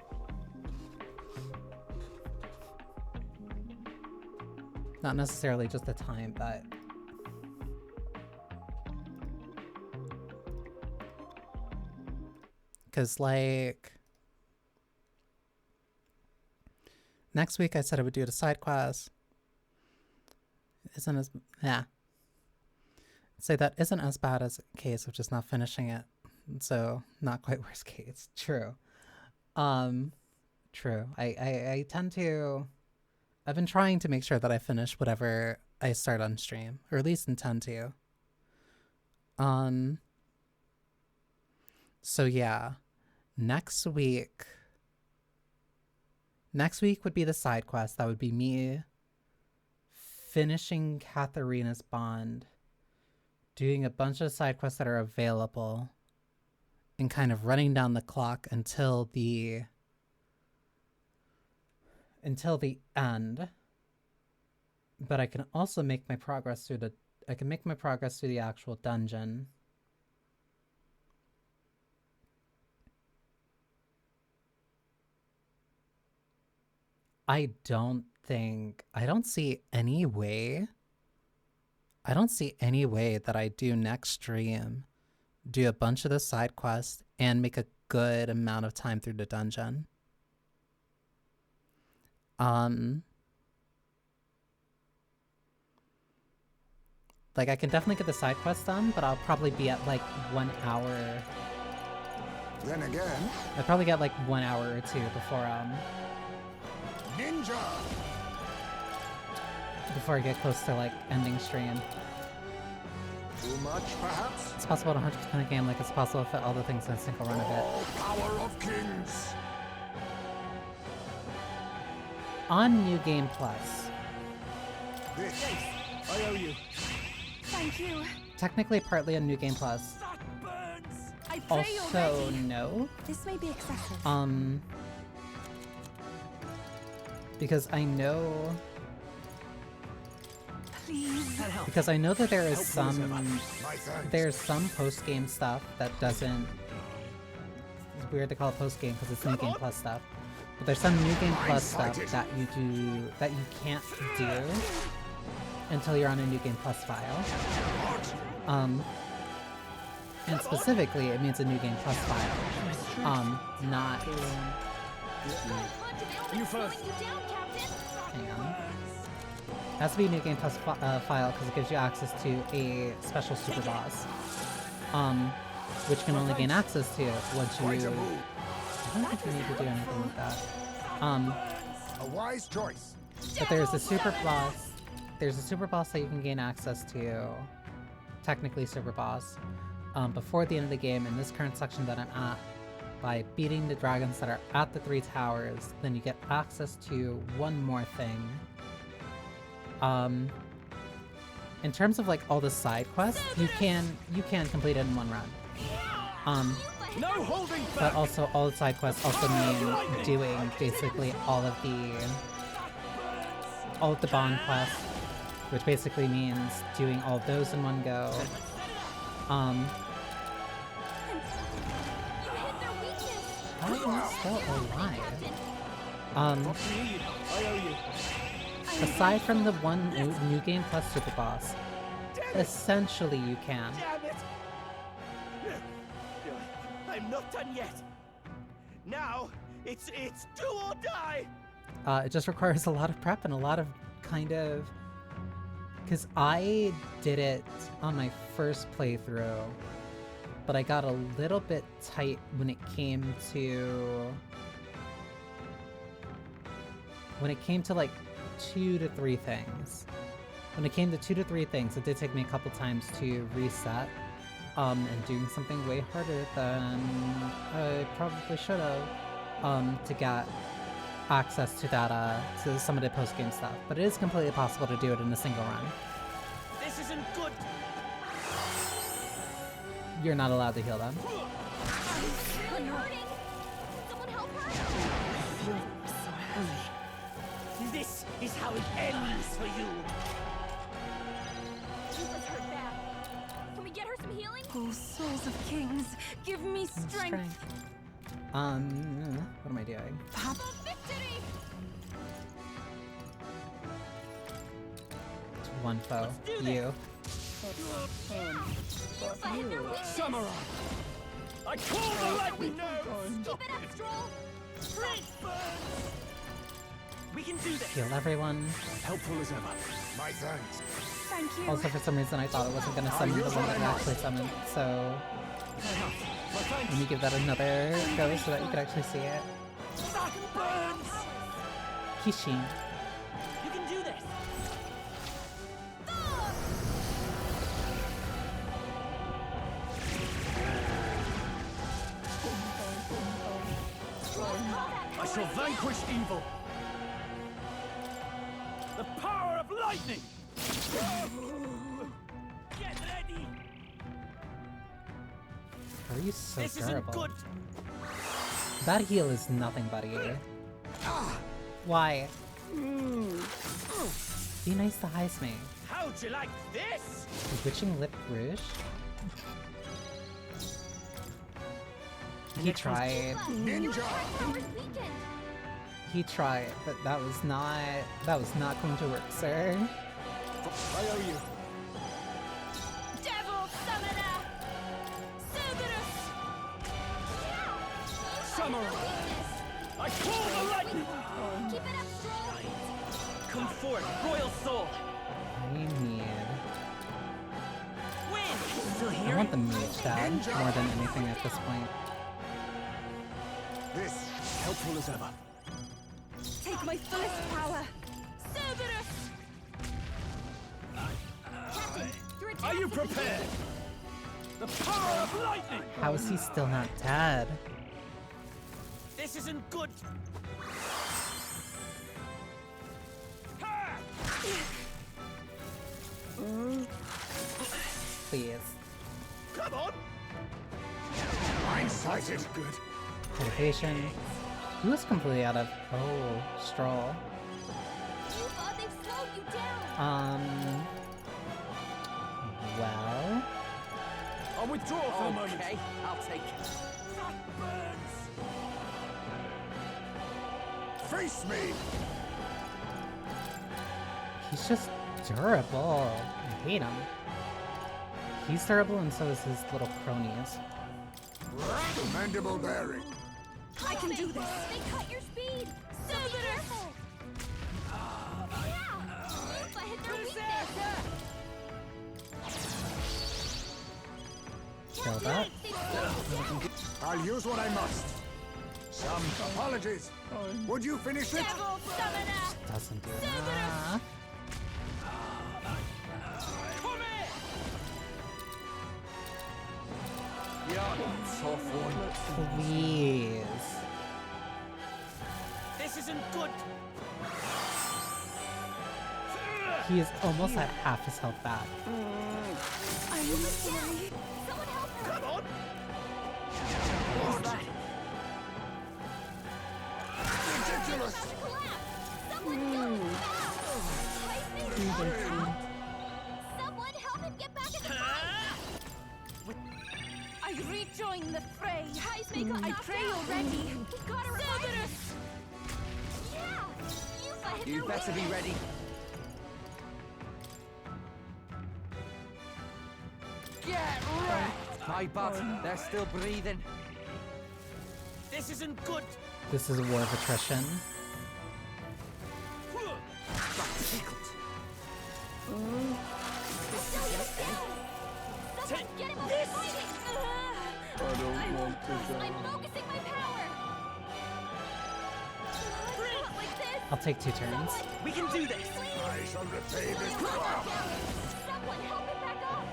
Not necessarily just the time, but... Because, like... Next week I said I would do the side quest. Isn't as... Yeah. Say that isn't as bad as a case of just not finishing it. So, not quite worst case. True. True. I tend to... I've been trying to make sure that I finish whatever I start on stream. Or at least intend to. So yeah. Next week would be the side quest. That would be me finishing Katharina's bond, doing a bunch of side quests that are available, and kind of running down the clock until the end. But I can also make my progress through the actual dungeon. I don't see any way that I do next stream, do a bunch of the side quests, and make a good amount of time through the dungeon. Like, I can definitely get the side quests done, but I'll probably be at, like, 1 hour. Then again... I'd probably get, like, 1 hour or two before I get close to, like, ending stream. Too much, perhaps? It's possible to 100% the game, like it's possible to fit all the things in a single run of it. Power of kings! On New Game Plus. This, I owe you. Thank you. Technically partly on New Game Plus. I pray Also, you're ready. no. This may be excessive. Because I know... Please. Because I know that there's some post-game stuff that doesn't... It's weird to call it post-game because it's New Game Plus stuff. But there's some New Game Plus stuff that you can't do until you're on a New Game Plus file. And specifically, it means a New Game Plus file. Not... You first. Hang on. It has to be a New Game Plus file because it gives you access to a special super boss. Which you can only gain access to once you... I don't think you need to do anything with that. a wise choice. But there's a super boss. There's a super boss that you can gain access to. Technically super boss. Before the end of the game in this current section that I'm at. By beating the dragons that are at the 3 towers, then you get access to one more thing. In terms of like all the side quests, you can complete it in one run. No holding back. But also all the side quests also mean doing basically all of the bond quests, which basically means doing all of those in one go. How are you still alive? Aside from the one New Game Plus super boss, essentially you can. Damn it! I'm not done yet. Now it's do or die. It just requires a lot of prep and a lot of kind of... Because I did it on my first playthrough, but I got a little bit tight when it came to... like 2 to 3 things. When it came to 2 to 3 things, it did take me a couple times to reset, and doing something way harder than I probably should have, to get access to that, to some of the post-game stuff. But it is completely possible to do it in a single run. This isn't good. You're not allowed to heal them. This is how it ends for you. Yufa's hurt bad. Can we get her some healing? Oh, souls of kings, give me strength. What am I doing? Papa victory! It's one foe. You. Samurai! I call the lightning! No! Keep it up, Stroll! Great burns! We can do this! Heal everyone. Helpful as ever. My thanks. Thank you. Also, for some reason, I thought it wasn't going to summon the one that it actually summoned, so... Let me give that another go so that you can actually see it. That burns! Kishin. You can do this! I shall vanquish evil. The power of lightning! Get ready! Are you so This isn't durable? good! That heal is nothing, buddy. Why? Be nice to Heisme. How'd you like this? Bewitching Lip Rouge? He tried. Ninja! He tried, but that was not going to work, sir. I owe you. Devil Summoner! Cerberus! Samurai! I call the lightning! Keep it up, Stroll! Come forth, royal soul! I need... Win! Still I here? want the mage dad more than anything at this point. This, helpful as ever. Take my fullest power! Cerberus! Captain, your attack Are you is prepared? The power of lightning! How is he still not dead? This isn't good! Please. Come on! I'm sighted. Good. Meditation. He was completely out of... Oh, Stroll. Yufa, they've slowed you down! Well... I'll withdraw for a moment. Okay, I'll take it. That burns! Face me! He's just durable. I hate him. He's durable and so is his little cronies. Commendable bearing. I can do this! They cut your speed! Cerberus! Yufa hit their weakness! Kill that. I'll use what I must. Some apologies. Would you finish it? Devil Summoner! Doesn't do that. Tough one. Please. This isn't good! He is almost at half his health back. Are you sorry? Someone help her! Come on! Ridiculous! Someone kill him fast! Someone help him get back in the fight! I rejoin the fray! Heisme got I knocked pray out. already! We gotta revive him! Cerberus! Yeah! Yufa hit You their better be weakness. ready. Get wrecked! My bad, they're still breathing. This isn't good! This is a war of attrition. Someone get him over fighting! I don't want to I'm focusing my power! Not like this! I'll take 2 turns. We can do this! I shall repay this crowd. Someone help him back up!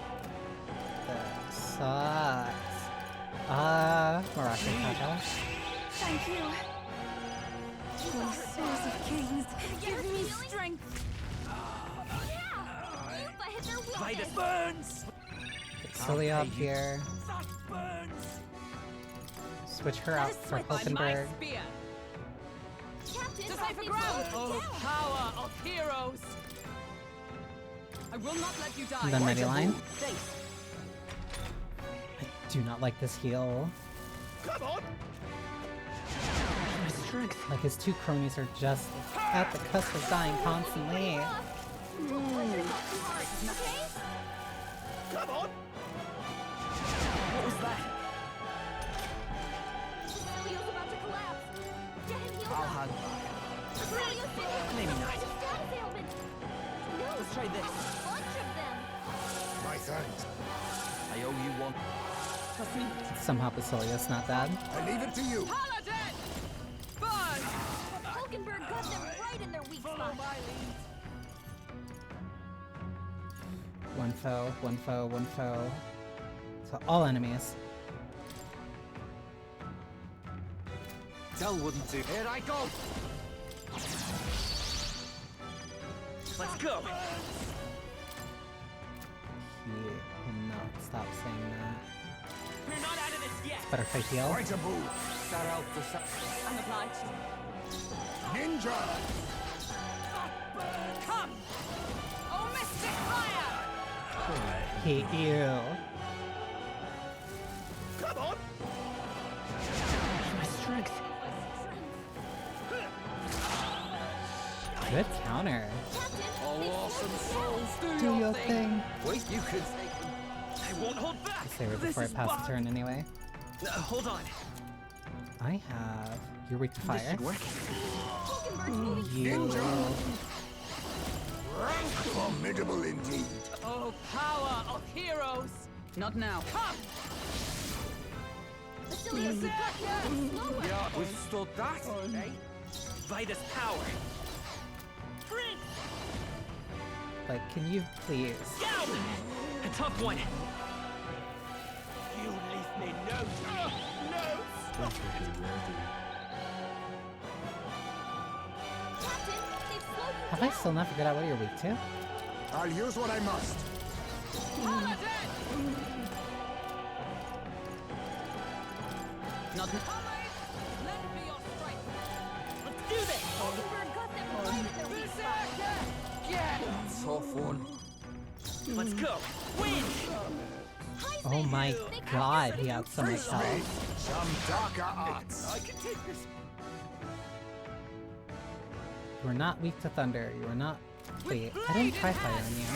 That sucks. Moroccan Kaka. Thank you! Oh, souls of kings, give me strength! Yufa hit their weakness! Vitus burns! Get Silly up here. That burns! Switch her out for Hulkenberg. Captain, Decipher they've ground. slowed you down. How heroes! I will not let you die. And then Mighty Line. Thanks. I do not like this heal. Come on! My strength. Like his two cronies are just at the cusp of dying constantly. Come on! What was that? Cecilio's about to collapse. Get him healed I'll up. hang back. Cecilio's been hit with Maybe some not. kind of status ailment. No, Let's try this. a bunch of them. My thanks. I owe you one. Trust me. Somehow Basilius not dead. I leave it to you. Paladin! Burn! Hulkenberg got them right in their weak spot. One foe, one foe, one foe. So all enemies. Tell wouldn't do. Here I go! Let's go! He will not stop saying that. We're not out of this yet! It's better if I heal. Quite a move. Start out the I'm obliged. Ninja! Come! Oh, mystic fire! Hate you. Come on! My strength. Good counter. Oh, awesome souls, Do your thing. Wait, you could take them. I won't hold back. I say right before I pass the turn anyway. Hold on. I have. You're weak to This fire. should work. You. Formidable indeed. Oh, power of heroes! Not now. Come! Basilius, you got you. Slower. Yeah, withstood that, eh? By this power. Drink! Like, can you please? Down! A tough one. You leave me no time. No! Stop it! Captain, they've slowed you Have I down. still not figured out what you're weak to? I'll use what I must. Paladin! Not comrades, lend me your strength. Let's do this! Hulkenberg got them right in their weak spot. Yeah! Tough one. Let's go! Win! Oh my god, he had so much health. Some darker arts. I can take this. You are not weak to thunder. You are not. Wait, I didn't try fire on you.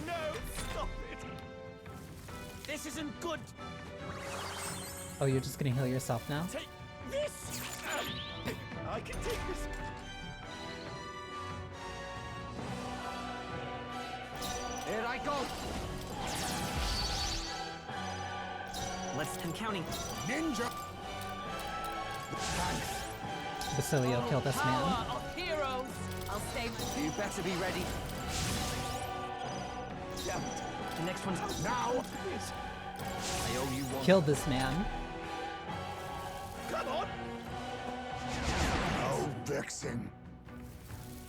No! Stop it! This isn't good! Oh, you're just gonna heal yourself now? Take this! I can take this! Here I go! I'm counting. Ninja! Thanks. Basilio, kill this man. Power of heroes! I'll stay. You better be ready. Yeah. The next one's now. I owe you one. Kill this man. Come on! No vexing.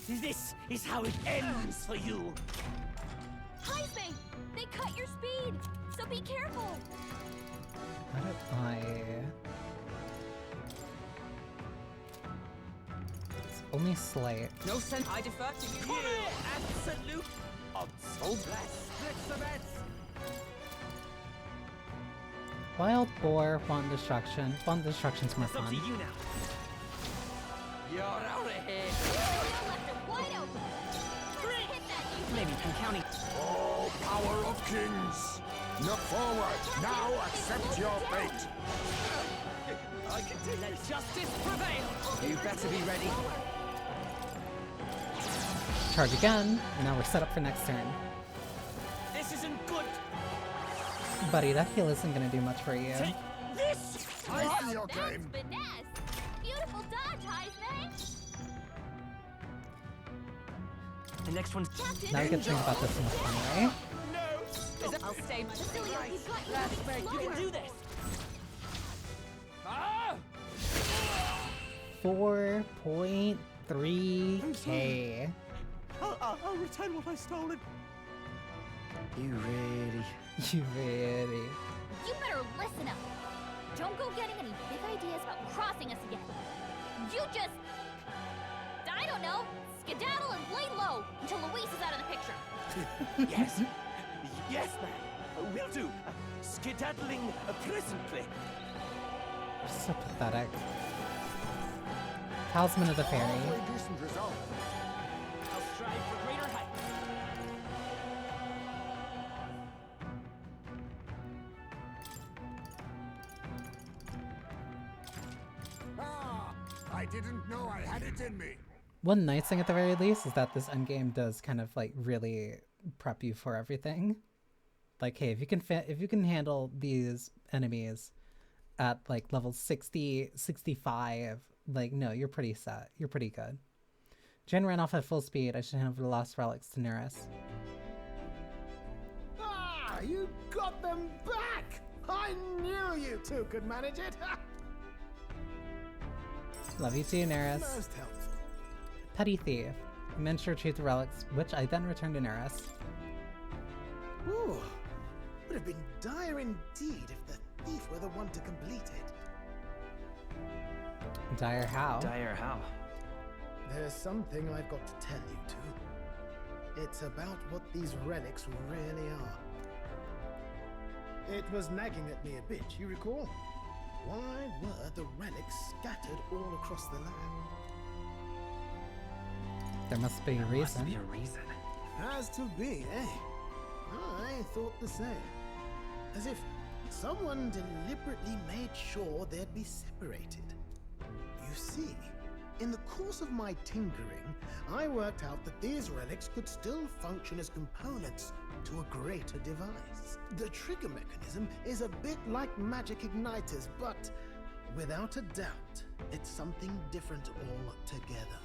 This is how it ends for you. Heisme! They cut your speed, so be careful. How do I... It's only slight. No sense. I defer to you. Come here, absolute odds. Let's split the bets. Wild Boar, Bond Destruction. Bond Destruction's more It's up fun. to you now. You're out of here. Left it wide open. Just hit that, you Maybe I'm counting. Oh, power of kings! Look forward. Now accept your fate. I can take Let justice prevail. You better be ready. Charge again, and now we're set up for next turn. This isn't good. Buddy, that heal isn't gonna do much for you. Take this. I see your That's game. finesse. Beautiful dodge, Heisme. The next one's Now we can think about this in a fun way. I'll stay. Basilio, you've got you That's moving right. You slower. can do this. Ah! 4.3k. I'll return what I've stolen. You really? You really... You better listen up. Don't go getting any big ideas about crossing us again. You just... I don't know. Skedaddle and lay low. Yes. Yes, ma'am. Will do. Skedaddling presently. So pathetic. Talisman of the Fairy. Decent result. I'll strive for greater heights. Ah, I didn't know I had it in me. One nice thing at the very least is that this endgame does kind of like really prep you for everything. Like, hey, if you can handle these enemies at like level 60, 65, like, no, you're pretty set. You're pretty good. Jen ran off at full speed. I should hand over the last relics to Neris. Ah, you got them back! I knew you two could manage it! Love you too, Neris. Most helpful. Petty Thief. I managed to retrieve the relics, which I then returned to Neris. Ooh, would have been dire indeed if the thief were the one to complete it. Dire how? Dire how? There's something I've got to tell you two. It's about what these relics really are. It was nagging at me a bit, you recall? Why were the relics scattered all across the land? There must be a reason. Must be a reason. Has to be, eh? I thought the same. As if someone deliberately made sure they'd be separated. You see, in the course of my tinkering, I worked out that these relics could still function as components to a greater device. The trigger mechanism is a bit like magic igniters, but without a doubt, it's something different altogether.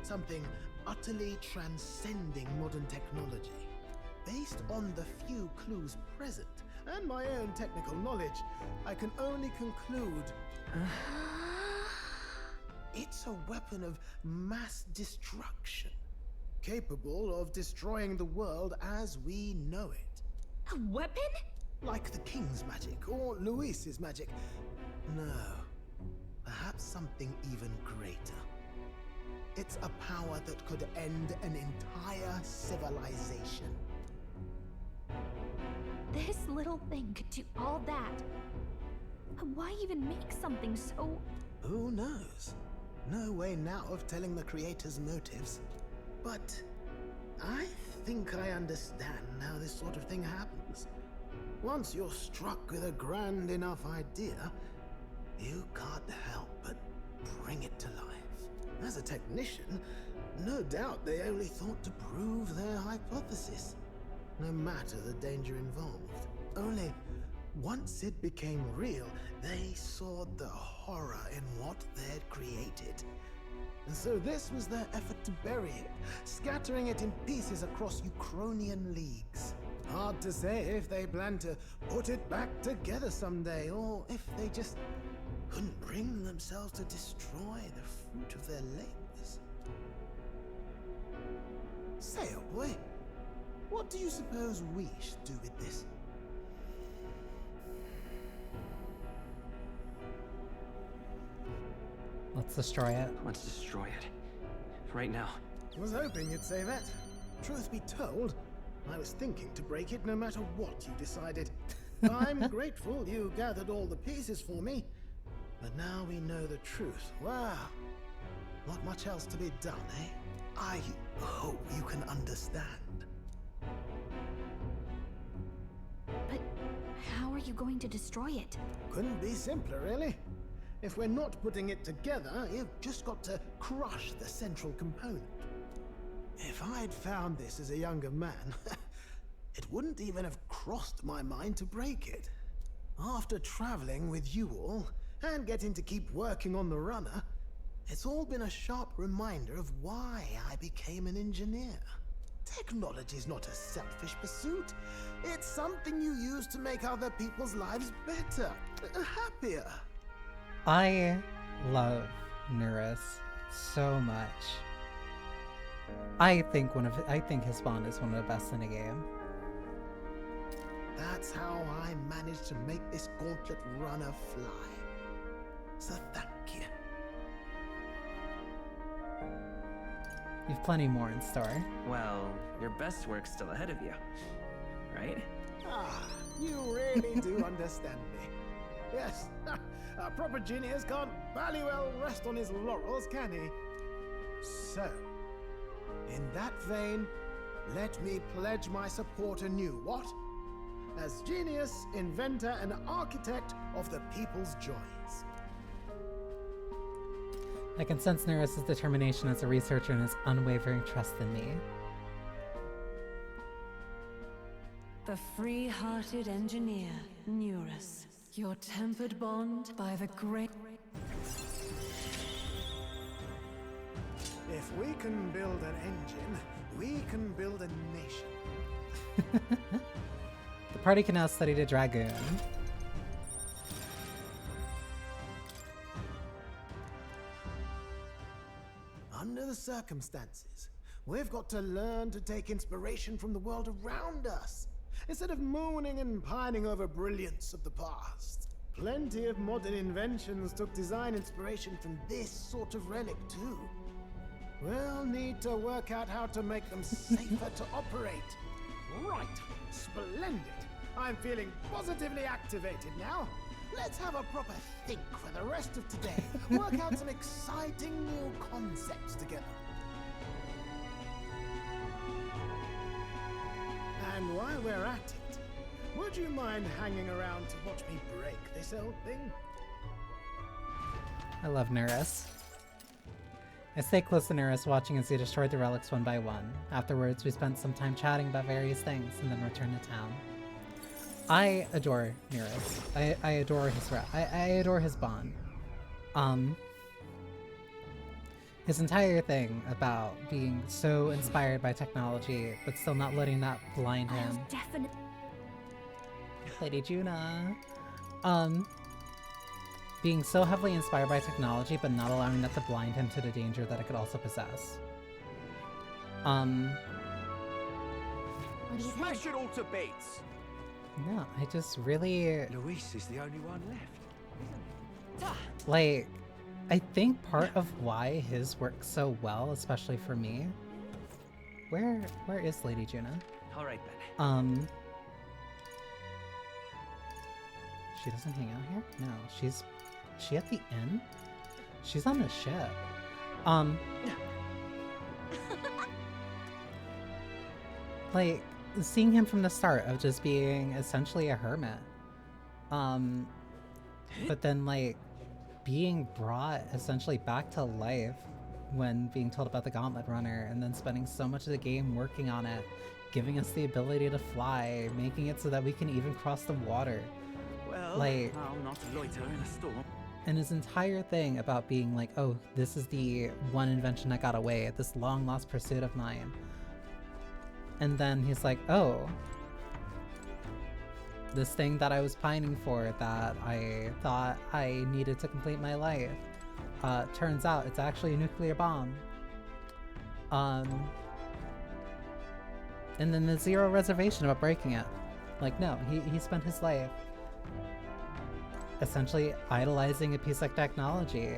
Something utterly transcending modern technology. Based on the few clues present and my own technical knowledge, I can only conclude it's a weapon of mass destruction, capable of destroying the world as we know it. A weapon? Like the King's magic or Luis's magic. No, perhaps something even greater. It's a power that could end an entire civilization. This little thing could do all that. Why even make something so... Who knows? No way now of telling the creator's motives. But I think I understand how this sort of thing happens. Once you're struck with a grand enough idea, you can't help but bring it to life. As a technician, no doubt they only thought to prove their hypothesis, no matter the danger involved. Only once it became real, they saw the horror in what they'd created. And so this was their effort to bury it, scattering it in pieces across Ukrainian leagues. Hard to say if they plan to put it back together someday, or if they just couldn't bring themselves to destroy the fruit of their labors. Say, oh boy, what do you suppose we should do with this? Let's destroy it. Let's destroy it. Right now. Was hoping you'd say that. Truth be told, I was thinking to break it no matter what you decided. I'm grateful you gathered all the pieces for me. But now we know the truth. Wow. Not much else to be done, eh? I hope you can understand. But how are you going to destroy it? Couldn't be simpler, really. If we're not putting it together, you've just got to crush the central component. If I'd found this as a younger man, it wouldn't even have crossed my mind to break it. After traveling with you all, and getting to keep working on the runner, it's all been a sharp reminder of why I became an engineer. Technology's not a selfish pursuit. It's something you use to make other people's lives better, happier. I love Neris so much. I think his spawn is one of the best in the game. That's how I managed to make this gauntlet runner fly. So thank you. You've plenty more in store. Well, your best work's still ahead of you, right? Ah, you really do understand me. Yes, a proper genius can't very well rest on his laurels, can he? So, in that vein, let me pledge my support anew, what? As genius, inventor, and architect of the people's joys. I can sense Neris' determination as a researcher and his unwavering trust in me. The free-hearted engineer, Neris. Your tempered bond by the great... If we can build an engine, we can build a nation. The party can now study the dragoon. Under the circumstances, we've got to learn to take inspiration from the world around us, instead of mooning and pining over brilliance of the past. Plenty of modern inventions took design inspiration from this sort of relic too. We'll need to work out how to make them safer to operate. Right, splendid. I'm feeling positively activated now. Let's have a proper think for the rest of today. Work out some exciting new concepts together. And while we're at it, would you mind hanging around to watch me break this old thing? I love Neris. I stay close to Neris, watching as he destroyed the relics one by one. Afterwards, we spent some time chatting about various things, and then returned to town. I adore Neris. I adore his I adore his bond. His entire thing about being so inspired by technology, but still not letting that blind him. Lady Juna. Being so heavily inspired by technology, but not allowing that to blind him to the danger that it could also possess. Smash it all to bits! No, I just really... Luis is the only one left. Like, I think part of why his works so well, especially for me... Where is Lady Juna? Alright then. She doesn't hang out here? No, is she at the inn? She's on the ship. Like, seeing him from the start of just being essentially a hermit. But then, like, being brought essentially back to life when being told about the Gauntlet Runner, and then spending so much of the game working on it, giving us the ability to fly, making it so that we can even cross the water. Well, like, I'll not loiter in a storm. And his entire thing about being like, oh, this is the one invention that got away, this long lost pursuit of mine. And then he's like, oh, this thing that I was pining for, that I thought I needed to complete my life, turns out it's actually a nuclear bomb. And then the zero reservation about breaking it. Like, no, he spent his life essentially idolizing a piece of technology,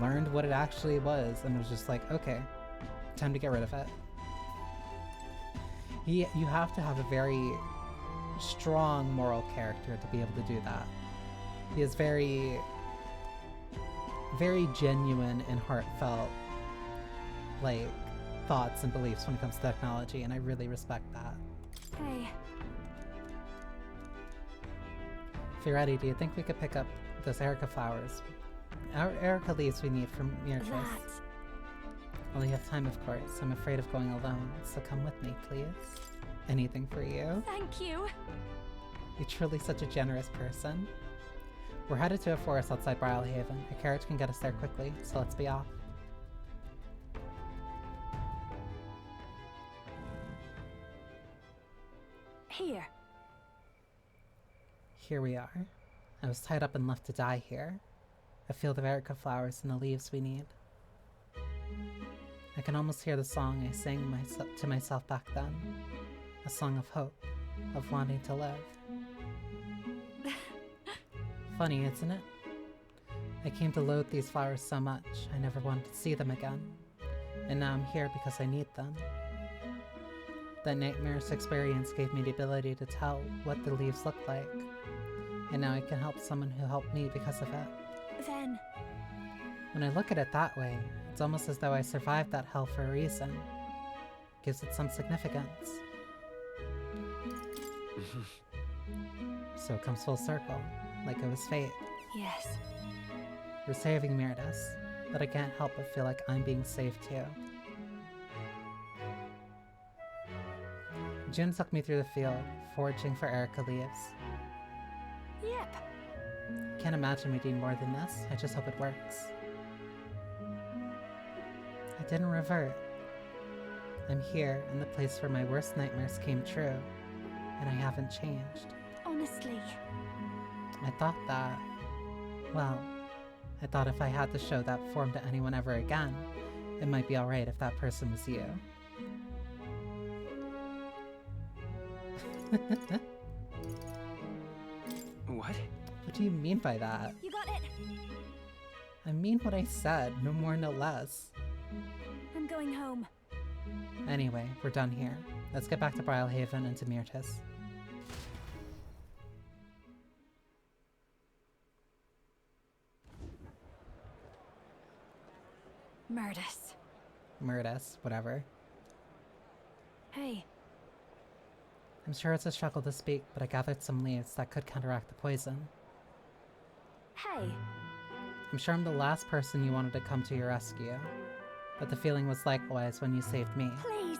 learned what it actually was, and was just like, okay, time to get rid of it. You have to have a very strong moral character to be able to do that. He has very, very genuine and heartfelt, like, thoughts and beliefs when it comes to technology, and I really respect that. Hey. If you're ready, do you think we could pick up those Erica flowers? Our Erica leaves we need from Miracles. Well, you have time, of course. I'm afraid of going alone, so come with me, please. Anything for you? Thank you. You're truly such a generous person. We're headed to a forest outside Brileyhaven. A carriage can get us there quickly, so let's be off. Here. Here we are. I was tied up and left to die here. A field of Erica flowers and the leaves we need. I can almost hear the song I sang to myself back then. A song of hope, of wanting to live. Funny, isn't it? I came to loathe these flowers so much, I never wanted to see them again. And now I'm here because I need them. That nightmare's experience gave me the ability to tell what the leaves look like. And now I can help someone who helped me because of it. Then... When I look at it that way, it's almost as though I survived that hell for a reason. Gives it some significance. So it comes full circle, like it was fate. Yes. You're saving Meredith, but I can't help but feel like I'm being saved too. June took me through the field, foraging for Erica leaves. Yep. Can't imagine me doing more than this. I just hope it works. I didn't revert. I'm here in the place where my worst nightmares came true, and I haven't changed. Honestly. I thought that... Well, I thought if I had to show that form to anyone ever again, it might be alright if that person was you. What? What do you mean by that? You got it! I mean what I said, no more, no less. I'm going home. Anyway, we're done here. Let's get back to Brylehaven and to Myrtis. Myrtis, whatever. Hey. I'm sure it's a struggle to speak, but I gathered some leaves that could counteract the poison. Hey. I'm sure I'm the last person you wanted to come to your rescue, but the feeling was likewise when you saved me. Please.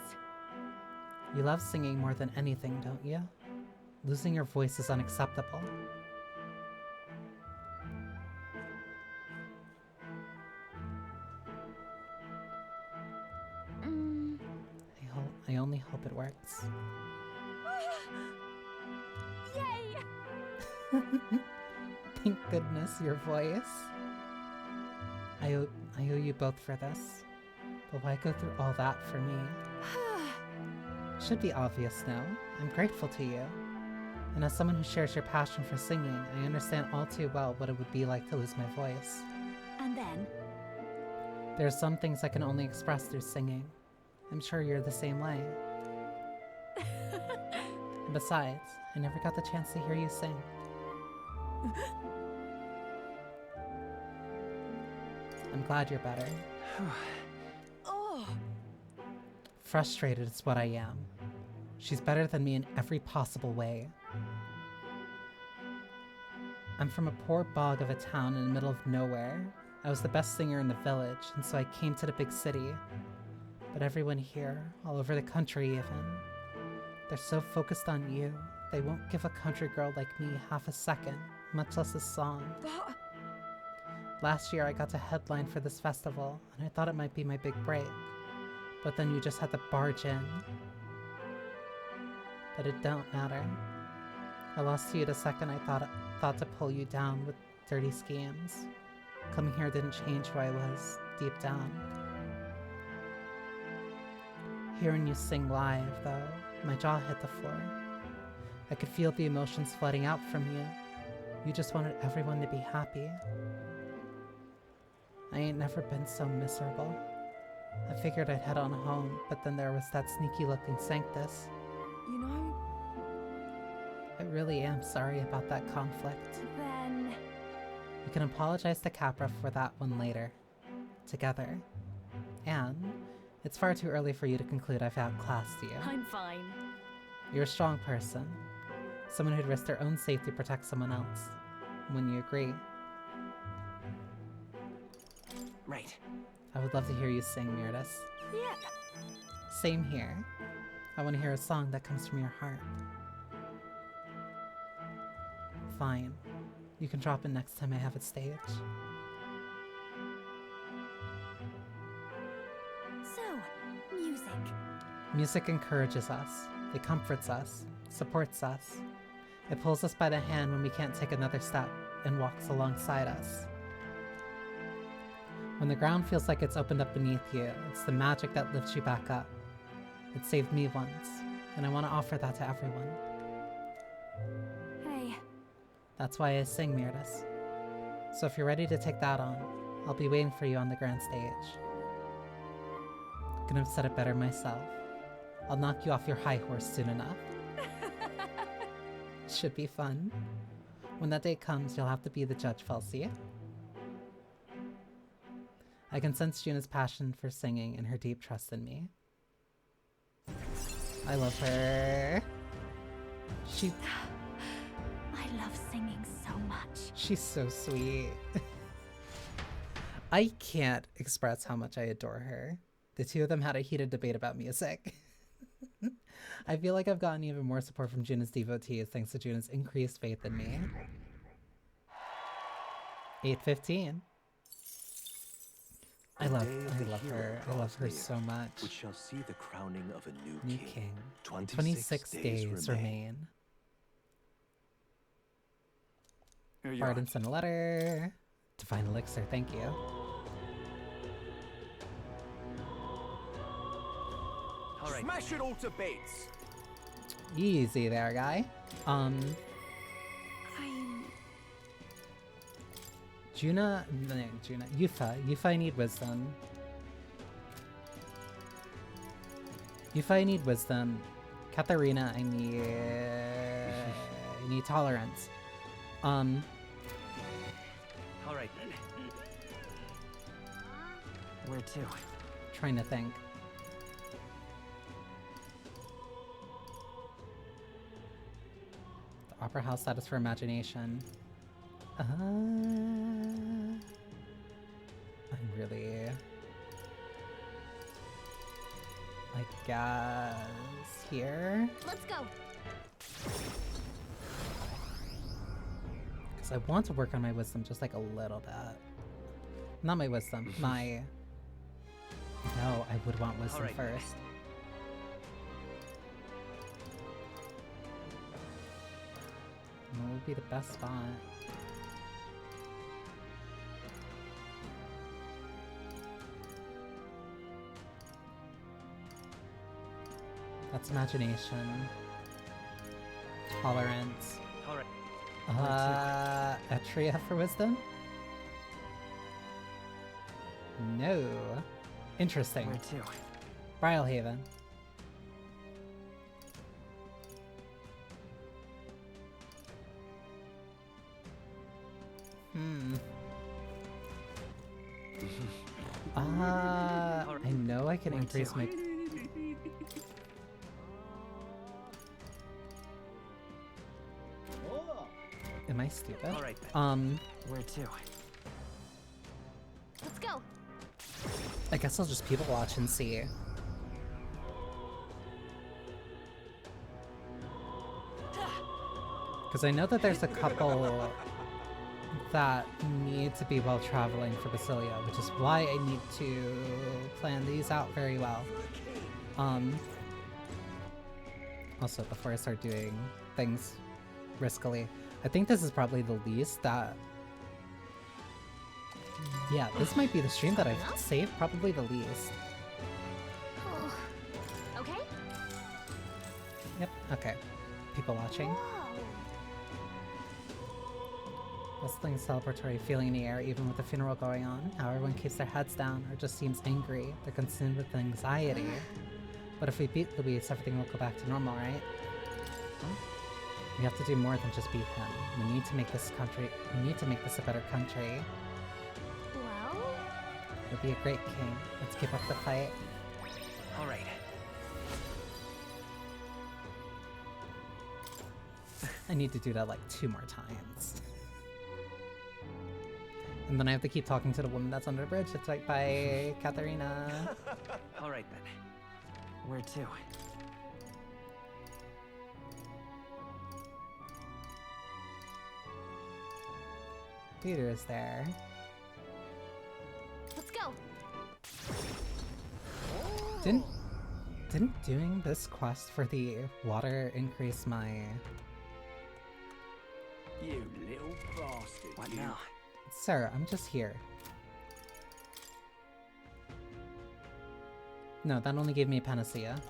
You love singing more than anything, don't you? Losing your voice is unacceptable. I only hope it works. Yay! Thank goodness, your voice. I owe you both for this. But why go through all that for me? Should be obvious now. I'm grateful to you. And as someone who shares your passion for singing, I understand all too well what it would be like to lose my voice. And then? There are some things I can only express through singing. I'm sure you're the same way. And besides, I never got the chance to hear you sing. I'm glad you're better. Oh. Frustrated is what I am. She's better than me in every possible way. I'm from a poor bog of a town in the middle of nowhere. I was the best singer in the village, and so I came to the big city. But everyone here, all over the country even, they're so focused on you, they won't give a country girl like me half a second, much less a song. But... Last year I got to headline for this festival, and I thought it might be my big break. But then you just had to barge in. But it don't matter. I lost to you the second I thought to pull you down with dirty schemes. Coming here didn't change who I was, deep down. Hearing you sing live, though, my jaw hit the floor. I could feel the emotions flooding out from you. You just wanted everyone to be happy. I ain't never been so miserable. I figured I'd head on home, but then there was that sneaky-looking Sanctus. You know... I really am sorry about that conflict. Then... We can apologize to Capra for that one later. Together. And it's far too early for you to conclude I've outclassed you. I'm fine. You're a strong person. Someone who'd risk their own safety to protect someone else. When you agree. Right. I would love to hear you sing, Myrtis. Yep. Same here. I want to hear a song that comes from your heart. Fine. You can drop in next time I have it staged. So, music. Music encourages us. It comforts us. Supports us. It pulls us by the hand when we can't take another step and walks alongside us. When the ground feels like it's opened up beneath you, it's the magic that lifts you back up. It saved me once, and I want to offer that to everyone. Hey. That's why I sing, Myrtis. So if you're ready to take that on, I'll be waiting for you on the grand stage. Couldn't have said it better myself. I'll knock you off your high horse soon enough. Should be fun. When that day comes, you'll have to be the judge, Felsie. I can sense Juna's passion for singing and her deep trust in me. I love her. I love singing so much. She's so sweet. I can't express how much I adore her. The two of them had a heated debate about music. I feel like I've gotten even more support from Juna's devotees thanks to Juna's increased faith in me. 8:15. I love her. I love her so much. Which shall see the crowning of a New king. 26 days remain. Barden sent a letter. Divine elixir, thank you. All right. Smash it all to bits. Easy there, guy. Juna, Yufa, I need wisdom. Yufa, I need wisdom. Katharina, I need tolerance. All right then. Where to? Trying to think. The opera house status for imagination. I'm really... I guess... here? Let's go! Because I want to work on my wisdom just like a little bit. Not my wisdom, my... No, I would want wisdom first. What would be the best spot? That's imagination. Tolerance. Etria for wisdom? No. Interesting. Where to? Brylehaven. I know I can increase my... Am I stupid? All right, then. Where to? Let's go. I guess I'll just people watch and see. Because I know that there's a couple that need to be while traveling for Basilia, which is why I need to plan these out very well. Also, before I start doing things riskily, I think this is probably the least that... Yeah, this might be the stream that I've saved probably the least. Oh. Okay? Yep, okay. People watching. Bustling celebratory feeling in the air even with the funeral going on. How everyone keeps their heads down or just seems angry. They're consumed with anxiety. But if we beat Luis, everything will go back to normal, right? We have to do more than just beat him. We need to make this a better country. Well? You'll be a great king. Let's keep up the fight. All right. I need to do that like 2 more times. And then I have to keep talking to the woman that's under the bridge. It's right by Katharina. All right then. Where to? Peter is there. Let's go. Didn't doing this quest for the water increase my... You little bastard. What now? Sir, I'm just here. No, that only gave me a panacea.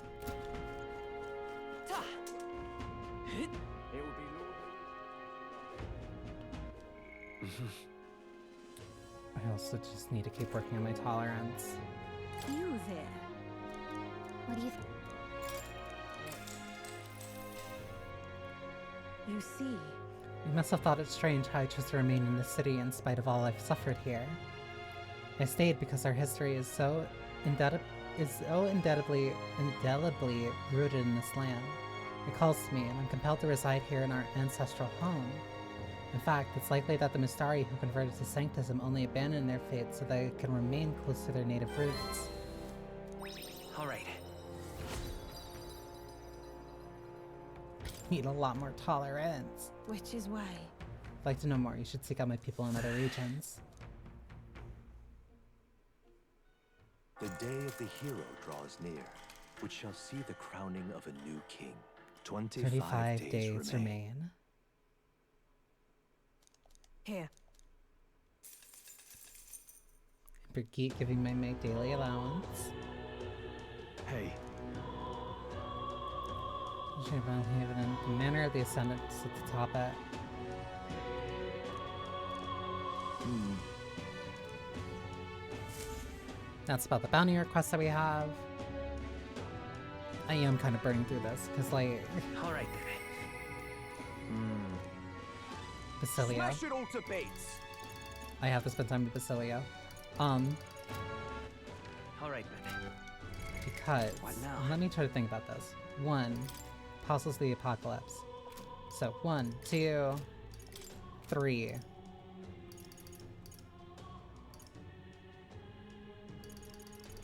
I also just need to keep working on my tolerance. You there. What do you You see, You must have thought it strange how I chose to remain in the city in spite of all I've suffered here. I stayed because our history is so indelibly rooted in this land. It calls to me, and I'm compelled to reside here in our ancestral home. In fact, it's likely that the Mistari who converted to Sanctism only abandoned their faith so they can remain close to their native roots. Alright. Need a lot more tolerance. which is why. I'd like to know more. You should seek out my people in other regions. The day of the hero draws near, which shall see the crowning of a new king. 25 days remain. Here. Brigitte giving my mate daily allowance. Hey. Haven, the manor of the Ascendants at the top at. That's about the bounty requests that we have. I am kind of burning through this, because, like... Alright then. Basilio. Smash it all to bits. I have to spend time with Basilio. Alright then. Because... What now? Let me try to think about this. 1. Apostles of the Apocalypse. So, 1, 2, 3.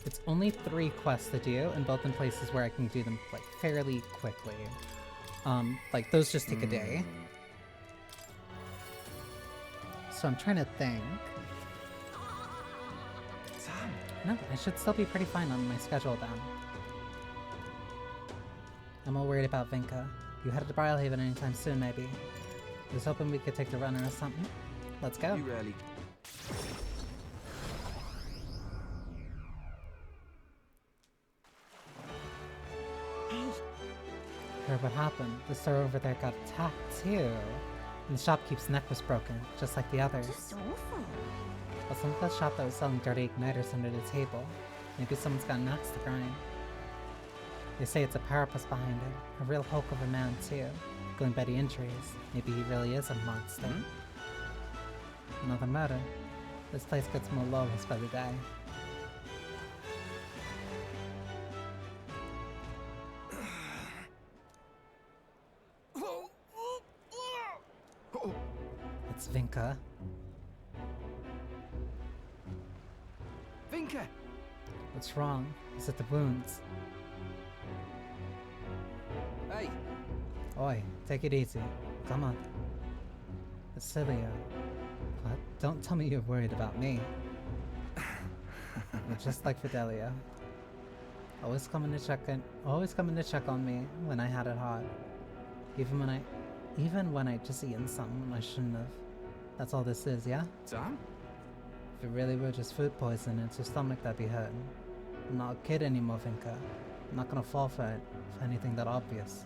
It's only 3 quests to do, and both in places where I can do them, like, fairly quickly. Like, those just take a day. So I'm trying to think. No, I should still be pretty fine on my schedule then. I'm all worried about Vinka. You headed to Briarhaven anytime soon, maybe. I was hoping we could take the runner or something. Let's go. You rarely. Heard what happened. The store over there got attacked too. And the shopkeep's neck was broken, just like the others. Just awful. Wasn't that shop that was selling dirty igniters under the table? Maybe someone's got an axe to grind. They say it's a powerpuss behind it. A real hulk of a man too. Going by the injuries, maybe he really is a monster. Another murder. This place gets more lawless by the day. It's Vinka. Vinka! What's wrong? Is it the wounds? Hey! Oi, take it easy. Come on. Basilio. What? Don't tell me you're worried about me. You're just like Fidelio. Always coming to check on me when I had it hard. Even when I just eaten something I shouldn't have. That's all this is, yeah? Sam? If it really were just food poison, it's your stomach that'd be hurting. I'm not a kid anymore, Vinka. I'm not gonna fall for it, for anything that obvious.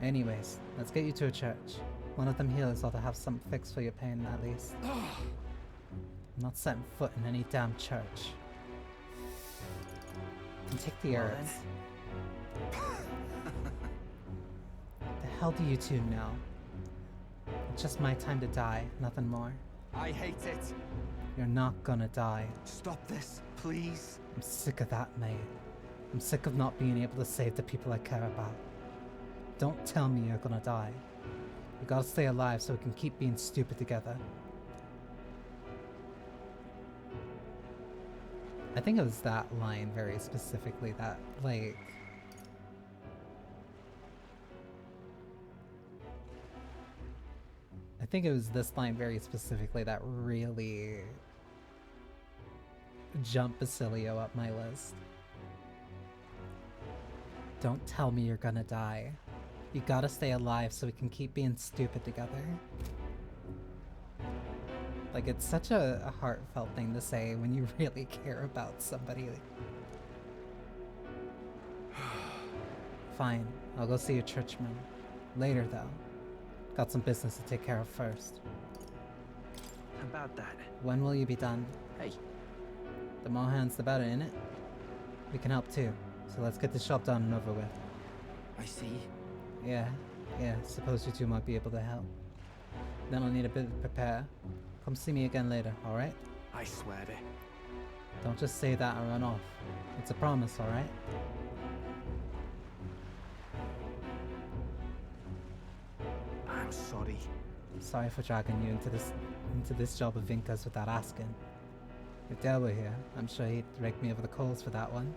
Anyways, let's get you to a church. One of them healers ought to have some fix for your pain, at least. I'm not setting foot in any damn church. And take the herbs. The hell do you two know? It's just my time to die, nothing more. I hate it. You're not gonna die. Stop this, please. I'm sick of that, mate. I'm sick of not being able to save the people I care about. Don't tell me you're gonna die. We gotta stay alive so we can keep being stupid together. I think it was that line very specifically that, like... I think it was this line very specifically that really jumped Basilio up my list. Don't tell me you're gonna die. You gotta stay alive so we can keep being stupid together. Like, it's such a heartfelt thing to say when you really care about somebody. Fine, I'll go see a churchman. Later, though. Got some business to take care of first. About that. When will you be done? Hey. The more hands, the better, innit? We can help too. So let's get this job done and over with. I see. Yeah. Suppose you two might be able to help. Then I'll need a bit to prepare. Come see me again later, alright? I swear it. Don't just say that and run off. It's a promise, alright? I'm sorry. Sorry for dragging you into this job of Vinca's without asking. If Dale were here, I'm sure he'd rake me over the coals for that one.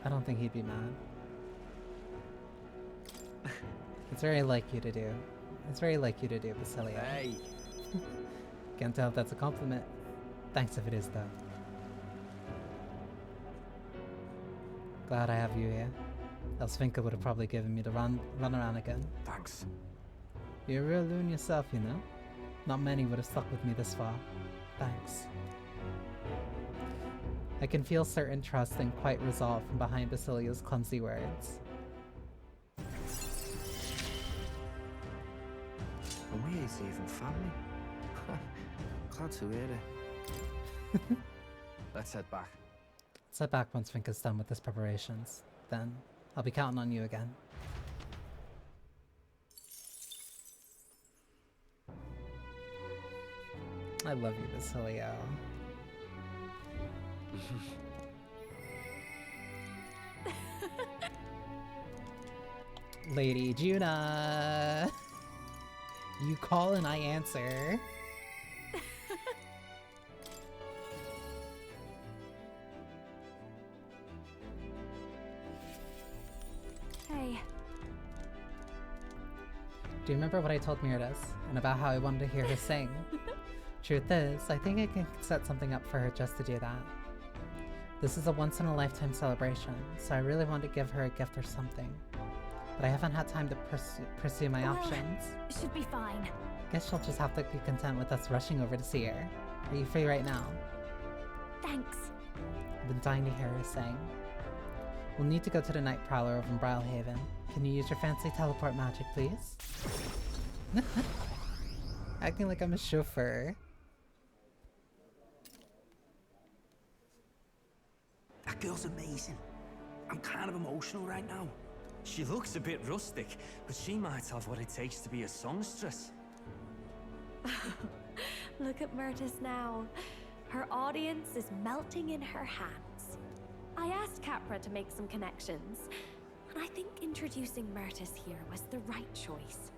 I don't think he'd be mad. It's very like you to do. It's very like you to do, Basilio. Hey! Can't tell if that's a compliment. Thanks if it is, though. Glad I have you here. Else Vinca would have probably given me the run around again. Thanks. You're a real loon yourself, you know? Not many would have stuck with me this far. Thanks. I can feel certain trust and quite resolve from behind Basilio's clumsy words. And we ain't even family. Glad to hear it. Let's head back. Let's head back once Vinca's done with his preparations. Then, I'll be counting on you again. I love you, Basilio. Lady Juna! You call and I answer. Hey. Do you remember what I told Mirdas? And about how I wanted to hear her sing? Truth is, I think I can set something up for her just to do that. This is a once-in-a-lifetime celebration, so I really want to give her a gift or something. But I haven't had time to pursue my options. It should be fine. Guess she'll just have to be content with us rushing over to see her. Are you free right now? Thanks. I've been dying to hear her sing. We'll need to go to the Night Prowler over in Brilhaven. Can you use your fancy teleport magic, please? Acting like I'm a chauffeur. That girl's amazing. I'm kind of emotional right now. She looks a bit rustic, but she might have what it takes to be a songstress. Look at Myrtis now. Her audience is melting in her hands. I asked Capra to make some connections, and I think introducing Myrtis here was the right choice.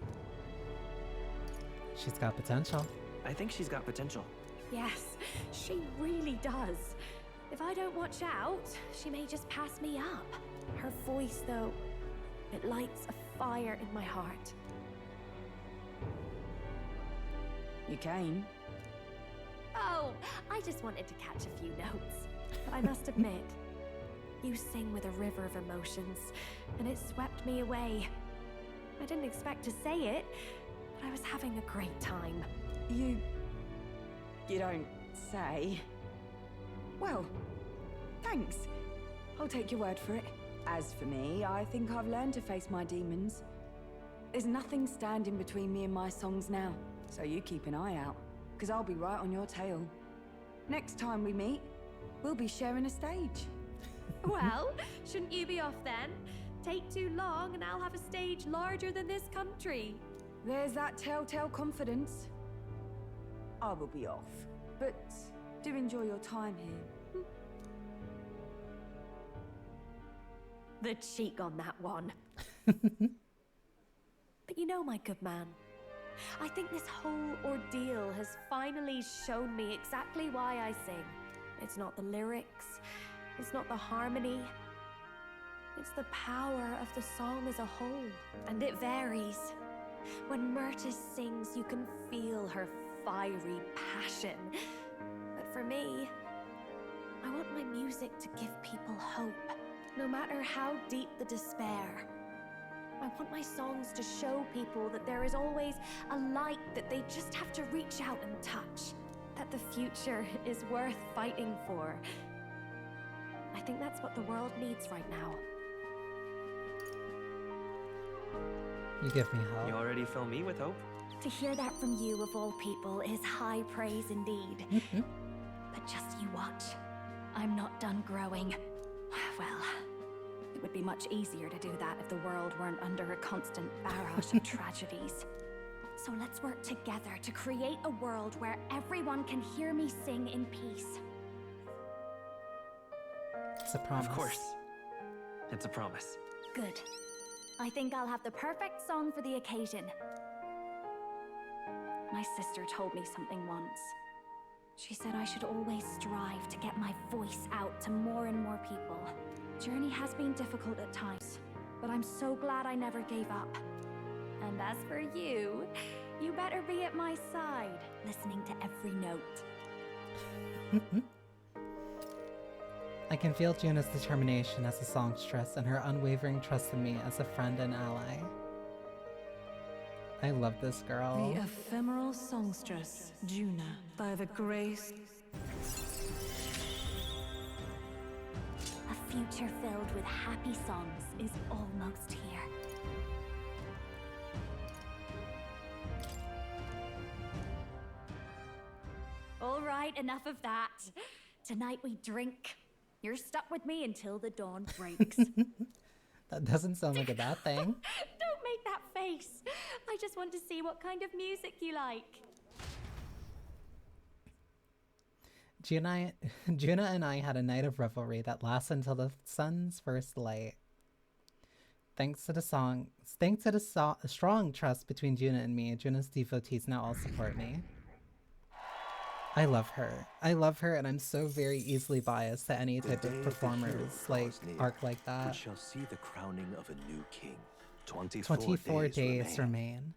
She's got potential. I think she's got potential. Yes, she really does. If I don't watch out, she may just pass me up. Her voice, though, it lights a fire in my heart. You came? Oh, I just wanted to catch a few notes. But I must admit, you sing with a river of emotions, and it swept me away. I didn't expect to say it, but I was having a great time. You don't say. Well, thanks. I'll take your word for it. As for me, I think I've learned to face my demons. There's nothing standing between me and my songs now, so you keep an eye out, because I'll be right on your tail. Next time we meet, we'll be sharing a stage. Well, shouldn't you be off then? Take too long and I'll have a stage larger than this country. There's that telltale confidence. I will be off, but do enjoy your time here. The cheek on that one. But you know, my good man, I think this whole ordeal has finally shown me exactly why I sing. It's not the lyrics, it's not the harmony, it's the power of the song as a whole. And it varies. When Myrtis sings, you can feel her fiery passion. But for me, I want my music to give people hope, no matter how deep the despair. I want my songs to show people that there is always a light that they just have to reach out and touch. That the future is worth fighting for. I think that's what the world needs right now. You give me hope. You already fill me with hope. To hear that from you, of all people, is high praise indeed. But just you watch. I'm not done growing. Well, it would be much easier to do that if the world weren't under a constant barrage of tragedies. So let's work together to create a world where everyone can hear me sing in peace. It's a promise. Of course. It's a promise. Good. I think I'll have the perfect song for the occasion. My sister told me something once. She said I should always strive to get my voice out to more and more people. Journey has been difficult at times, but I'm so glad I never gave up. And as for you, you better be at my side, listening to every note. I can feel Juna's determination as a songstress and her unwavering trust in me as a friend and ally. I love this girl. The ephemeral songstress, Juna, by the grace... A future filled with happy songs is almost here. All right, enough of that. Tonight we drink. You're stuck with me until the dawn breaks. That doesn't sound like a bad thing. Don't make that face. I just want to see what kind of music you like. Juna and I had a night of revelry that lasted until the sun's first light. Thanks to the strong trust between Juna and me, Juna's devotees now all support me. I love her. I love her, and I'm so very easily biased to any type of performers arc like that. We shall see the crowning of a new king. 24 days remain.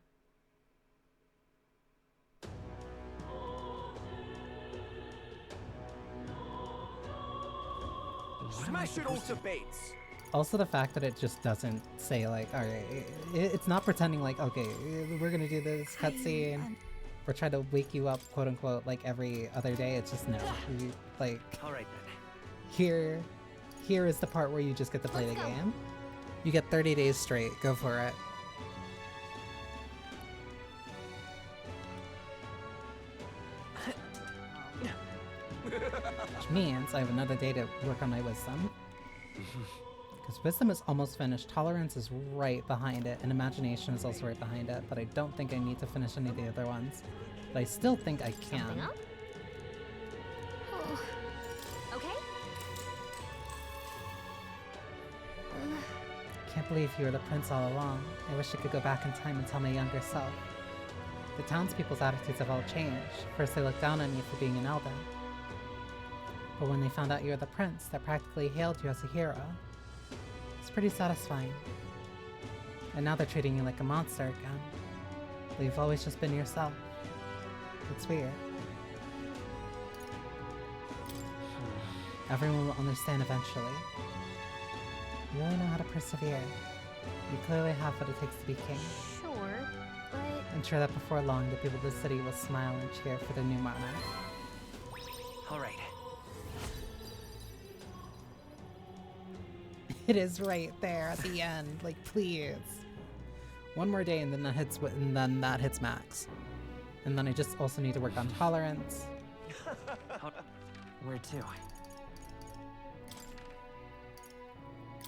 Smash it all to bits! Also the fact that it just doesn't say like, alright, it's not pretending like, okay, we're gonna do this cutscene, or try to wake you up, quote unquote, like every other day. It's just no. Like, alright then. Here is the part where you just get to play the game. You get 30 days straight. Go for it. Which means I have another day to work on my wisdom. Because wisdom is almost finished, tolerance is right behind it, and imagination is also right behind it, but I don't think I need to finish any of the other ones. But I still think I can. Okay? Can't believe you were the prince all along. I wish I could go back in time and tell my younger self. The townspeople's attitudes have all changed. First they looked down on you for being an elven. But when they found out you were the prince, they practically hailed you as a hero. It's pretty satisfying. And now they're treating you like a monster again. But you've always just been yourself. It's weird. Everyone will understand eventually. You really know how to persevere. You clearly have what it takes to be king. Sure, but... I'm sure that before long, the people of the city will smile and cheer for their new monarch. Alright. It is right there at the end. Like, please. One more day and then that hits max. And then I just also need to work on tolerance. Where to?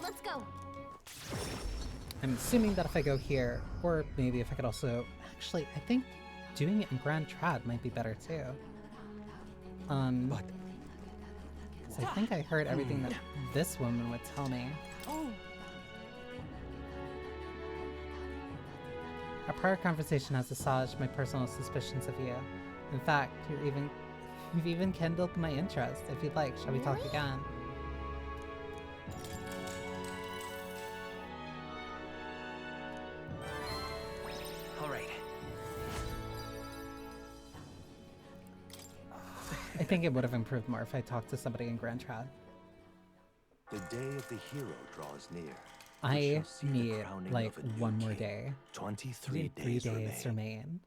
Let's go. I'm assuming that if I go here, or maybe if I could also... Actually, I think doing it in Grand Trad might be better too. So I think I heard everything that this woman would tell me. Our prior conversation has assuaged my personal suspicions of you. In fact, you've even kindled my interest. If you'd like, shall we talk again? Alright. I think it would have improved more if I talked to somebody in Grand Trad. The day of the hero draws near. I need like one more day. 23 days days remain.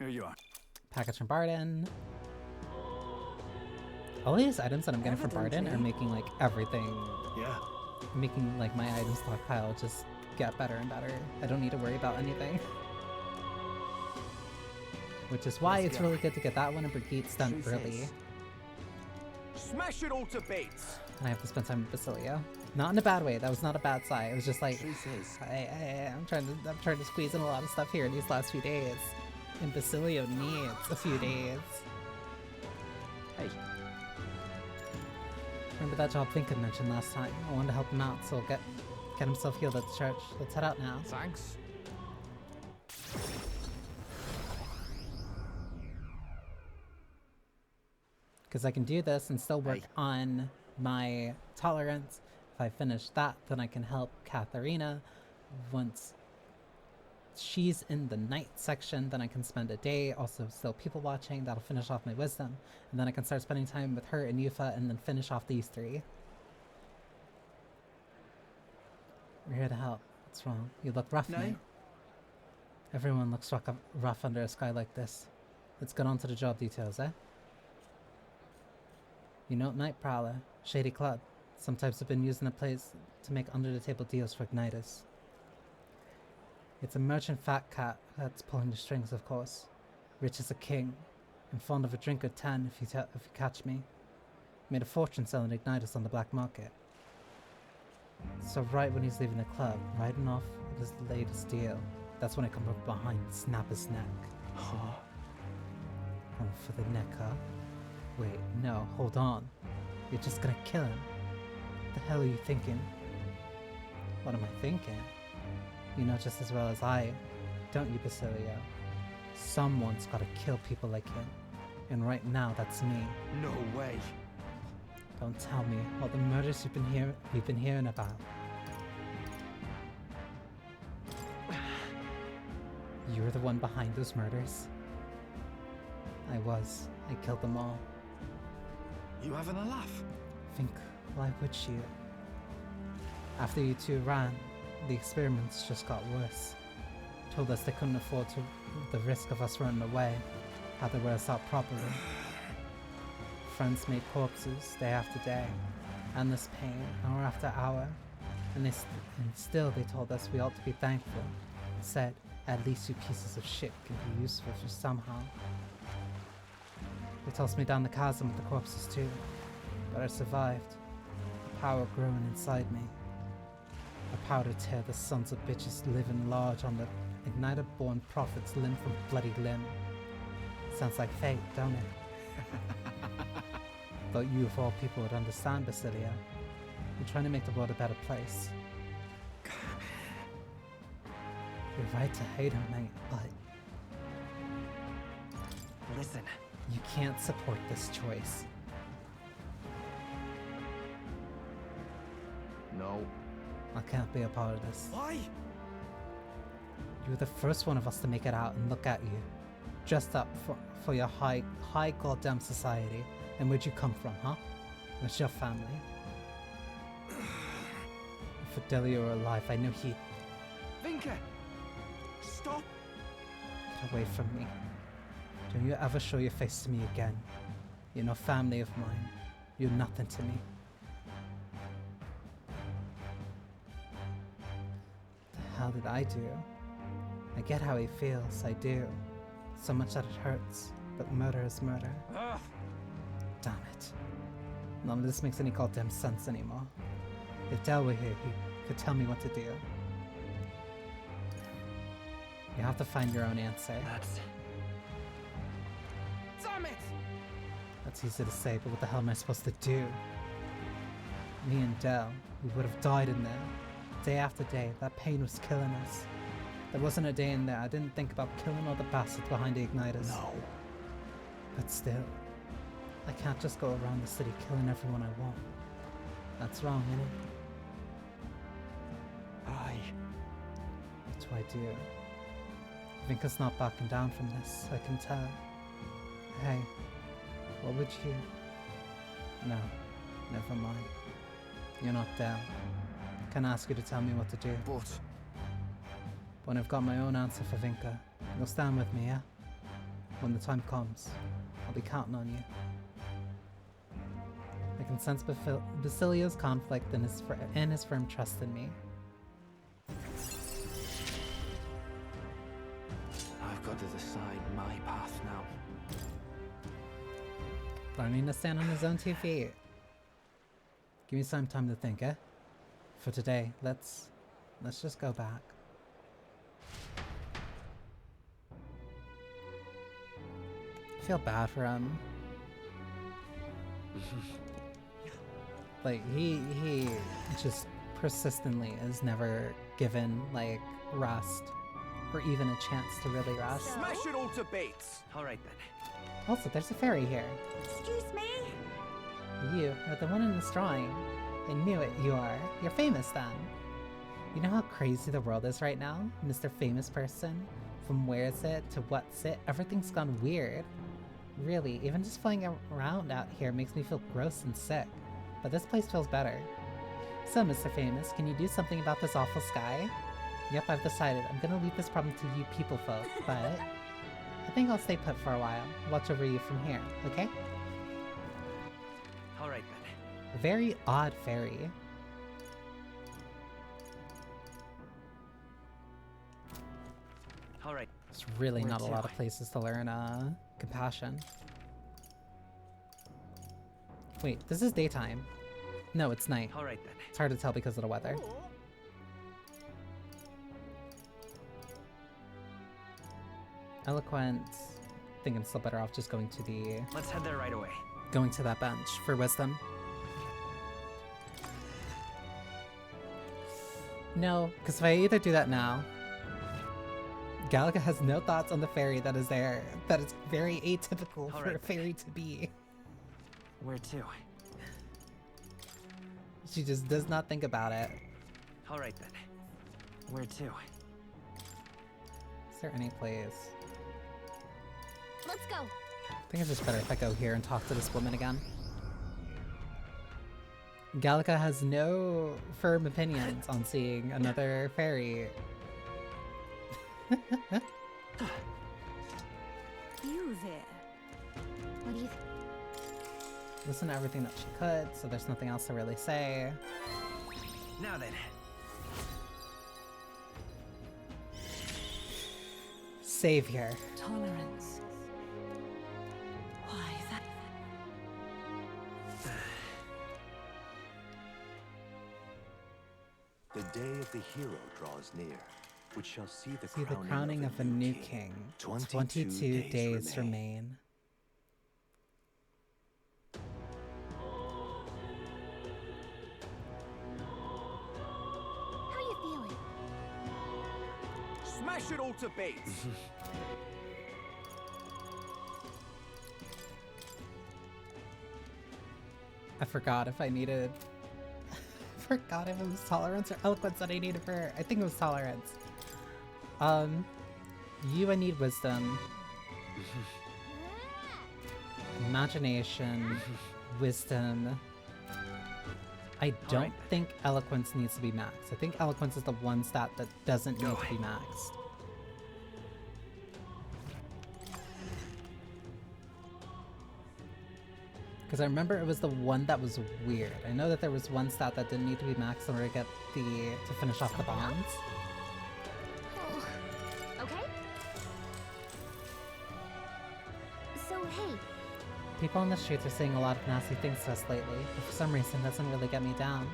Here you are. Package from Barden. All these items that I'm getting from Barden are making like everything. Yeah. Making like my item stockpile just get better and better. I don't need to worry about anything. Which is why it's really good to get that one in Brigitte's done Truth early. is, smash it all to bits. And I have to spend time with Basilio. Not in a bad way. That was not a bad sign. It was just like, Truth is, I'm trying to squeeze in a lot of stuff here in these last few days, and Basilio needs a few days. Hey. Remember that job Finken mentioned last time? I wanted to help him out, so get himself healed at the church. Let's head out now. Thanks. Because I can do this and still work on my tolerance. If I finish that, then I can help Katharina. Once she's in the night section, then I can spend a day also still people watching. That'll finish off my wisdom. And then I can start spending time with her and Yufa and then finish off these three. We're here to help. What's wrong? You look rough, mate. Everyone looks rough under a sky like this. Let's get on to the job details, eh? You know, Night Prowler, shady club. Some types have been using the place to make under-the-table deals for Ignitus. It's a merchant fat cat that's pulling the strings, of course. Rich as a king, and fond of a drink or 10 if you catch me. Made a fortune selling Ignitus on the black market. So right when he's leaving the club, riding off with his latest deal, that's when I come up behind and snap his neck. Huh? Oh, for the neck, huh? Wait, no, hold on. You're just gonna kill him. What the hell are you thinking? What am I thinking? You know just as well as I, don't you, Basilio? Someone's gotta kill people like him. And right now, that's me. No way. Don't tell me all the murders we've been hearing about. You were the one behind those murders? I was. I killed them all. You having a laugh? Think, why would she? After you two ran, the experiments just got worse. Told us they couldn't afford the risk of us running away. Had to wear us out properly. Friends made corpses day after day, endless pain, hour after hour, and still they told us we ought to be thankful. Said, at least you pieces of shit can be useful for somehow. They tossed me down the chasm with the corpses too, but I survived. The power growing inside me. A power to tear the sons of bitches living large on the ignited-born prophets limb from bloody limb. Sounds like fate, don't it? Thought you of all people would understand, Basilio. You're trying to make the world a better place. You're right to hate him, mate, but... Listen. You can't support this choice. No. I can't be a part of this. Why? You were the first one of us to make it out and look at you. Dressed up for your high goddamn society. And where'd you come from, huh? Where's your family? If Fidelio were alive, I knew he'd... Vinka! Stop! Get away from me. Don't you ever show your face to me again. You're no family of mine. You're nothing to me. What the hell did I do? I get how he feels, I do. So much that it hurts, but murder is murder. Ugh. Damn it. None of this makes any goddamn sense anymore. If Del were here, he could tell me what to do. You have to find your own answer. Damn it! That's easy to say, but what the hell am I supposed to do? Me and Del, we would have died in there. Day after day, that pain was killing us. There wasn't a day in there I didn't think about killing all the bastards behind the igniters. No. But still, I can't just go around the city killing everyone I want. That's wrong, innit? Aye. What do I do? Vinka's not backing down from this, I can tell. Hey, what would you... No, never mind. You're not Del. I can't ask you to tell me what to do. But... When I've got my own answer for Vinka, you'll stand with me, yeah? When the time comes, I'll be counting on you. I can sense Basilio's conflict and his firm trust in me. I've got to decide my path Learning to stand on his own 2 feet. Give me some time to think, eh? For today, let's just go back. I feel bad for him. Like, he just persistently is never given, like, rest. Or even a chance to really rest. Smash it all to bits! Alright then. Also, there's a fairy here. Excuse me? You are the one in this drawing. I knew it, you are. You're famous then. You know how crazy the world is right now, Mr. Famous Person? From where's it to what's it, everything's gone weird. Really, even just flying around out here makes me feel gross and sick. But this place feels better. So, Mr. Famous, can you do something about this awful sky? Yep, I've decided. I'm gonna leave this problem to you people folk, but I think I'll stay put for a while. Watch over you from here, okay? Alright then. A very odd fairy. Alright. There's really Where not a to? lot of places to learn compassion. Wait, this is daytime. No, it's night. Alright then. It's hard to tell because of the weather. Eloquence. I think I'm still better off just going to the... Let's head there right away. Going to that bench for wisdom. No, because if I either do that now... Gallica has no thoughts on the fairy that is there. That is very atypical for a fairy to be. Where to? She just does not think about it. Alright then. Where to? Is there any place? Let's go. I think it's just better if I go here and talk to this woman again. Gallica has no firm opinions on seeing another fairy. You there. What do you Listen to everything that she could, so there's nothing else to really say. Now then. Savior. Tolerance. Why, that... The day of the hero draws near, which shall see the crowning of a new king. 22 days remain. How are you feeling? Smash it all to bits! I forgot if I needed... forgot if it was tolerance or eloquence that I needed for her. I think it was tolerance. You, I need wisdom. Imagination. Wisdom. I don't think eloquence needs to be maxed. I think eloquence is the one stat that doesn't need to be maxed. Because I remember it was the one that was weird. I know that there was one stat that didn't need to be maxed in order to get to finish off the bonds. Oh. Okay. So, hey. People on the streets are saying a lot of nasty things to us lately, but for some reason it doesn't really get me down.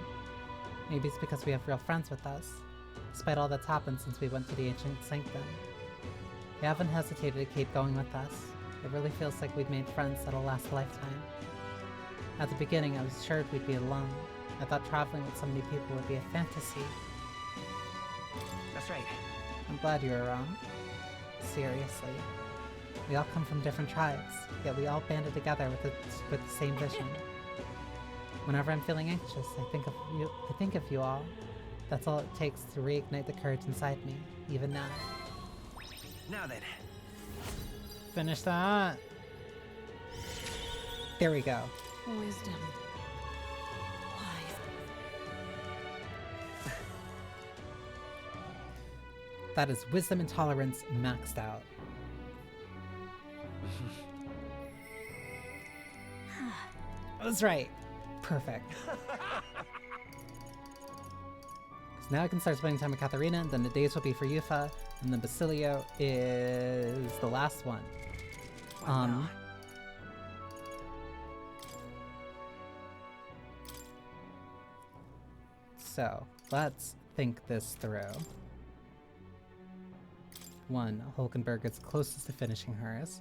Maybe it's because we have real friends with us, despite all that's happened since we went to the ancient sanctum. They haven't hesitated to keep going with us. It really feels like we've made friends that'll last a lifetime. At the beginning, I was sure we'd be alone. I thought traveling with so many people would be a fantasy. That's right. I'm glad you were wrong. Seriously. We all come from different tribes, yet we all banded together with the same vision. Whenever I'm feeling anxious, I think of you all. That's all it takes to reignite the courage inside me, even now. Now then. Finish that. There we go. Wisdom. Why? That is wisdom and tolerance maxed out. I was right. Perfect. Now I can start spending time with Katharina, and then the days will be for Yufa, and then Basilio is the last one. So, let's think this through. 1. Hulkenberg is closest to finishing hers.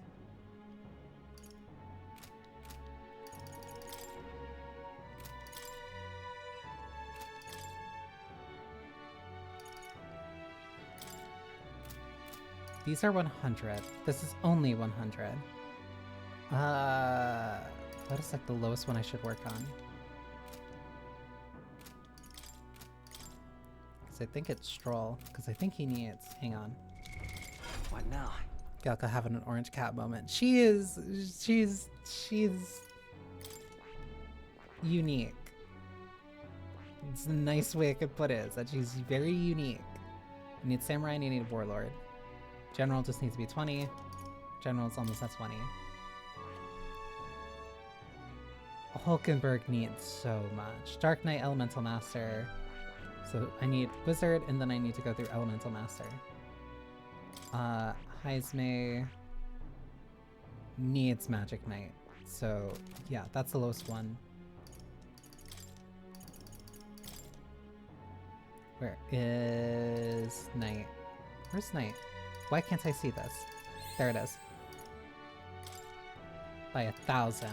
These are 100. This is only 100. What is like the lowest one I should work on? Because I think it's Stroll. Because I think he needs... Hang on. What now? Galka having an orange cat moment. She's unique. It's a nice way I could put it, is that she's very unique. I need Samurai and I need Warlord. General just needs to be 20. General's almost at 20. Hulkenberg needs so much. Dark Knight, Elemental Master. So I need Wizard, and then I need to go through Elemental Master. Heisme needs Magic Knight. So yeah, that's the lowest one. Where is Knight? Where's Knight? Why can't I see this? There it is. By 1,000.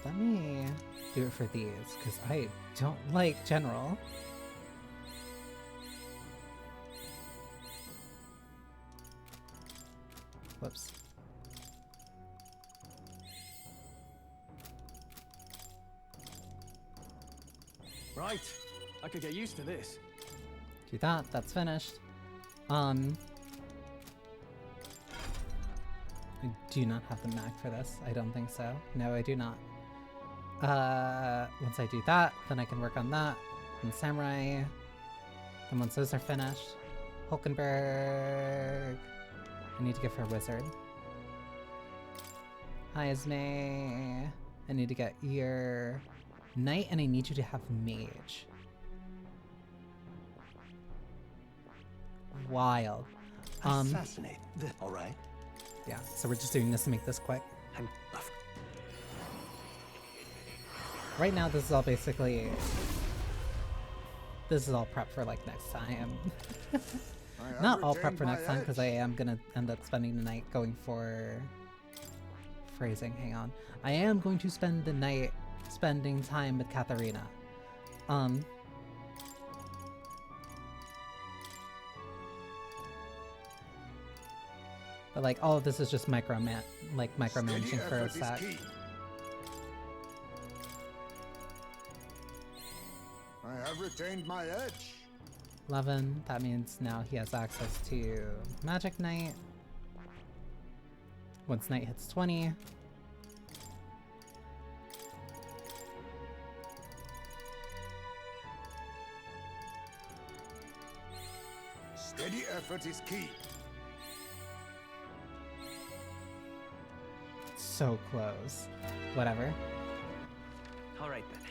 Let me do it for these, because I don't like General. Whoops. Right. I could get used to this. Do that. That's finished. I do not have the mag for this. I don't think so. No, I do not. Once I do that, then I can work on that. And Samurai. Then once those are finished, Hulkenberg. I need to give her Wizard. Heisme. I need to get your Knight, and I need you to have Mage. Wild. Assassinate. All right. Yeah, so we're just doing this to make this quick. Right now, this is all basically... This is all prep for, like, next time. Not all prep for next time, because I am gonna end up spending the night going for... Phrasing, hang on. I am going to spend the night spending time with Katharina. But like, all of this is just micromanaging for a sec. I have retained my edge. 11, that means now he has access to Magic Knight. Once Knight hits 20. Steady effort is key. So close. Whatever. All right then.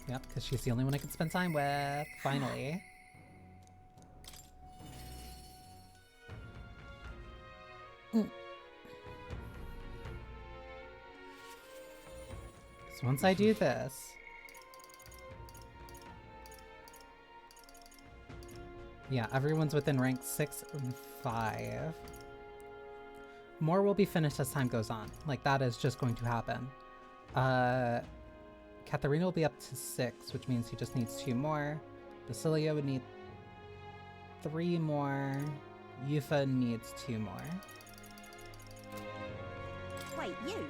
Yep, because she's the only one I can spend time with. Finally. So once I do this... Yeah, everyone's within rank 6 and 5. More will be finished as time goes on. Like, that is just going to happen. Katharina will be up to 6, which means he just needs 2 more. Basilia would need 3 more. Yufa needs 2 more. Wait, you?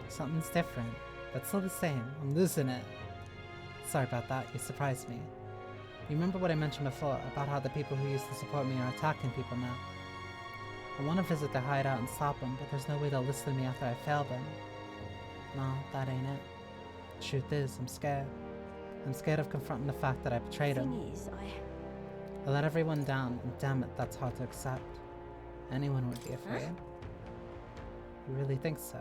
Something's different, but still the same. I'm losing it. Sorry about that, you surprised me. You remember what I mentioned before, about how the people who used to support me are attacking people now? I want to visit their hideout and stop them, but there's no way they'll listen to me after I failed them. No, that ain't it. The truth is, I'm scared. I'm scared of confronting the fact that I betrayed them. I let everyone down, and damn it, that's hard to accept. Anyone would be afraid. Huh? You really think so?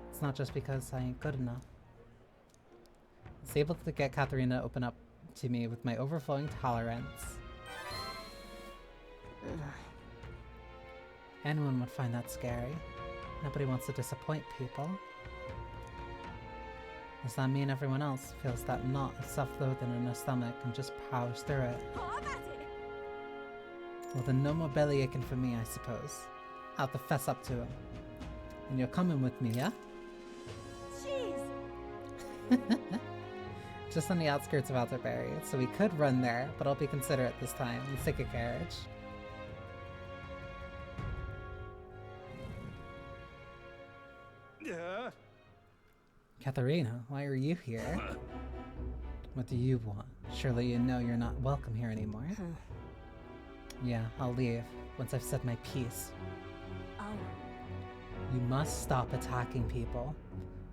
It's not just because I ain't good enough. I was able to get Katharina to open up to me with my overflowing tolerance. Anyone would find that scary. Nobody wants to disappoint people. Does that mean everyone else feels that knot of self-loathing in their stomach and just powers through it? Oh, I'm at it. Well then no more belly aching for me, I suppose. I'll have to fess up to him. And you're coming with me, yeah? Jeez. Just on the outskirts of Alderberry, so we could run there, but I'll be considerate this time and take a carriage. Katharina, why are you here? What do you want? Surely you know you're not welcome here anymore. Yeah, I'll leave once I've said my piece. Oh. You must stop attacking people,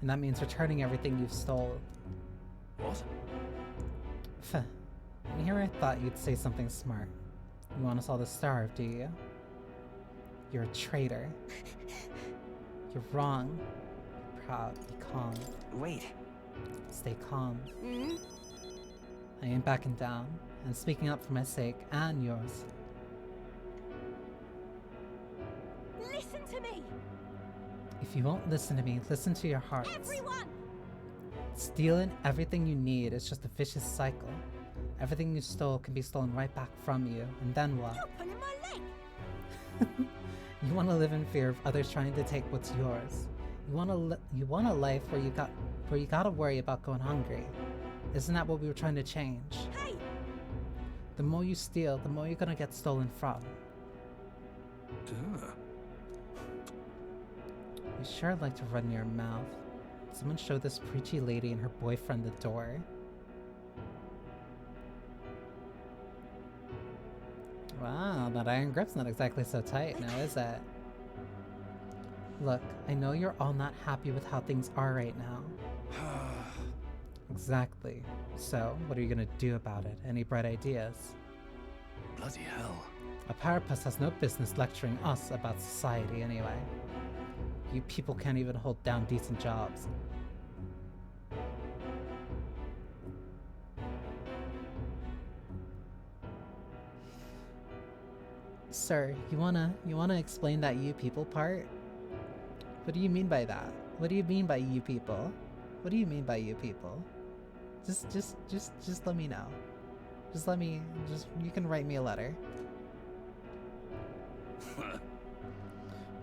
and that means returning everything you've stolen. What? And here I thought you'd say something smart. You want us all to starve, do you? You're a traitor. You're wrong. Be proud. Be calm. Wait. Stay calm. I ain't backing down, and speaking up for my sake and yours. Listen to me! If you won't listen to me, listen to your hearts. Everyone! Stealing everything you need is just a vicious cycle. Everything you stole can be stolen right back from you, and then what? You're pulling my leg! You want to live in fear of others trying to take what's yours. You want a life where you gotta worry about going hungry. Isn't that what we were trying to change? Hey! The more you steal, the more you're gonna get stolen from. You sure like to run your mouth. Someone showed this preachy lady and her boyfriend the door. Wow, that iron grip's not exactly so tight now, is it? Look, I know you're all not happy with how things are right now. Exactly. So, what are you gonna do about it? Any bright ideas? Bloody hell. A Parapus has no business lecturing us about society anyway. You people can't even hold down decent jobs. Sir, you wanna explain that you people part? What do you mean by that? What do you mean by you people? What do you mean by you people? Just let me know. You can write me a letter.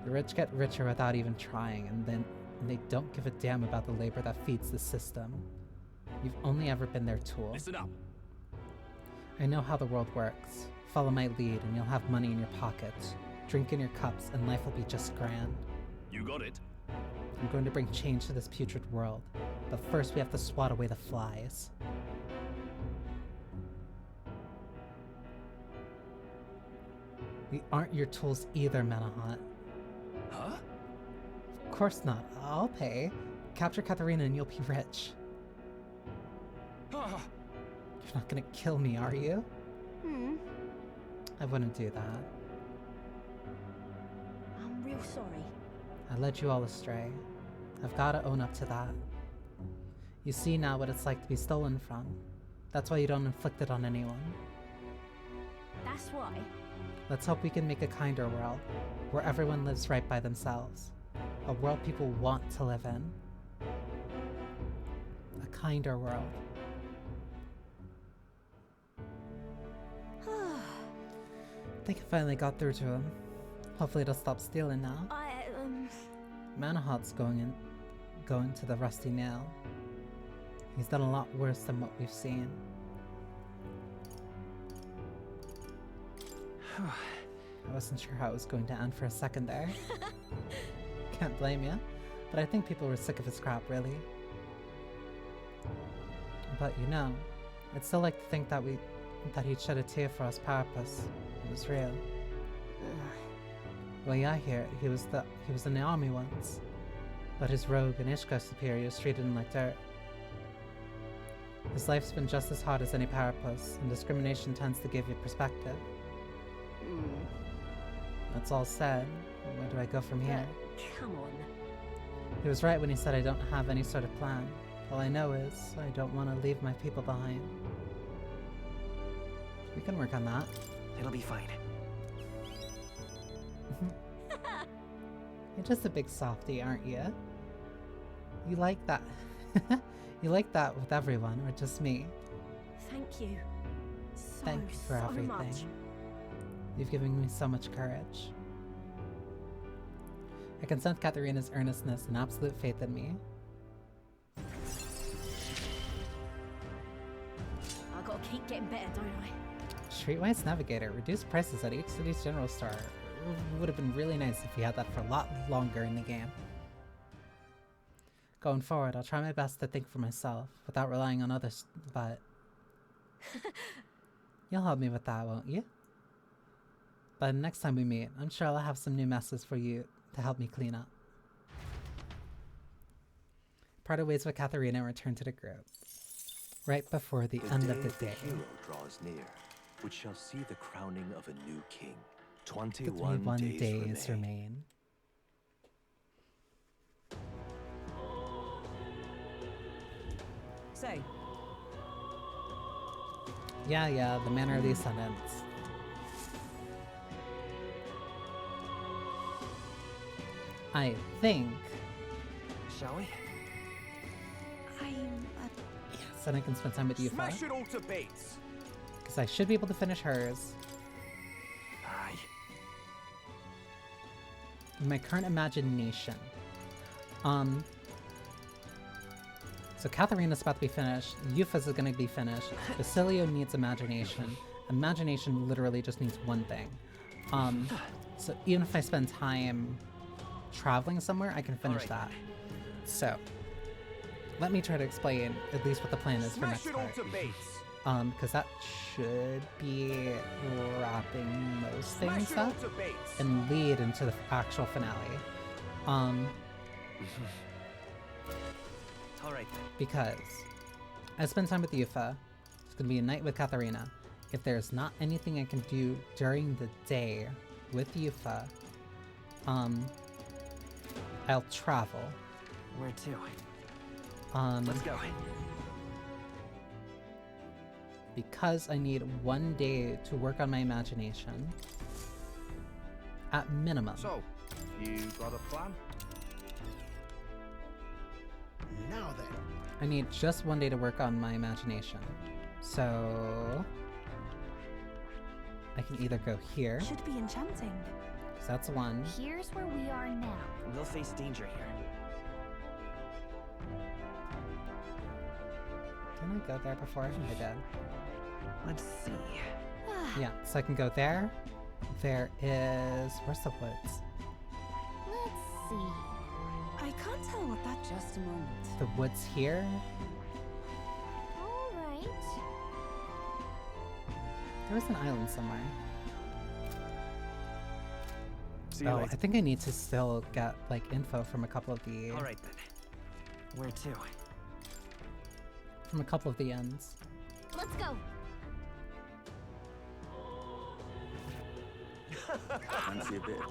The rich get richer without even trying, and they don't give a damn about the labor that feeds the system. You've only ever been their tool. Listen up. I know how the world works. Follow my lead and you'll have money in your pockets. Drink in your cups and life will be just grand. You got it. I'm going to bring change to this putrid world. But first we have to swat away the flies. We aren't your tools either, Menahat. Huh? Of course not. I'll pay. Capture Katharina and you'll be rich. You're not gonna kill me, are you? I wouldn't do that. I'm real sorry. I led you all astray. I've gotta own up to that. You see now what it's like to be stolen from. That's why you don't inflict it on anyone. That's why. Let's hope we can make a kinder world, where everyone lives right by themselves. A world people want to live in. A kinder world. I think I finally got through to him. Hopefully it'll stop stealing now. Manahat's going to the Rusty Nail. He's done a lot worse than what we've seen. I wasn't sure how it was going to end for a second there. Can't blame you. But I think people were sick of his crap, really. But you know, I'd still like to think that he'd shed a tear for us Parapus. It was real. Well, yeah, I hear it. He was in the army once. But his rogue and Ishka superiors treated him like dirt. His life's been just as hard as any Parapus, and discrimination tends to give you perspective. That's all said. Where do I go from here? Come on. He was right when he said I don't have any sort of plan. All I know is I don't want to leave my people behind. We can work on that. It'll be fine. You're just a big softie, aren't you? You like that. You like that with everyone, or just me? Thank you. Thank you for everything. Much. You've given me so much courage. I can sense Katharina's earnestness and absolute faith in me. I gotta keep getting better, don't I? Streetwise Navigator. Reduced prices at each city's general store. Would have been really nice if we had that for a lot longer in the game. Going forward, I'll try my best to think for myself, without relying on others, but... You'll help me with that, won't you? But next time we meet, I'm sure I'll have some new messes for you to help me clean up. Parted ways with Katharina and returned to the group. Right before the end of the day. The hero draws near, which shall see the crowning of a new king. 21 days remain. Say. Yeah, the Manor of the Ascendants. I think... Shall we? Yes, and I can spend time with you, Smash it all to bits! because I should be able to finish hers. Aye. In my current imagination. So Katharina's about to be finished, Yufa's is gonna be finished, Basilio needs imagination. Imagination literally just needs one thing. So even if I spend time traveling somewhere, I can finish that. So, let me try to explain at least what the plan is for next part. Because that should be wrapping most things up and lead into the actual finale. Alright then. Because I spend time with Yufa. It's gonna be a night with Katharina. If there's not anything I can do during the day with Yufa, I'll travel. Where to? Let's go. Because I need 1 day to work on my imagination. At minimum. So, you got a plan? Now then. I need just 1 day to work on my imagination. So... I can either go here. Should be enchanting. Because that's one. Here's where we are now. We'll face danger here. Didn't I go there before? I did. Let's see. Yeah, so I can go there. There is... Where's the woods? Let's see. I can't tell what that just a moment. The woods here? Alright. There was an island somewhere. See you Oh, later. I think I need to still get, like, info from a couple of the... Alright then. Where to? From a couple of the ends. Let's go. Fancy a bit.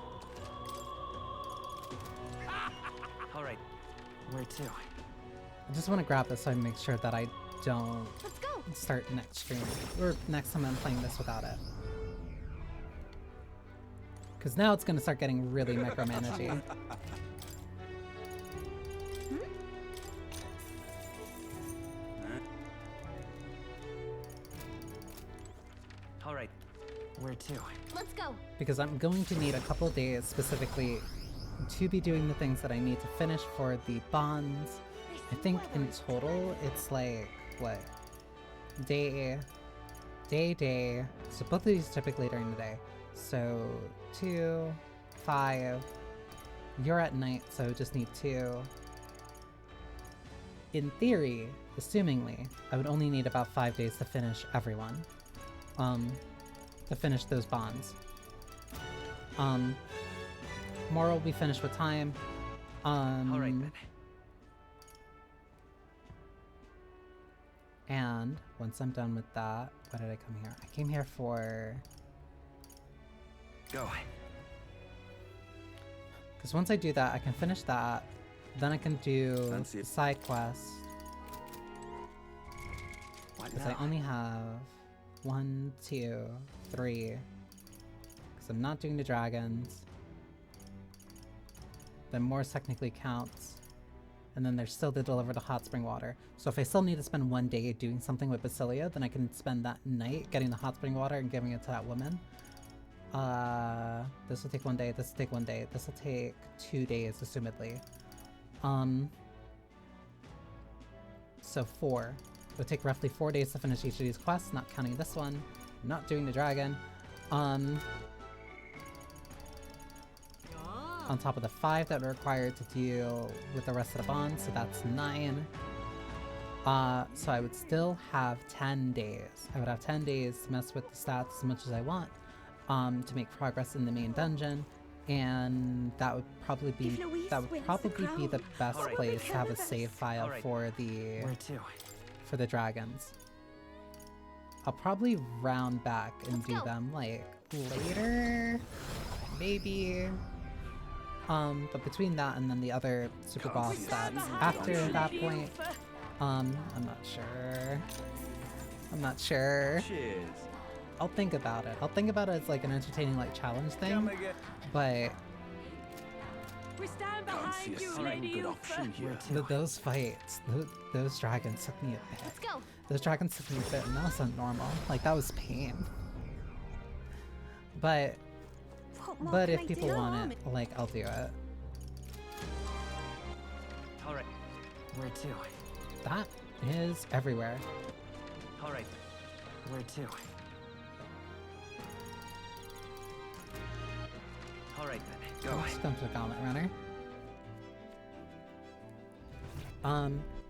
Alright. Where to? I just want to grab this so I make sure that I don't start next stream, or next time I'm playing this without it. Because now it's going to start getting really micromanagey. Alright. Where to? Let's go. Because I'm going to need a couple days specifically to be doing the things that I need to finish for the bonds. I think in total it's like, what? Day. So both of these typically during the day. So 2, 5. You're at night, so just need 2. In theory, assumingly, I would only need about 5 days to finish everyone. To finish those bonds. More will be finished with time. Alright then. And once I'm done with that, why did I come here? I came here for... Go. Because once I do that, I can finish that. Then I can do Fancy it. side quest. Because I only have 1, 2, 3. Because I'm not doing the dragons. Then more technically counts. and then there's still the deliver the hot spring water. So if I still need to spend 1 day doing something with Basilia, then I can spend that night getting the hot spring water and giving it to that woman. This will take 1 day, this will take 1 day, this will take 2 days, assumedly. So 4. It would take roughly 4 days to finish each of these quests, not counting this one, not doing the dragon. On top of the 5 that are required to deal with the rest of the bonds, so that's 9. So I would still have 10 days. I would have 10 days to mess with the stats as much as I want, to make progress in the main dungeon, and that would probably be the best place to have a save file for the dragons. I'll probably round back and do them like later, maybe. But between that and then the other super boss stats after that point, I'm not sure. I'm not sure. Cheers. I'll think about it. I'll think about it as like an entertaining like challenge thing, but We stand behind you, Lady Ufa. those fights, those dragons took me a bit. Let's go. Those dragons took me a bit, and that wasn't normal. Like, that was pain. But if people want it, like, I'll do it. Alright. Where to? That is everywhere. Alright. Where to? Alright then. Go. Let's go to the Gauntlet Runner.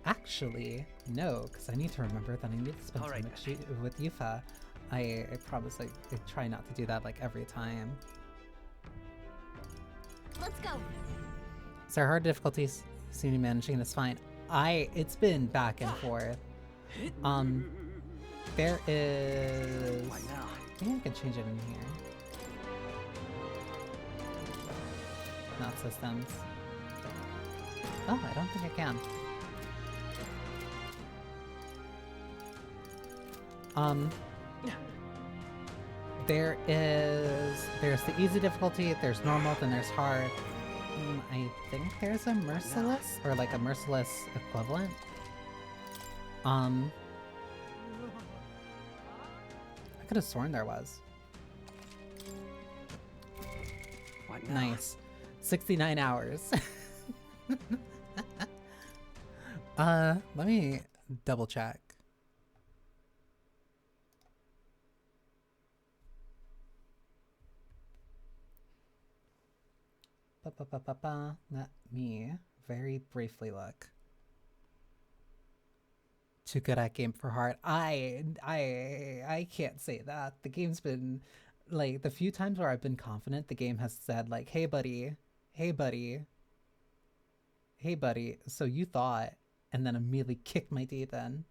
Actually, no, because I need to remember that I need to spend time with Yufa. I promise I try not to do that like every time. Let's go. So hard difficulties seem to be managing this fine. It's been back and forth. There is... Maybe I can change it in here. Not systems. Oh, I don't think I can. There's the easy difficulty, there's normal, then there's hard. I think there's a merciless, or like a merciless equivalent. I could have sworn there was. Nice. 69 hours. Let me double check. Let me very briefly look. Too good at game for hard. I can't say that. The game's been like the few times where I've been confident, the game has said like, "Hey buddy, hey buddy, hey buddy." So you thought, and then immediately kicked my teeth in.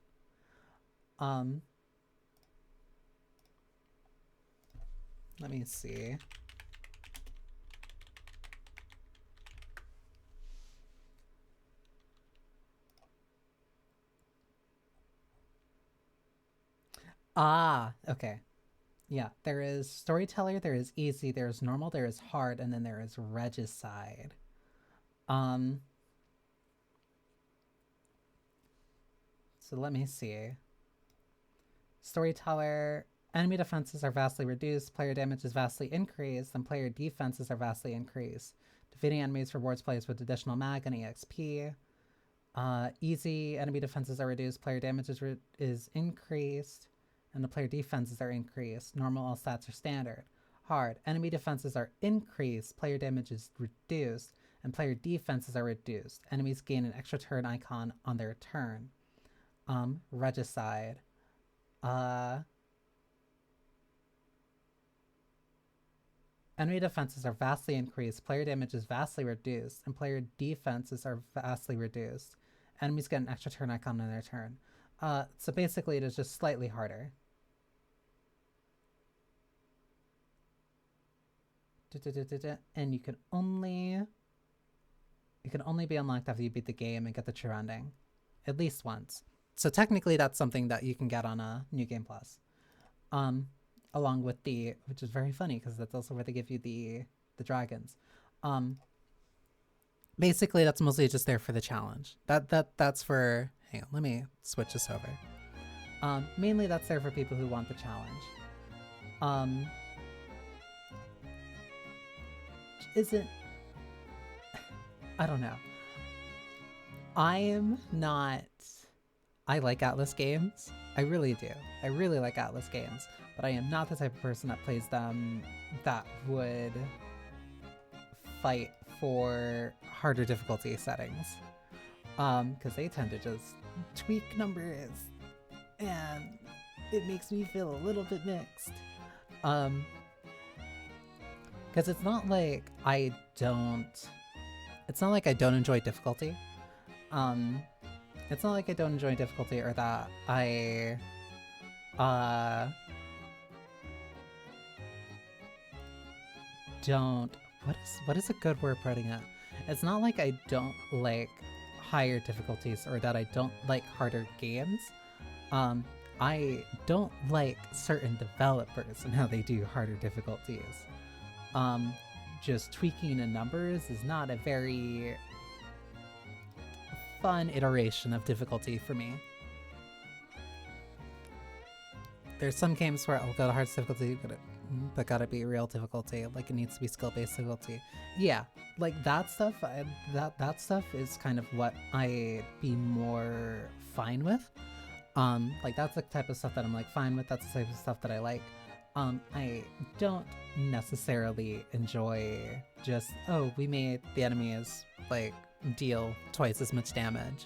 Let me see. Ah, okay. Yeah, there is Storyteller, there is Easy, there is Normal, there is Hard, and then there is Regicide. So let me see. Storyteller, enemy defenses are vastly reduced, player damage is vastly increased, and player defenses are vastly increased. Defeating enemies rewards players with additional mag and EXP. Easy, enemy defenses are reduced, player damage is increased, and the player defenses are increased. Normal, all stats are standard. Hard, enemy defenses are increased, player damage is reduced, and player defenses are reduced. Enemies gain an extra turn icon on their turn. Regicide. Enemy defenses are vastly increased, player damage is vastly reduced, and player defenses are vastly reduced. Enemies get an extra turn icon on their turn. So basically it is just slightly harder. And you can only be unlocked after you beat the game and get the true ending. At least once. So technically that's something that you can get on a New Game Plus. Along with which is very funny because that's also where they give you the dragons. Basically, that's mostly just there for the challenge. That's for. Hang on, let me switch this over. Mainly that's there for people who want the challenge. Isn't. I don't know. I am not. I like Atlas games. I really do. I really like Atlas games. But I am not the type of person that plays them that would fight for harder difficulty settings. Because they tend to just tweak numbers. And it makes me feel a little bit mixed. Because it's not like I don't... It's not like I don't enjoy difficulty. It's not like I don't enjoy difficulty or that I... don't... What is a good word for putting it? It's not like I don't like higher difficulties or that I don't like harder games. I don't like certain developers and how they do harder difficulties. Just tweaking the numbers is not a very fun iteration of difficulty for me. There's some games where I'll go to hardest difficulty, but gotta be real difficulty. Like it needs to be skill-based difficulty. Yeah, like that stuff. That stuff is kind of what I'd be more fine with. Like that's the type of stuff that I'm like fine with. That's the type of stuff that I like. I don't necessarily enjoy just, oh, we made the enemies like deal twice as much damage,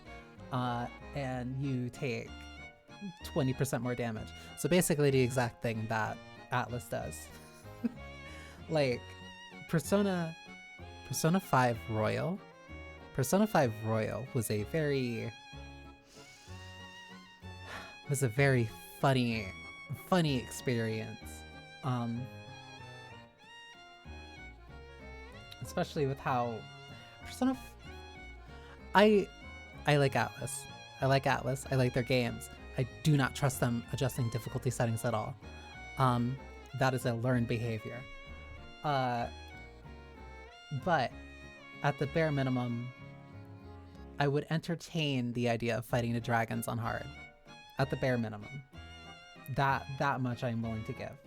and you take 20% more damage. So basically the exact thing that Atlas does. Like Persona 5 Royal. Persona 5 Royal was a very funny experience. Especially with how I like Atlas. I like Atlas. I like their games. I do not trust them adjusting difficulty settings at all. That is a learned behavior. But at the bare minimum, I would entertain the idea of fighting the dragons on hard. At the bare minimum. That much I'm willing to give.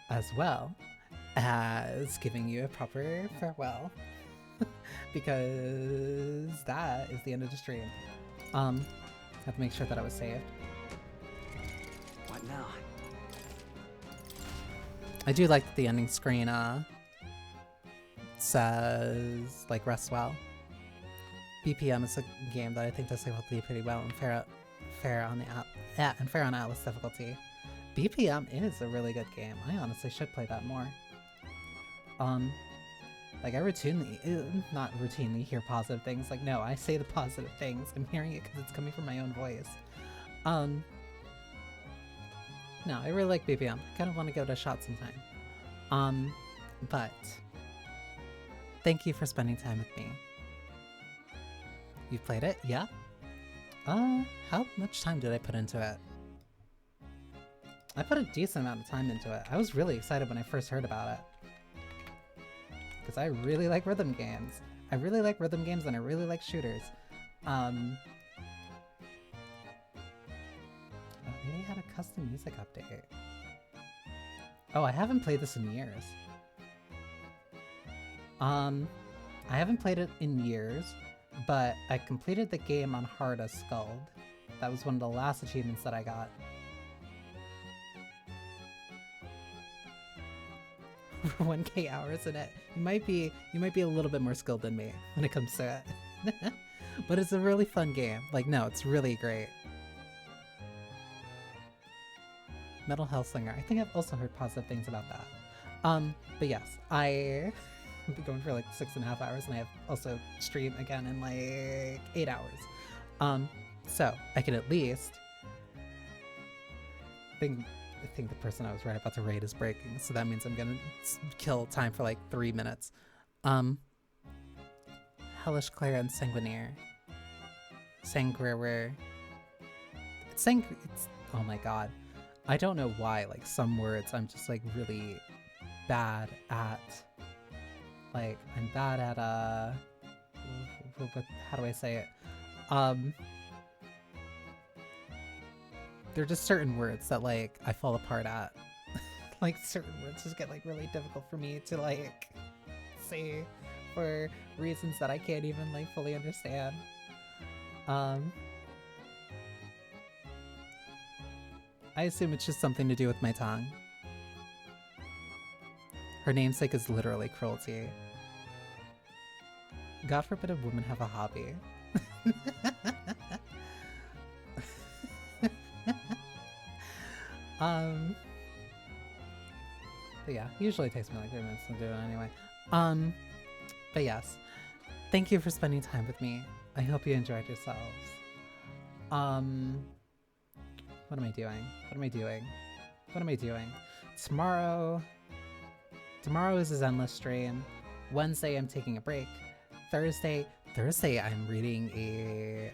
As well as giving you a proper farewell. Because that is the end of the stream. Have to make sure that I was saved. What now? I do like that the ending screen says like rest well. BPM is a game that I think does difficulty pretty well and fair on Atlas difficulty. BPM is a really good game. I honestly should play that more. Like I not routinely hear positive things. Like no, I say the positive things. I'm hearing it because it's coming from my own voice. No, I really like BPM. I kind of want to give it a shot sometime. But thank you for spending time with me. You've played it? Yeah? How much time did I put into it? I put a decent amount of time into it. I was really excited when I first heard about it. Because I really like rhythm games. I really like rhythm games and I really like shooters. Oh, they had a custom music update. Oh, I haven't played this in years. I haven't played it in years. But I completed the game on hard as Skald. That was one of the last achievements that I got. 1K hours in it. You might be a little bit more skilled than me when it comes to it. But it's a really fun game. Like no, it's really great. Metal Hellslinger. I think I've also heard positive things about that. But yes, I've been going for like 6.5 hours and I have also streamed again in like 8 hours. So I can at least I think the person I was right about to raid is breaking, so that means I'm gonna kill time for like 3 minutes. Hellish Claire and Sanguinaire. Sanguinaire. It's oh my god. I don't know why, like some words I'm just like really bad at Like, I'm bad at, how do I say it? There are just certain words that, like, I fall apart at. Like, certain words just get, like, really difficult for me to, like, say for reasons that I can't even, like, fully understand. I assume it's just something to do with my tongue. Her namesake is literally cruelty. God forbid a woman have a hobby. But yeah, usually it takes me like 3 minutes to do it anyway. But yes, thank you for spending time with me. I hope you enjoyed yourselves. What am I doing? What am I doing? What am I doing? Tomorrow is a Zenless stream. Wednesday, I'm taking a break. Thursday, I'm reading a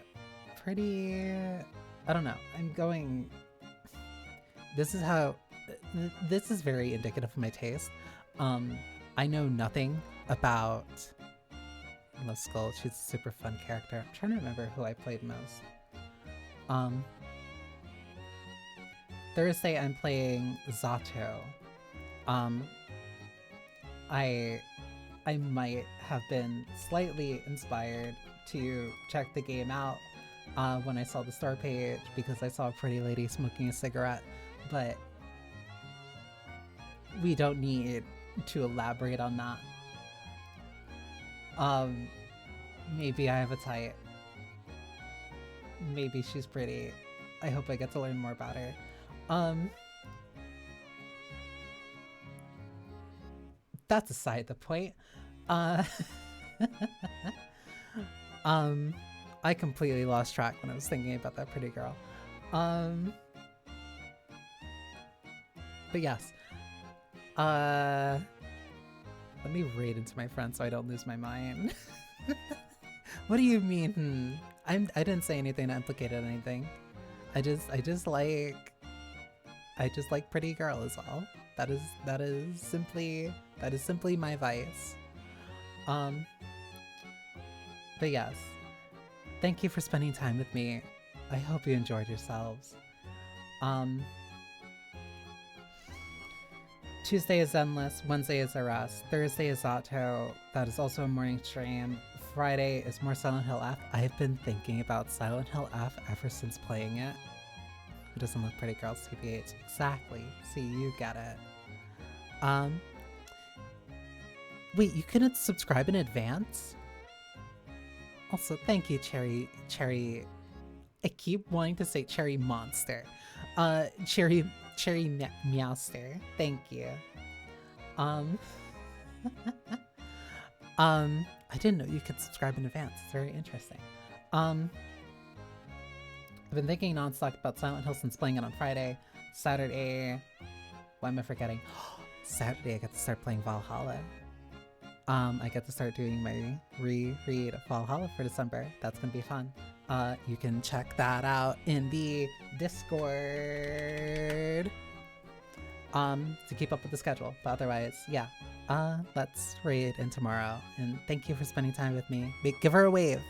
pretty, I don't know, I'm going, this is very indicative of my taste. I know nothing about Love Skull. She's a super fun character. I'm trying to remember who I played most. Thursday, I'm playing Zato. I might have been slightly inspired to check the game out when I saw the store page because I saw a pretty lady smoking a cigarette, but we don't need to elaborate on that. Maybe I have a type. Maybe she's pretty. I hope I get to learn more about her. That's aside the point. I completely lost track when I was thinking about that pretty girl. But yes. Let me raid into my friends so I don't lose my mind. What do you mean? I didn't say anything that implicated anything. I just like pretty girl is all. That is simply my vice. But yes, thank you for spending time with me. I hope you enjoyed yourselves. Tuesday is Zenless, Wednesday is Arrest, Thursday is Zato, that is also a morning stream. Friday is more Silent Hill F. I've been thinking about Silent Hill F ever since playing it. Who doesn't love pretty girls, TBH? Exactly. See, you get it. Wait, you couldn't subscribe in advance? Also, thank you, Cherry. I keep wanting to say Cherry Monster. Cherry Meowster. Thank you. I didn't know you could subscribe in advance. It's very interesting. I've been thinking nonstop about Silent Hill since playing it on Friday. Saturday, what am I forgetting? Saturday, I get to start playing Valhalla. I get to start doing my reread of Valhalla for December. That's gonna be fun. You can check that out in the Discord to keep up with the schedule. But otherwise, yeah. Let's raid in tomorrow. And thank you for spending time with me. Give her a wave.